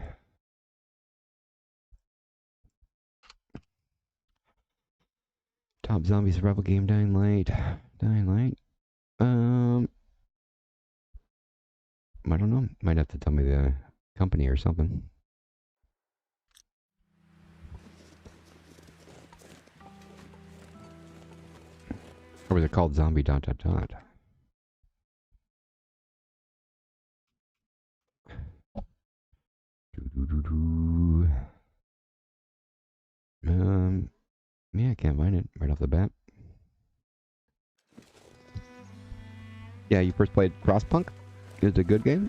Top zombie survival game, Dying Light. Dying Light. I don't know. Might have to tell me the company or something. Or was it called Zombie ... Yeah, I can't find it right off the bat. Yeah, you first played Frostpunk? It's a good game.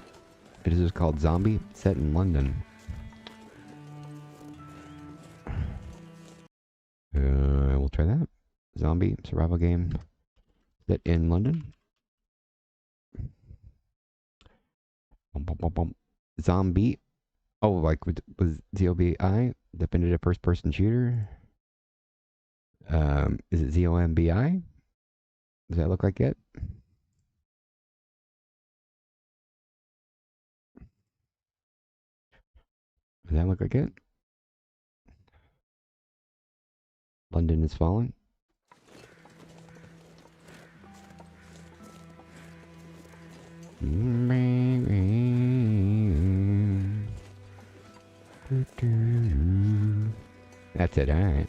It is just called Zombie, set in London. We'll try that. Zombie survival game set in London. Zombie. Oh, like was ZOBI definitive first-person shooter? Is it ZOMBI? Does that look like it? Does that look like it? London is falling. That's it, alright.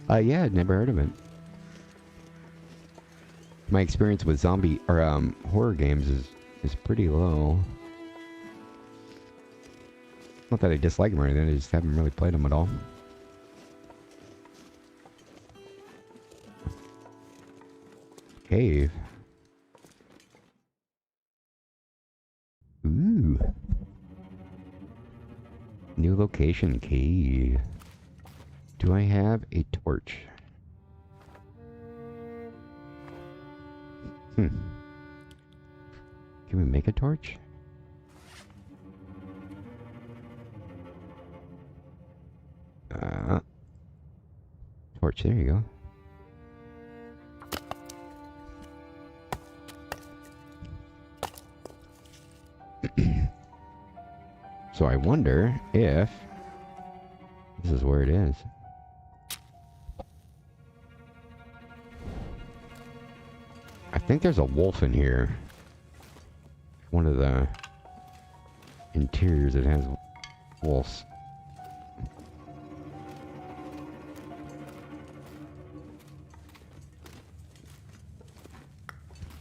Yeah, I'd never heard of it. My experience with zombie, or, horror games is pretty low. Not that I dislike them or anything, I just haven't really played them at all. Cave. Ooh. New location, cave. Do I have a torch? Can we make a torch? Torch, there you go. So I wonder if this is where it is. I think there's a wolf in here. One of the interiors that has wolves.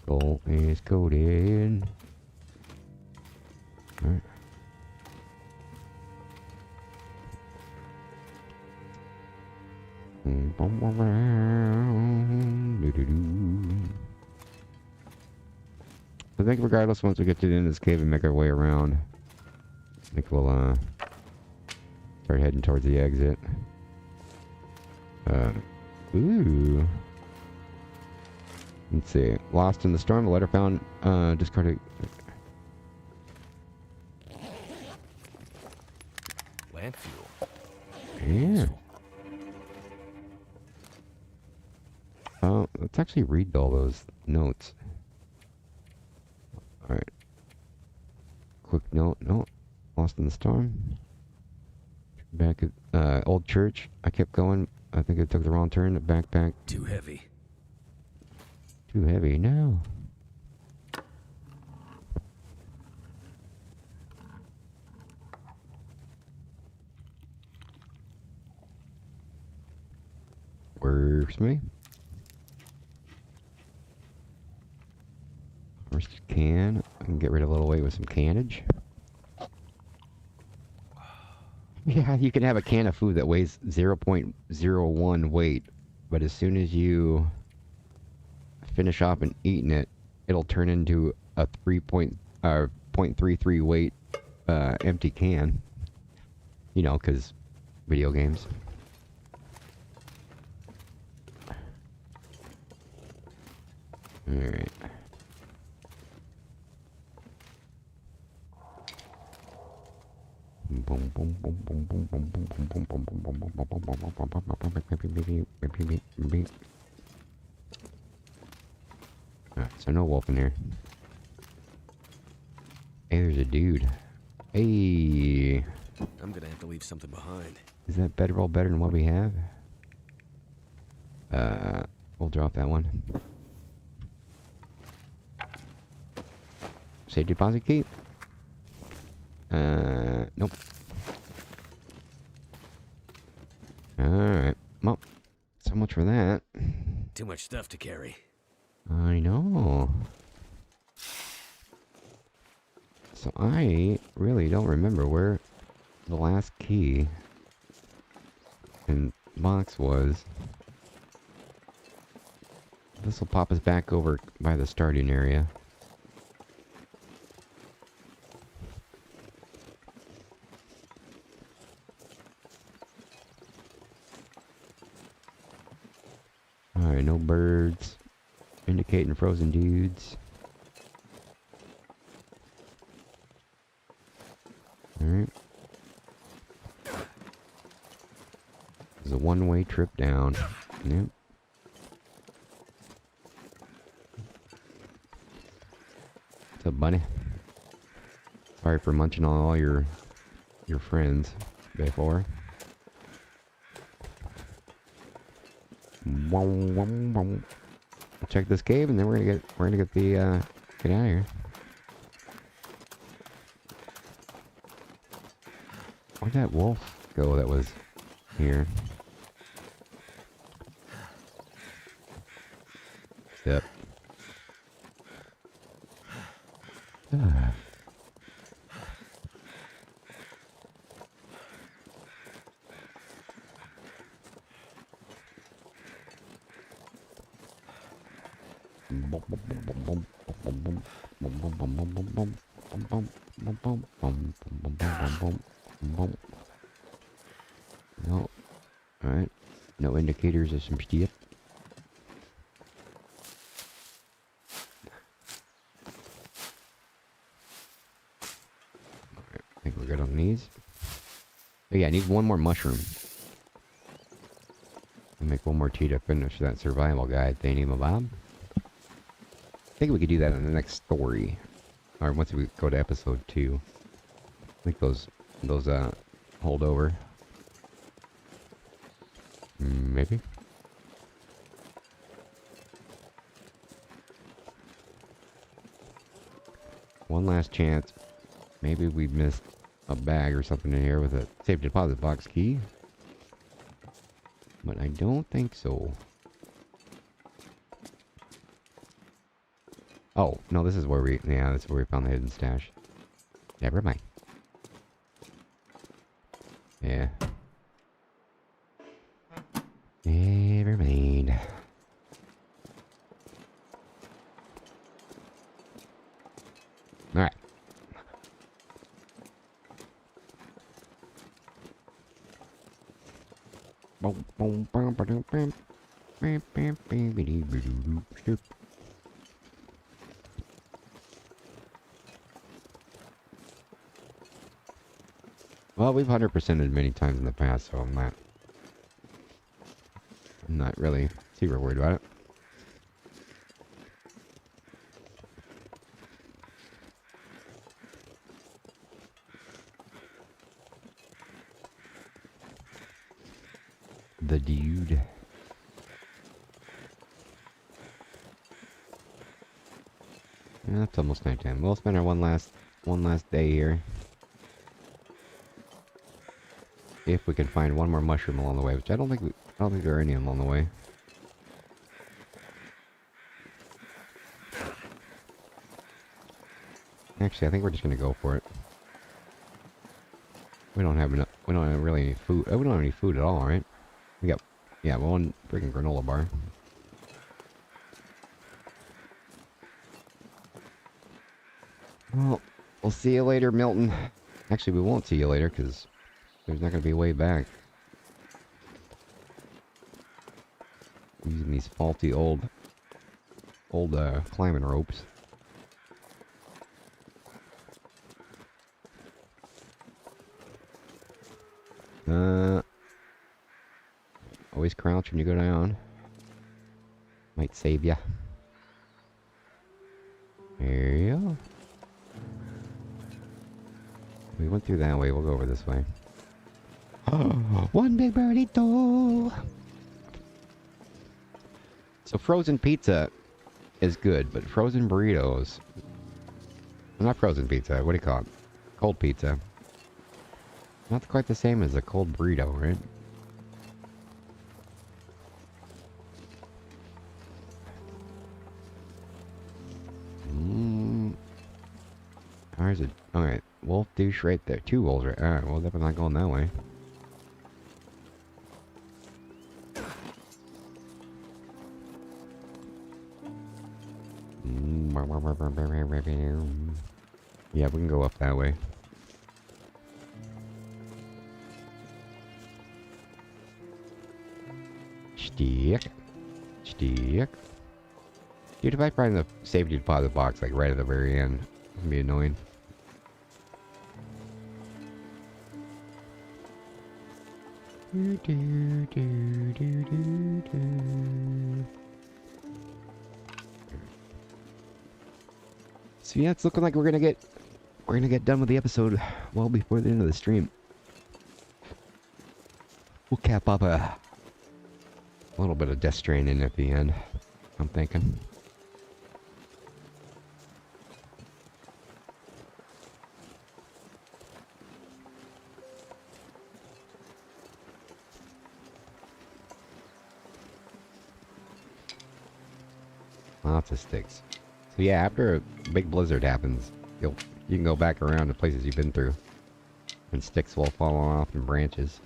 Gold is coated. Alright. I think regardless, once we get to the end of this cave and make our way around, I think we'll start heading towards the exit. Ooh. Let's see. Lost in the storm, a letter found discarded. Land fuel. Yeah. Let's actually read all those notes. Alright. Quick note. No. Lost in the storm. Back at old church. I kept going. I think I took the wrong turn. The backpack. Too heavy. Too heavy. No. Works for me. First can. I can get rid of a little weight with some cannage. Yeah, you can have a can of food that weighs 0.01 weight, but as soon as you finish off and eating it, it'll turn into a 0.33 weight empty can. You know, because video games. Alright. So no wolf in here. Hey, there's a dude. Hey. I'm gonna have to leave something behind. Is that bedroll better than what we have? We'll drop that one. Save deposit key? Nope. Alright. Well, so much for that. Too much stuff to carry. I know. So I really don't remember where the last key and box was. This will pop us back over by the starting area. Alright, no birds. Indicating frozen dudes. Alright. There's a one-way trip down. Yep. What's up, buddy? Sorry for munching on all your friends before. We'll check this cave and then we're gonna get the get out of here. Where'd that wolf go that was here? up. Ah. No. Alright. No indicators of some shit. I think we're good on these. Oh yeah, I need one more mushroom. I'll make one more tea to finish that survival guide thingy, Bob. I think we could do that in the next story. Or once we go to episode 2. I think those hold over. Maybe. One last chance. Maybe we missed a bag or something in here with a safe deposit box key. But I don't think so. Oh, no, this is where we... Yeah, that's where we found the hidden stash. Never mind. Yeah. Never mind. Alright. Well, we've 100%ed many times in the past, so I'm not really super worried about it. The dude. Yeah, it's almost nighttime. We'll spend our one last day here. If we can find one more mushroom along the way, which I don't think there are any along the way. Actually, I think we're just gonna go for it. We don't have enough. We don't have really any food. We don't have any food at all, right? We got, yeah, one freaking granola bar. Well, we'll see you later, Milton. Actually, we won't see you later because there's not gonna be a way back. Using these faulty old climbing ropes. Always crouch when you go down. Might save ya. There you go. We went through that way. We'll go over this way. One big burrito. So frozen pizza is good, but frozen burritos... Not frozen pizza. What do you call it? Cold pizza. Not quite the same as a cold burrito, right? There's a... Alright, wolf douche right there. 2 wolves right... Alright, well, definitely not going that way. Yeah, we can go up that way. Stick. Dude, if I find the safety deposit box, like, right at the very end, it's gonna be annoying. So yeah, it's looking like we're gonna get done with the episode well before the end of the stream. We'll cap up a little bit of Death Stranding at the end, I'm thinking. Lots of sticks. So yeah, after a big blizzard happens, you can go back around to places you've been through. And sticks will fall off and branches.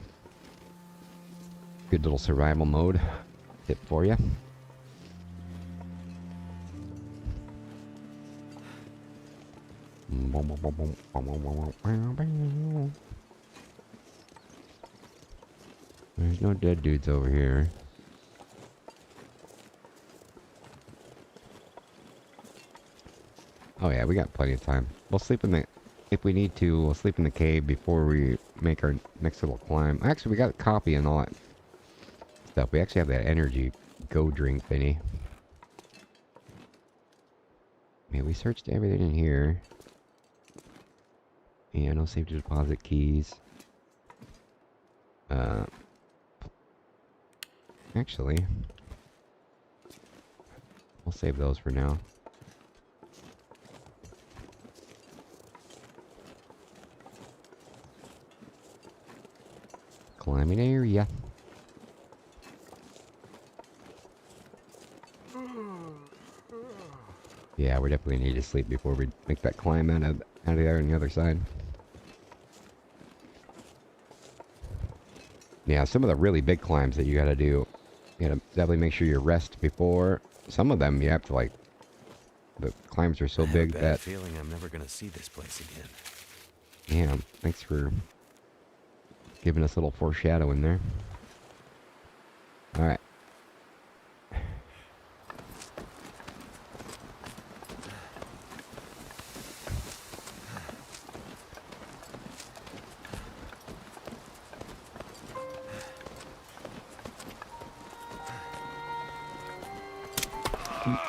Good little survival mode tip for you. There's no dead dudes over here. Oh yeah, we got plenty of time. We'll sleep in the... If we need to, we'll sleep in the cave before we make our next little climb. Actually, we got a copy and all that stuff. We actually have that energy go drink thingy. Yeah, we searched everything in here. Yeah, no safety deposit keys. Actually, we'll save those for now. Climbing area. Yeah, we definitely need to sleep before we make that climb out of there on the other side. Yeah, some of the really big climbs that you gotta do, you gotta definitely make sure you rest before. Some of them you have to, like, the climbs are so big I have a bad that... feeling I'm never gonna see this place again. Yeah, thanks for giving us a little foreshadowing there. Alright.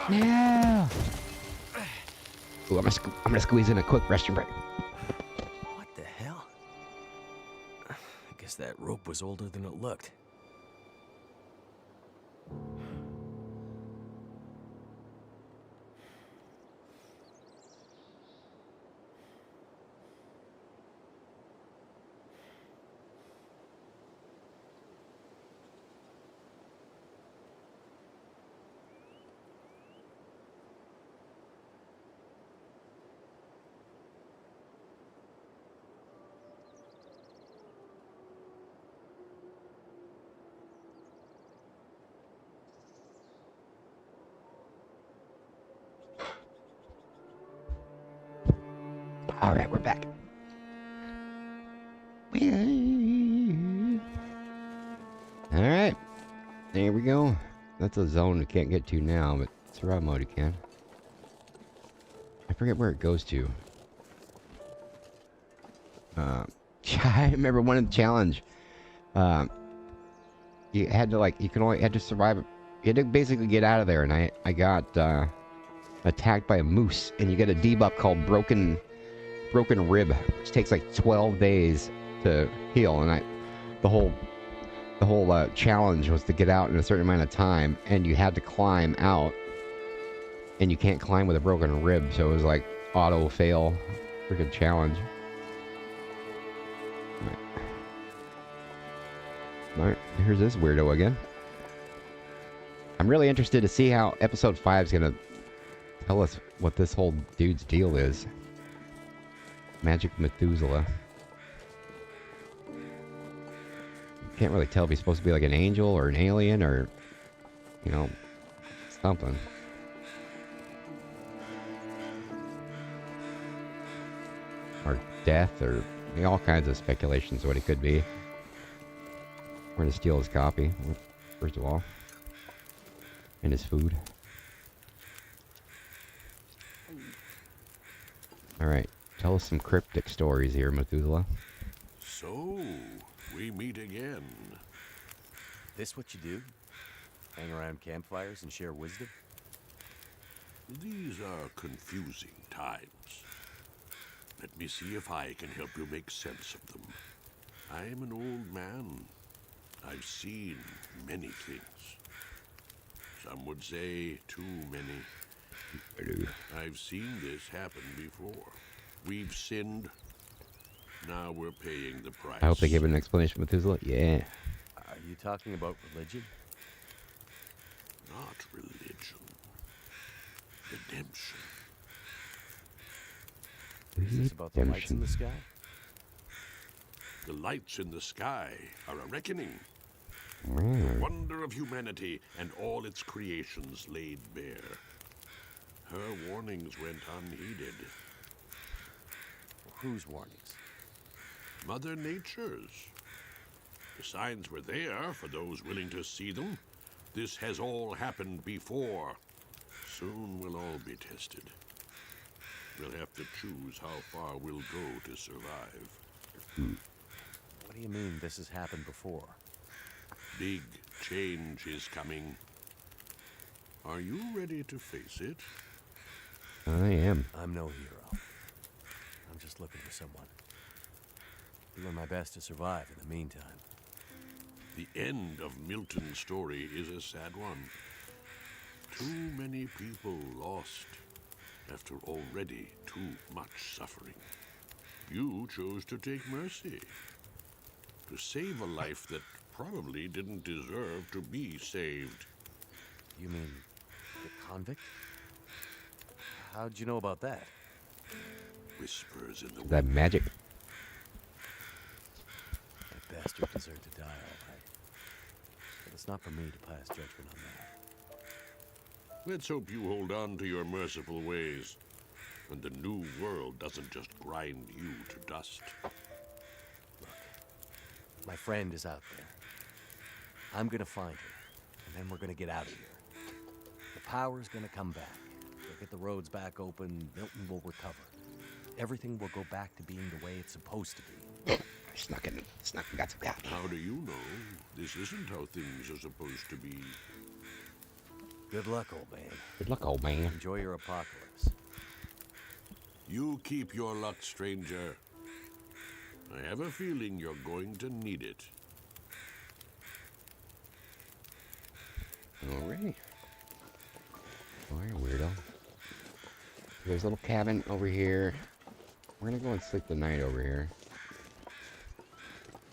No! Ooh, I'm gonna squeeze in a quick restroom break. What the hell? I guess that rope was older than it looked. Alright, we're back. Alright. There we go. That's a zone we can't get to now, but survival mode you can. I forget where it goes to. I remember one of the challenge. You had to, like, had to survive. You had to basically get out of there, and I got attacked by a moose, and you get a debuff called broken rib, which takes like 12 days to heal, and the whole challenge was to get out in a certain amount of time, and you had to climb out, and you can't climb with a broken rib, so it was like auto fail freaking challenge. Alright, here's this weirdo again. I'm really interested to see how episode 5 is gonna tell us what this whole dude's deal is. Magic Methuselah. Can't really tell if he's supposed to be like an angel or an alien or, you know, something. Or death, or all kinds of speculations of what he could be. We're gonna steal his copy, first of all. And his food. Alright, tell us some cryptic stories here, Methuselah. So, we meet again. This what you do? Hang around campfires and share wisdom? These are confusing times. Let me see if I can help you make sense of them. I'm an old man. I've seen many things. Some would say too many. I've seen this happen before. We've sinned. Now we're paying the price. I hope they give an explanation, Methuselah. Yeah. Are you talking about religion? Not religion. Redemption. Is this about the lights in the sky? The lights in the sky are a reckoning. Mm. The wonder of humanity and all its creations laid bare. Her warnings went unheeded. Whose warnings? Mother Nature's. The signs were there for those willing to see them. This has all happened before. Soon we'll all be tested. We'll have to choose how far we'll go to survive. What do you mean this has happened before? Big change is coming. Are you ready to face it? I am. I'm no hero. I'm just looking for someone. Doing my best to survive in the meantime. The end of Milton's story is a sad one. Too many people lost after already too much suffering. You chose to take mercy. To save a life that probably didn't deserve to be saved. You mean the convict? How'd you know about that? Whispers in the That wind. magic. That bastard deserved to die, all right. But it's not for me to pass judgment on that. Let's hope you hold on to your merciful ways, and the new world doesn't just grind you to dust. Look, my friend is out there. I'm gonna find her, and then we're gonna get out of here. The power's gonna come back. We'll get the roads back open, Milton will recover. Everything will go back to being the way it's supposed to be. Snuck in. Got some cat. How do you know this isn't how things are supposed to be? Good luck, old man. Good luck, old man. Enjoy your apocalypse. You keep your luck, stranger. I have a feeling you're going to need it. Alrighty. Alright, weirdo. There's a little cabin over here. We're gonna go and sleep the night over here.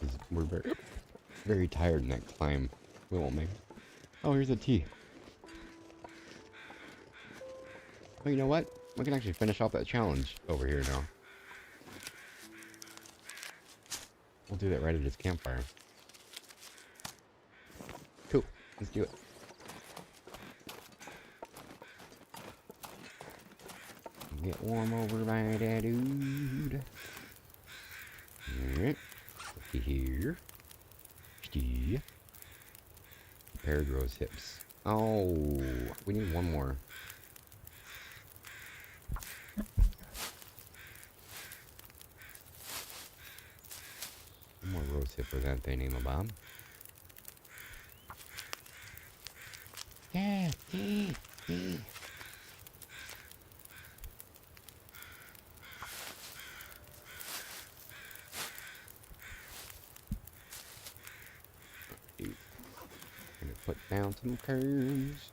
'Cause we're very, very tired next time. We won't make it. Oh, here's a tea. Oh, you know what? We can actually finish off that challenge over here now. We'll do that right at this campfire. Cool. Let's do it. Get warm over by that dude. Alright. Here. Yeah. Paired rose hips. Oh, we need one more. One more rose hip for that thing, Bob. Yeah. Put down some curves.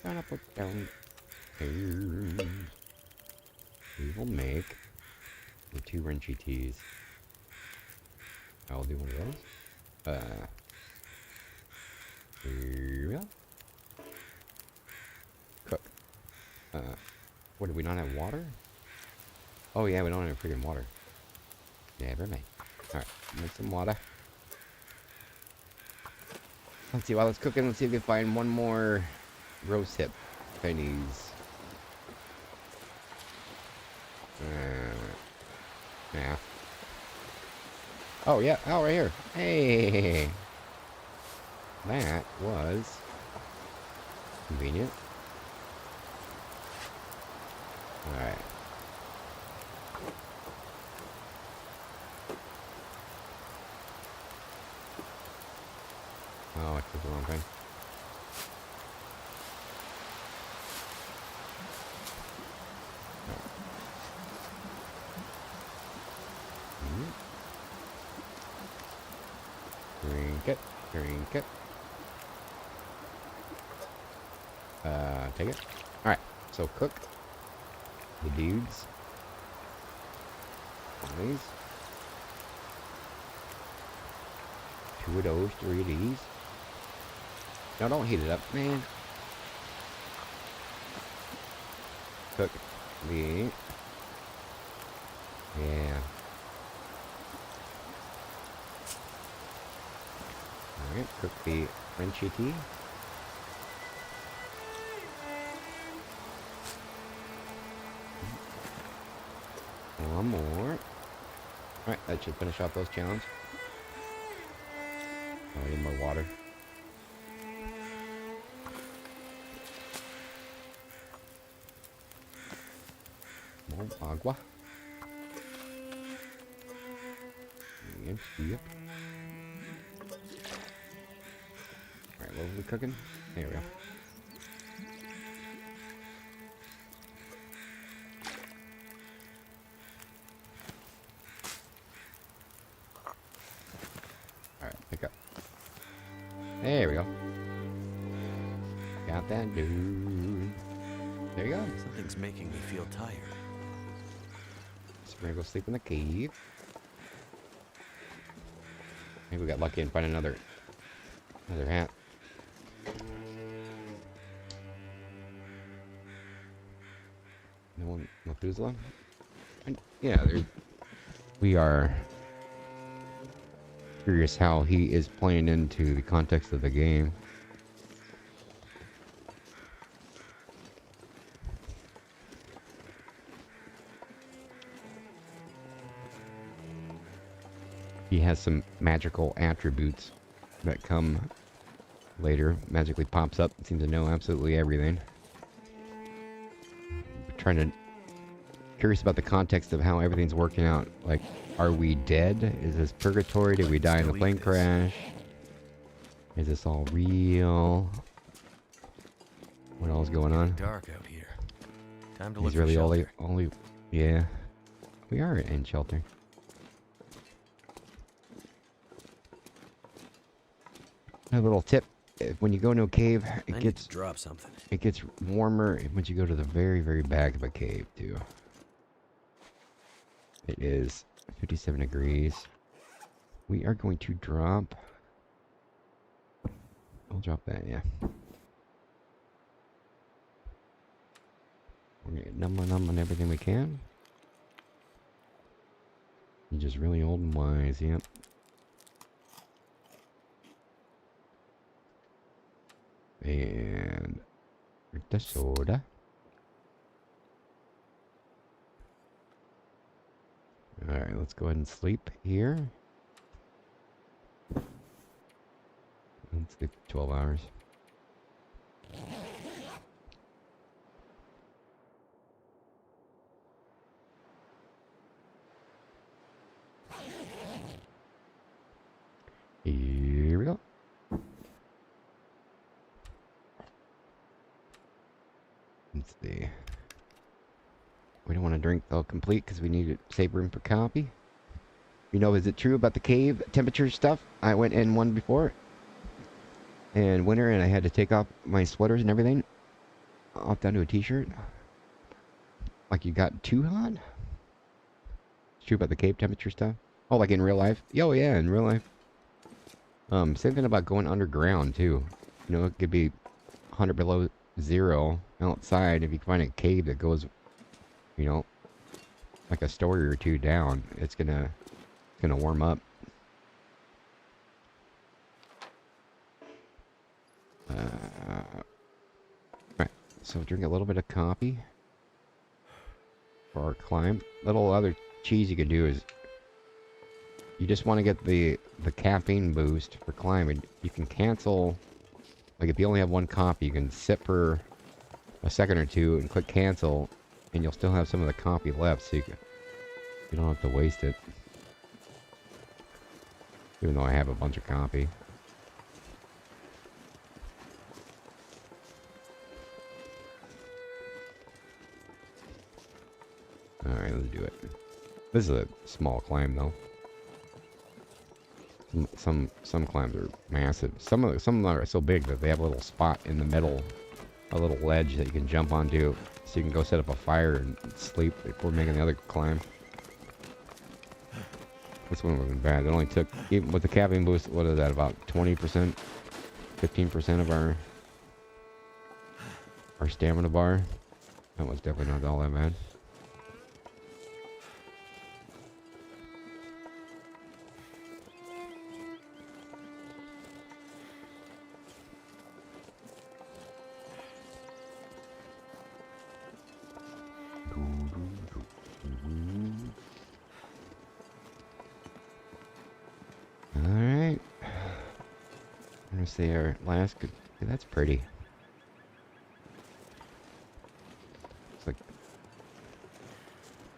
Gonna put down curves. We will make the 2 wrenchy teas. I'll do one of those. Here we go. Cook. What, do we not have water? Oh yeah, we don't have freaking water. Never mind. Alright, make some water. Let's see, while it's cooking, let's see if we can find one more roast hip thingies. Yeah. Oh, yeah. Oh, right here. Hey. That was convenient. Alright. Oh, I clicked the wrong thing. Drink it. Take it. Alright, so cook the dudes. These. 2 of those, 3 of these. No, don't heat it up, man. cook the... Yeah. Alright, cook the Frenchy tea. One more. Alright, that should finish off those challenges. I need more water. More agua. Yep. Alright, what are we cooking? There we go. Alright, pick up. There we go. Got that dude. There you go. Something's making me feel tired. So we're gonna go sleep in the cave. Maybe we got lucky and find another hat. No one, Methuselah? Yeah, we are curious how he is playing into the context of the game. He has some magical attributes that come later. Magically pops up. Seems to know absolutely everything. Curious about the context of how everything's working out. Like, are we dead? Is this purgatory? Did we die in the plane crash? Is this all real? What else going on? Dark out here. Time to look He's for really shelter. only. Yeah, we are in shelter. A little tip: when you go into a cave, I need to drop something. It gets warmer once you go to the very, very back of a cave too. It is 57 degrees. We are going to drop. I'll drop that, yeah. We're gonna get numb on everything we can. You're just really old and wise, yep. And the soda. Alright, let's go ahead and sleep here. Let's sleep 12 hours. Here we go. Let's see. We don't want to drink the complete because we need to save room for copy. You know, is it true about the cave temperature stuff? I went in one before. In winter, and I had to take off my sweaters and everything. Off down to a t-shirt. Like you got too hot? It's true about the cave temperature stuff? Oh, like in real life? Oh, yeah, in real life. Same thing about going underground, too. You know, it could be 100 below zero outside. If you can find a cave that goes, you know, like a story or two down, it's gonna warm up. Alright, so drink a little bit of coffee for our climb. Little other cheese you can do is you just want to get the caffeine boost for climbing. You can cancel, like if you only have one coffee, you can sit for a second or two and click cancel, and you'll still have some of the coffee left, so you don't have to waste it. Even though I have a bunch of coffee. Alright, let's do it. This is a small climb though. Some climbs are massive. Some of them are so big that they have a little spot in the middle, a little ledge that you can jump onto, so you can go set up a fire and sleep before making the other climb. This one wasn't bad. It only took, even with the caffeine boost, what is that, about 20%, 15% of our stamina bar. That was definitely not all that bad. Alright. I'm gonna say our last good. Yeah, that's pretty. It's like.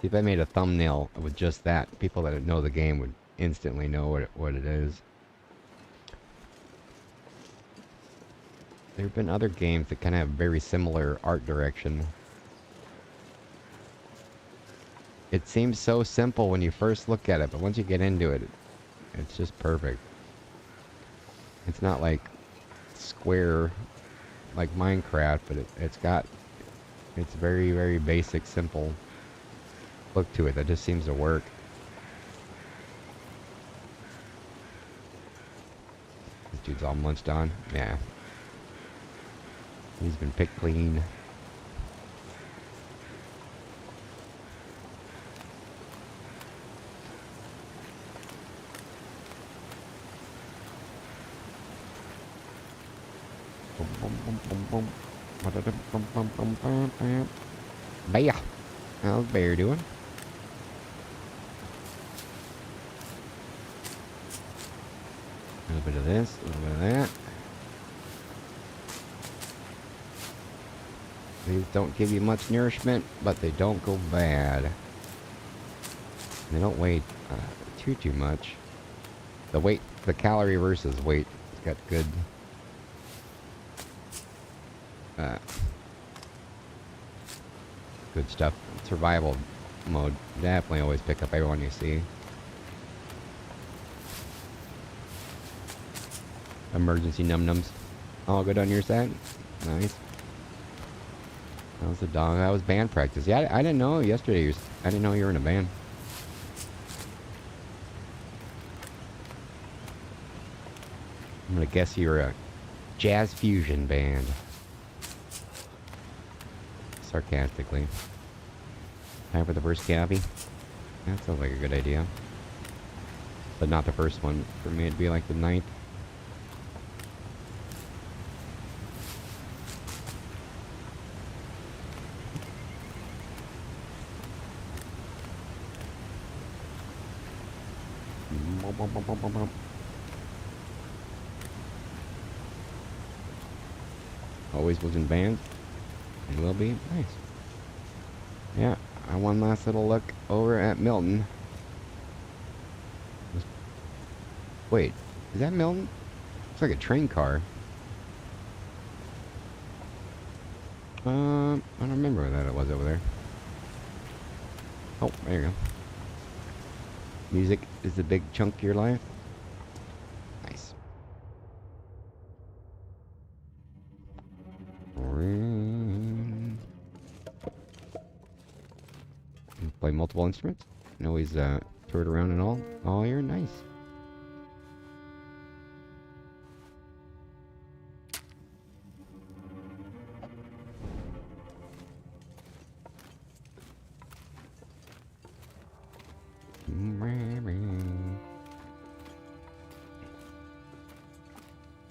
If I made a thumbnail with just that, people that know the game would instantly know what it is. There have been other games that kind of have very similar art direction. It seems so simple when you first look at it, but once you get into it, it's just perfect. It's not like square like Minecraft, but it's very, very basic, simple look to it that just seems to work. This dude's all munched on. Yeah. He's been picked clean. Bear. How's Bear doing? A little bit of this, a little bit of that. These don't give you much nourishment, but they don't go bad. They don't weigh too much. The calorie versus weight, it's got good. Good stuff. Survival mode. Definitely always pick up everyone you see. Emergency num-nums. All good on your side? Nice. That was the dog. That was band practice. Yeah, I didn't know yesterday. I didn't know you were in a band. I'm gonna guess you're a jazz fusion band. Sarcastically. Time for the first cabbie. That sounds like a good idea. But not the first one. For me, it'd be like the 9th. Always was in bands. And will be. Nice. Yeah, one last little look over at Milton. Wait, is that Milton? Looks like a train car. I don't remember what that it was over there. Oh, there you go. Music is a big chunk of your life. Nice. Play multiple instruments. And always toured around and all. Oh, you're nice.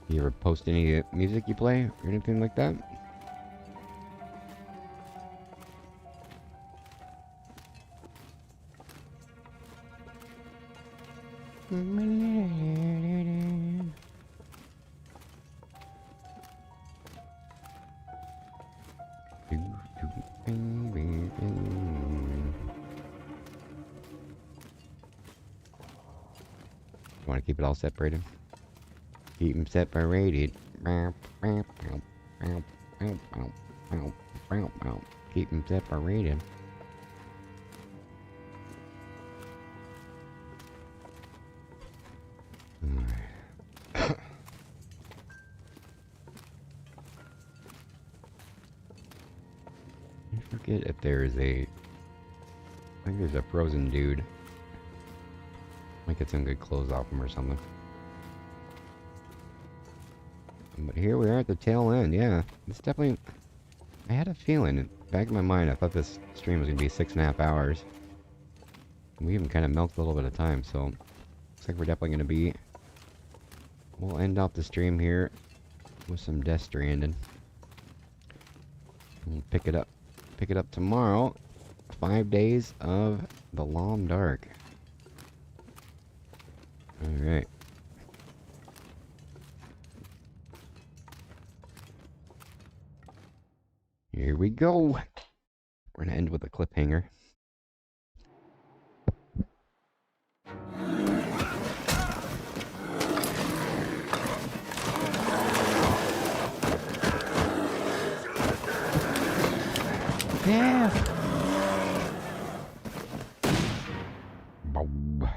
You ever post any music you play or anything like that? Want to keep it all separated? Keep them separated. Keep them separated. I forget if there's I think there's a frozen dude. Might get some good clothes off him or something. But here we are at the tail end, yeah. It's definitely... I had a feeling, back in my mind, I thought this stream was going to be 6.5 hours. We even kind of milked a little bit of time, so looks like we're definitely going to be... We'll end out the stream here with some Death Stranding. We'll pick it up tomorrow. 5 days of the Long Dark. Alright. Here we go. We're gonna end with a cliffhanger. Yeah. Boom.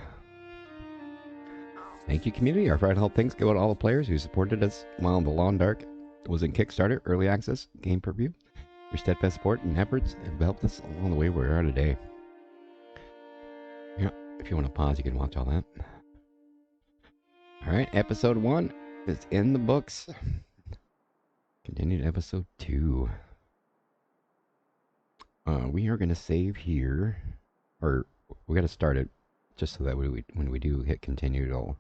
Thank you, community. Our Friday help thanks go to all the players who supported us while The Long Dark was in Kickstarter, early access, game preview. Your steadfast support and efforts have helped us along the way where we are today. Yeah, if you want to pause, you can watch all that. Alright, episode 1 is in the books. Continue to episode 2. We are going to save here. Or, we got to start it just so that when we do hit continue, it'll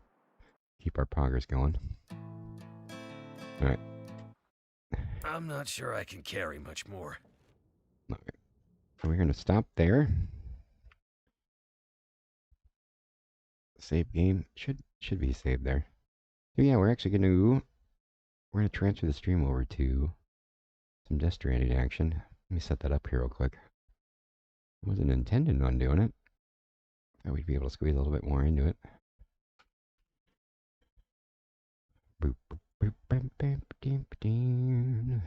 keep our progress going. Alright. I'm not sure I can carry much more. Okay. We're going to stop there. Save game. Should be saved there. So yeah, we're actually going to transfer the stream over to some Death Stranding action. Let me set that up here real quick. I wasn't intending on doing it. Thought we'd be able to squeeze a little bit more into it. Boop, boop, boop, bam, bam, ba-dim, ba-dim.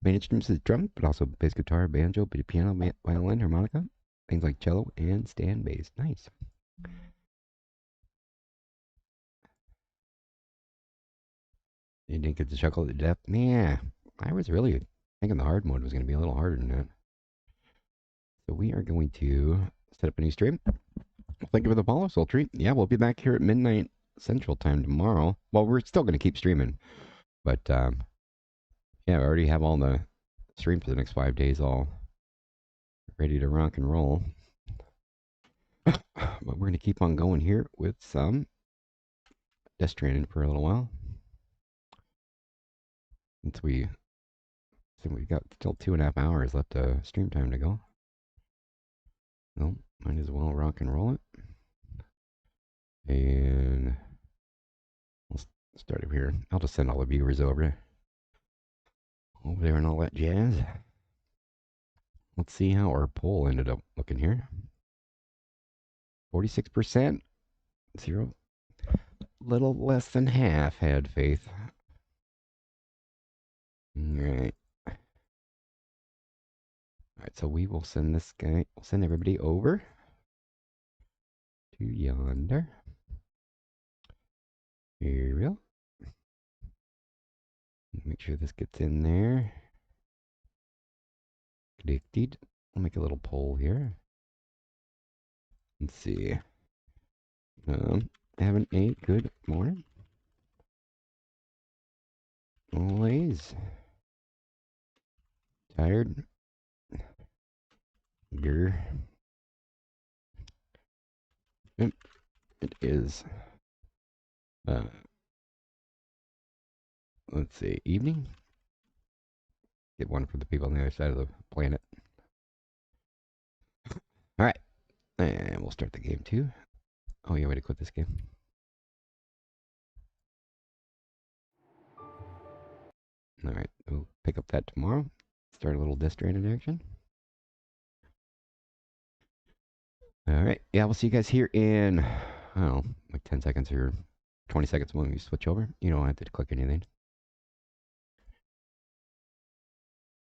Main instruments is drum, but also bass guitar, banjo, piano, violin, harmonica, things like cello, and stand bass. Nice. You didn't get the chuckle to death? Yeah, I was really thinking the hard mode was going to be a little harder than that. So we are going to set up a new stream. Thank you for the follow, Sultry. Yeah, we'll be back here at midnight Central Time tomorrow. Well, we're still going to keep streaming. But, yeah, I already have all the streams for the next 5 days all ready to rock and roll. But we're going to keep on going here with some Death Stranding for a little while. Since we've got still 2.5 hours left of stream time to go. Well, might as well rock and roll it. And we'll start over here. I'll just send all the viewers over there and all that jazz. Let's see how our poll ended up looking here. 46%. Little less than half had faith. Alright. Alright, so we will send we'll send everybody over to yonder. Here we go. Make sure this gets in there. Connected. I'll make a little poll here. Let's see. Having a good morning. Always. Tired. Grr. Yep, it is. Let's see, evening. Get one for the people on the other side of the planet. Alright. And we'll start the game too. Oh, yeah, way to quit this game. Alright, we'll pick up that tomorrow. Start a little Death Stranding action. Alright, yeah, we'll see you guys here in, I don't know, like 10 seconds or 20 seconds when we switch over. You don't have to click anything.